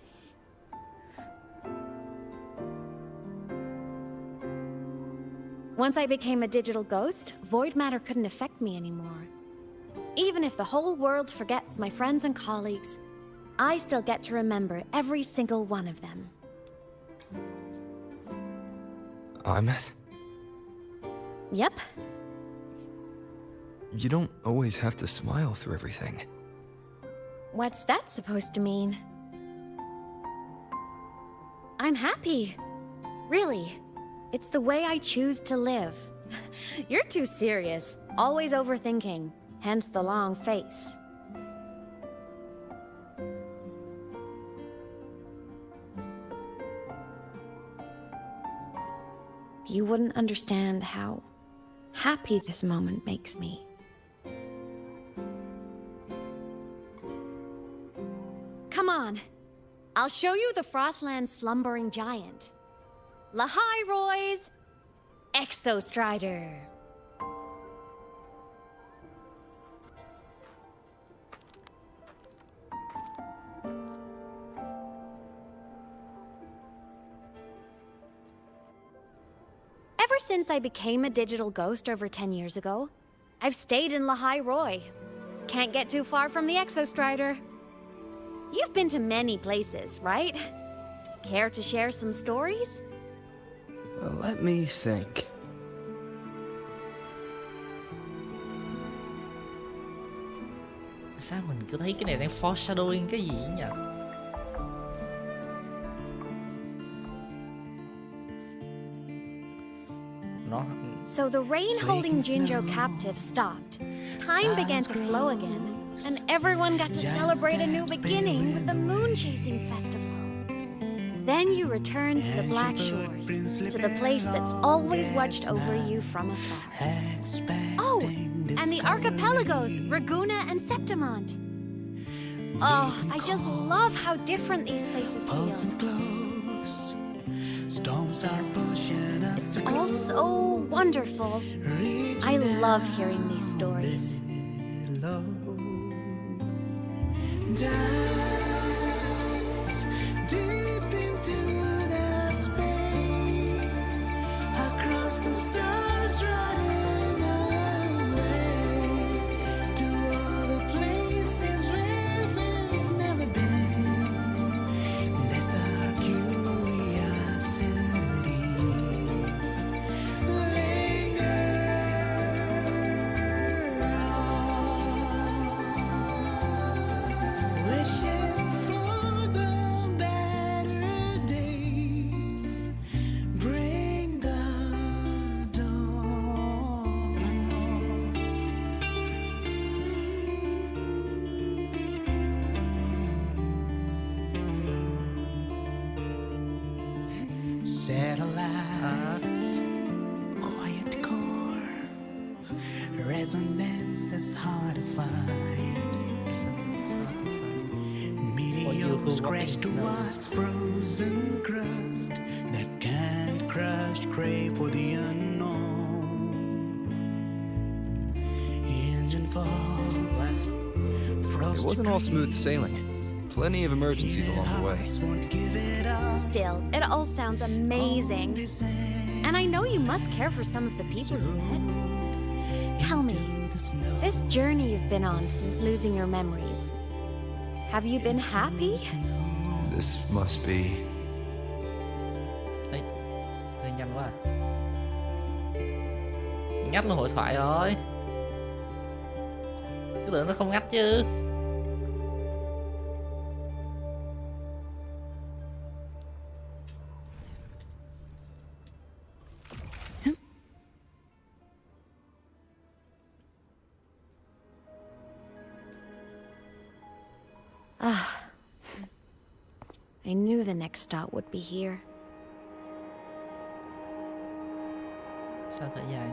Once I became a digital ghost, void matter couldn't affect me anymore. Even if the whole world forgets my friends and colleagues, I still get to remember every single one of them. Imeth? Yep. You don't always have to smile through everything. What's that supposed to mean? I'm happy. Really. It's the way I choose to live. You're too serious, always overthinking, hence the long face. you wouldn't understand how happy this moment makes me. Come on. I'll show you the Frostland's slumbering giant. Lahai-Roi's Exostrider. Ever since I became a digital ghost over 10 years ago, I've stayed in Lahai-Roi. Can't get too far from the Exostrider. You've been to many places, right? Care to share some stories? Let me think. Sao mình cứ thấy cái này đang foreshadowing cái gì nhỉ? Nó... So the rain holding Jinzhou captive stopped. Time began to flow again, and everyone got to celebrate a new beginning with the Moon Chasing Festival. Then you returned to the Black Shores, to the place that's always watched over you from afar. Oh, and the archipelagos, Raguna and Septimont. Oh, I just love how different these places feel. It's all so wonderful. I love hearing these stories. Satellites, quiet core, resonance is hard to find. Meteors crash towards frozen crust that can't crush, crave for the unknown. Engine falls, It wasn't all smooth sailing. Plenty of emergencies along the way. Still, it all sounds amazing. And I know you must care for some of the people you met. Tell me, this journey you've been on since losing your memories, have you been happy? This must be... Ê, hơi nhanh quá. Ngắt luôn hội thoại rồi. Chứ tưởng nó không ngắt chứ. I knew the next stop would be here. Sao thở dài?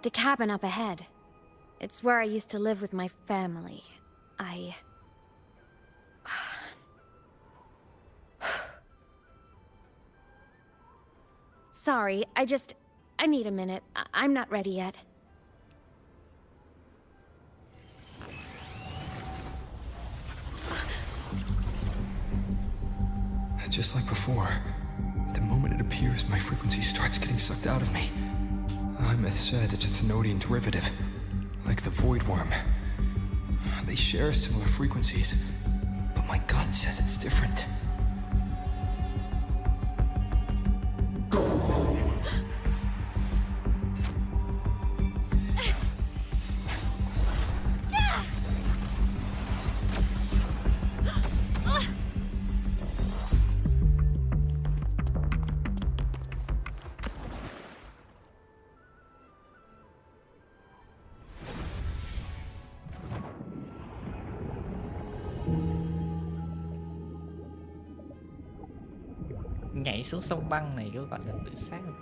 The cabin up ahead. It's where I used to live with my family. Sorry, I need a minute. I'm not ready yet. Just like before, the moment it appears, my frequency starts getting sucked out of me. Imeth said it's a Thenodian derivative, like the Void Worm. They share similar frequencies, but my gut says it's different. Nhảy xuống sông băng này có gọi là tự sát không?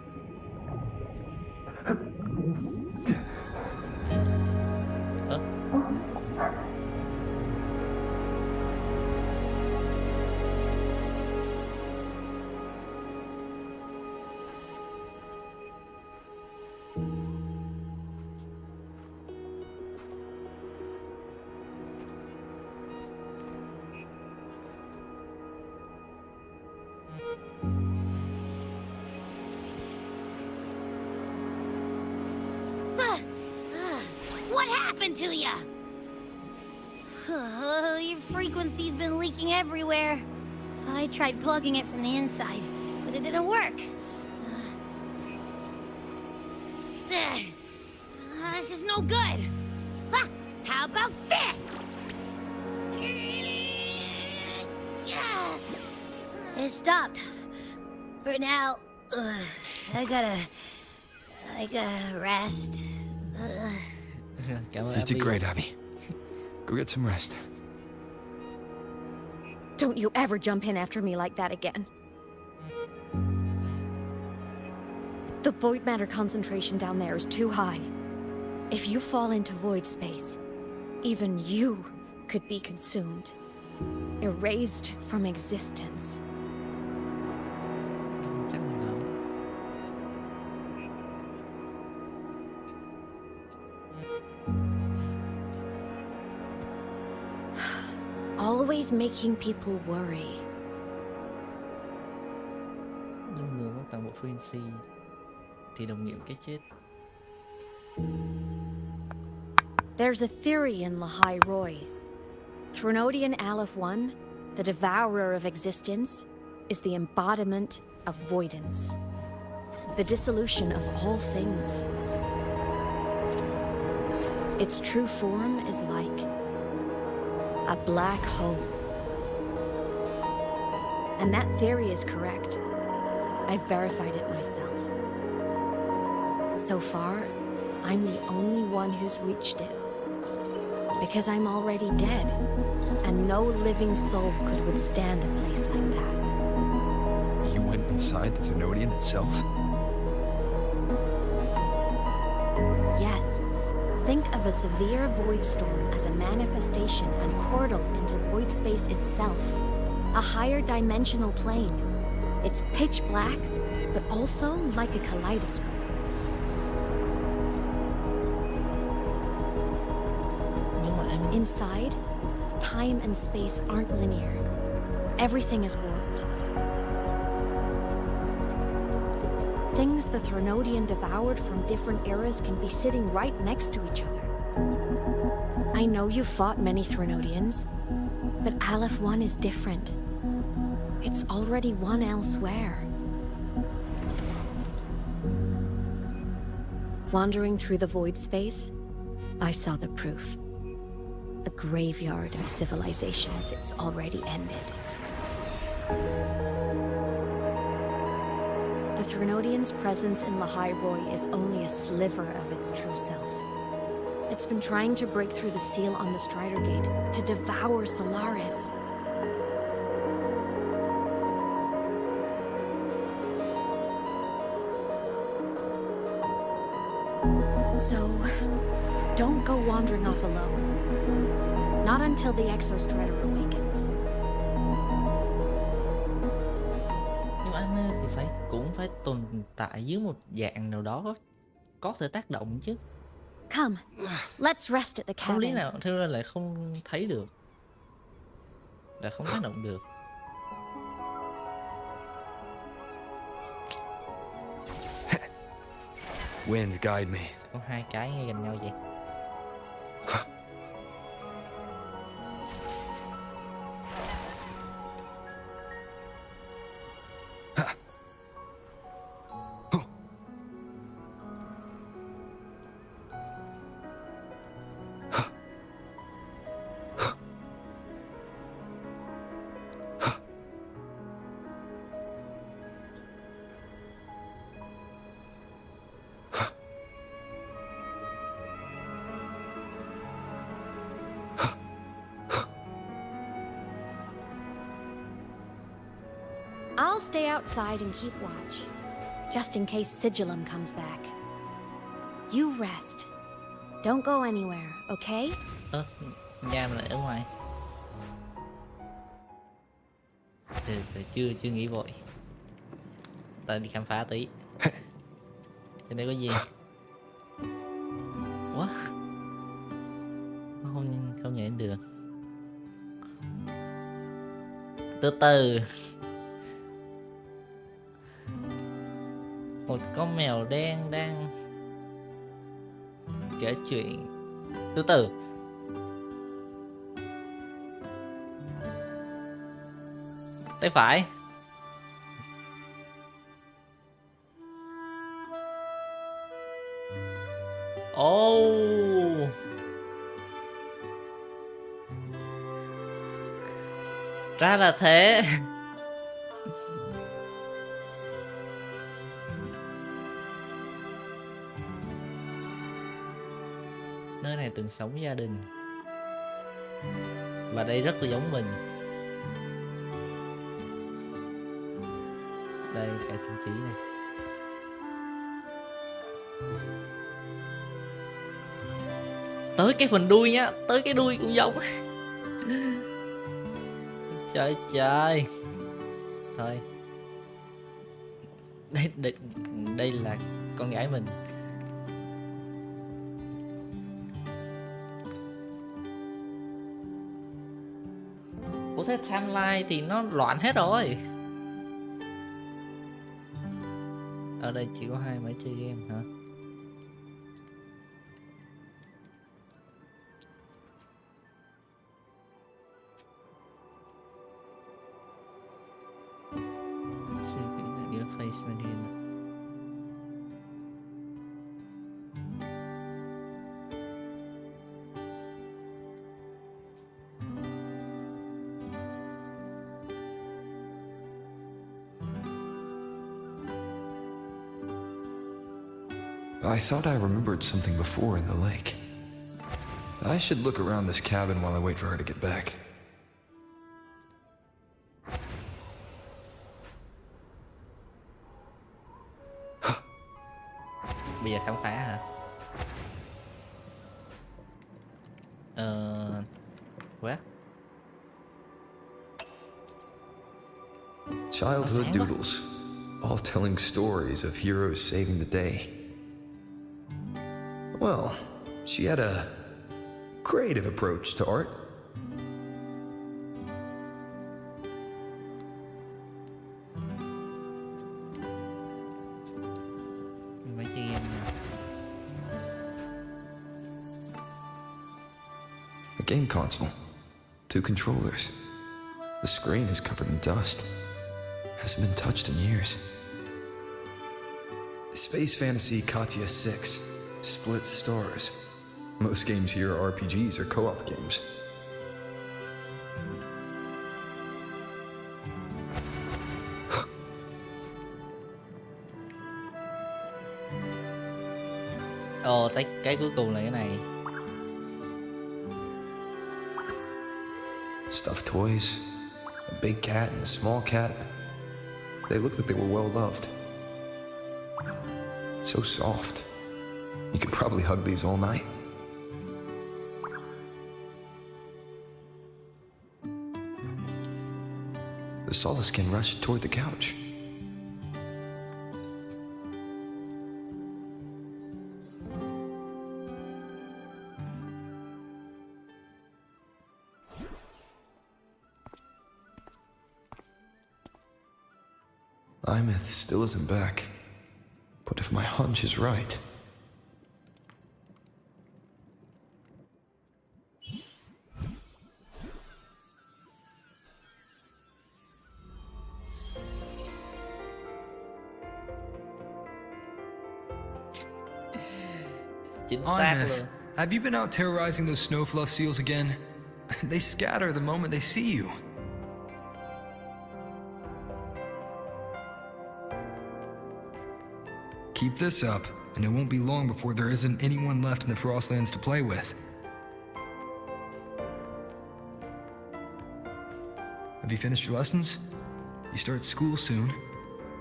What happened to ya? Your frequency's been leaking everywhere. I tried plugging it from the inside, but it didn't work. This is no good. How about this? It stopped. For now, I gotta rest. You did great, Abby. Go get some rest. Don't you ever jump in after me like that again. The void matter concentration down there is too high. If you fall into void space, even you could be consumed, erased from existence. Always making people worry. Dung người mất toàn bộ frequency thì đồng nghĩa cái chết. There's a theory in Lahai-Roi. Threnodian Aleph 1, the devourer of existence, is the embodiment of voidance. The dissolution of all things. Its true form is like a black hole. And that theory is correct. I've verified it myself. So far, I'm the only one who's reached it. Because I'm already dead, and no living soul could withstand a place like that. You went inside the Threnodian itself? Yes. Think of a severe void storm as a manifestation and portal into void space itself. A higher dimensional plane. It's pitch black, but also like a kaleidoscope. Inside, time and space aren't linear. Everything is warped. Things the Threnodian devoured from different eras can be sitting right next to each other. I know you fought many Threnodians, but Aleph 1 is different. It's already one elsewhere. Wandering through the void space, I saw the proof. A graveyard of civilizations it's already ended. The Threnodian's presence in Lahai-Roi is only a sliver of its true self. It's been trying to break through the seal on the Strider Gate to devour Solaris. So, don't go wandering off alone. Not until the Exostrider awakens. Nhưng mà anime thì cũng phải tồn tại dưới một dạng nào đó có thể tác động chứ. Come, let's rest at the cabin. Không lý nào theo ra lại không thấy được, là không tác động được. Wind guide me. Có hai cái ngay gần nhau vậy. I'll stay outside and keep watch, just in case Sigillum comes back. You rest. Don't go anywhere, okay? Nhà mình lại ở ngoài. Chưa nghĩ vội. Ta đi khám phá tí. Trên đây có gì? What? Không nhảy được. Từ từ. Một con mèo đen đang kể chuyện. Từ từ. Tay phải. Oh. Ra là thế. Nơi này từng sống gia đình. Và đây rất là giống mình. Đây cả trang trí này. Tới cái phần đuôi nhá. Tới cái đuôi cũng giống. Trời trời. Thôi. Đây là con gái mình. Ủa thế timeline thì nó loạn hết rồi. Ở đây chỉ có 2 máy chơi game hả? Face menu. I thought I remembered something before in the lake. I should look around this cabin while I wait for her to get back. Bây giờ khám phá hả? What? Childhood doodles, all telling stories of heroes saving the day. Well, she had a creative approach to art. A game console, 2 controllers. The screen is covered in dust. Hasn't been touched in years. Space Fantasy Katya 6. Split stars. Most games here are RPGs or co-op games. Ồ, cái cuối cùng là cái này. Stuffed toys, a big cat and a small cat. They look like they were well loved. So soft. You could probably hug these all night. The Solaskin rushed toward the couch. Imeth still isn't back. But if my hunch is right... Imeth, have you been out terrorizing those snowfluff seals again? They scatter the moment they see you. Keep this up, and it won't be long before there isn't anyone left in the Frostlands to play with. Have you finished your lessons? You start school soon.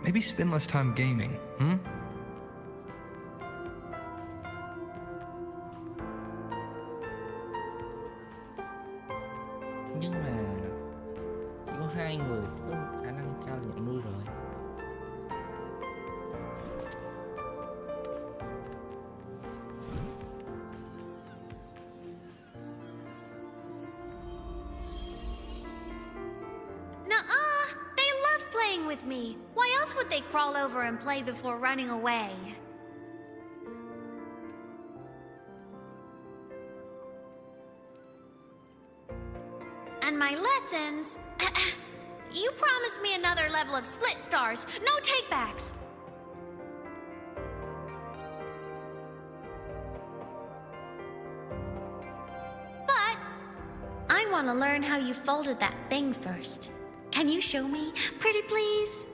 Maybe spend less time gaming, hmm? Nhưng mà chỉ có 2 người có khả năng trao nhận nuôi rồi. Nuh-uh! They love playing with me. Why else would they crawl over and play before running away? And my lessons... You promised me another level of split stars. No takebacks. But I want to learn how you folded that thing first. Can you show me, pretty please?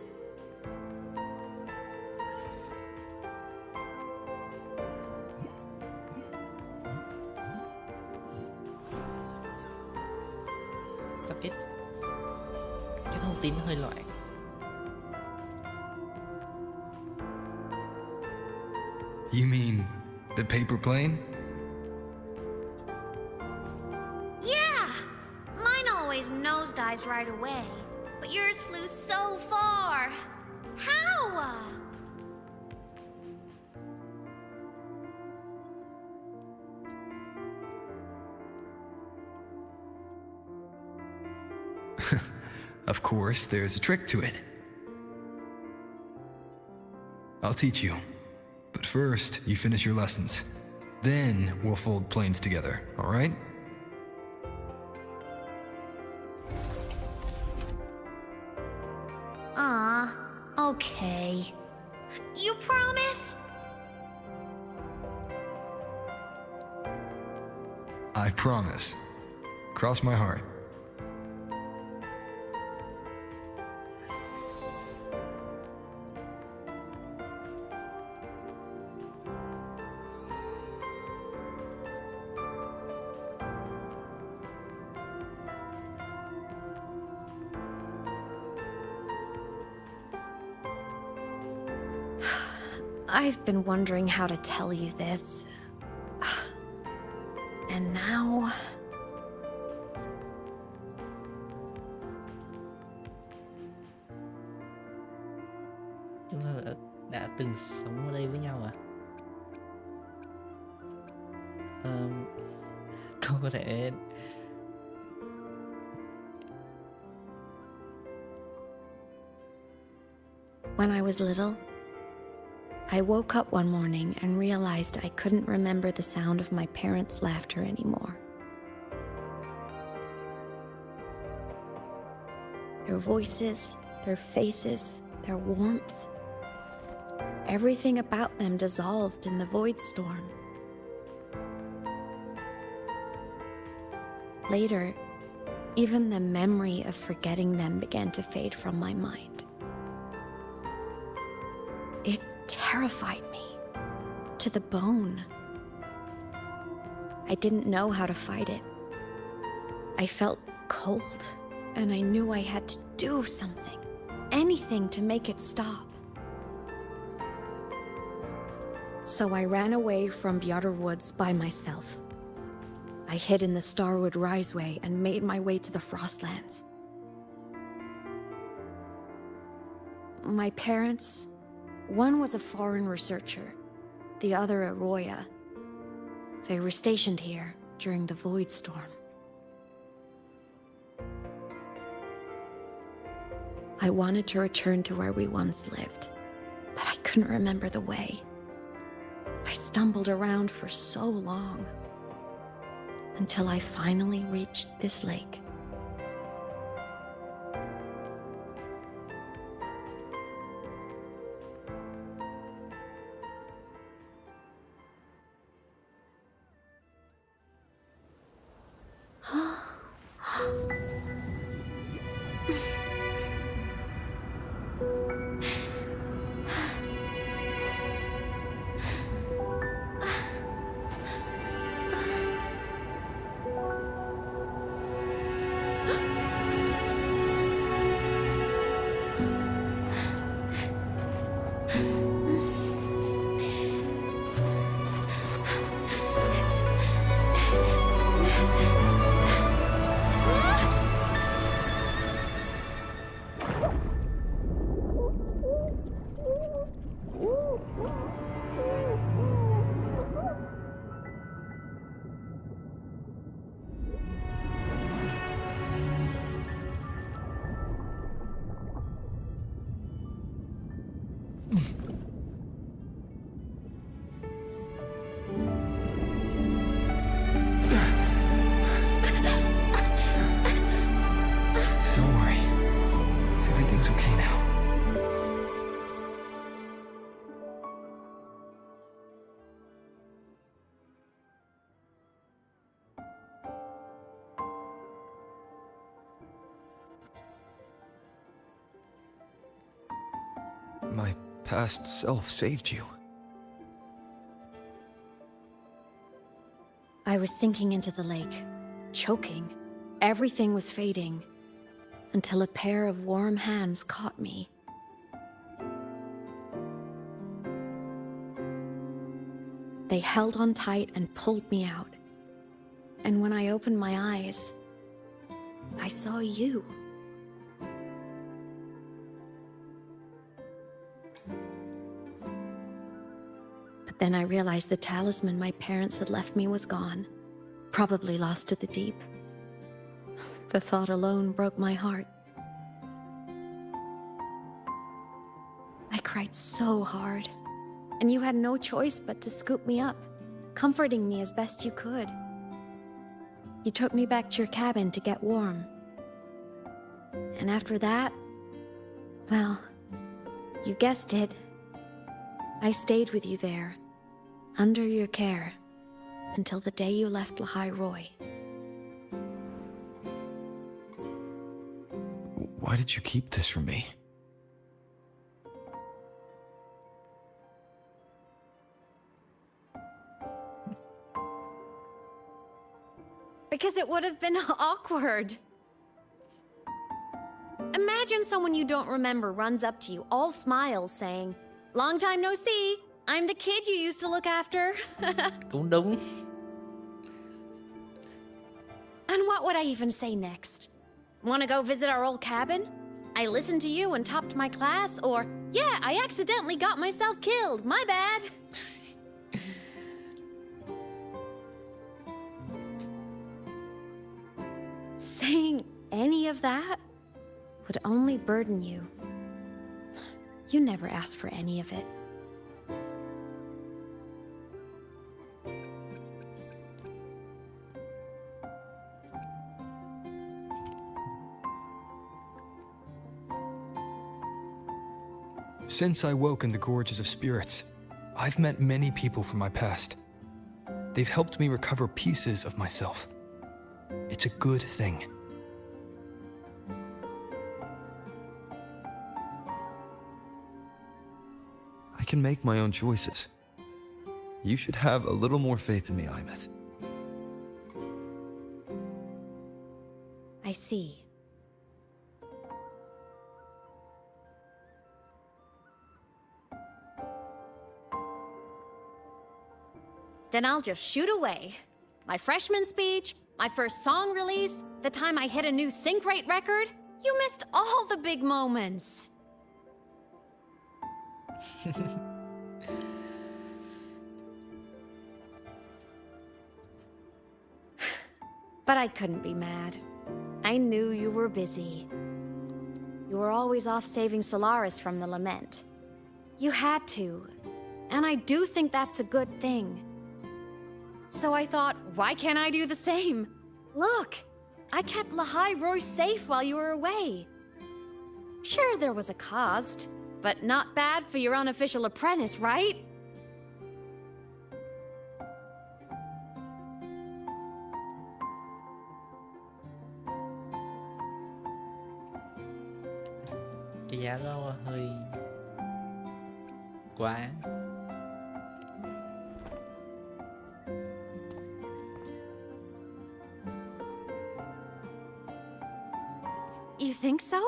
Cái thông tin nó hơi loạn. You mean the paper plane? Yeah! Mine always nosedives right away, but yours flew so far. How? Of course, there's a trick to it. I'll teach you. But first, you finish your lessons. Then we'll fold planes together, all right? Okay. You promise? I promise. Cross my heart. I've been wondering how to tell you this. And now... Chúng ta đã từng sống ở đây với nhau à? Không có thể... When I was little, I woke up one morning and realized I couldn't remember the sound of my parents' laughter anymore. Their voices, their faces, their warmth, everything about them dissolved in the void storm. Later, even the memory of forgetting them began to fade from my mind. It terrified me to the bone. I didn't know how to fight it. I felt cold, and I knew I had to do something, anything to make it stop. So I ran away from Bjorder Woods by myself. I hid in the Starwood Riseway and made my way to the Frostlands. My parents, one was a foreign researcher, the other a Roya. They were stationed here during the Void Storm. I wanted to return to where we once lived, but I couldn't remember the way. I stumbled around for so long, until I finally reached this lake. my past self saved you. I was sinking into the lake, choking. Everything was fading, until a pair of warm hands caught me. They held on tight and pulled me out. And when I opened my eyes, I saw you. But then I realized the talisman my parents had left me was gone, probably lost to the deep. The thought alone broke my heart. I cried so hard, and you had no choice but to scoop me up, comforting me as best you could. You took me back to your cabin to get warm. And after that, well, you guessed it. I stayed with you there, under your care, until the day you left Lahai-Roi. Why did you keep this from me? Because it would have been awkward. Imagine someone you don't remember runs up to you, all smiles, saying, "Long time no see. I'm the kid you used to look after." Cũng đúng. And what would I even say next? Want to go visit our old cabin? I listened to you and topped my class, or, yeah, I accidentally got myself killed. My bad. Saying any of that would only burden you. You never asked for any of it. Since I woke in the Gorges of Spirits, I've met many people from my past. They've helped me recover pieces of myself. It's a good thing. I can make my own choices. You should have a little more faith in me, Imeth. I see. Then I'll just shoot away. My freshman speech, my first song release, the time I hit a new sync rate record. You missed all the big moments. But I couldn't be mad. I knew you were busy. You were always off saving Solaris from the lament. You had to, and I do think that's a good thing. So I thought, why can't I do the same? Look, I kept Lahai-Roi safe while you were away. Sure, there was a cost, but not bad for your unofficial apprentice, right? Cái giá đó hơi quá. You think so?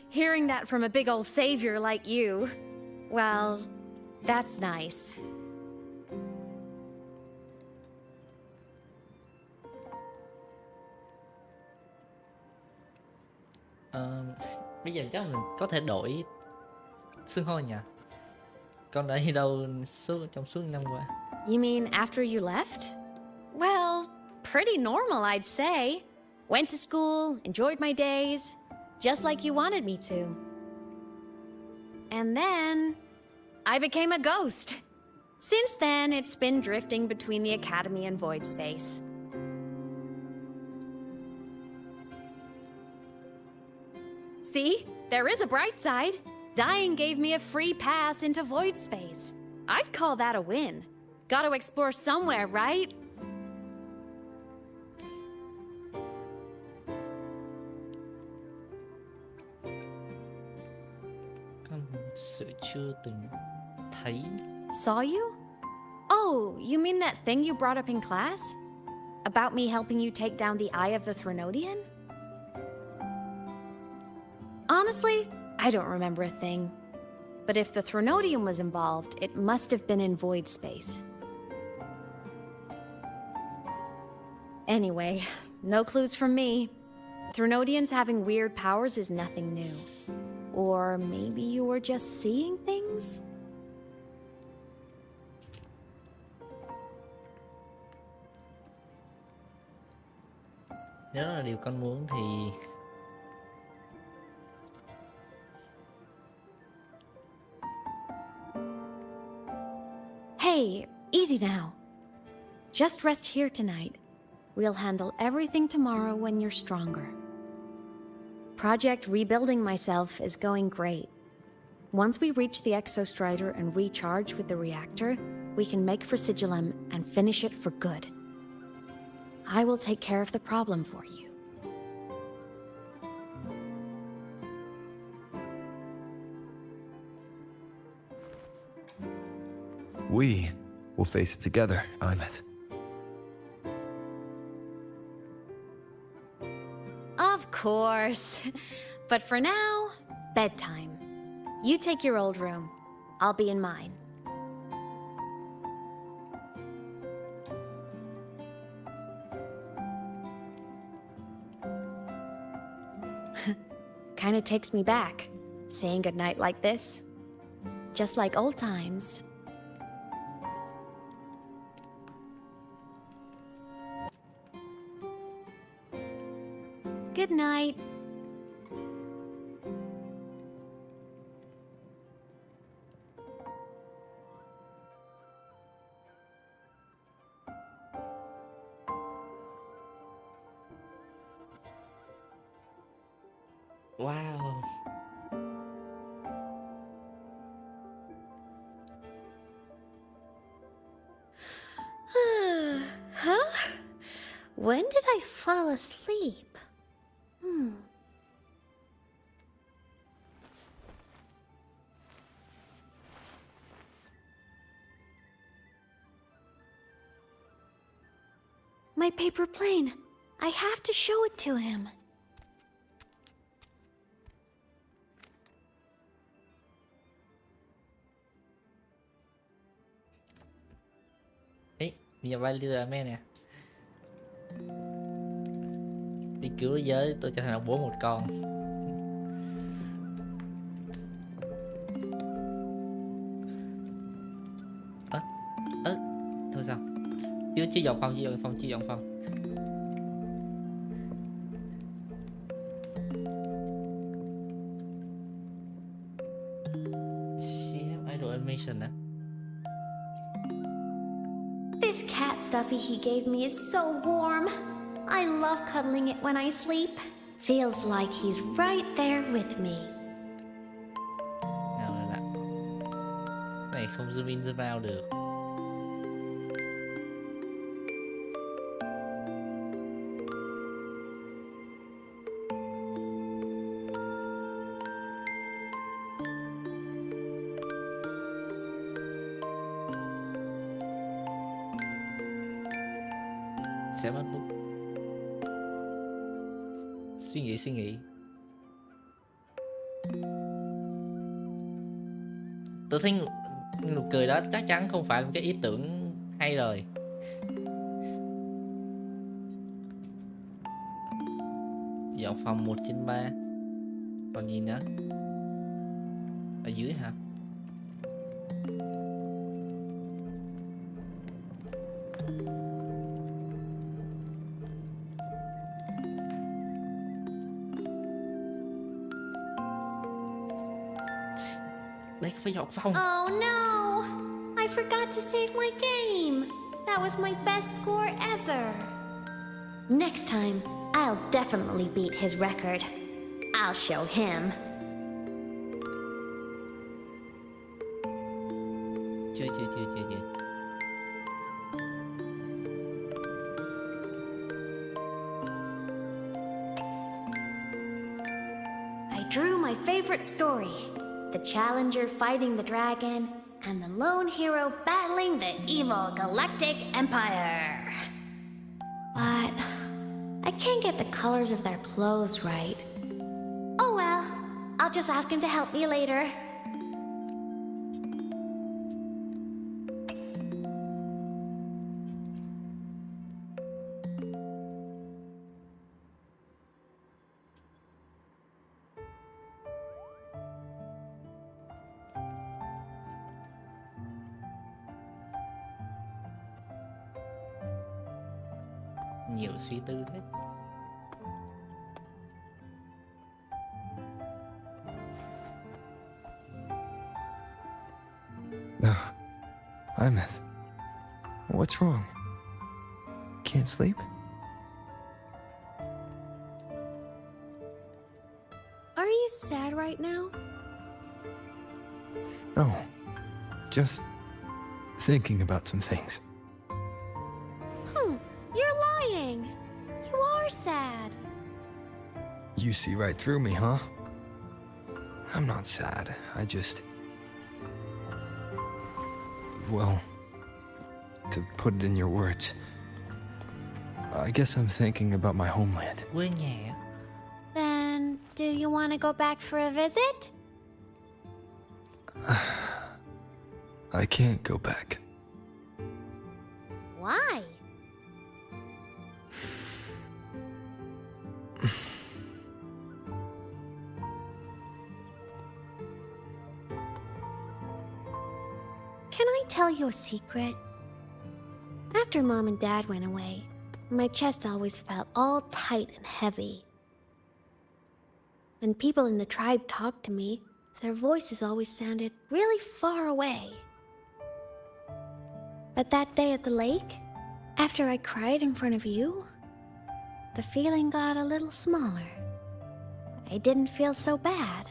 Hearing that from a big old savior like you, well, that's nice. Bây giờ chắc mình có thể đổi xưng hô nhỉ? Con đã đi đâu trong suốt năm qua? You mean after you left? Well, pretty normal, I'd say. Went to school, enjoyed my days, just like you wanted me to. And then, I became a ghost. Since then, it's been drifting between the Academy and Void Space. See, there is a bright side. Dying gave me a free pass into Void Space. I'd call that a win. Gotta explore somewhere, right? Sự chưa từng thấy. Saw you? Oh, you mean that thing you brought up in class? About me helping you take down the eye of the Threnodian? Honestly, I don't remember a thing. But if the Threnodian was involved, it must have been in void space. Anyway, no clues from me. Threnodians having weird powers is nothing new. Or maybe you were just seeing things? Nếu đó là điều con muốn thì Hey, easy now. Just rest here tonight. We'll handle everything tomorrow when you're stronger. Project Rebuilding Myself is going great. Once we reach the Exostrider and recharge with the reactor, we can make for Sigillum and finish it for good. I will take care of the problem for you. We will face it together, Imeth. Of course. But for now, bedtime. You take your old room. I'll be in mine. Kinda takes me back, saying goodnight like this. Just like old times. Good night. wow. Huh? When did I fall asleep? My paper plane. I have to show it to him. Ấy, nhà vai leader me nè. Đi cứu thế giới, tôi trở thành ông bố một con. Thôi sao? Chưa dọn phòng, chưa dọn phòng. She have idle animation á. This cat stuffy he gave me is so warm. I love cuddling it when I sleep. Feels like he's right there with me. Nào là này không zoom in zoom out được. Sẽ mất lúc suy nghĩ. Tôi thấy nụ cười đó chắc chắn không phải một cái ý tưởng hay rồi. Dọn phòng 1/3. Còn gì nữa? Ở dưới hả? Đây phải dọn phòng. Oh no! I forgot to save my game. That was my best score ever. Next time, I'll definitely beat his record. I'll show him. Chưa. I drew my favorite story. the challenger fighting the dragon, and the lone hero battling the evil Galactic Empire. But I can't get the colors of their clothes right. Oh well, I'll just ask him to help me later. Nhiều suy tư thế. No. Imeth. What's wrong? Can't sleep? Are you sad right now? No. Just thinking about some things. You're lying. You are sad. You see right through me, huh? I'm not sad. I just... Well, to put it in your words, I guess I'm thinking about my homeland. Quê nhà. Then, do you want to go back for a visit? I can't go back. Why? Can I tell you a secret? After Mom and Dad went away, my chest always felt all tight and heavy. When people in the tribe talked to me, their voices always sounded really far away. But that day at the lake, after I cried in front of you, the feeling got a little smaller. I didn't feel so bad.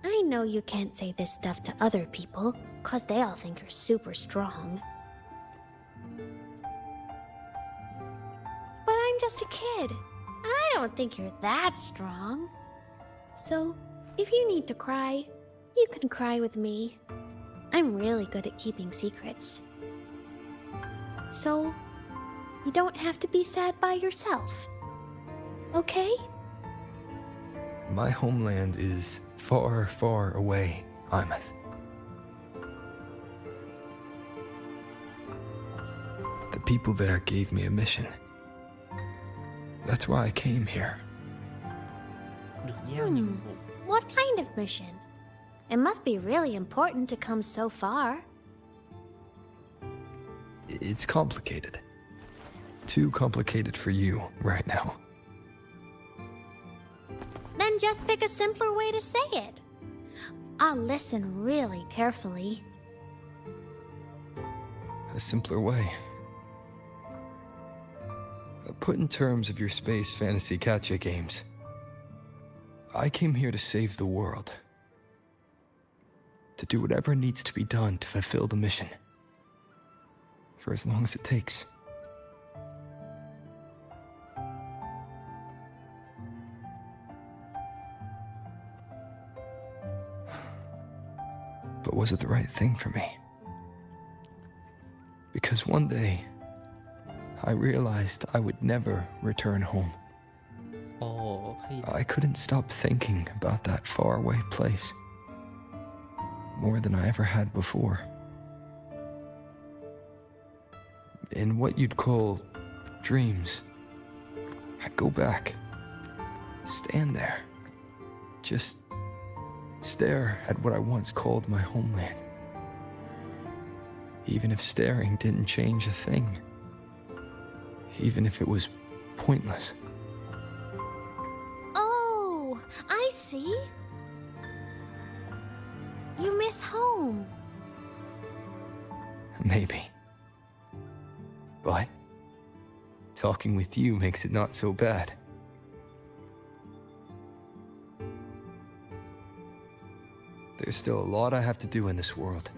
I know you can't say this stuff to other people, 'cause they all think you're super strong. But I'm just a kid, and I don't think you're that strong. So, if you need to cry, you can cry with me. I'm really good at keeping secrets. So, you don't have to be sad by yourself. Okay? My homeland is far, far away, Imeth. The people there gave me a mission. That's why I came here. What kind of mission? It must be really important to come so far. It's complicated. Too complicated for you right now. Then just pick a simpler way to say it. I'll listen really carefully. A simpler way. Put in terms of your space fantasy gacha games. I came here to save the world. To do whatever needs to be done to fulfill the mission. For as long as it takes. But was it the right thing for me? Because one day, I realized I would never return home. I couldn't stop thinking about that faraway place. More than I ever had before. In what you'd call dreams, I'd go back, stand there, just stare at what I once called my homeland. Even if staring didn't change a thing. Even if it was pointless. Oh, I see. You miss home. Maybe. But talking with you makes it not so bad. There's still a lot I have to do in this world.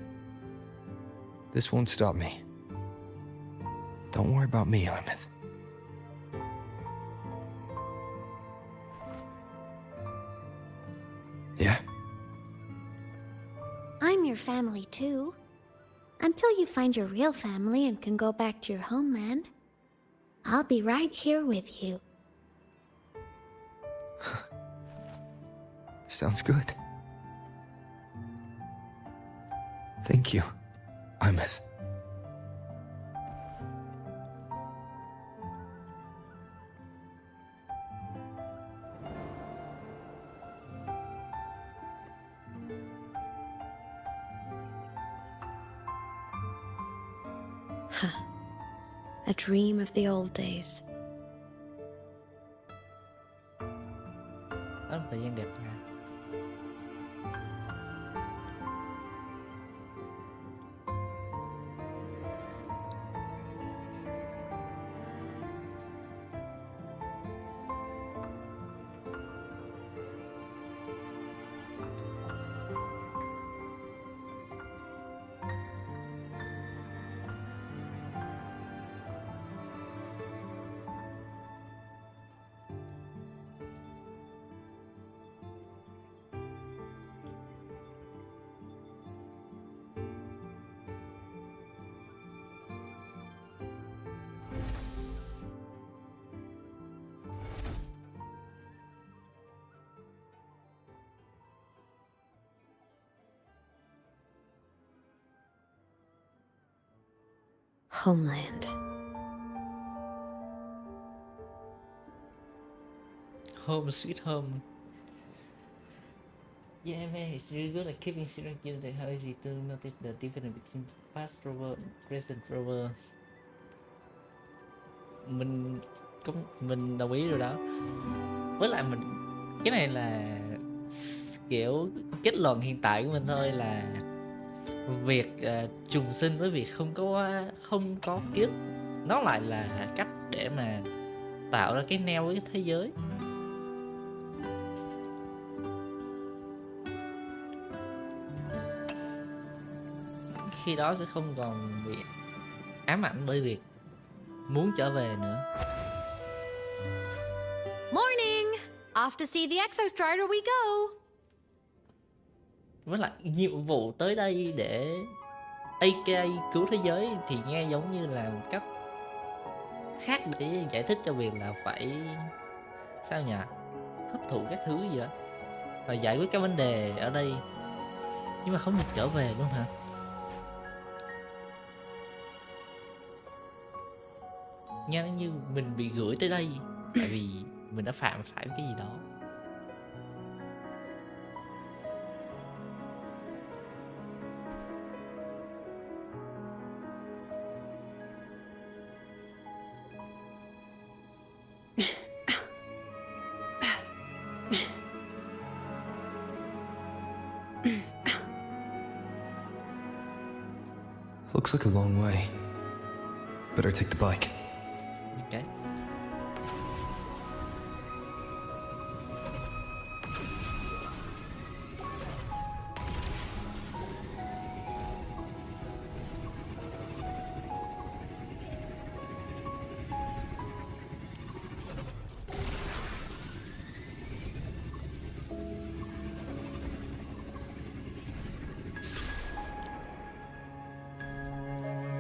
This won't stop me. Don't worry about me, Imeth. Yeah? I'm your family too. Until you find your real family and can go back to your homeland, I'll be right here with you. Sounds good. Thank you, Imeth. A dream of the old days. Đó là thời gian đẹp nha. Homeland. Home sweet home. Yeah, man, it's really good at keeping secret that how easy to notice the difference between past rover and present rover. Mình đồng ý rồi đó. Với lại mình cái này là kiểu kết luận hiện tại của mình thôi, là việc trùng sinh với việc không có kiếp nó lại là cách để mà tạo ra cái neo với cái thế giới. Khi đó sẽ không còn bị ám ảnh bởi việc muốn trở về nữa. Morning! Off to see the Exostrider we go! Với lại nhiệm vụ tới đây để AK cứu thế giới thì nghe giống như là một cách khác để giải thích cho việc là phải sao nhỉ, hấp thụ các thứ gì đó và giải quyết các vấn đề ở đây, nhưng mà không được trở về luôn hả? Nghe như mình bị gửi tới đây tại vì mình đã phạm phải cái gì đó. Looks like a long way. Better take the bike. Okay.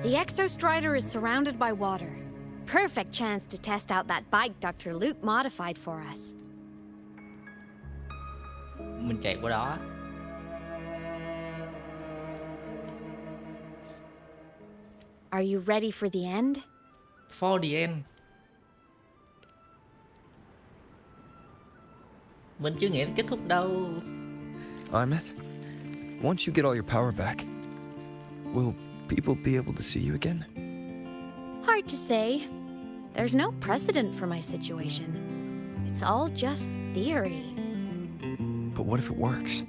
The Exostrider is surrounded by water. Perfect chance to test out that bike Dr. Luke modified for us. Mình chạy qua đó. Are you ready for the end? For the end. Mình chưa nghĩ đến kết thúc đâu. Imeth, once you get all your power back, will people be able to see you again? Hard to say. There's no precedent for my situation. It's all just theory. But what if it works?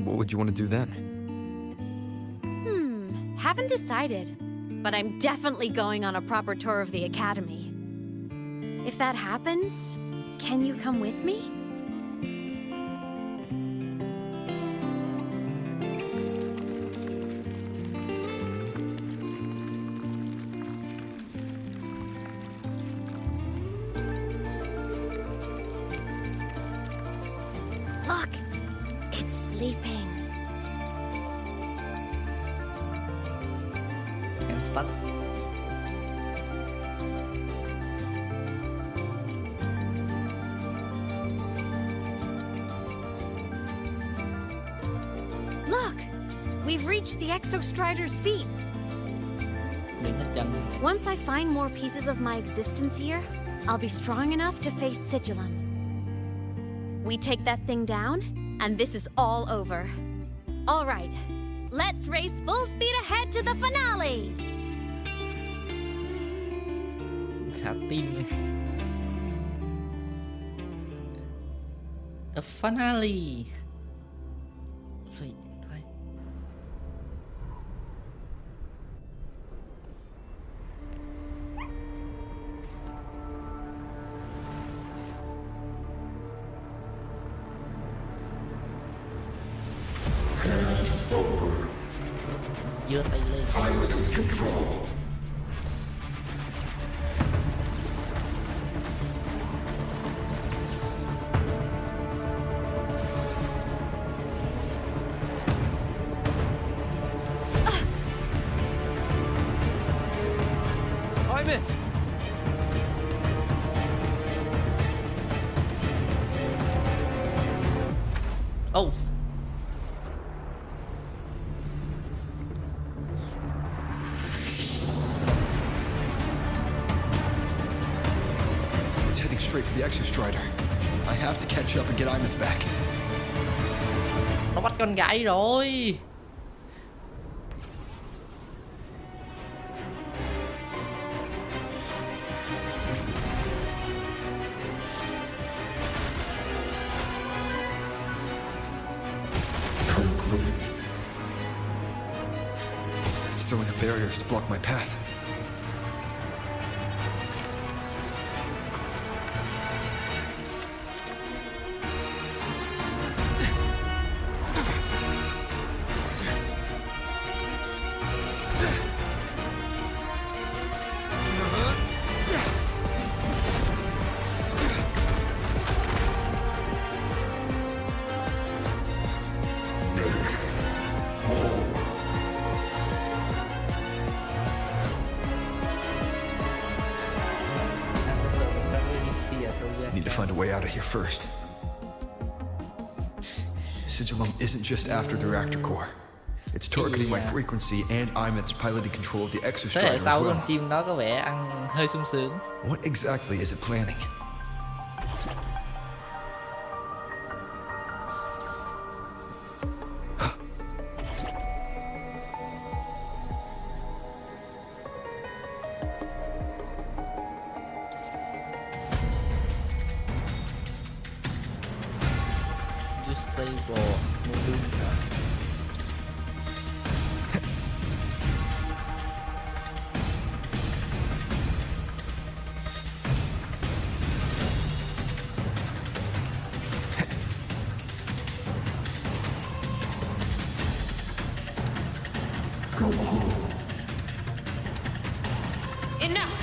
What would you want to do then? Haven't decided. But I'm definitely going on a proper tour of the academy. If that happens, can you come with me? not sleeping. And stuck. Look! We've reached the Exostrider's feet. Once I find more pieces of my existence here, I'll be strong enough to face Sigillum. We take that thing down, and this is all over. All right, let's race full speed ahead to the finale! Thả tim. The finale. Sweet. Giơ tay lên. Oh. It's heading straight for the Exostrider. I have to catch up and get Imeth back. Nó bắt con gái rồi. It's throwing up barriers to block my path. Need to find a way out of here first. Sigillum isn't just after the reactor core. It's targeting my frequency and Imeth's piloting control of the Thế Exostrider hệ as sau con well. chim đó có vẻ ăn hơi sung sướng. What exactly is it planning? Just stable moving. Enough!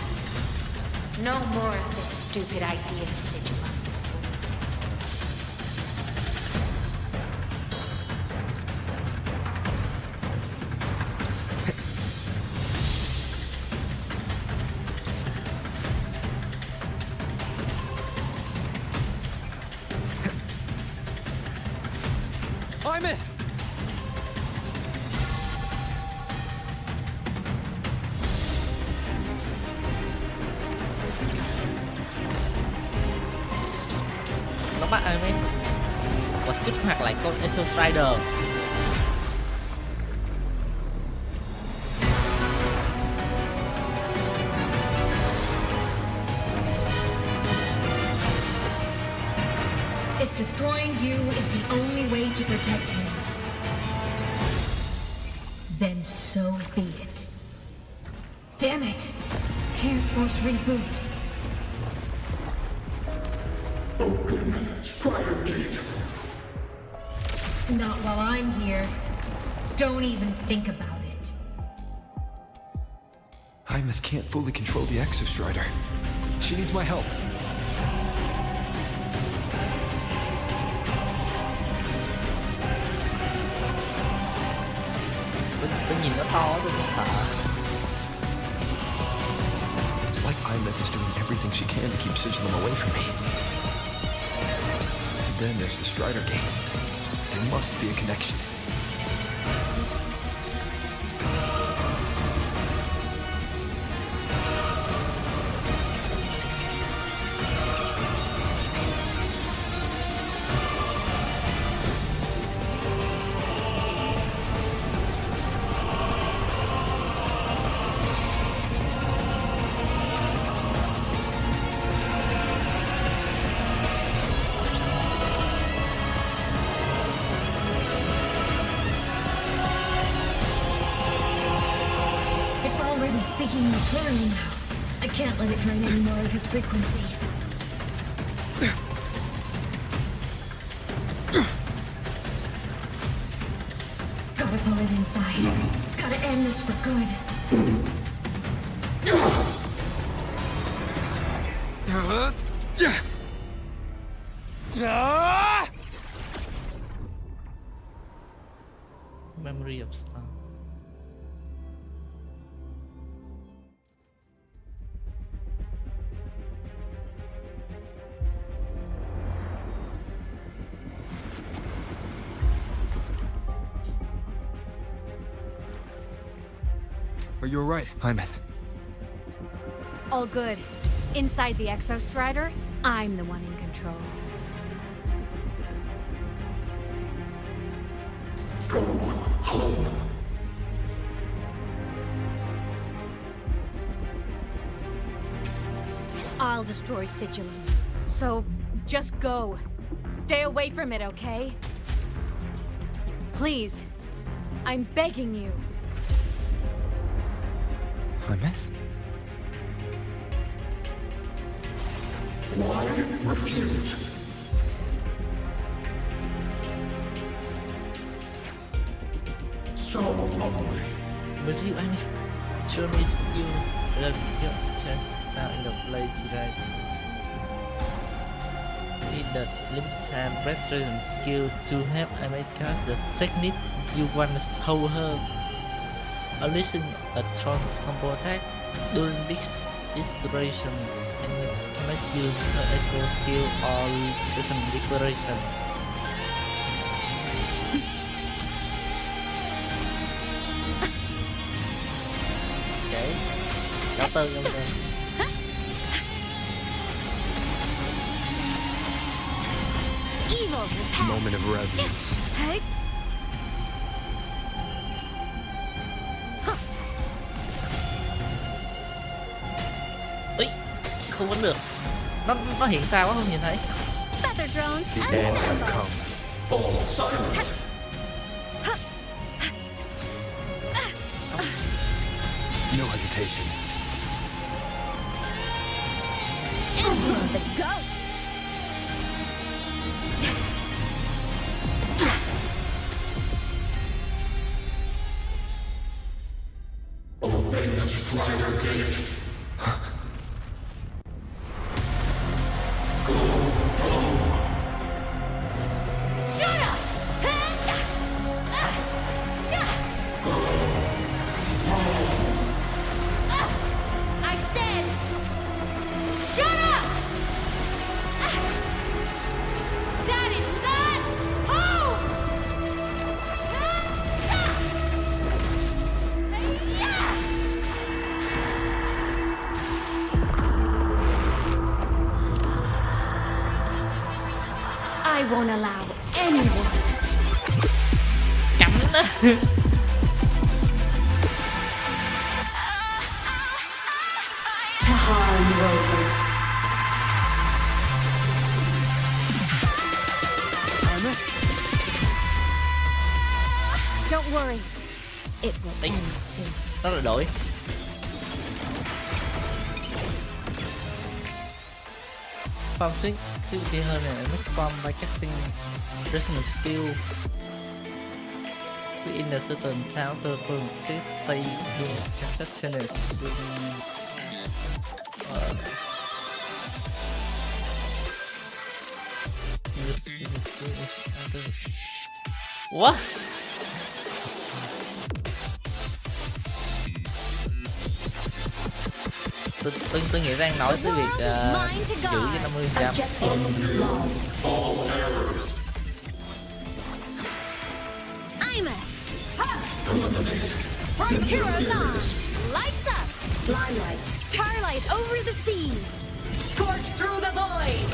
No more of this stupid idea, Sigillum. Imeth! Nó bắt ai mấy và kích hoạt lại con Exostrider. If destroying you is the only way to protect him, then so be it. Damn it! Can't force reboot. Open Strider Gate. Not while I'm here. Don't even think about it. Imeth can't fully control the Exostrider. She needs my help. to tôi cũng sợ. It's like Imeth is doing everything she can to keep Sigilum away from me. And then there's the Strider Gate. There must be a connection. Speaking in plural now. I can't let it drain any more of his frequency. Gotta pull it inside. Gotta end this for good. Memory of Star. Are you alright, Imeth? All good. Inside the Exostrider, I'm the one in control. Go home. I'll destroy Sigilum. So, just go. Stay away from it, okay? Please. I'm begging you. Imeth? Why refuse? So lonely. With you, Imeth. Show me skill. Love your chance now in the place you guys. Need the limited time restoration skill to help Imeth cast the technique you once told her. Unleashing a trance combo attack during this duration, and it cannot use her echo skill or listen declaration. Okay, counter cho mình. Moment of resonance. Ui, không bắn được. Nó hiện sao quá không nhìn thấy. Feather drones. The end has come. All silent. No hesitation. Into the go. Obey the Strider Gate. Go home. Shut up! I said, shut up! That is not home! I won't allow anyone. Cắm đó. Don't worry. It will end soon. Đó là đổi. Farm Six Activity hơn này make farm by casting resonance skill within a certain counter from six stay to construction What? tôi nghĩ đang nói tới việc giữ cái 50%. I'm a heroes on, lights up, Limelight. starlight over the seas, Scorch through the void.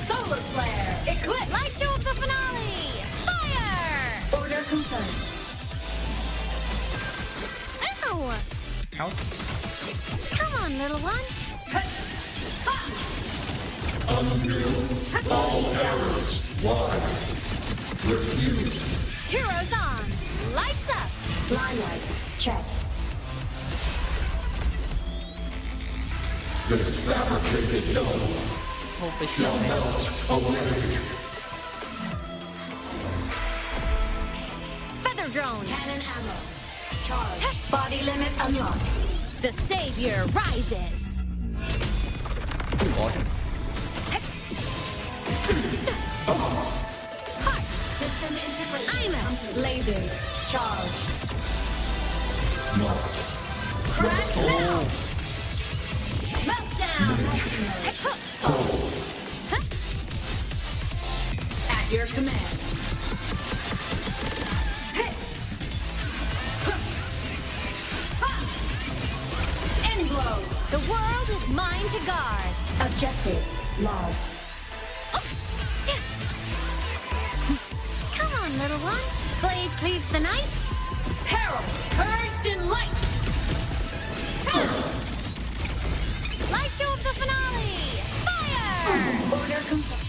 Solar flare. eclipse, light show of the finale, fire. Order confirmed. Ow! Out. Come on, little one. Undo all errors. Why? Refuse. Heroes on, lights up. Limelights checked. This fabricated dome shall melt away. Feather drones. Cannon ammo. Charge. Body limit unlocked. The savior rises. Heart. System integration. I'm a Lasers charged. Must crash now. Meltdown. At your command. End blow. The world is mine to guard. Objective logged. Come on, little one. Blade cleaves the night. Herald cursed in light. Light show of the finale. Fire! Order complete.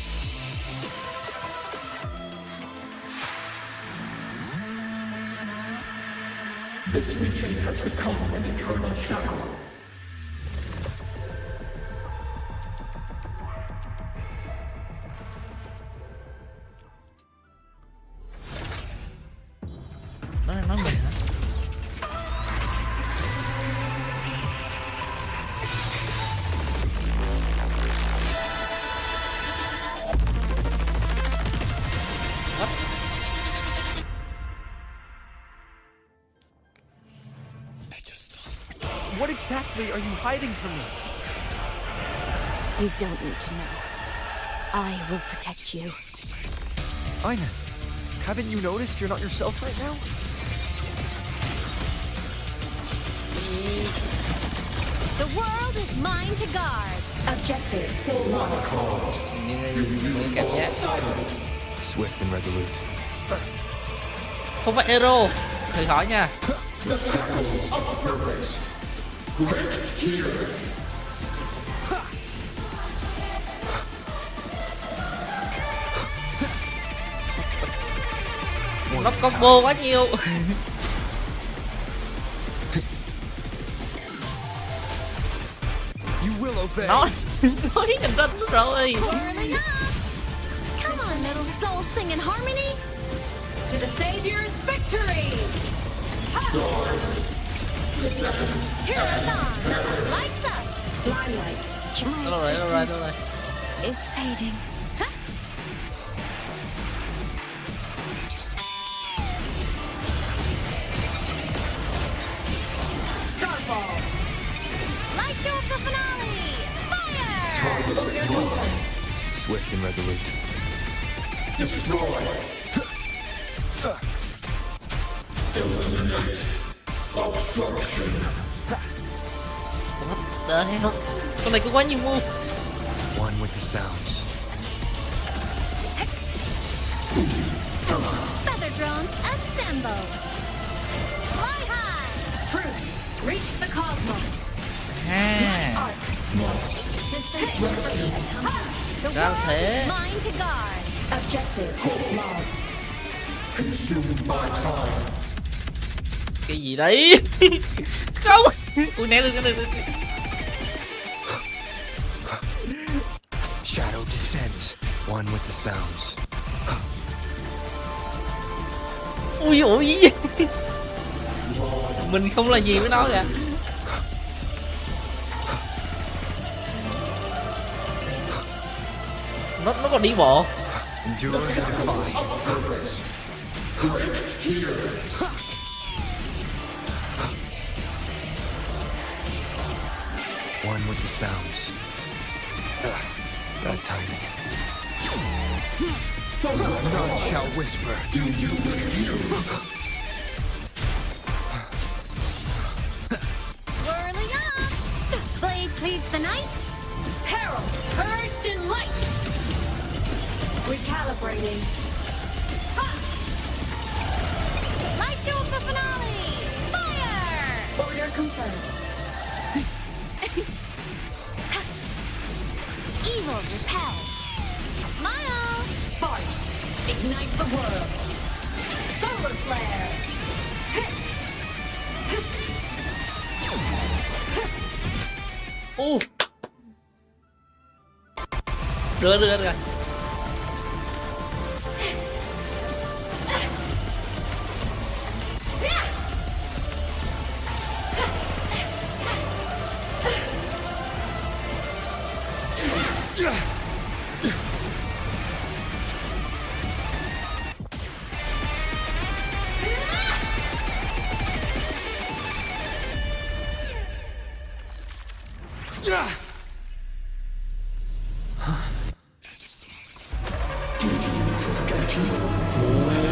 This mission has become an eternal shackle. Nó đang nói mình hả? What exactly are you hiding from me? You don't need to know. I will protect you. Ineth, haven't you noticed you're not yourself right now? The world is mine to guard. Objective Monocols. Do you fall silent? Swift and resolute. Không phải hero. Thử hỏi nha. The shackles of purpose. Break here. Nó combo quá nhiều. You will obey. Nói thành tin rồi. Whirling up. Come on, little soul, sing in harmony. to the Savior's victory. Heroes on. Lights up. Limelights. All right. Is fading. Starfall. Light show of the finale. Fire! Swift and resolute. Destroy. Eliminate. Obstruction. What the hell? Con này có quá nhiều move. One with the sounds. Feather drones assemble. Fly high. Truth. Reach the cosmos. À, System integration. The ra world thế. is mine to guard. Objective logged. Consumed by time. cái gì đấy? Không. Ui né lên cái này. Shadow descends. One with the sounds. Ui ui. Mình không là gì với nó cả. Nó còn đi bộ. Endure and defy. with the sounds. Bad timing. None shall whisper. Do you refuse? Whirling up! Blade cleaves the night. Herald, purged in light! Recalibrating. Light show the finale! Fire! Order confirmed. Evil repelled. Smile! Sparks, ignite the world. Solar flare. Đưa rồi.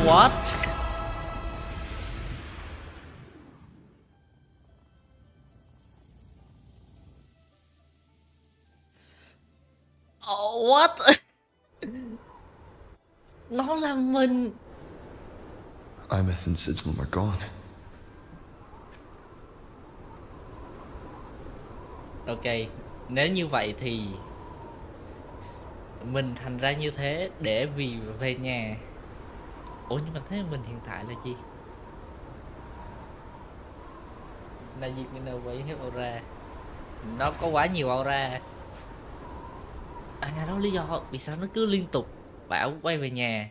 What? Oh, what? Nó là mình. Imeth and Sigilum are gone. Ok, nếu như vậy thì mình thành ra như thế để vì về nhà. Ủa nhưng mà thế mình hiện tại là gì? Là gì mình đâu vậy hết aura. Nó có quá nhiều aura. À đó lý do vì sao nó cứ liên tục bảo quay về nhà.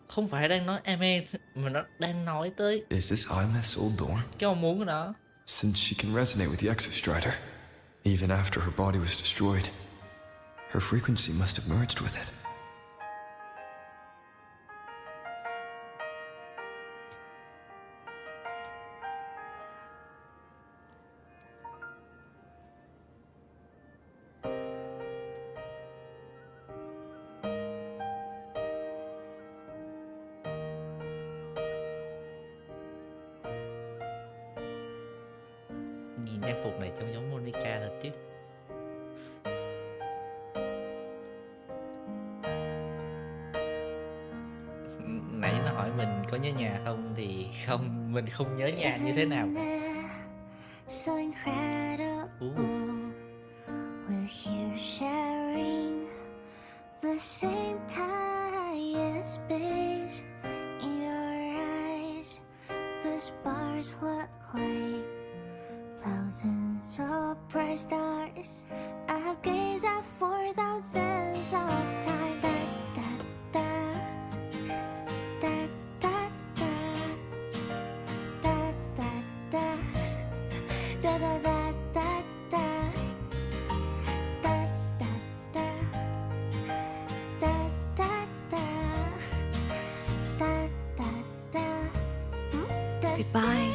Không phải đang nói Ame mà nó đang nói tới Is this Imeth's old dorm? cái mong muốn của nó. Since she can resonate with the Exostrider, even after her body was destroyed, her frequency must have merged with it. Nhìn trang phục này trông giống Monica thật chứ. Nãy nó hỏi mình có nhớ nhà không thì không, mình không nhớ nhà như thế nào. So incredible. We're here sharing the same time as space. In your eyes, the stars look like thousands of bright stars. I've gazed at for thousands of times. Goodbye.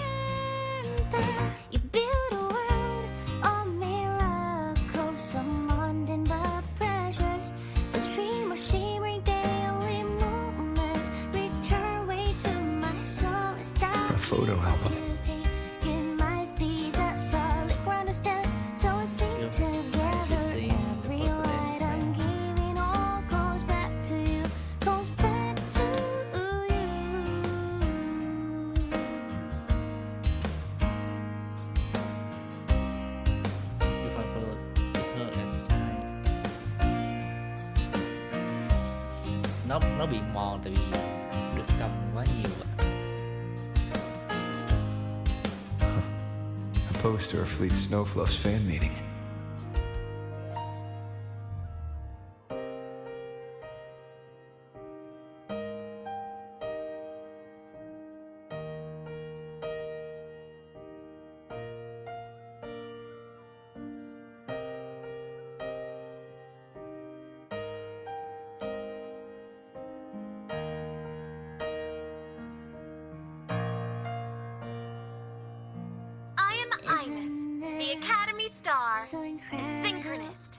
You build a world of miracles, some mundane but precious. The stream of shimmering daily moments return way to my soul. A photo album. In my feet, that solid ground is still, so I sing together. Every light I'm giving all goes back to you, goes back to you. Nó bị mòn tại vì được cầm quá nhiều ạ. A poster of Fleet Snowfluff's fan meeting. I am Iman, the Academy Star. A synchronist.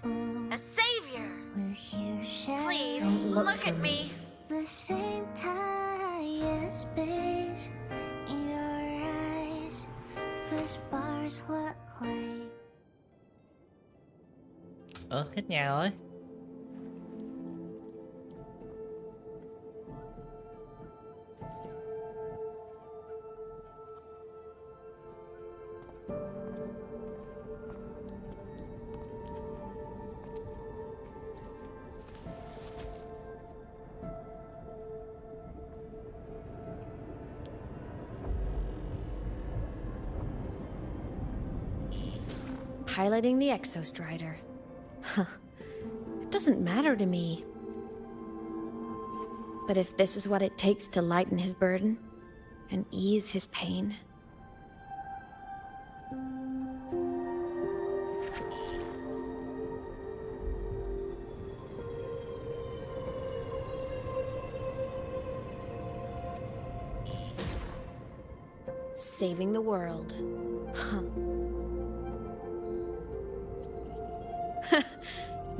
A savior. Please, Don't look look for at me. me. The same time as space in your eyes. The spars look like. Hết nhà rồi. Piloting the Exostrider. Huh. It doesn't matter to me. But if this is what it takes to lighten his burden and ease his pain. Saving the world. Huh.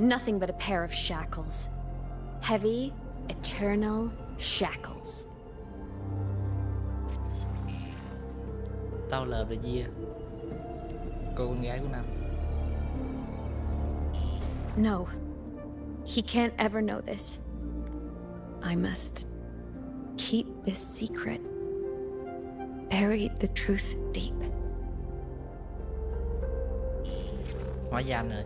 Nothing but a pair of shackles. Heavy, eternal shackles. Tao lờ rồi Gia. Cô con gái của Nam. No. He can't ever know this. I must keep this secret. Bury the truth deep. Hóa danh rồi.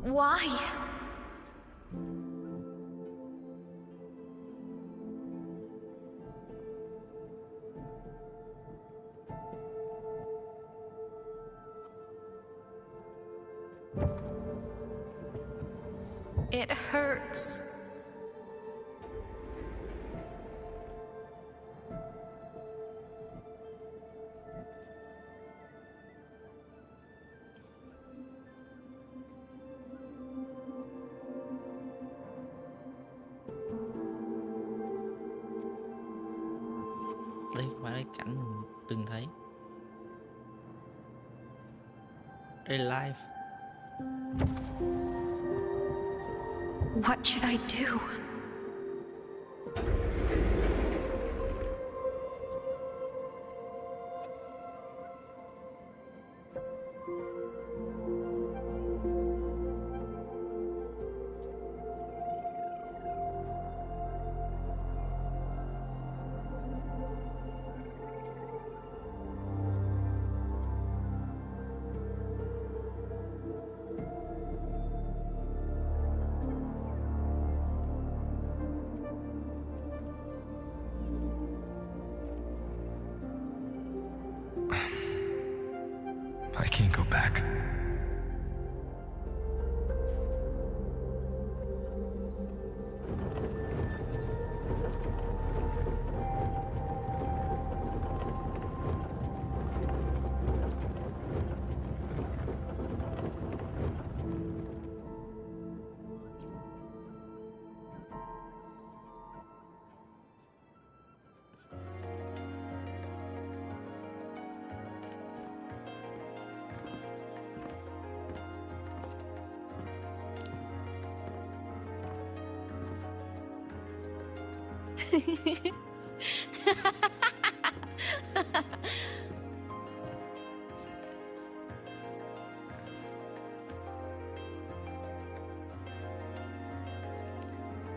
Why? It hurts. Đây không phải là cảnh mình từng thấy. Alive. What should I do? I can't go back.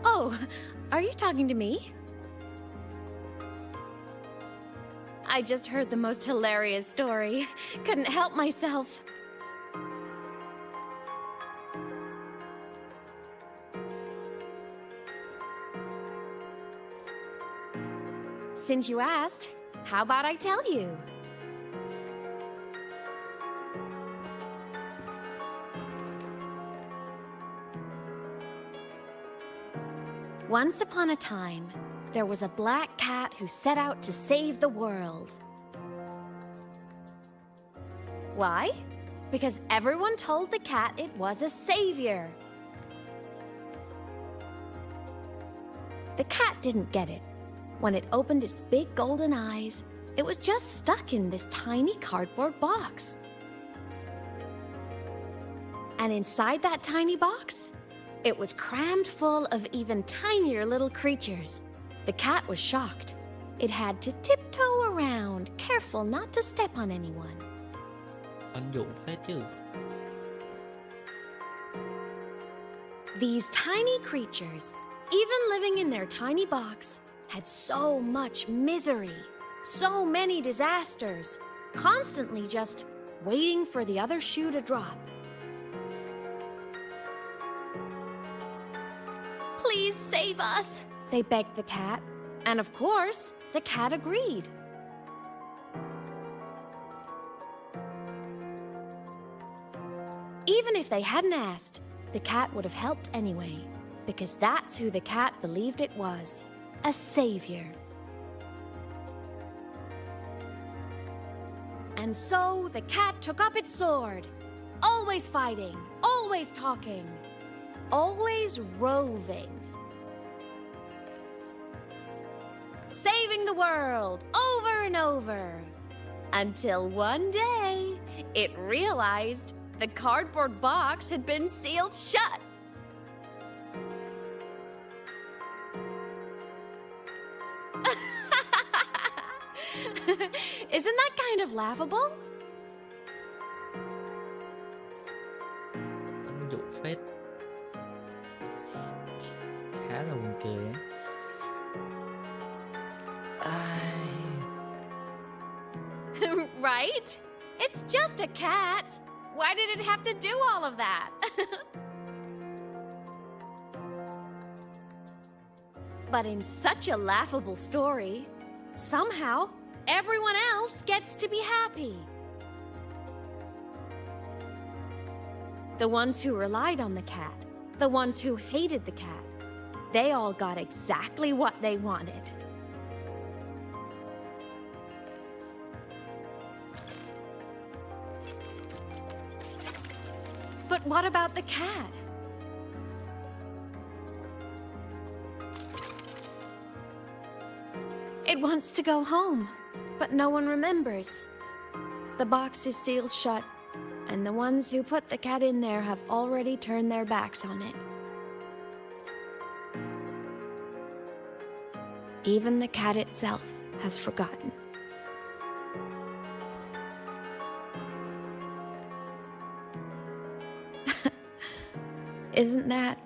Oh, are you talking to me? I just heard the most hilarious story. Couldn't help myself. Since you asked, how about I tell you? Once upon a time, there was a black cat who set out to save the world. Why? Because everyone told the cat it was a savior. The cat didn't get it. When it opened its big golden eyes, it was just stuck in this tiny cardboard box. And inside that tiny box, it was crammed full of even tinier little creatures. The cat was shocked. It had to tiptoe around, careful not to step on anyone. Anh dụ phết chứ. These tiny creatures, even living in their tiny box, had so much misery, so many disasters, constantly just waiting for the other shoe to drop. Please save us, they begged the cat. And of course, the cat agreed. Even if they hadn't asked, the cat would have helped anyway, because that's who the cat believed it was, a savior. And so the cat took up its sword, always fighting, always talking, always roving. Saving the world over and over. Until one day, it realized the cardboard box had been sealed shut. Isn't that kind of laughable? Anh dụ phết. Khá là buồn cười ấy. Right? It's just a cat. Why did it have to do all of that? But in such a laughable story, somehow everyone else gets to be happy. The ones who relied on the cat, the ones who hated the cat, they all got exactly what they wanted. But what about the cat? It wants to go home, but no one remembers. The box is sealed shut, and the ones who put the cat in there have already turned their backs on it. Even the cat itself has forgotten. Isn't that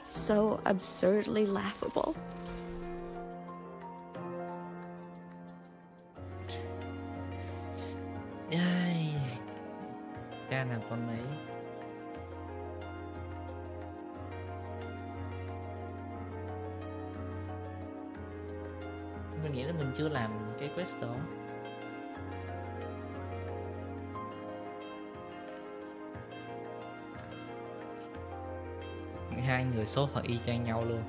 so absurdly laughable? Ai, cha nào con ấy. Mình nghĩ là mình chưa làm cái quest đó. Hai người số phận y chang nhau luôn.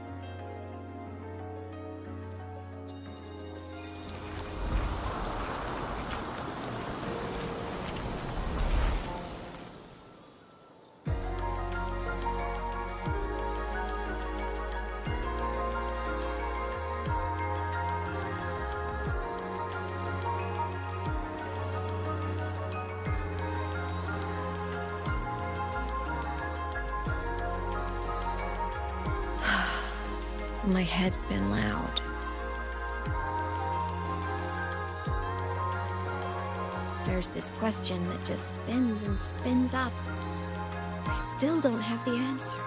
My head's been loud. There's this question that just spins and spins up. I still don't have the answer.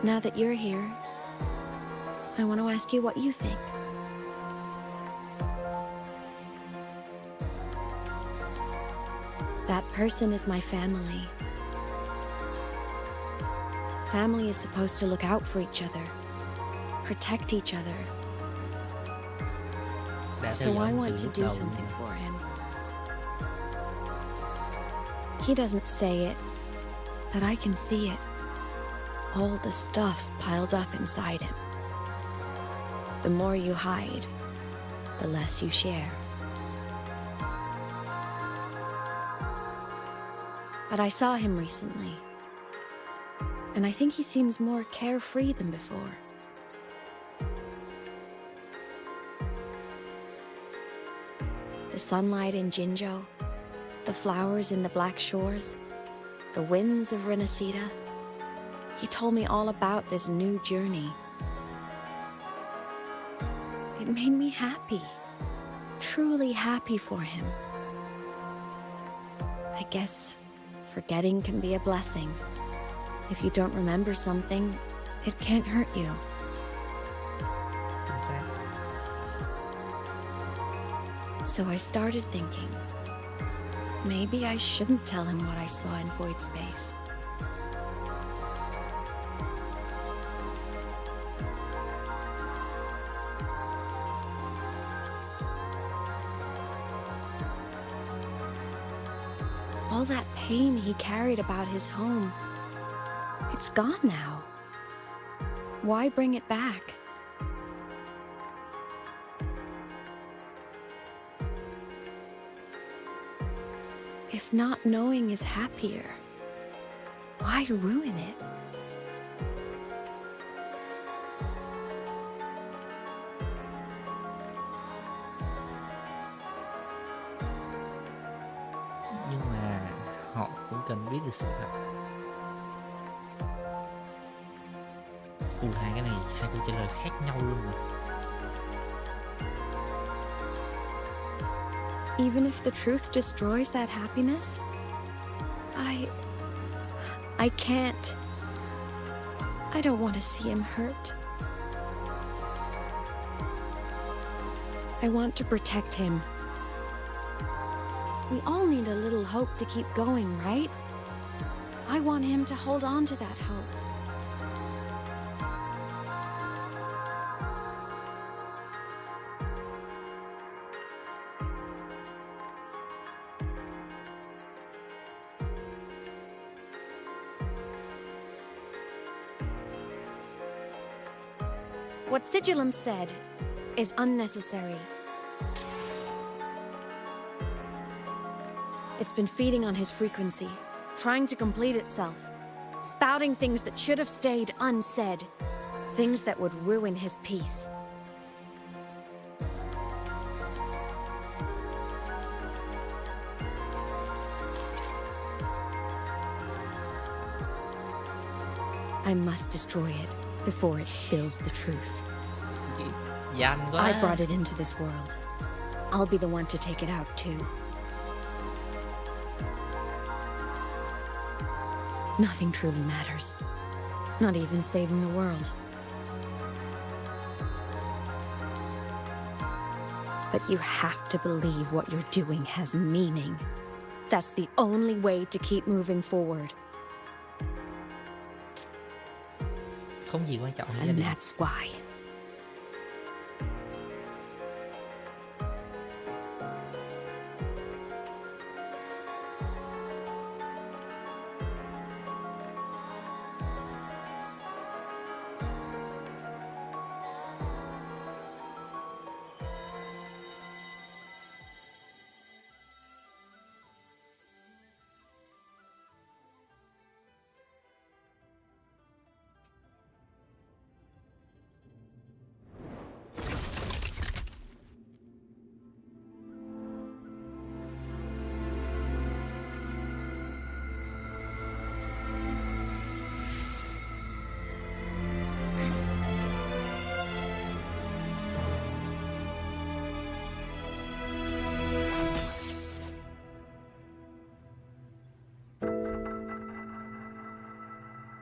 Now that you're here, I want to ask you what you think. That person is my family. Family is supposed to look out for each other, protect each other. So I want to do something for him. He doesn't say it, but I can see it. All the stuff piled up inside him. The more you hide, the less you share. But I saw him recently, and I think he seems more carefree than before. The sunlight in Jinzhou, the flowers in the Black Shores, the winds of Renacida. He told me all about this new journey. It made me happy, truly happy for him. I guess forgetting can be a blessing. If you don't remember something, it can't hurt you. So I started thinking, maybe I shouldn't tell him what I saw in void space. All that pain he carried about his home, it's gone now. Why bring it back? If not knowing is happier, why ruin it? Nhưng mà họ cũng cần biết được sự thật. Hai cái này, hai câu trả lời khác nhau luôn rồi. Even if the truth destroys that happiness, I can't. I don't want to see him hurt. I want to protect him. We all need a little hope to keep going, right? I want him to hold on to that hope. What Sigillum said is unnecessary. It's been feeding on his frequency, trying to complete itself, spouting things that should have stayed unsaid, things that would ruin his peace. I must destroy it before it spills the truth. I brought it into this world. I'll be the one to take it out too. Nothing truly matters. Not even saving the world. But you have to believe what you're doing has meaning. That's the only way to keep moving forward. Không gì quan trọng hơn gia And đình. that's why.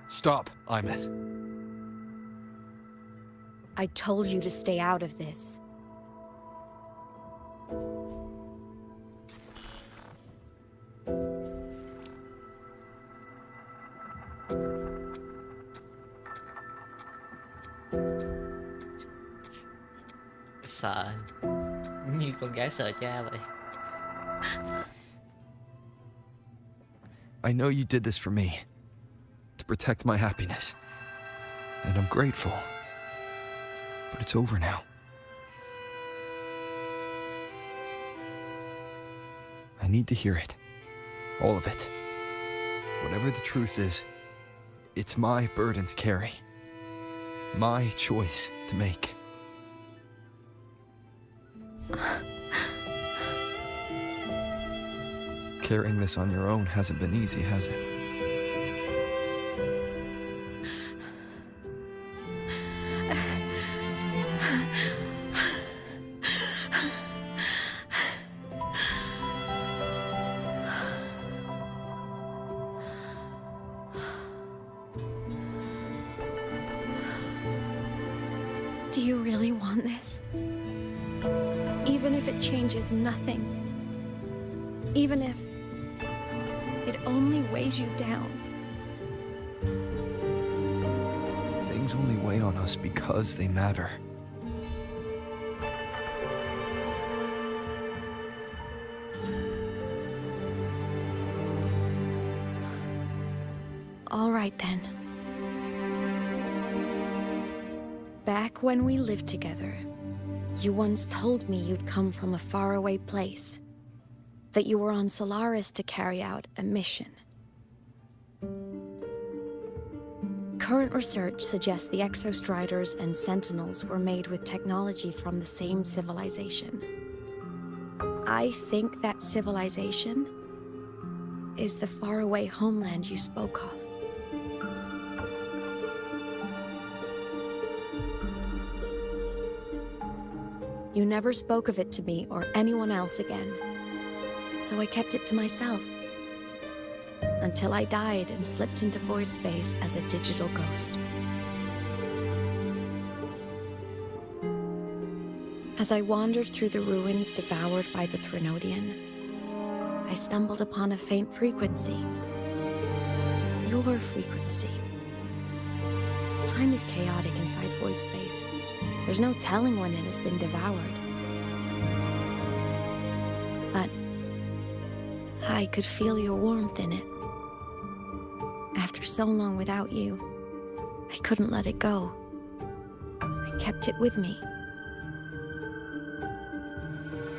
Stop, Imeth. I told you to stay out of this. sợ. Như con gái sợ cha vậy. I know you did this for me, to protect my happiness. And I'm grateful. But it's over now. I need to hear it. All of it. Whatever the truth is, it's my burden to carry. My choice to make. Carrying this on your own hasn't been easy, has it? Do you really want this? Even if it changes nothing? Even if it only weighs you down? Things only weigh on us because they matter. All right then. Back when we lived together, you once told me you'd come from a faraway place, that you were on Solaris to carry out a mission. Current research suggests the Exostriders and Sentinels were made with technology from the same civilization. I think that civilization is the faraway homeland you spoke of. You never spoke of it to me or anyone else again, so I kept it to myself. Until I died and slipped into void space as a digital ghost. As I wandered through the ruins devoured by the Threnodian, I stumbled upon a faint frequency. Your frequency. Time is chaotic inside void space. There's no telling when it has been devoured. But I could feel your warmth in it. After so long without you, I couldn't let it go. I kept it with me.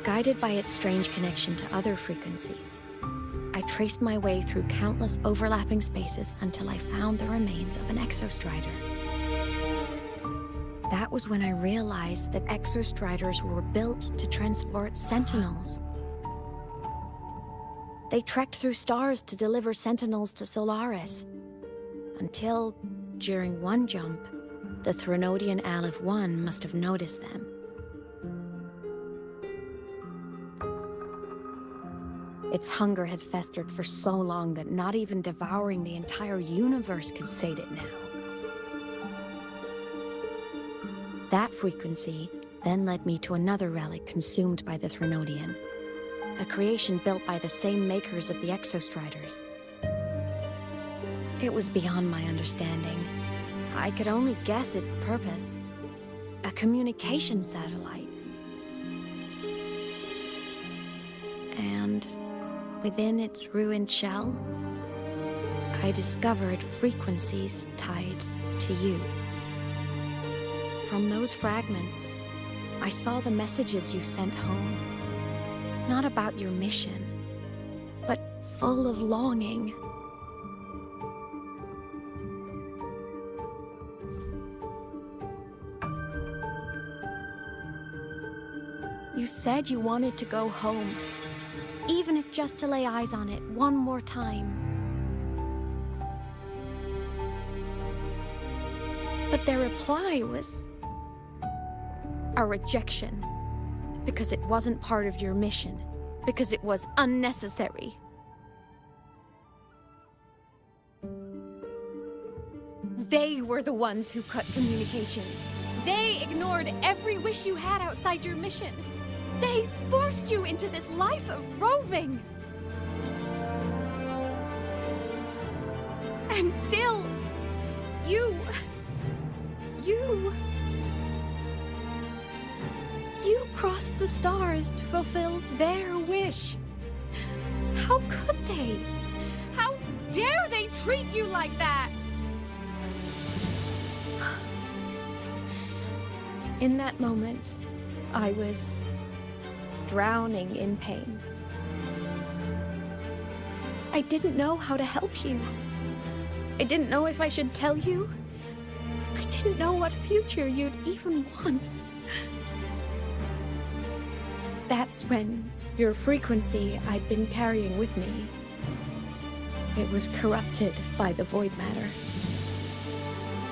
Guided by its strange connection to other frequencies, I traced my way through countless overlapping spaces until I found the remains of an Exostrider. That was when I realized that Exostriders were built to transport Sentinels. They trekked through stars to deliver Sentinels to Solaris. Until, during one jump, the Threnodian Aleph 1 must have noticed them. Its hunger had festered for so long that not even devouring the entire universe could sate it now. That frequency then led me to another relic consumed by the Threnodian, a creation built by the same makers of the Exostriders. It was beyond my understanding. I could only guess its purpose. A communication satellite. And within its ruined shell, I discovered frequencies tied to you. From those fragments, I saw the messages you sent home. Not about your mission, but full of longing. You said you wanted to go home, even if just to lay eyes on it one more time. But their reply was a rejection, because it wasn't part of your mission, because it was unnecessary. They were the ones who cut communications. They ignored every wish you had outside your mission. They forced you into this life of roving. And still, you You crossed the stars to fulfill their wish. How could they? How dare they treat you like that? In that moment, I was drowning in pain. I didn't know how to help you. I didn't know if I should tell you. I didn't know what future you'd even want. That's when your frequency I'd been carrying with me, it was corrupted by the void matter.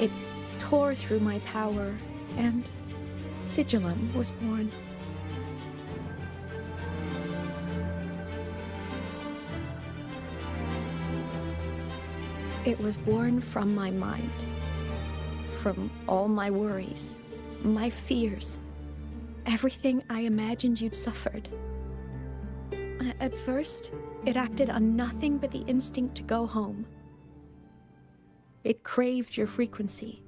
It tore through my power, and Sigillum was born. It was born from my mind, from all my worries, my fears, everything I imagined you'd suffered. At first, it acted on nothing but the instinct to go home. It craved your frequency,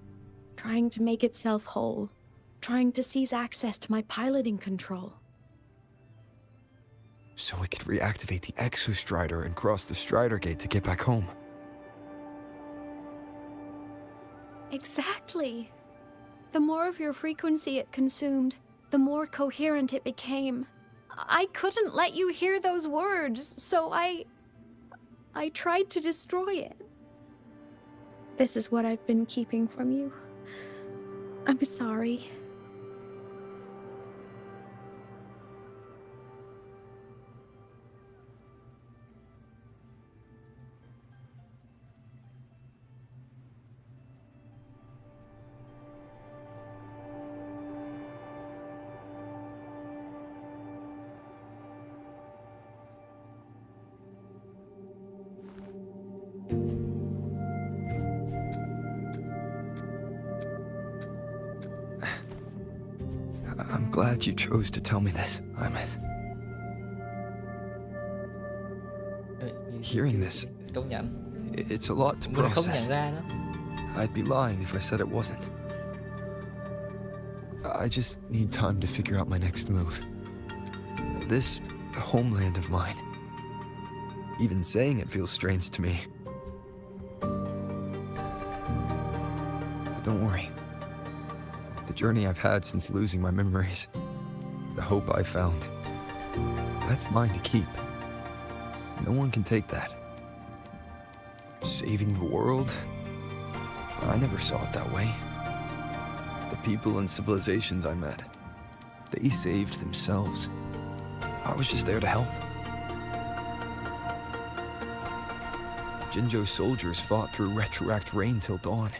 trying to make itself whole, trying to seize access to my piloting control. So it could reactivate the Exostrider and cross the Strider Gate to get back home. Exactly. The more of your frequency it consumed, the more coherent it became. I couldn't let you hear those words, so I tried to destroy it. This is what I've been keeping from you. I'm sorry. I'm glad you chose to tell me this, Imeth. Hearing this, Công nhận. it's a lot to Mình không process. nhận ra đó. I'd be lying if I said it wasn't. I just need time to figure out my next move. This homeland of mine, even saying it feels strange to me. But don't worry. The journey I've had since losing my memories, the hope I found, that's mine to keep. No one can take that. Saving the world? I never saw it that way. The people and civilizations I met, they saved themselves. I was just there to help. Jinzhou soldiers fought through retroact rain till dawn.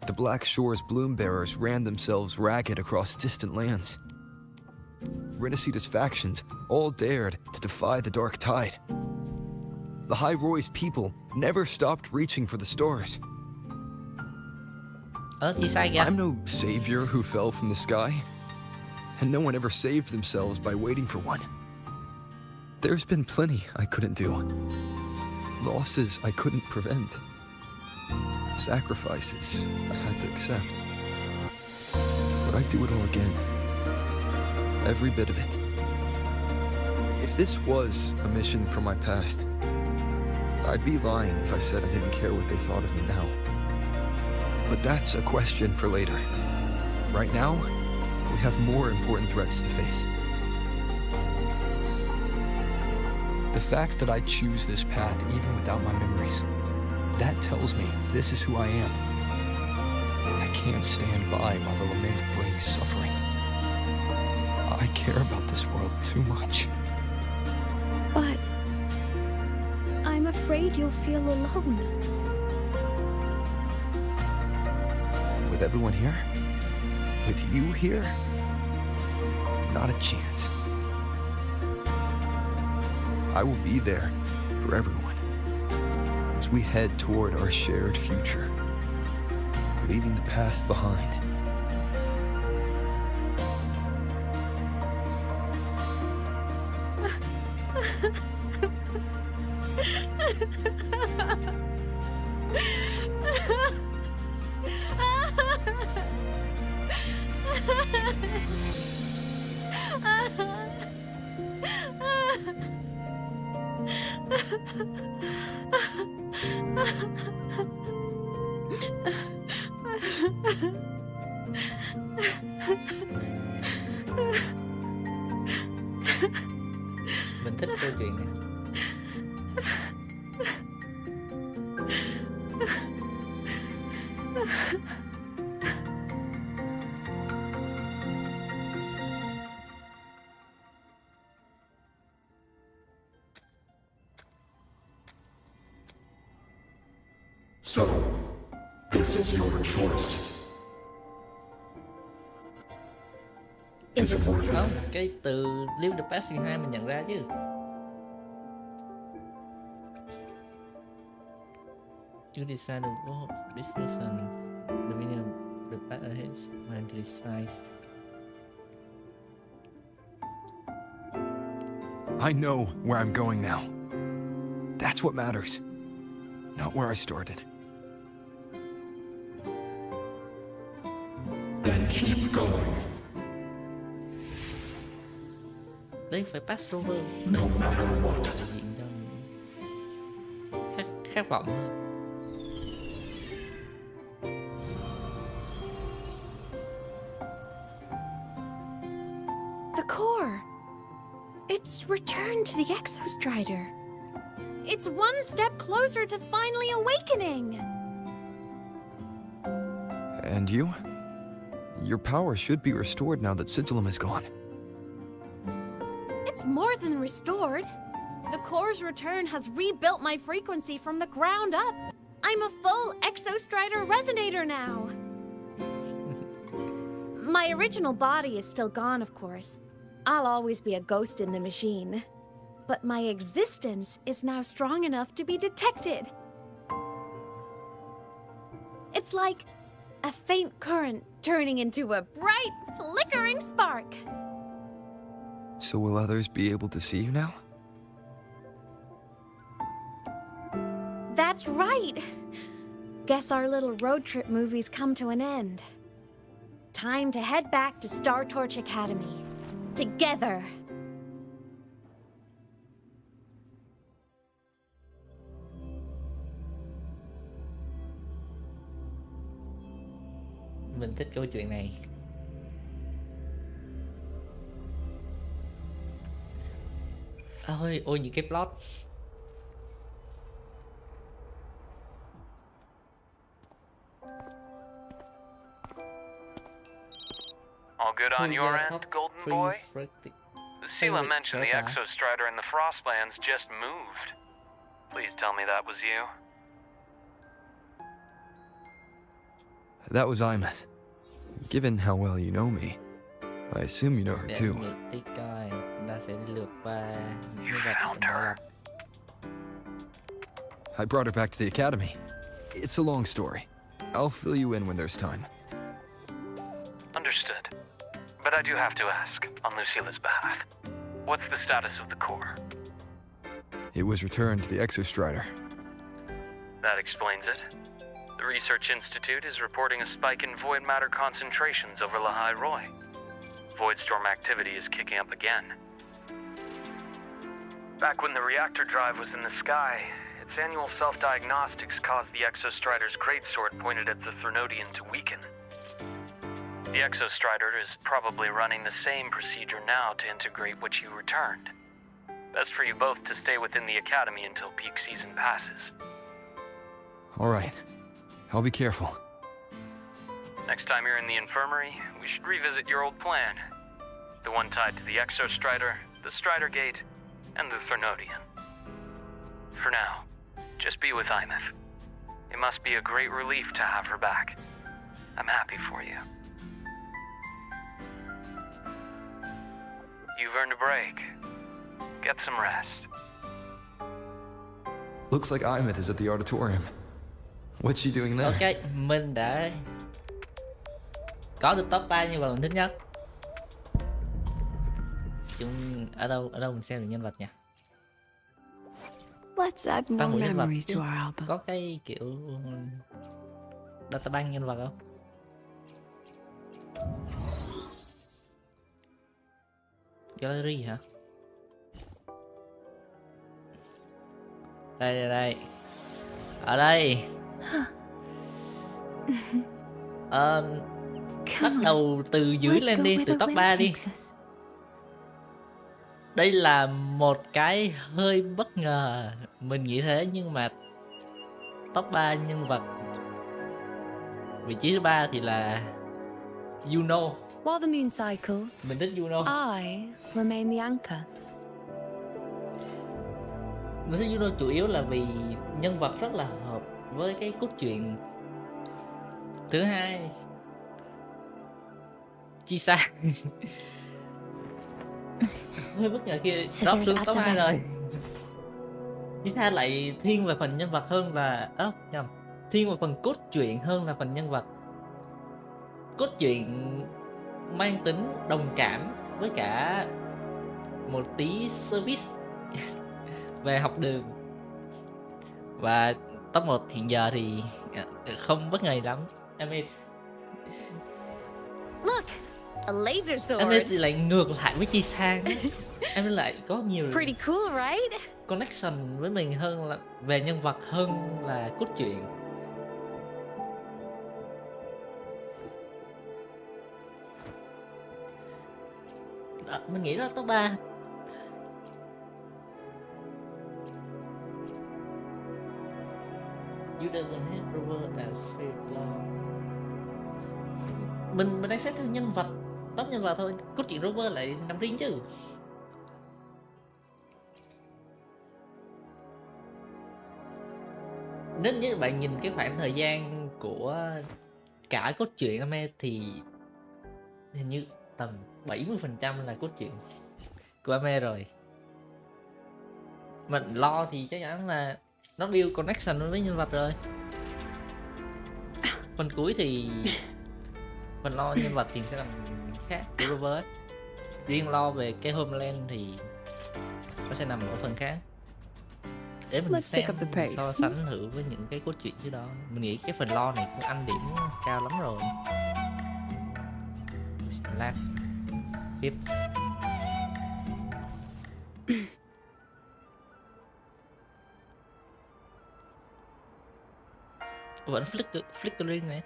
The Black Shore's bloom bearers ran themselves ragged across distant lands. Renacita's factions all dared to defy the dark tide. Lahai-Roi's people never stopped reaching for the stars. I'm no savior who fell from the sky, and no one ever saved themselves by waiting for one. There's been plenty I couldn't do. Losses I couldn't prevent. Sacrifices I had to accept. But I'd do it all again. Every bit of it. If this was a mission from my past, I'd be lying if I said I didn't care what they thought of me now. But that's a question for later. Right now, we have more important threats to face. The fact that I choose this path even without my memories, that tells me this is who I am. I can't stand by while the lament brings suffering. I care about this world too much. But I'm afraid you'll feel alone. With everyone here? With you here? Not a chance. I will be there for everyone as we head toward our shared future, leaving the past behind. Mình thích câu chuyện này. So, this is your choice. Is it worth Không, it? cái từ Leave the Passing 2 mình nhận ra chứ. You decide what business and the meaning of the path ahead when to decide. I know where I'm going now. That's what matters. Not where I started. Then keep going. Đấy phải pass over. No matter what. Diện cho khát vọng hơn. The core. It's returned to the Exostrider. It's one step closer to finally awakening. And you? Your power should be restored now that Sigillum is gone. It's more than restored. The core's return has rebuilt my frequency from the ground up. I'm a full Exostrider resonator now. My original body is still gone, of course. I'll always be a ghost in the machine. But my existence is now strong enough to be detected. It's like a faint current turning into a bright, flickering spark. So will others be able to see you now? That's right. Guess our little road trip movie's come to an end. Time to head back to Star Torch Academy. Together. Mình thích câu chuyện này. Ôi những cái plot. All good on your end, Golden Boy? Lucilla mentioned the Exostrider in the Frostlands just moved. Please tell me that was you. That was Imeth. Given how well you know me, I assume you know her too. You found her. I brought her back to the academy. It's a long story. I'll fill you in when there's time. Understood. But I do have to ask, on Lucilla's behalf, what's the status of the core? It was returned to the Exostrider. That explains it. The Research Institute is reporting a spike in void matter concentrations over Lahai-Roi. Voidstorm activity is kicking up again. Back when the reactor drive was in the sky, its annual self-diagnostics caused the Exostrider's greatsword pointed at the Threnodian to weaken. The Exostrider is probably running the same procedure now to integrate what you returned. Best for you both to stay within the academy until peak season passes. All right. I'll be careful. Next time you're in the infirmary, we should revisit your old plan. The one tied to the Exostrider, the Strider Gate, and the Threnodian. For now, just be with Imeth. It must be a great relief to have her back. I'm happy for you. You've earned a break. Get some rest. Looks like Imeth is at the auditorium. What's she doing there? Ok, mình đã có được top 3 nhân vật mình thích nhất. Chúng ở đâu mình xem được nhân vật nhỉ? Let's add more memories to our album. Có cái kiểu data bank nhân vật không? Gallery hả? Đây. Ở đây. Bắt đầu từ dưới lên đi, từ top 3 đi. Đây là một cái hơi bất ngờ, mình nghĩ thế, nhưng mà top 3 nhân vật vị trí thứ 3 thì là Juno. While the moon cycles, Mình thích Juno. I remain the anchor. Mình thích Juno chủ yếu là vì nhân vật rất là hợp với cái cốt truyện. Thứ hai, Chisa. Hơi bất ngờ khi drop xuống top 2 rồi. Chisa lại thiên về phần nhân vật hơn là thiên về phần cốt truyện hơn là phần nhân vật. Cốt truyện mang tính đồng cảm với cả một tí service về học đường. Và top 1 hiện giờ thì không bất ngờ lắm. Em Look, a laser em sword. thì lại ngược lại với Chi Sang. Em lại có nhiều Pretty cool, right? connection với mình hơn là về nhân vật hơn là cốt truyện. Mình nghĩ đó là top 3. You doesn't hit Robert as fair law. Mình đang xét theo nhân vật, top nhân vật thôi. Cốt truyện Robert lại nằm riêng chứ. Nếu như bạn nhìn cái khoảng thời gian của cả cốt truyện anime thì hình như tầm 70% là cốt truyện của anime rồi. Mình lo thì chắc chắn là nó build connection với nhân vật rồi. Phần cuối thì phần lo nhân vật thì sẽ làm khác của Robert. Riêng lo về cái homeland thì nó sẽ nằm ở phần khác. Để mình xem so sánh thử với những cái cốt truyện trước đó. Mình nghĩ cái phần lo này cũng ăn điểm cao lắm rồi. Lát tiếp. Vẫn flickering này.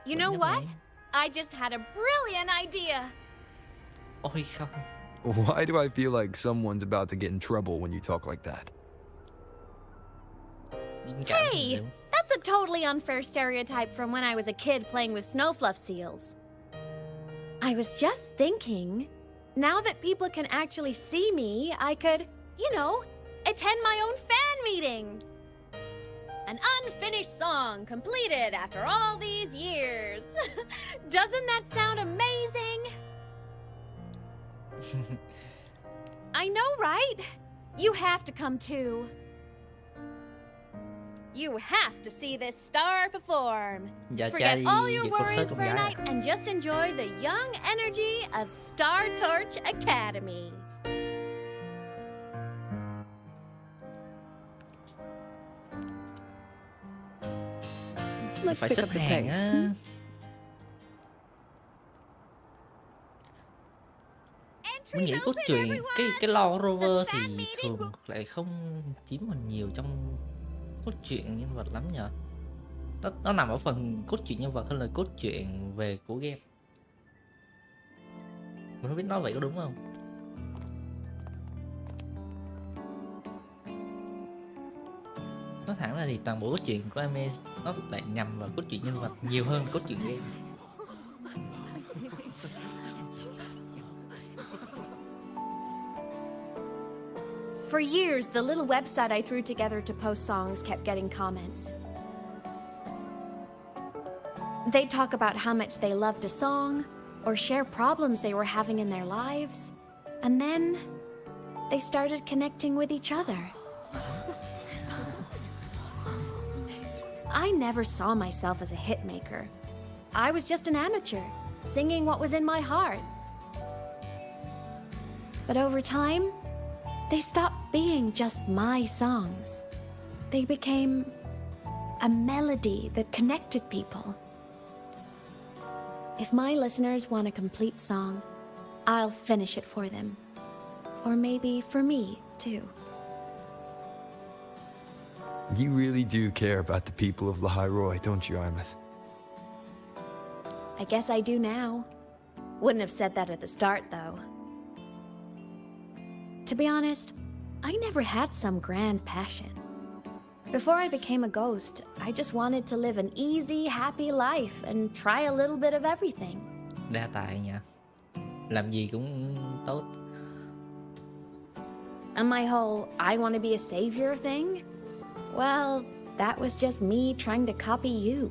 You know what? I just had a brilliant idea. Ôi không. Why do I feel like someone's about to get in trouble when you talk like that? Hey, that's a totally unfair stereotype from when I was a kid playing with snowfluff seals. I was just thinking, now that people can actually see me, I could, attend my own fan meeting. An unfinished song completed after all these years. Doesn't that sound amazing? I know, right? You have to come too. You have to see this star perform. Forget all your worries for a night and just enjoy the young energy of Star Torch Academy. Phải xếp hàng á. Mình nghĩ cốt truyện cái lo Rover thì thường lại không chiếm mình nhiều trong cốt truyện nhân vật lắm nhở. Nó nằm ở phần cốt truyện nhân vật hơn là cốt truyện về của game. Mình không biết nói vậy có đúng không. Nói thẳng ra thì toàn bộ cốt truyện của anime nó lại nhằm vào cốt truyện nhân vật nhiều hơn cốt truyện game. For years, the little website I threw together to post songs kept getting comments. They'd talk about how much they loved a song, or share problems they were having in their lives, and then they started connecting with each other. I never saw myself as a hitmaker. I was just an amateur, singing what was in my heart. But over time, they stopped being just my songs. They became a melody that connected people. If my listeners want a complete song, I'll finish it for them. Or maybe for me, too. You really do care about the people of Lahai-Roi, don't you, Imeth? I guess I do now. Wouldn't have said that at the start, though. To be honest, I never had some grand passion. Before I became a ghost, I just wanted to live an easy, happy life and try a little bit of everything. Đa tài nha. Làm gì cũng tốt. And my whole I want to be a savior thing? Well, that was just me trying to copy you.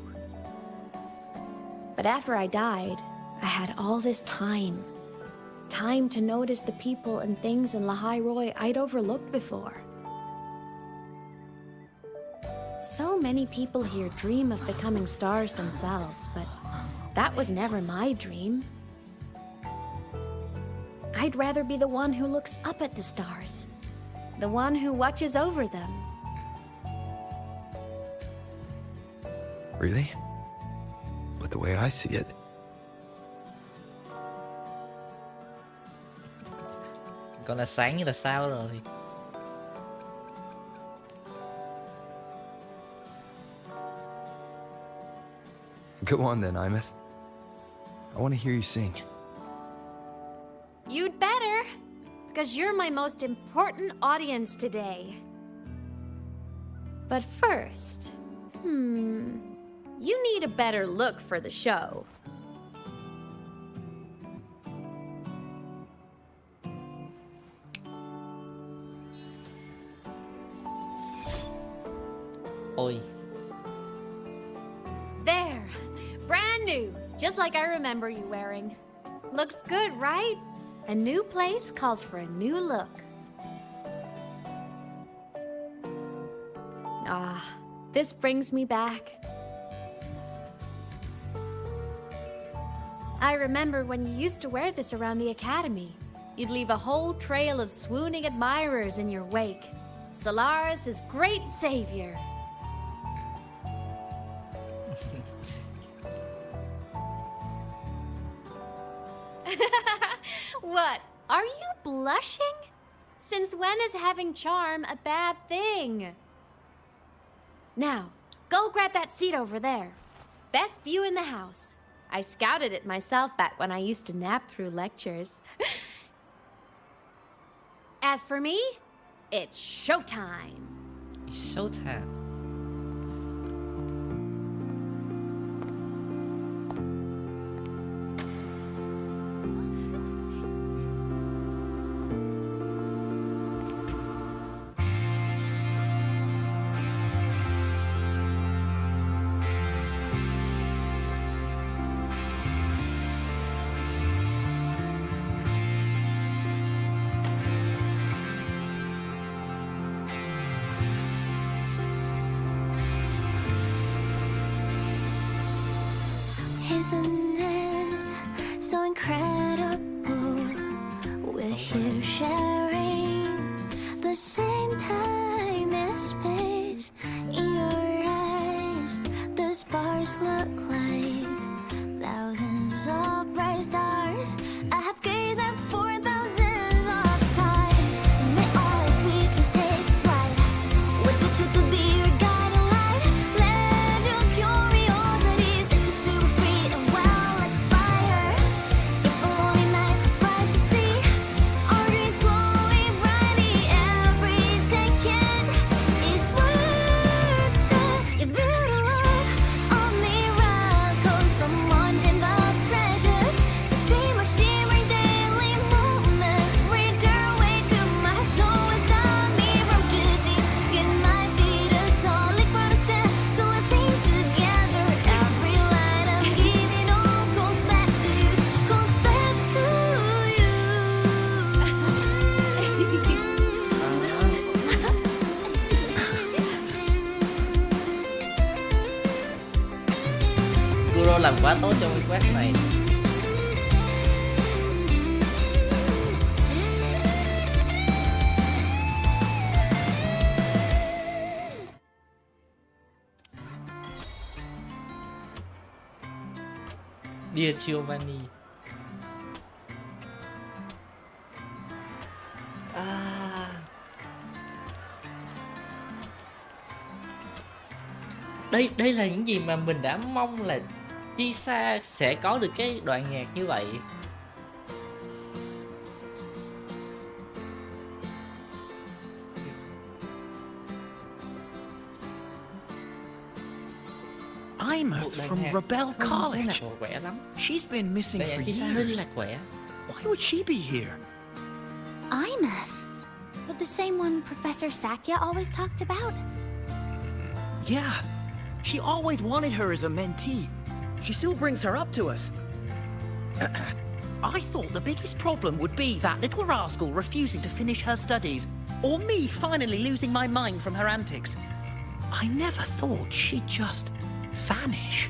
But after I died, I had all this time. Time to notice the people and things in Lahai-Roi I'd overlooked before. So many people here dream of becoming stars themselves, but that was never my dream. I'd rather be the one who looks up at the stars, the one who watches over them. Really? But the way I see it, Còn là sáng như là sao rồi. go on then, Imeth. I want to hear you sing. You'd better, because you're my most important audience today. But first, you need a better look for the show. Ôi, There, brand new, just like I remember you wearing. Looks good, right? A new place calls for a new look. Ah, this brings me back. I remember when you used to wear this around the academy. You'd leave a whole trail of swooning admirers in your wake. Solaris' great savior. What? Are you blushing? Since when is having charm a bad thing? Now, go grab that seat over there. Best view in the house. I scouted it myself back when I used to nap through lectures. As for me, it's showtime. showtime. Isn't it so incredible? We're here sharing the same time and space. In your eyes, the sparks look like thousands of bright stars. I have gazed at for thousands of time, and they always we just take flight. With the truth to be your guiding light, let your curiosity set your spirit free and well like fire. If a lonely night surprised to see our dreams glowing brightly, every second is worth it. You're beautiful, all miracles, someone in the treasures. This dream of shimmering daily moments return way to my soul and stop me from drifting. It might be the solid constant, so let's sing together. Every line I'm giving all goes back to you, goes back to you. Kuro làm quá tốt trong cái quest này. Dear Giovanni. Đây là những gì mà mình đã mong là Chisa sẽ có được cái đoạn nhạc như vậy. Imeth from Rebel College. Quẻ lắm. She's been missing for years. Why would she be here? Imeth? But the same one Professor Sakya always talked about? Yeah. She always wanted her as a mentee. She still brings her up to us. I thought the biggest problem would be that little rascal refusing to finish her studies, or me finally losing my mind from her antics. I never thought she'd just vanish.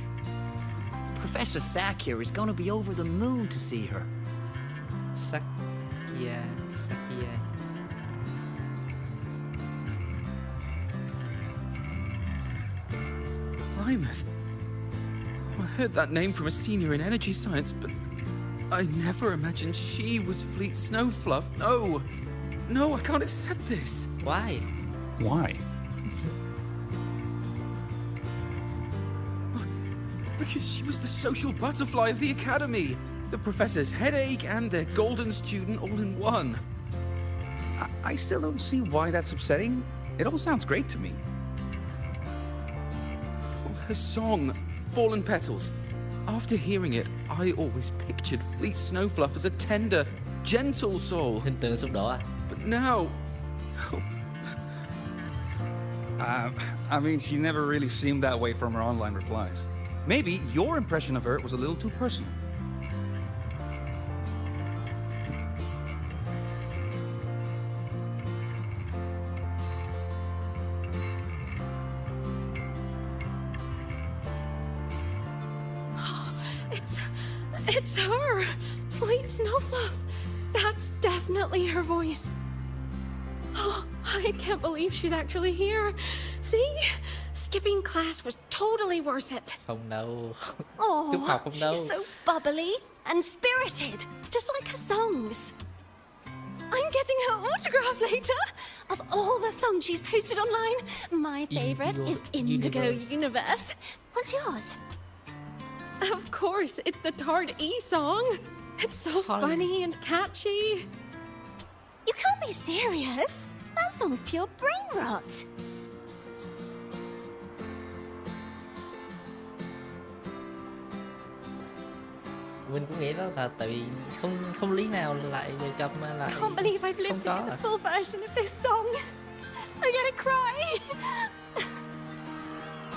Professor Sakya is going to be over the moon to see her. Sakya. Imeth. I heard that name from a senior in energy science, but I never imagined she was Fleet Snowfluff. No. No, I can't accept this. Why? Why? Because she was the social butterfly of the academy, the professor's headache and their golden student all in one. I still don't see why that's upsetting. It all sounds great to me. Her song, Fallen Petals. After hearing it, I always pictured Fleet Snowfluff as a tender, gentle soul. But now... I mean, she never really seemed that way from her online replies. Maybe your impression of her was a little too personal. It's her! Fleet Snowfluff! That's definitely her voice. Oh, I can't believe she's actually here. See? Skipping class was totally worth it. Không đâu. Oh, she's so bubbly and spirited, just like her songs. I'm getting her autograph later. Of all the songs she's posted online, my favorite is Indigo Universe. What's yours? Of course, it's the Tard E song. It's so funny and catchy. You can't be serious. That song's pure brain rot. Mình cũng nghĩ đó là tại vì không lý nào lại đề cập mà lại. I can't believe I've lived to hear the full version of this song. I'm gonna cry.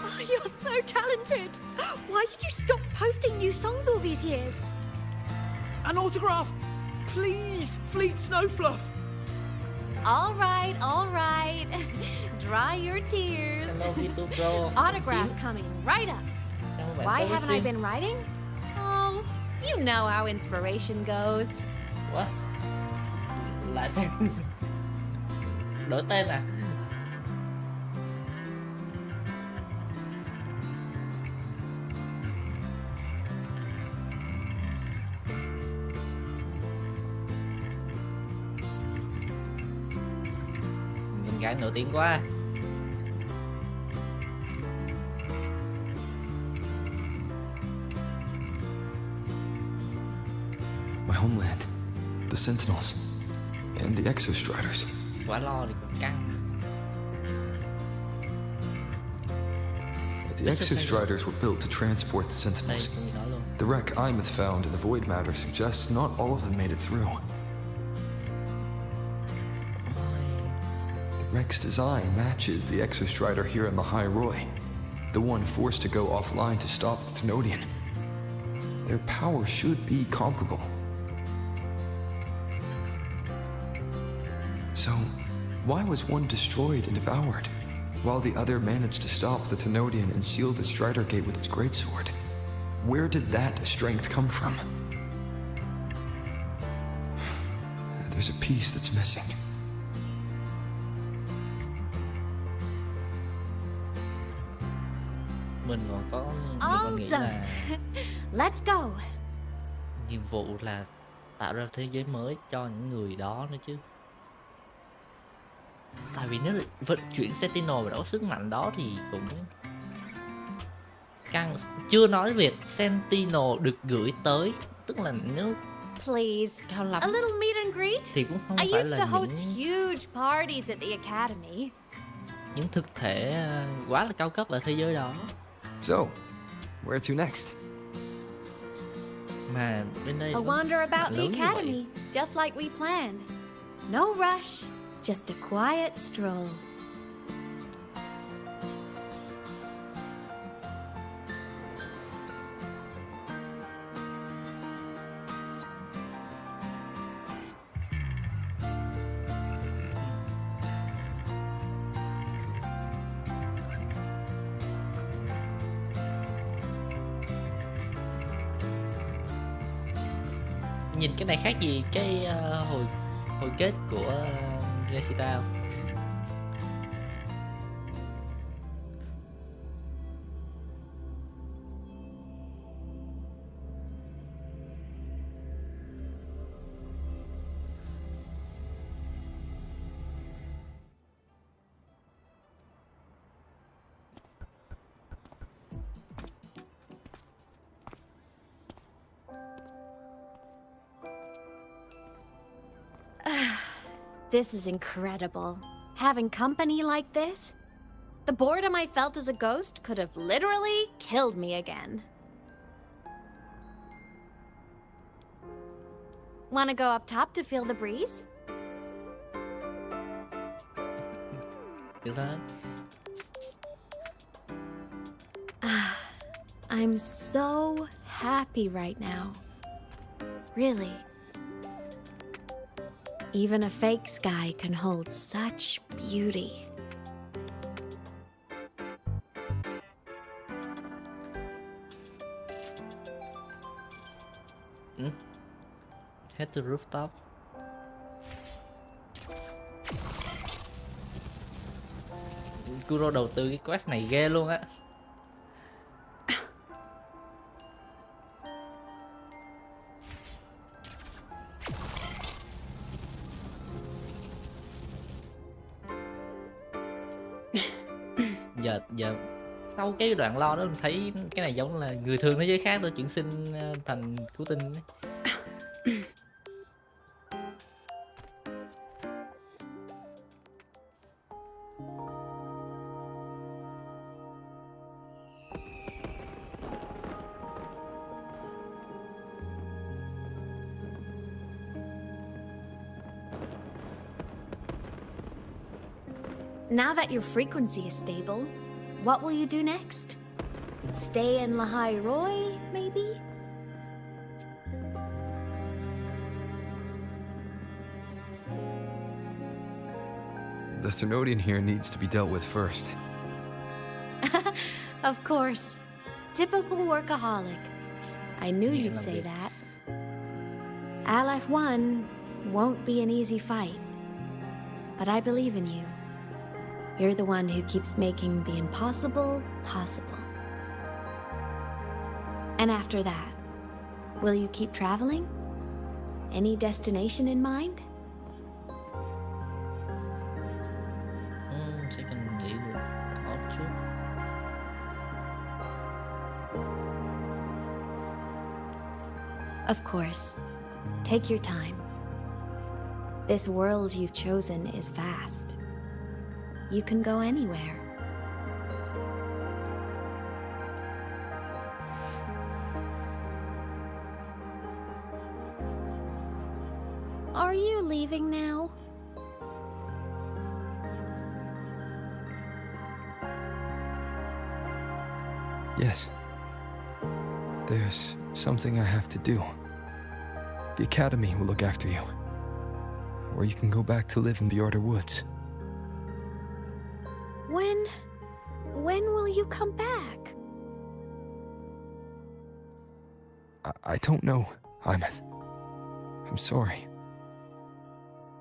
Oh, you're so talented. Why did you stop posting new songs all these years? An autograph! Please, Fleet Snowfluff! All right. Dry your tears. Autograph coming right up. Why haven't I been writing? Oh, you know how inspiration goes. What? Lại tên. Đổi tên à? Gái nổi tiếng quá. My homeland, the Sentinels, and the Exostriders. Quá lo thì còn căng. The Exostriders were built to transport the Sentinels. The wreck Imeth found in the Void Matter suggests not all of them made it through. The wreck's design matches the Exostrider here in Lahai-Roi, the one forced to go offline to stop the Thenodian. Their power should be comparable. So, why was one destroyed and devoured, while the other managed to stop the Thenodian and seal the Strider Gate with its greatsword? Where did that strength come from? There's a piece that's missing. Mình còn nghĩ là Let's go. nhiệm vụ là tạo ra thế giới mới cho những người đó nữa chứ. Tại vì nếu vận chuyển Sentinel và đó sức mạnh đó thì cũng Căn chưa nói việc Sentinel được gửi tới, tức là nếu Please, cao lắm a little meet and greet? thì cũng không I phải used là to host những huge parties at the academy. thực thể quá là cao cấp ở thế giới đó. So, where to next? Mà bên đây A có wander sức mạnh about the lớn như vậy. academy, just like we planned. No rush, just a quiet stroll. Nhìn cái này khác gì cái hồi kết của Recital. This is incredible. Having company like this? The boredom I felt as a ghost could have literally killed me again. Wanna go up top to feel the breeze? Được thôi. I'm so happy right now. Really. Even a fake sky can hold such beauty. Head to rooftop. Kuro đầu tư cái quest này ghê luôn á. Giờ sau cái đoạn lo đó mình thấy cái này giống là người thường thế giới khác tôi chuyển sinh thành cứu tinh ấy. Now that your frequency is stable, what will you do next? Stay in Lahai-Roi, maybe? The Thermodian here needs to be dealt with first. Of course. Typical workaholic. I knew you'd say that. LF1 won't be an easy fight. But I believe in you. You're the one who keeps making the impossible possible. And after that, will you keep traveling? Any destination in mind? Sẽ cần nghĩ được đó trước. Of course. Take your time. This world you've chosen is vast. You can go anywhere. Are you leaving now? Yes. There's something I have to do. The Academy will look after you. Or you can go back to live in Bjorder Woods. When will you come back? I don't know, Imeth. I'm sorry.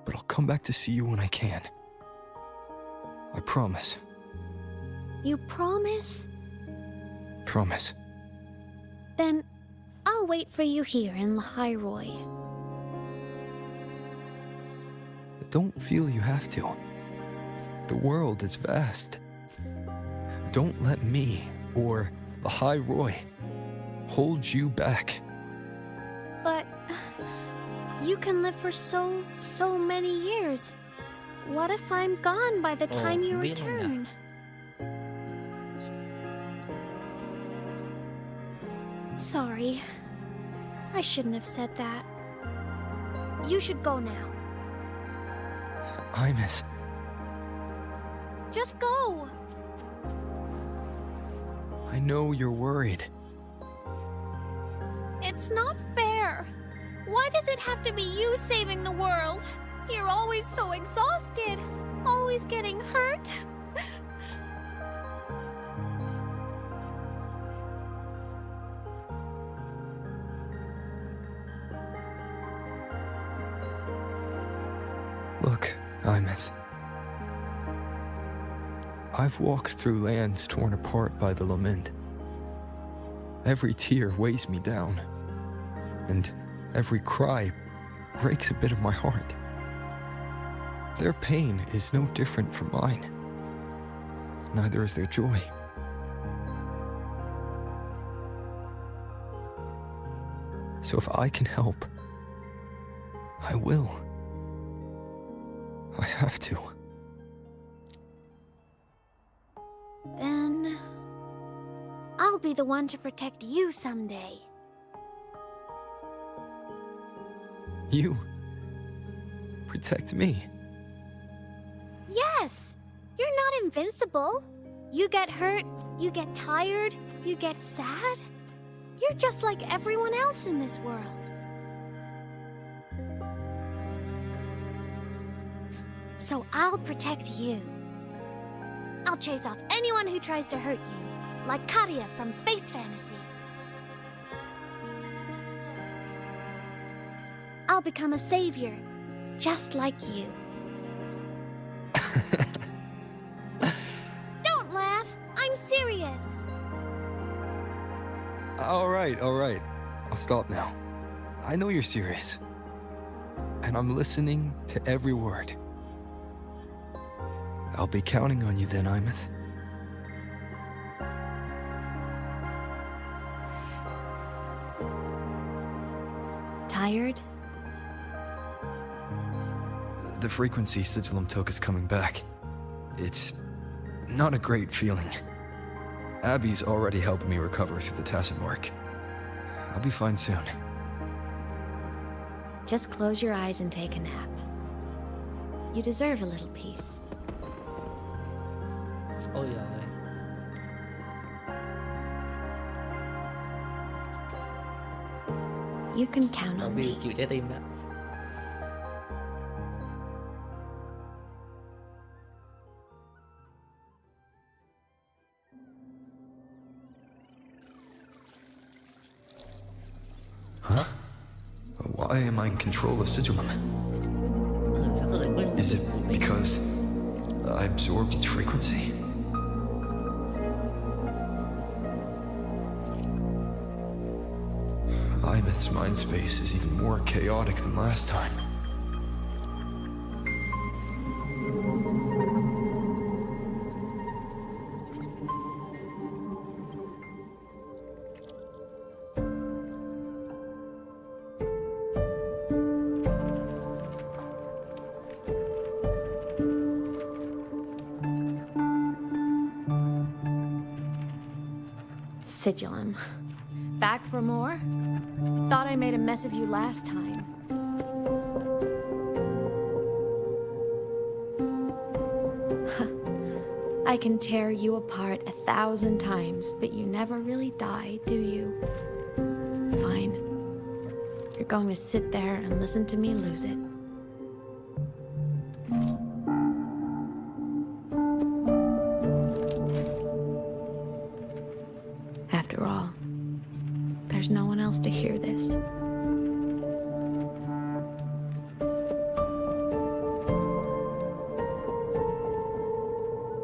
But I'll come back to see you when I can. I promise. You promise? Promise. Then I'll wait for you here in Lahai-Roi. Don't feel you have to. The world is vast. Don't let me or Lahai-Roi holds you back. But you can live for so many years. What if I'm gone by the time you return? Sorry. I shouldn't have said that. You should go now. Imus. Just go! I know you're worried. It's not fair. Why does it have to be you saving the world? You're always so exhausted. Always getting hurt. Look, Imus. I've walked through lands torn apart by the lament. Every tear weighs me down, and every cry breaks a bit of my heart. Their pain is no different from mine. Neither is their joy. So if I can help, I will. I have to. Then I'll be the one to protect you someday. You protect me. Yes! You're not invincible. You get hurt, you get tired, you get sad. You're just like everyone else in this world. So I'll protect you. I'll chase off anyone who tries to hurt you, like Karia from Space Fantasy. I'll become a savior, just like you. Don't laugh! I'm serious! All right. I'll stop now. I know you're serious. And I'm listening to every word. I'll be counting on you then, Imus. Tired? The frequency Sigillum took is coming back. It's not a great feeling. Abby's already helping me recover through the tacit mark. I'll be fine soon. Just close your eyes and take a nap. You deserve a little peace. Ôi giời. You can count on me. Chịu trái tim đó. Huh? Why am I in control of Sigillum? Is it because I absorbed its frequency? Imeth's mind space is even more chaotic than last time. Sigillum. Back for more? Thought I made a mess of you last time. I can tear you apart 1,000 times, but you never really die, do you? Fine. You're going to sit there and listen to me lose it. After all, there's no one else to hear this.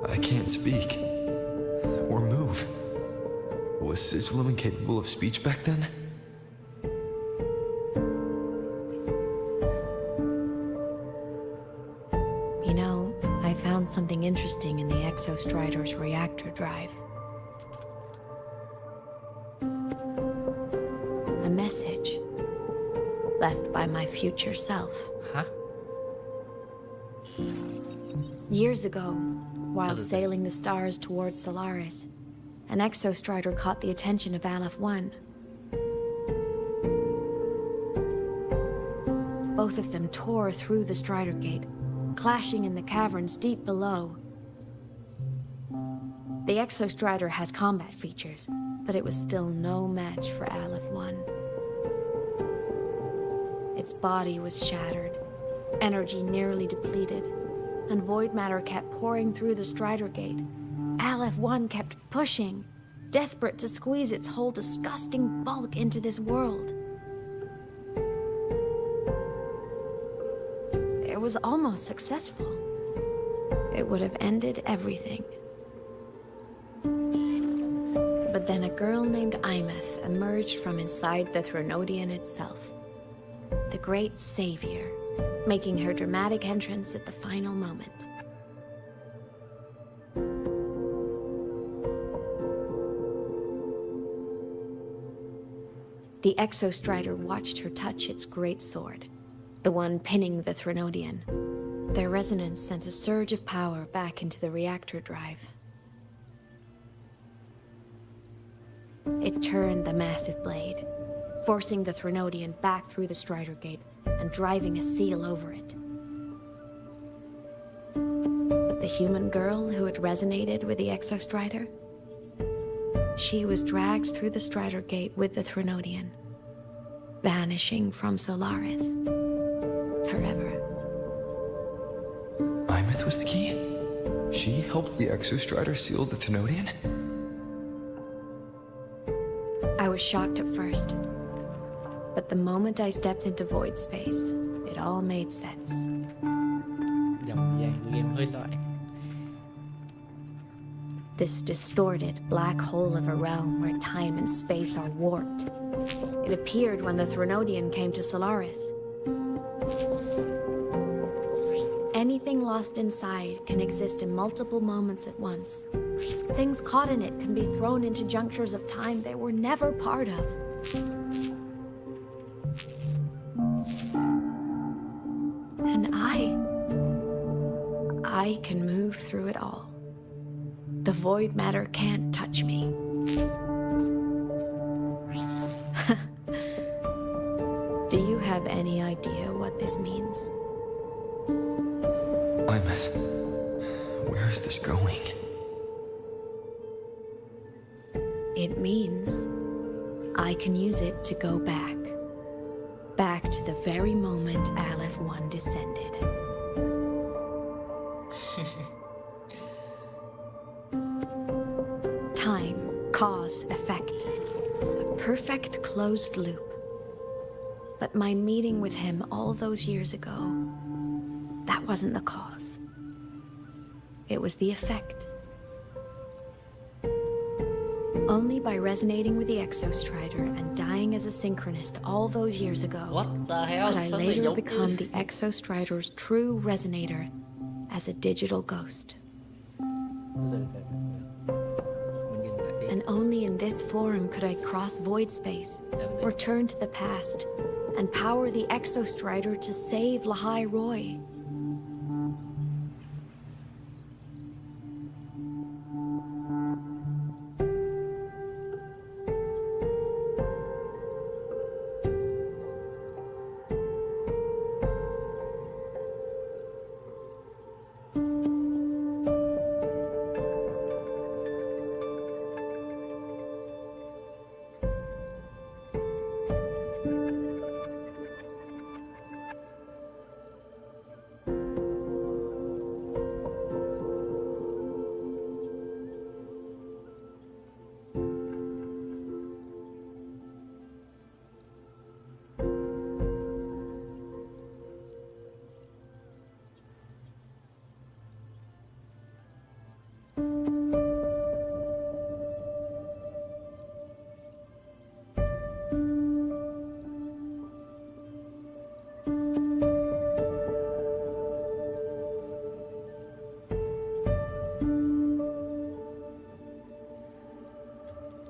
I can't speak or move. Was Sigillum incapable of speech back then? You know, I found something interesting in the Exostrider's reactor drive. future self. Hả? Years ago, while sailing the stars towards Solaris, an exostrider caught the attention of Aleph 1. Both of them tore through the Strider Gate, clashing in the caverns deep below. The exostrider has combat features, but it was still no match for Aleph 1. Its body was shattered, energy nearly depleted, and void matter kept pouring through the Strider Gate. Aleph 1 kept pushing, desperate to squeeze its whole disgusting bulk into this world. It was almost successful. It would have ended everything. But then a girl named Imeth emerged from inside the Threnodian itself. The great savior, making her dramatic entrance at the final moment. The exostrider watched her touch its great sword, the one pinning the Threnodian. Their resonance sent a surge of power back into the reactor drive. It turned the massive blade, forcing the Threnodian back through the Strider Gate and driving a seal over it. But the human girl who had resonated with the exostrider, she was dragged through the Strider Gate with the Threnodian, vanishing from Solaris forever. Imeth was the key? She helped the exostrider seal the Thenodian? I was shocked at first, but the moment I stepped into void space, it all made sense. Dòng vàng của game hơi loại. This distorted black hole of a realm where time and space are warped. It appeared when the Threnodian came to Solaris. Anything lost inside can exist in multiple moments at once. Things caught in it can be thrown into junctures of time they were never part of. And I can move through it all. The void matter can't touch me. Do you have any idea what this means? Imeth, where is this going? It means I can use it to go back. Back to the very moment Aleph 1 descended. Time, cause, effect. A perfect closed loop. But my meeting with him all those years ago, that wasn't the cause. It was the effect. Only by resonating with the exostrider and dying as a synchronist all those years ago, What the hell? could I later become the exostrider's true resonator as a digital ghost. And only in this form could I cross void space, return to the past, and power the exostrider to save Lahai-Roi.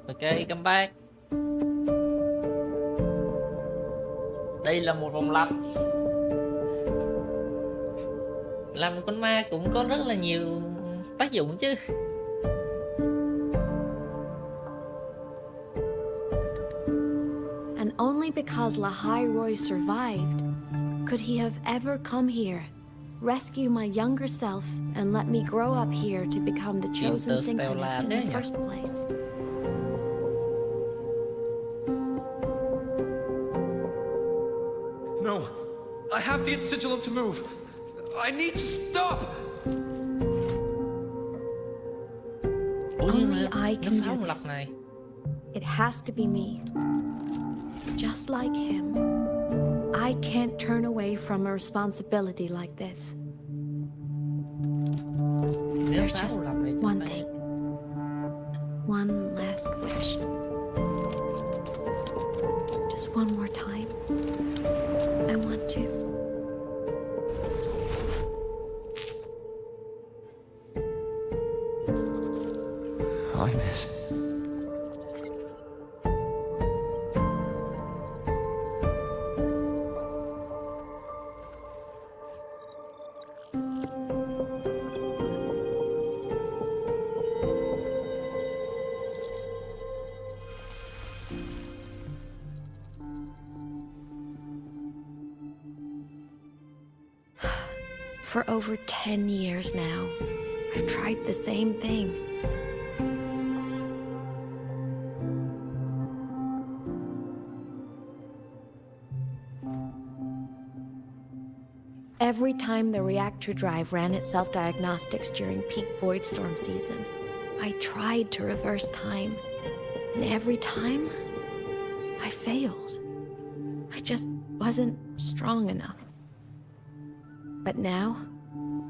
Ok, come back. Đây là một vòng lặp. Làm con ma cũng có rất là nhiều tác dụng chứ. And only because Lahai-Roi survived could he have ever come here, rescue my younger self, and let me grow up here to become the chosen synchronist in the first place. No, I have to get Sigillum to move. I need to stop. Only I can do this. It has to be me. Just like him, I can't turn away from a responsibility like this. There's just one thing. One last wish. Just one more time. I want to. I miss. For over 10 years now, I've tried the same thing. Every time the reactor drive ran its self-diagnostics during peak void storm season, I tried to reverse time, and every time, I failed. I just wasn't strong enough. But now,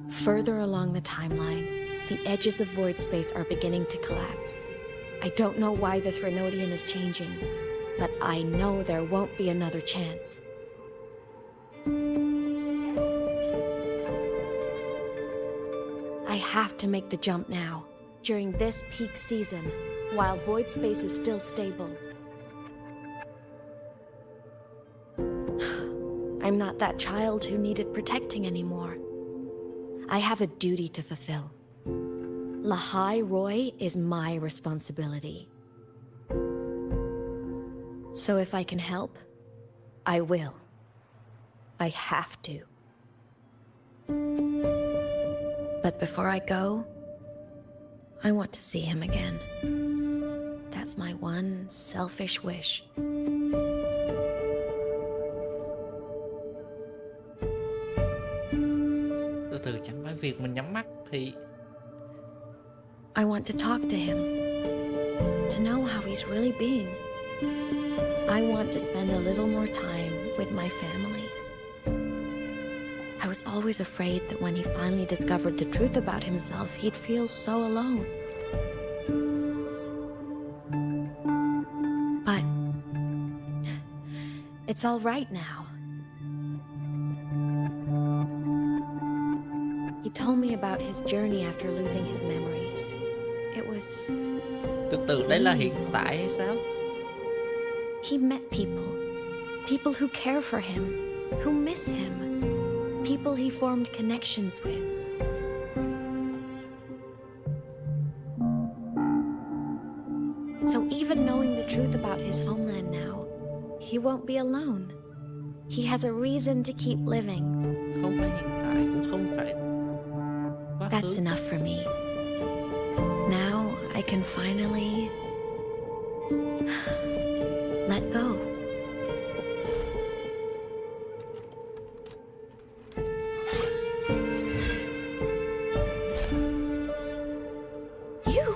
further along the timeline, the edges of void space are beginning to collapse. I don't know why the Threnodian is changing, but I know there won't be another chance. I have to make the jump now, during this peak season, while void space is still stable. I'm not that child who needed protecting anymore. I have a duty to fulfill. Lahai-Roi is my responsibility. So if I can help, I will. I have to. But before I go, I want to see him again. That's my one selfish wish. Từ từ, chẳng phải việc mình nhắm mắt thì I want to talk to him, to know how he's really been. I want to spend a little more time with my family. I was always afraid that when he finally discovered the truth about himself, he'd feel so alone. But it's all right now. He told me about his journey after losing his memories. It was... Từ từ, đấy là hiện tại hay sao? He met people who care for him, who miss him, people he formed connections with. So even knowing the truth about his homeland now, he won't be alone. He has a reason to keep living. Không phải hiện tại, cũng không phải quá khứ. That's enough for me. Now I can finally let go. You?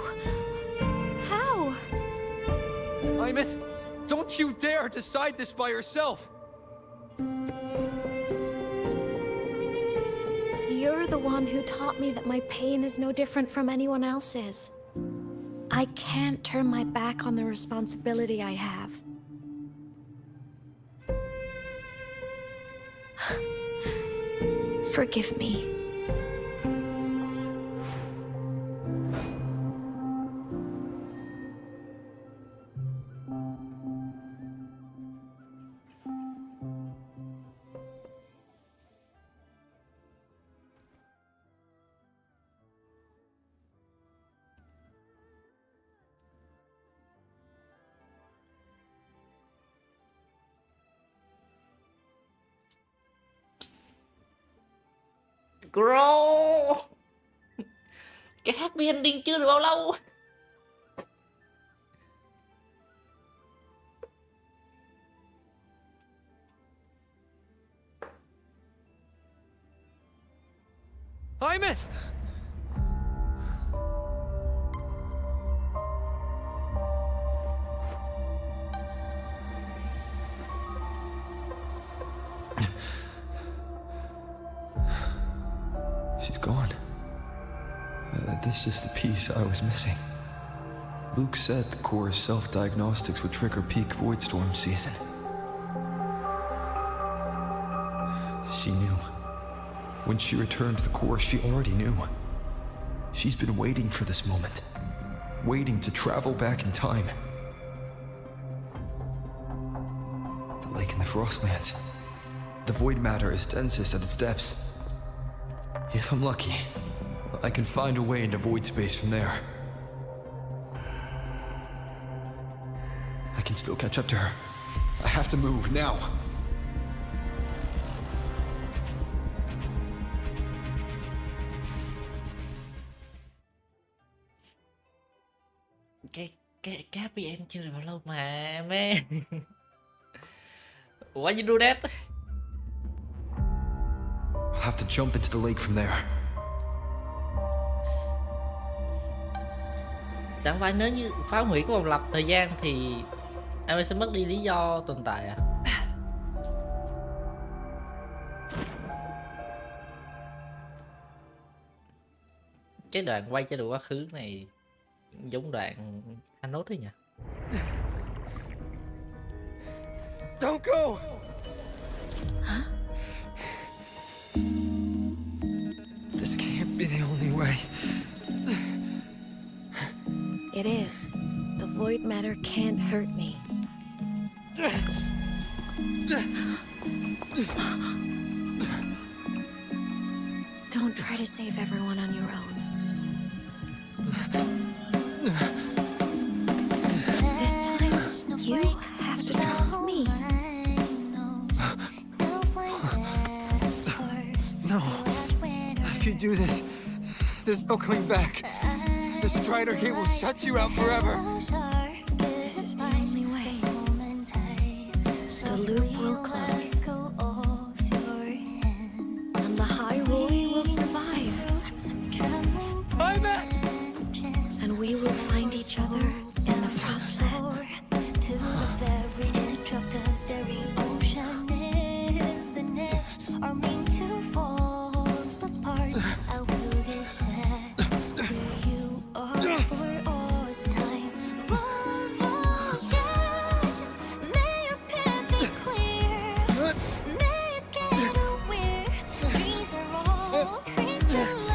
How? Imeth, don't you dare decide this by yourself! You're the one who taught me that my pain is no different from anyone else's. I can't turn my back on the responsibility I have. Forgive me. Grow. Cái happy ending chưa được bao lâu. Hyman! She's gone. This is the piece I was missing. Luke said the core's self-diagnostics would trigger peak void storm season. She knew. When she returned to the core, she already knew. She's been waiting for this moment. Waiting to travel back in time. The lake in the Frostlands. The void matter is densest at its depths. If I'm lucky, I can find a way into void space from there. I can still catch up to her. I have to move now. Cái happy end chưa được bao lâu mà man. Why you do that? I'll have to jump into the lake from there. Chẳng phải nếu như phá hủy cái vòng lặp thời gian thì em sẽ mất đi lý do tồn tại à? Cái đoạn quay cho được quá khứ này giống đoạn Thanos đấy nhỉ? Don't go! Huh? This can't be the only way. It is. The void matter can't hurt me. Don't try to save everyone on your own. This time, you have to trust me. No. If you do this, there's no coming back. The Strider Gate will shut you out forever. This is the only way. The loop will close. And Lahai-Roi will survive. And we will find each other in the Frostlands. To the very edge of the staring ocean, even if our mean to fall apart, I will get sad where you are for all time. Above all, yet, may your path be clear. May you get aware. Dreams are all crystallized.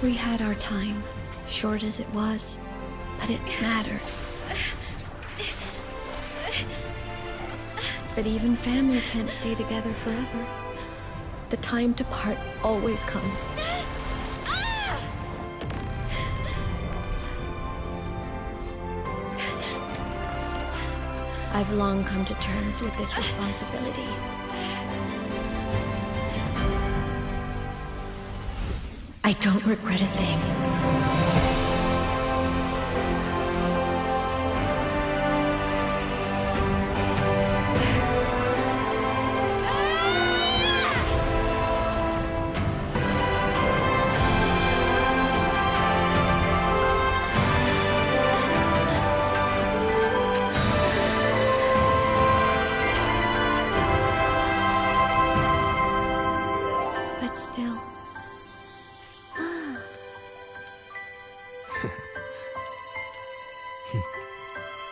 We had our time, short as it was, but it mattered. But even family can't stay together forever. The time to part always comes. I've long come to terms with this responsibility. I don't regret a thing. But still.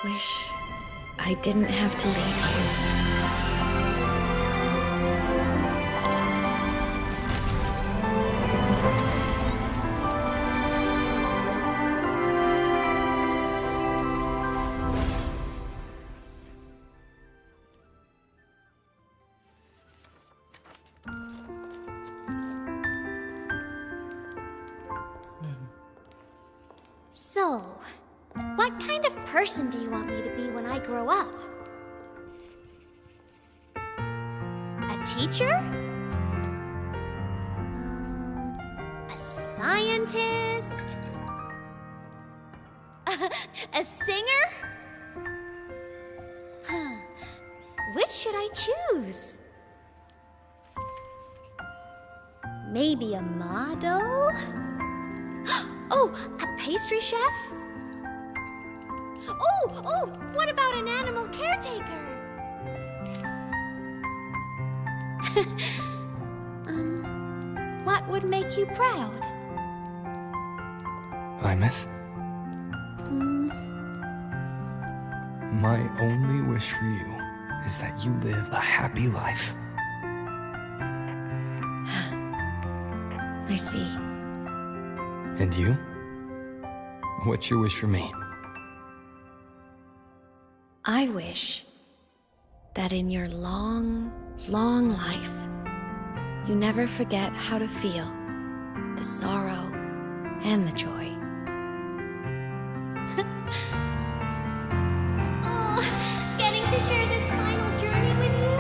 Wish I didn't have to leave you. So, what kind of person do you want me to be when I grow up? A teacher? A scientist? A singer? Huh. Which should I choose? Maybe a model? Oh, a pastry chef? Oh, what about an animal caretaker? What would make you proud? Imeth, my only wish for you is that you live a happy life. I see. And you? What's your wish for me? I wish that in your long, long life, you never forget how to feel the sorrow and the joy. Oh, getting to share this final journey with you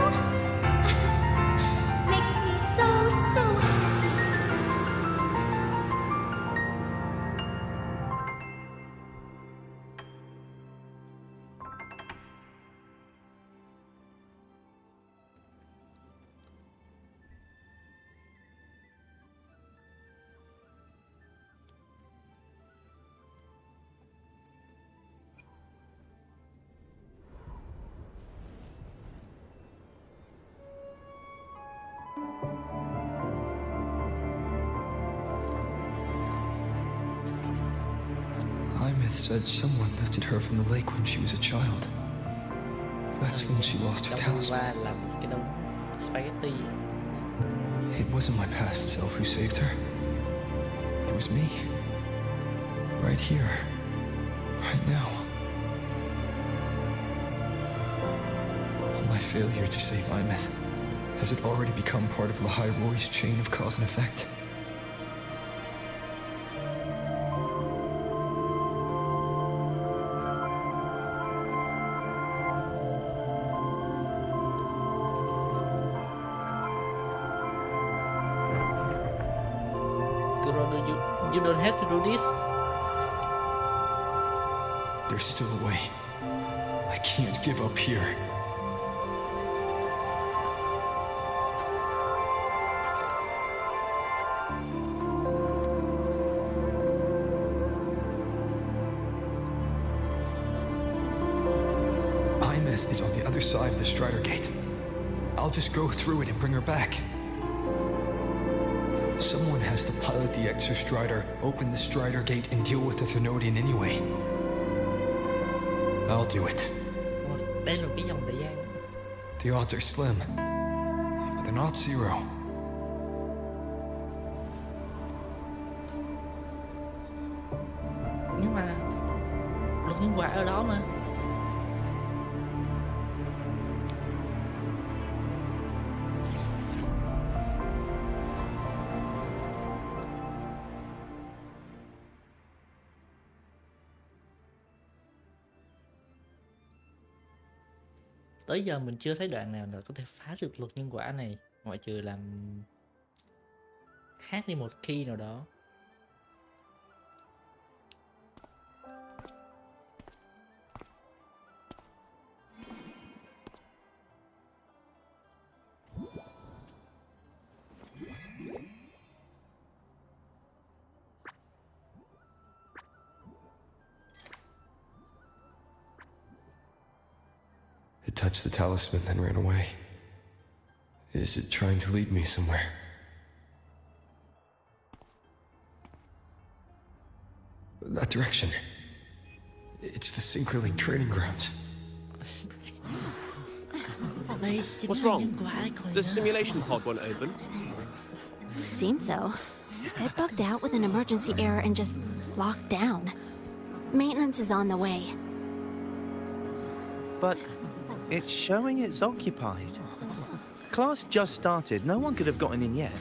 makes me so happy. Imeth said someone lifted her from the lake when she was a child. That's when she lost her talisman. Làm cái đống spaghetti. It wasn't my past self who saved her. It was me. Right here. Right now. My failure to save Imeth, has it already become part of Lahai-Roi's chain of cause and effect? You don't have to do this. There's still a way. I can't give up here. Imeth is on the other side of the Strider Gate. I'll just go through it and bring her back. Someone has to pilot the Exostrider, open the Strider Gate, and deal with the Thenodian anyway. I'll do it. Đây là cái dòng thời gian. The odds are slim, but they're not zero. quả ở đó mà. Tới giờ mình chưa thấy đoạn nào có thể phá được luật nhân quả này, ngoại trừ làm khác đi một key nào đó. It touched the talisman, then ran away. Is it trying to lead me somewhere? That direction. It's the Synchrolink training grounds. What's wrong? The simulation pod won't open. Seems so. It bugged out with an emergency error and just locked down. Maintenance is on the way. But it's showing it's occupied. Class just started. No one could have gotten in yet.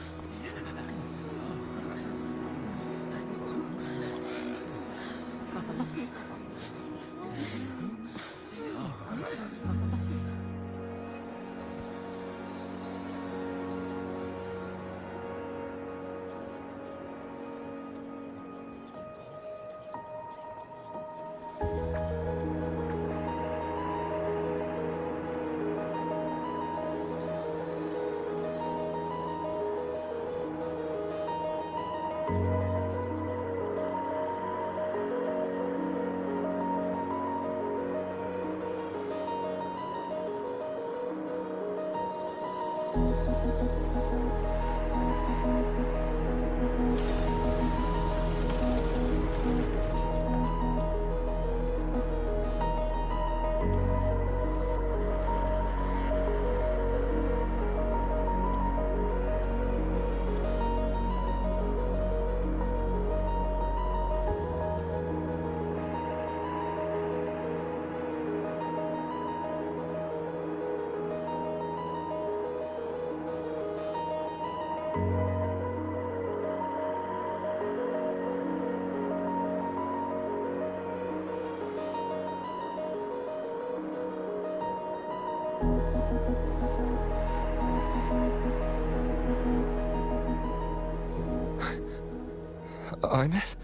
Imeth?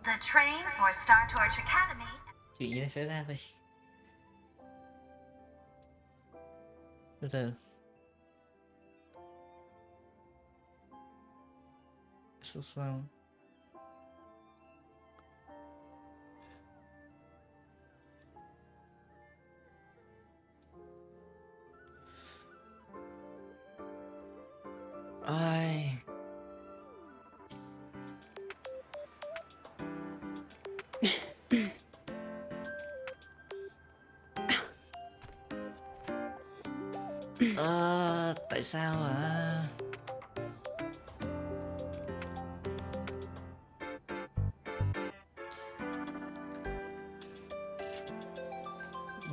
The train for Star Torch Academy. Chuyện gì đang xảy ra vậy? Từ từ. Sao? Ai? Tại sao à?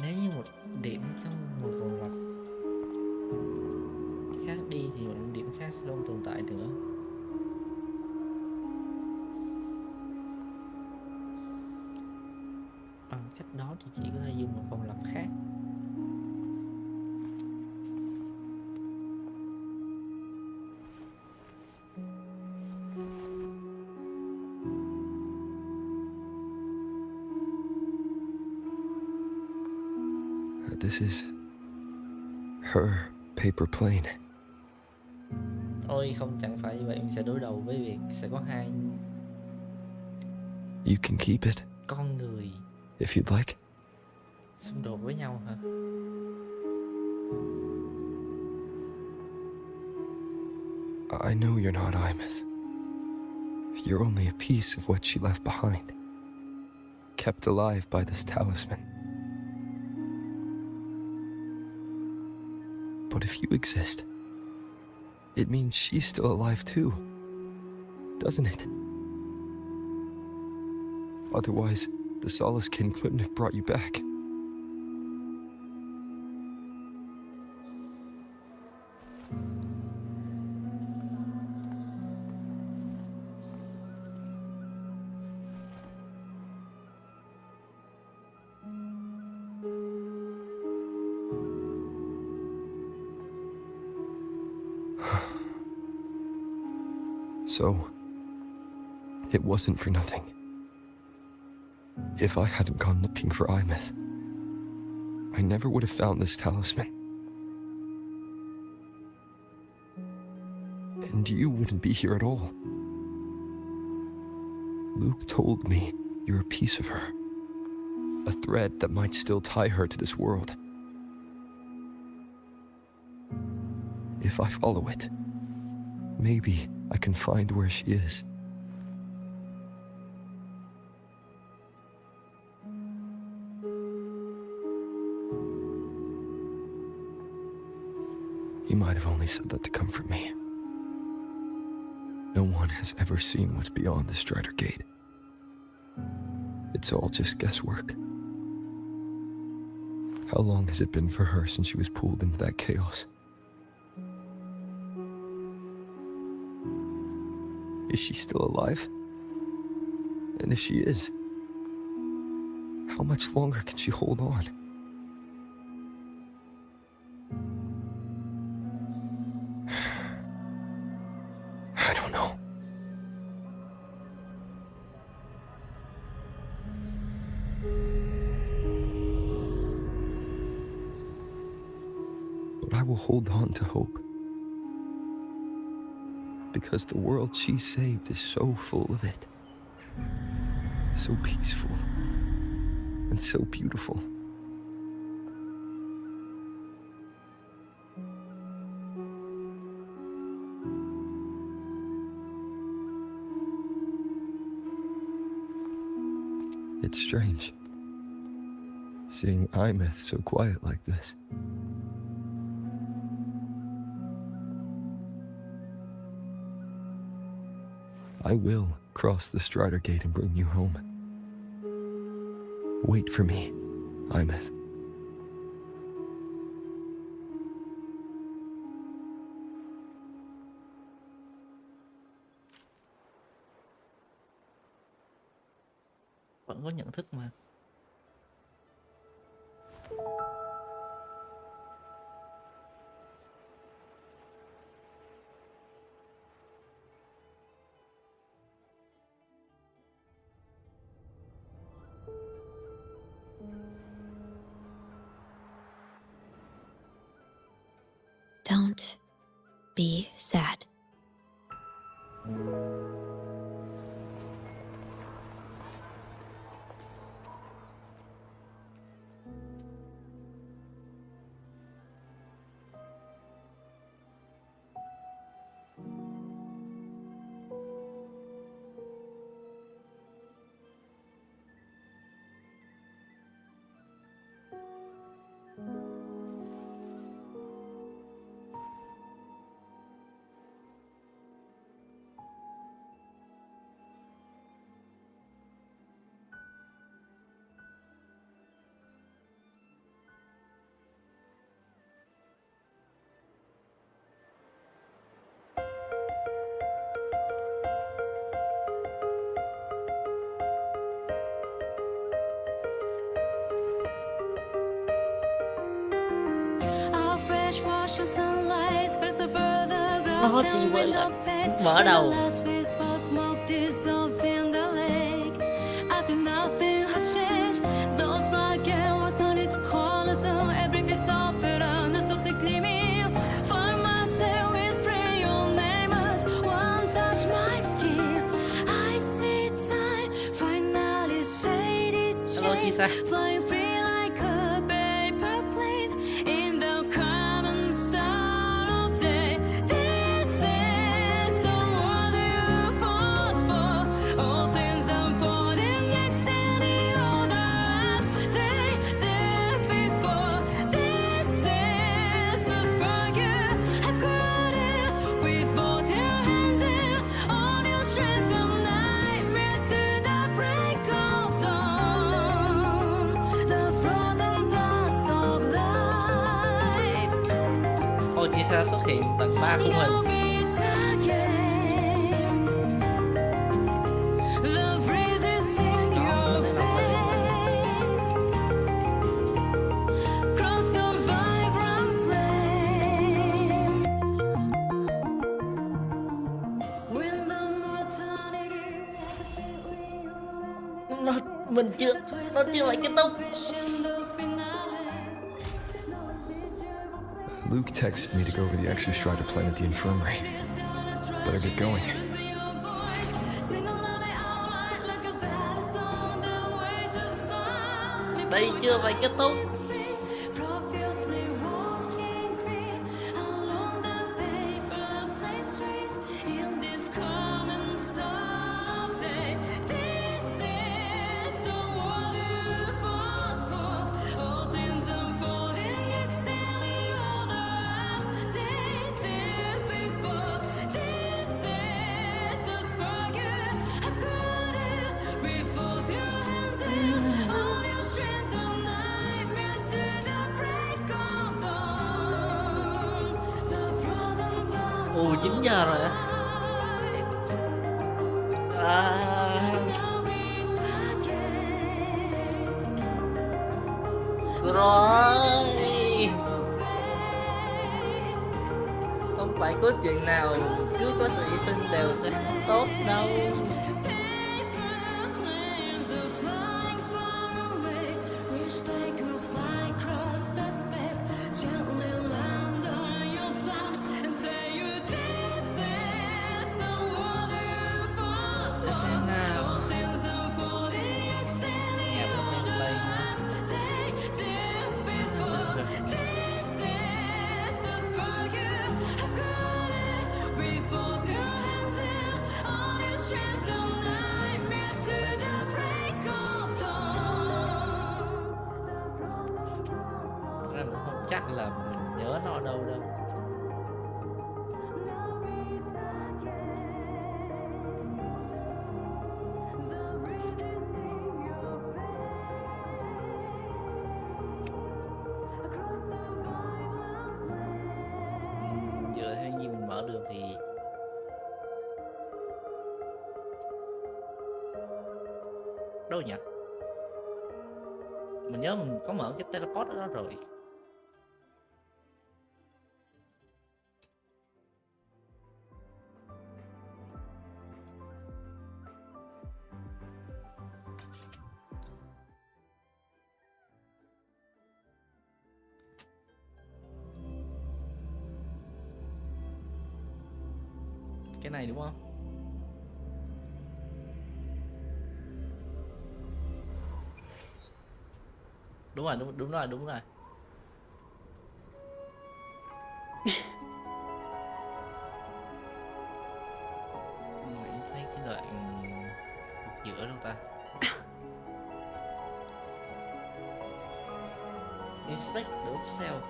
Nếu như một điểm trong một vòng lặp khác đi thì một điểm khác sẽ không tồn tại nữa. Bằng cách đó thì chỉ có thể dùng một vòng lặp khác. this is her paper plane. Ôi không, chẳng phải như vậy, mình sẽ đối đầu với việc sẽ có hai You can keep it con người if you'd like. xung đột với nhau hả? I know you're not Imeth. You're only a piece of what she left behind, kept alive by this talisman. But if you exist, it means she's still alive too, doesn't it? Otherwise, the Solaskin couldn't have brought you back. So, it wasn't for nothing. If I hadn't gone looking for Imeth, I never would have found this talisman. And you wouldn't be here at all. Luke told me you're a piece of her, a thread that might still tie her to this world. If I follow it, maybe I can find where she is. You might have only said that to comfort me. No one has ever seen what's beyond the Strider Gate. It's all just guesswork. How long has it been for her since she was pulled into that chaos? Is she still alive? And if she is, how much longer can she hold on? I don't know. But I will hold on to hope. Because the world she saved is so full of it. So peaceful. And so beautiful. It's strange, seeing Imeth so quiet like this. I will cross the Strider Gate and bring you home. Wait for me, Imeth. Vẫn có nhận thức mà. Don't be sad. Nó chỉ với là mở đầu. sao? Ôi, chia xa xuất hiện tận 3 khung hình. Mình chưa, nó chưa phải kết thúc. Luke texted me to go over the exostrider plan at the infirmary. Better get going. Đây chưa phải kết thúc. Ồ, 9 giờ rồi á. Rồi. Không phải có chuyện nào cứ có sự hy sinh đều sẽ tốt đâu. Chắc là mình nhớ nó ở đâu đâu. Giờ theo như mình mở được thì đâu nhỉ? Mình nhớ mình có mở cái teleport ở đó rồi. Cái này đúng không? Đúng rồi, đúng rồi, đúng rồi. Mình thấy cái đoạn giữa đâu ta? Inspect the self.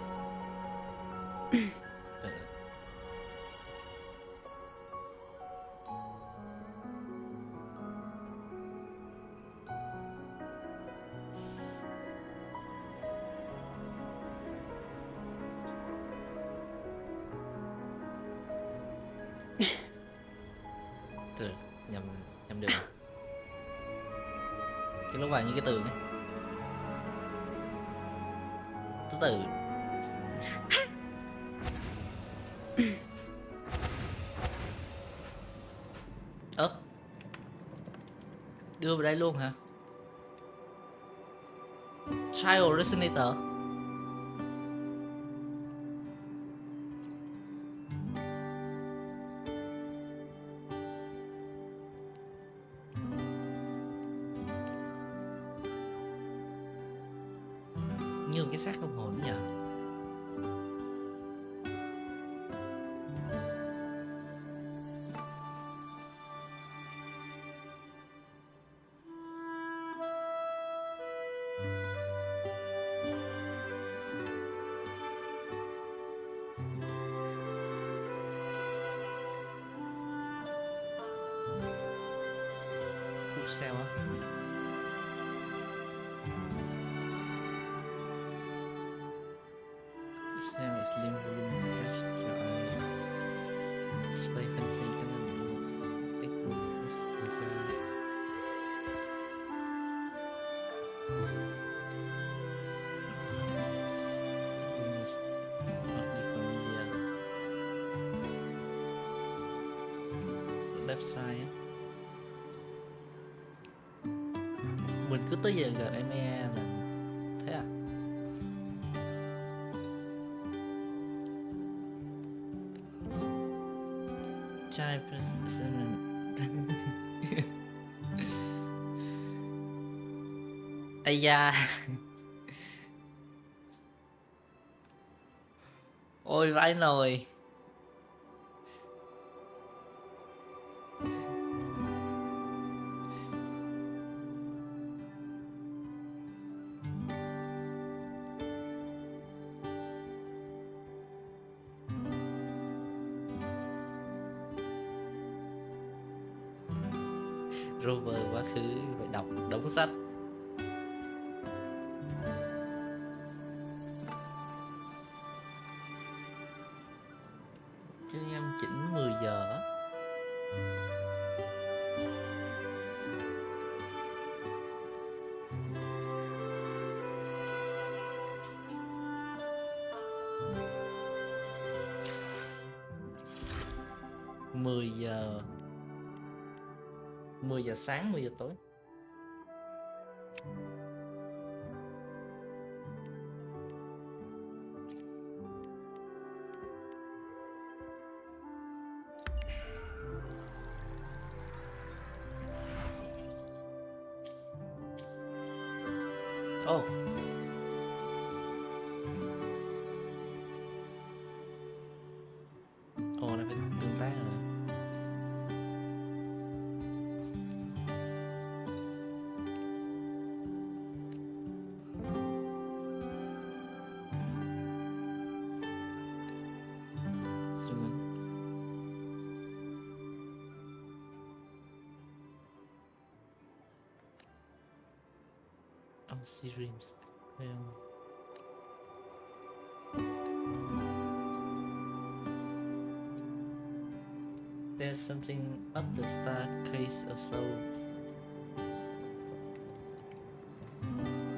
Từ nhầm đường. Cái lỗ vào như cái tường ấy. Từ từ. Đưa vào đây luôn hả? Child Resonator. như một cái xác không hồn nhờ. Sao á? Sao is slim volume touch your eyes. Display country cho mình stick with left side á. Mình cứ tới giờ GME là thế à? Trai president. Ây da. Ôi vãi nồi. Rover quá khứ phải đọc đống sách. Chứ em chỉnh 10 giờ á. Mười giờ 10 giờ sáng 10 giờ tối. Oh. Ồ, nó phải tương tác rồi. Dreams. There's something up the staircase or so.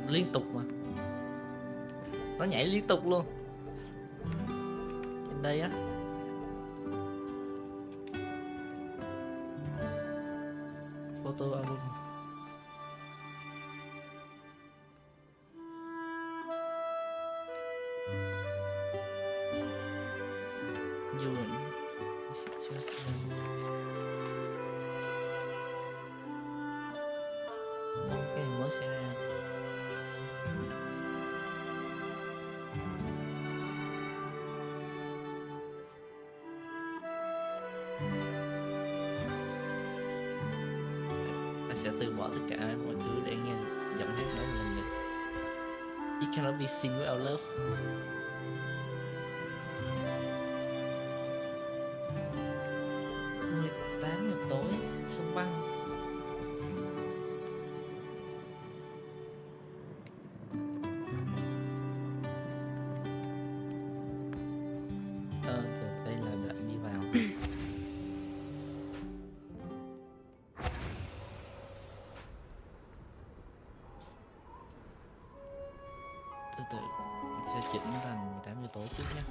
Liên tục mà. Nó nhảy liên tục luôn. Trên đây á. Photo album. Sẽ từ bỏ tất cả mọi thứ để nghe giọng hát đó lần lượt. You cannot be seen without love. Mười 8 giờ tối, sông băng. Đây là đoạn đi vào. Từ mình sẽ chỉnh thành 18 giờ tối trước nhé.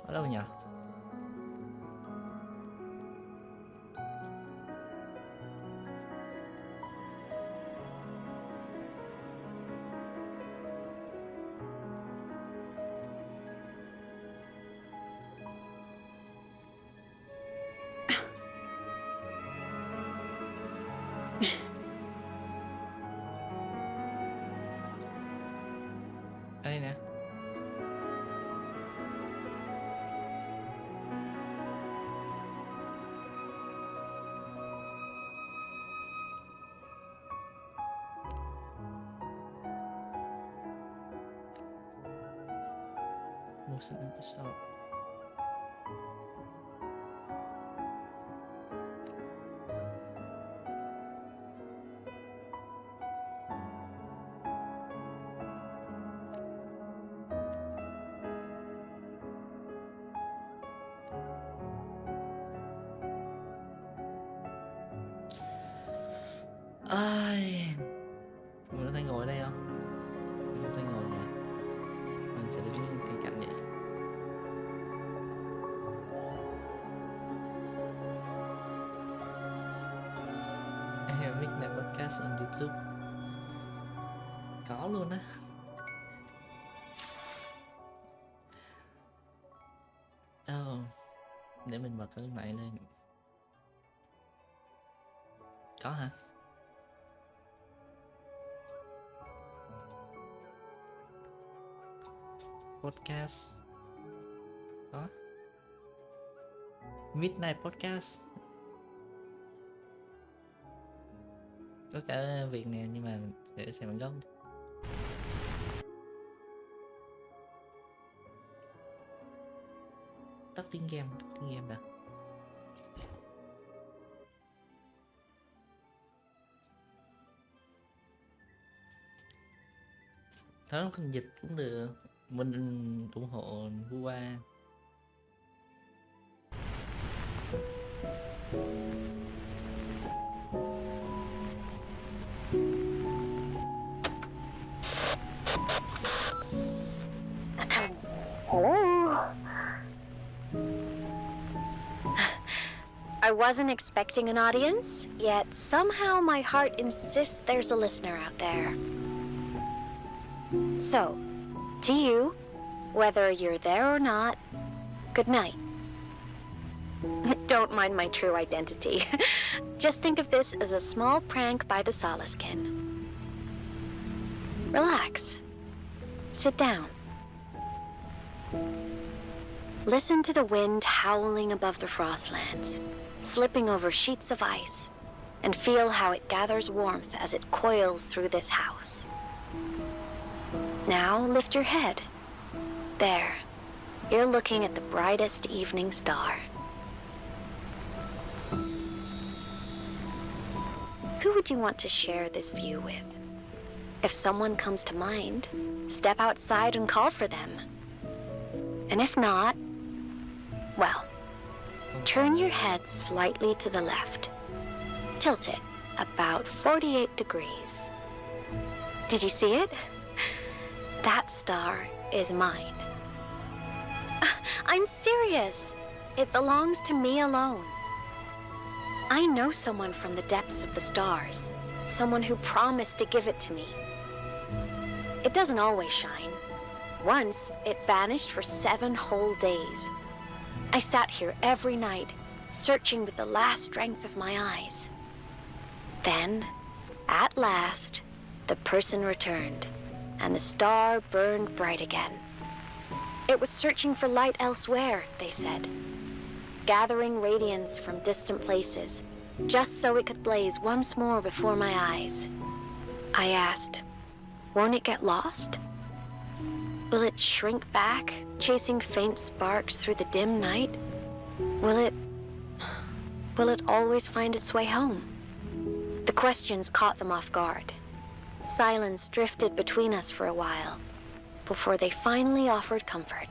Ở đâu nhỉ? Đây nè. Most episode. Ai, mình có thể ngồi ở đây không? Mình có thể ngồi nè. Mình sẽ đứng cây cạnh vậy. I have midnight podcast on YouTube. Có luôn á. Đâu? Để mình bật cái này lên. Có hả? Podcast đó, Midnight Podcast có cả việc nè, nhưng mà để xem bằng gốc. Tắt tiếng game đã. Nó không dịch cũng được. Mình ủng hộ Wuwa. Hello? I wasn't expecting an audience, yet somehow my heart insists there's a listener out there. So, to you, whether you're there or not, good night. Don't mind my true identity. Just think of this as a small prank by the Solaskin. Relax. Sit down. Listen to the wind howling above the Frostlands, slipping over sheets of ice, and feel how it gathers warmth as it coils through this house. Now lift your head. There, you're looking at the brightest evening star. Who would you want to share this view with? If someone comes to mind, step outside and call for them. And if not, well, turn your head slightly to the left. Tilt it about 48 degrees. Did you see it? That star is mine. I'm serious. It belongs to me alone. I know someone from the depths of the stars, someone who promised to give it to me. It doesn't always shine. Once, it vanished for 7 whole days. I sat here every night, searching with the last strength of my eyes. Then, at last, the person returned, and the star burned bright again. It was searching for light elsewhere, they said, gathering radiance from distant places, just so it could blaze once more before my eyes. I asked, won't it get lost? Will it shrink back, chasing faint sparks through the dim night? Will it always find its way home? The questions caught them off guard. Silence drifted between us for a while, before they finally offered comfort.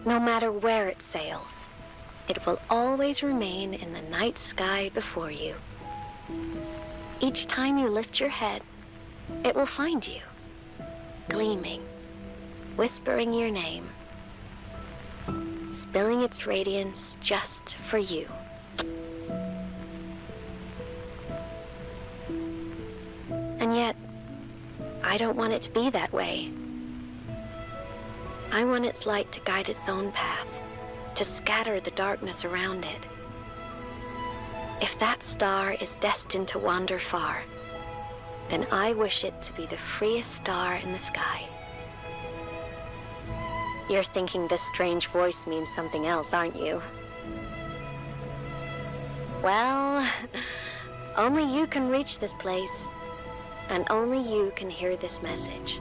No matter where it sails, it will always remain in the night sky before you. Each time you lift your head, it will find you, gleaming, whispering your name, spilling its radiance just for you. And yet, I don't want it to be that way. I want its light to guide its own path, to scatter the darkness around it. If that star is destined to wander far, then I wish it to be the freest star in the sky. You're thinking this strange voice means something else, aren't you? Well, only you can reach this place, and only you can hear this message.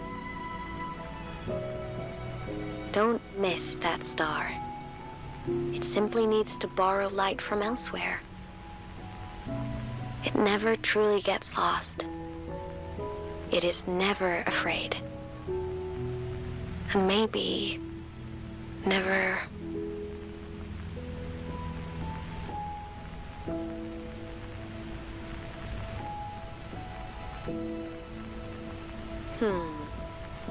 Don't miss that star. It simply needs to borrow light from elsewhere. It never truly gets lost. It is never afraid. And maybe never...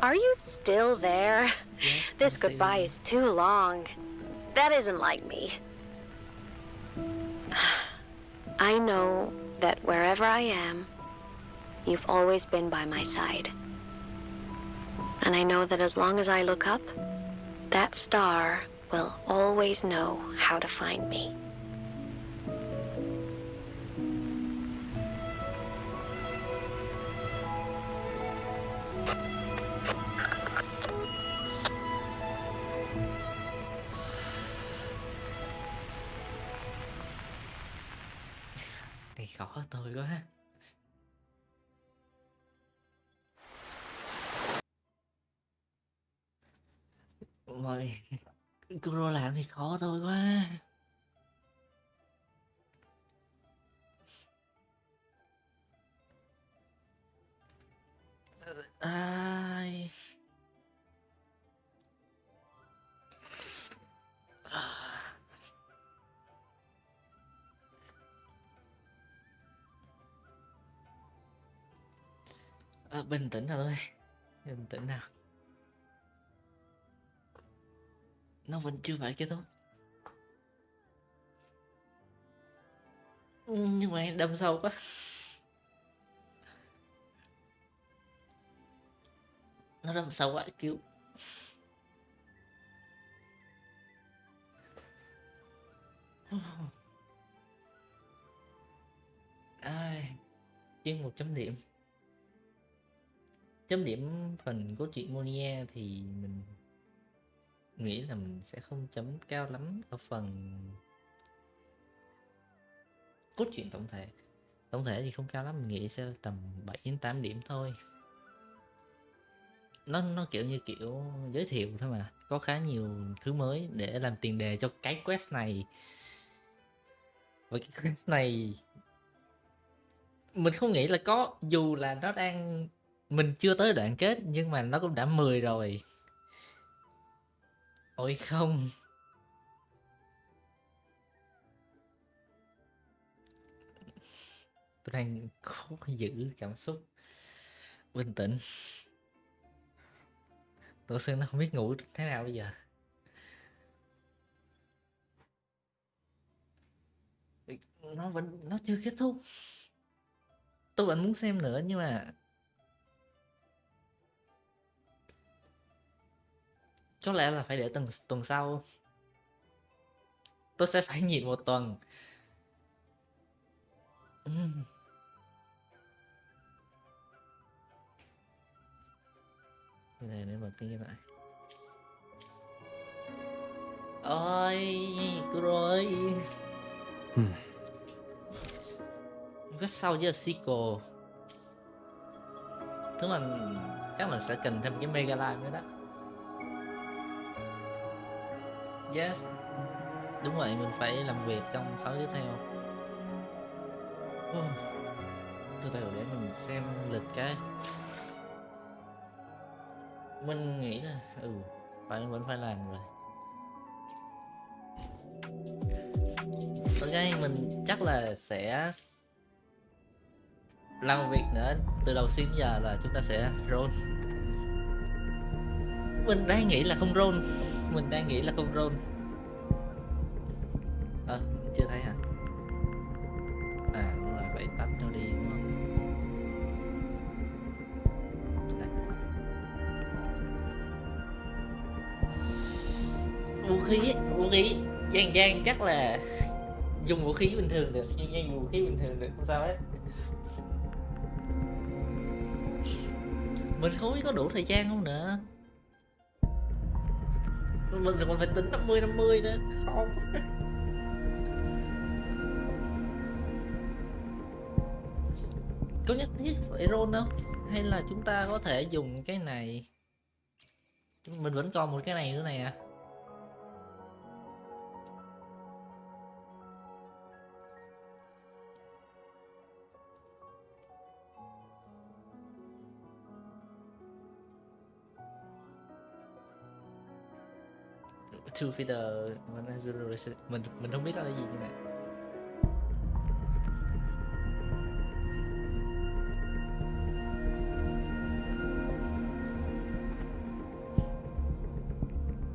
Are you still there? Yes, This I'm still goodbye here. is too long. That isn't like me. I know that wherever I am, you've always been by my side. And I know that as long as I look up, that star will always know how to find me. Này khó tôi quá. Mọi Kuro làm thì khó tôi quá. Ai... bình tĩnh nào thôi. Bình tĩnh nào. Nó vẫn chưa phải kết thúc. Nhưng mà em đâm sâu quá. Nó đâm sâu quá, cứu. Ai... Chuyên một chấm điểm. Chấm điểm phần cốt truyện Monia thì mình nghĩ là mình sẽ không chấm cao lắm ở phần cốt truyện tổng thể. Tổng thể thì không cao lắm, mình nghĩ sẽ tầm 7 đến 8 điểm thôi. Nó kiểu giới thiệu thôi mà, có khá nhiều thứ mới để làm tiền đề cho cái quest này. Và cái quest này mình không nghĩ là có, dù là nó đang, mình chưa tới đoạn kết nhưng mà nó cũng đã 10 rồi. Ôi không. Tôi đang cố giữ cảm xúc bình tĩnh. Tổ sư nó không biết ngủ thế nào bây giờ. Nó chưa kết thúc. Tôi vẫn muốn xem nữa nhưng mà có lẽ là phải để tuần sau. Tôi sẽ phải nhìn một tuần. Cái này để bật cái lại. Ôi, Kuro ơi. Cái sau với sequel. Thứ mình chắc là sẽ cần thêm cái megalive nữa đó. Yes, đúng vậy, mình phải làm việc trong 6 tiếp theo. Từ từ để mình xem lịch cái. Mình nghĩ là vẫn phải làm rồi. Ok, mình chắc là sẽ làm việc nữa. Từ đầu xuyên giờ là chúng ta sẽ roll. Mình đang nghĩ là không roll. Chưa thấy hả? À đúng rồi, phải tắt nó đi đúng không? Vũ khí gian chắc là dùng vũ khí bình thường được, không sao hết. Mình không biết có đủ thời gian không nữa. Mình còn phải tính 50-50 nữa, khó quá. Có nhất thiết phải roll không? Hay là chúng ta có thể dùng cái này? Mình vẫn còn một cái này nữa này à. Two feeder mình không biết đó là gì nhưng mà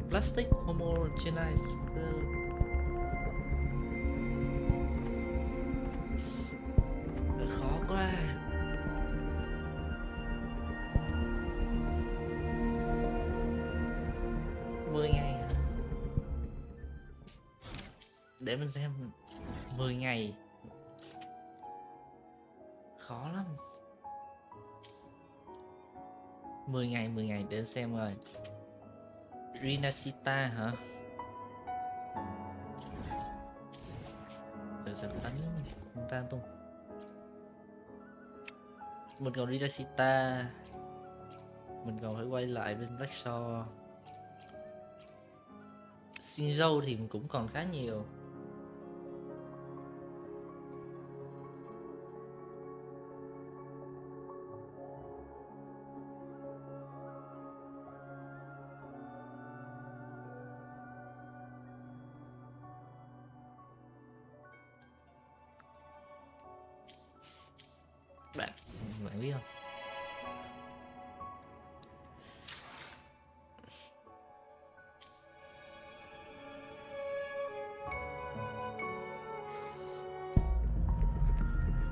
plastic homogenized khó quá. Mười ngày hả? Để mình xem. 10 ngày khó lắm. 10 ngày để xem rồi. Rinasita hả? Từ sẽ đánh không tan tung. Mình còn Rinasita. Mình còn phải quay lại bên Black Shore. Shinzo thì cũng còn khá nhiều. Bạn biết không?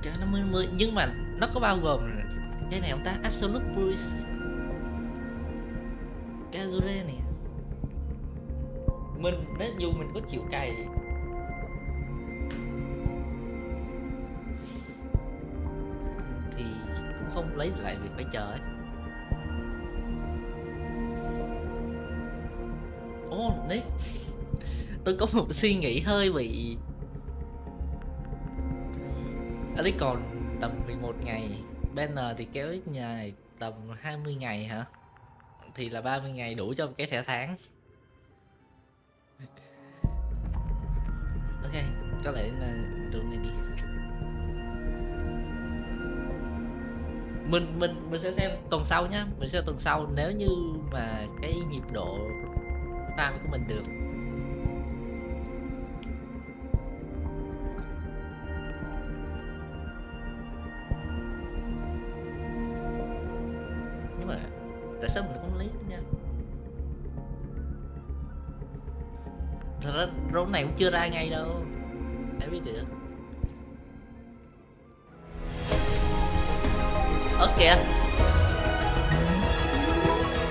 Cả 50 nhưng mà nó có bao gồm cái này không ta? Absolute Bruce Kazure này. Mình nếu dù mình có chịu cày thì cũng không lấy lại việc phải chờ ấy. Ồ, đấy. Tôi có một suy nghĩ hơi bị. Ở đây còn tầm 11 ngày. Banner thì kéo dài tầm 20 ngày hả? Thì là 30 ngày đủ cho cái thẻ tháng. Ok, có lẽ là đường này đi. Mình sẽ xem tuần sau nhá. Mình sẽ tuần sau nếu như mà cái nhịp độ farm của mình được. Nhưng mà tại sao mình không lấy nha? Thật ra rốn này cũng chưa ra ngay đâu. Để biết được. Ơ kìa.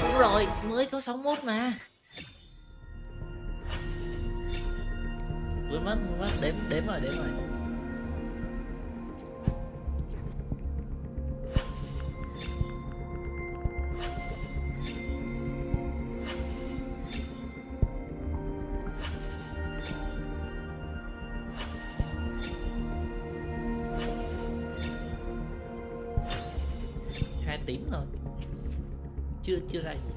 Đúng rồi, mới có 61 mà. Quên mất, đếm rồi. Tím rồi, chưa ra gì.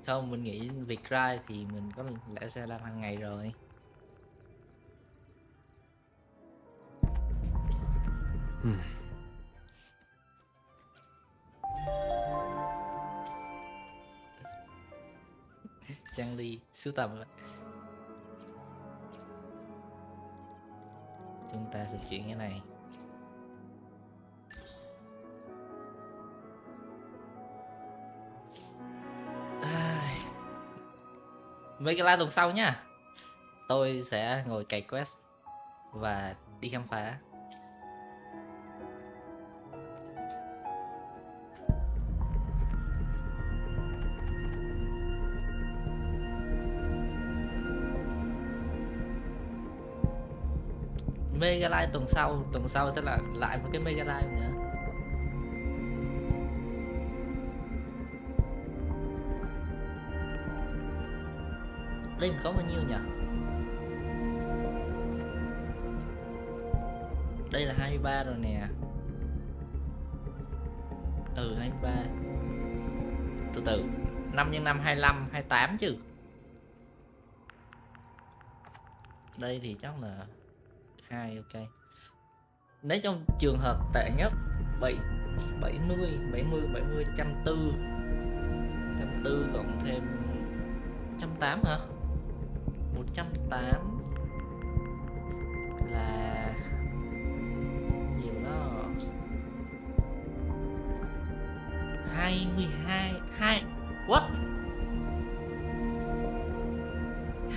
Không, mình nghĩ việc ra thì mình có lẽ sẽ làm hàng ngày rồi. Trang ly sưu tầm rồi. Chúng ta sẽ chuyển cái này. Mấy cái live tuần sau nhá. Tôi sẽ ngồi cày quest và đi khám phá. Megalive tuần sau sẽ là lại một cái megalive nữa. Đây mình có bao nhiêu nhỉ? Đây là 23 rồi nè. 23. Từ từ. 5 x 5 25 28 chứ. Đây thì chắc là 2, ok. Nếu trong trường hợp tệ nhất 70 140 140 cộng thêm 180 hả? 180 là nhiều đó. 22 what?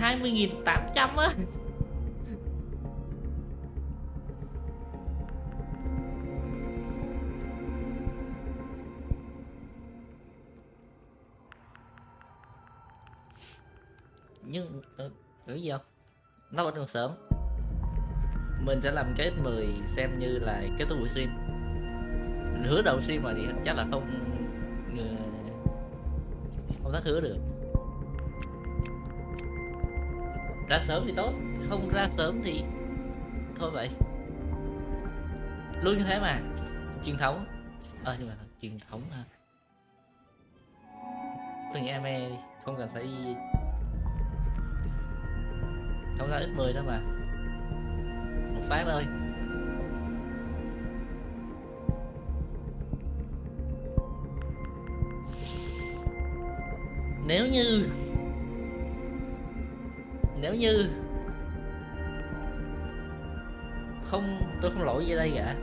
20.800 á. Nhưng cái gì không? Nó vẫn còn sớm. Mình sẽ làm cái X10 xem như là kết thúc buổi stream. Mình hứa đầu stream mà thì chắc là không thất hứa được. Ra sớm thì tốt, không ra sớm thì thôi vậy. Luôn như thế mà. Truyền thống. Nhưng mà truyền thống ha. Tôi nghĩ anime đi, không cần phải không ra X10 đâu mà. Một phát thôi. Nếu như tôi không lỗi gì đây cả.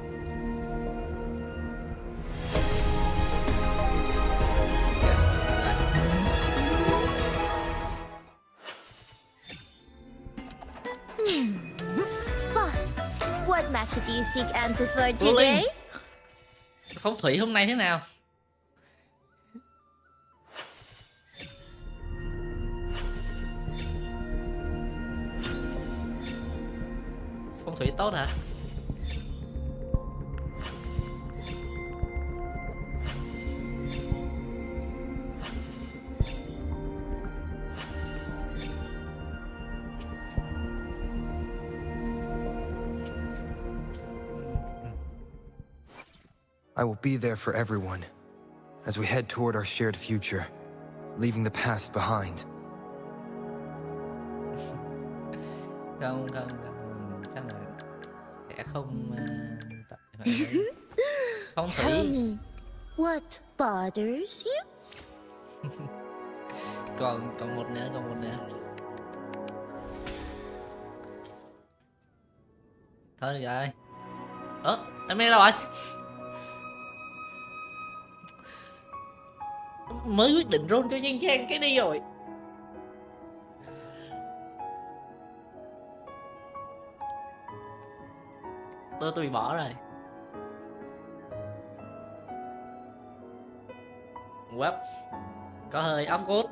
Boss, what matter do you seek answers for today? Phong thủy hôm nay thế nào? Phong thủy tốt hả? I will be there for everyone as we head toward our shared future, leaving the past behind. Không, chắc là sẽ không phong thủy. Tell me, what bothers you? còn một nữa. Thôi được rồi. Em nghe đâu rồi? Mới quyết định roll cho Giang Trang cái đi rồi. Tôi bị bỏ rồi. Web có hơi awkward.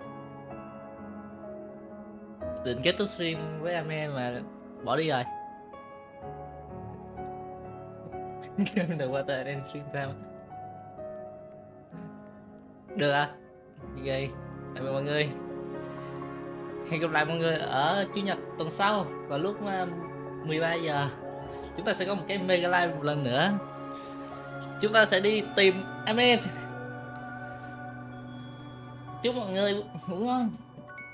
Định kết thúc stream với em mà bỏ đi rồi. Được qua tờ em stream sao? Được à? Vậy tạm biệt mọi người. Hẹn gặp lại mọi người ở Chủ nhật tuần sau vào lúc 13 giờ. Chúng ta sẽ có một cái megalive một lần nữa. Chúng ta sẽ đi tìm em. Chúc mọi người ngủ ngon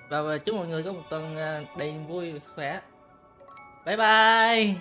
và chúc mọi người có một tuần đầy vui và sức khỏe. Bye bye.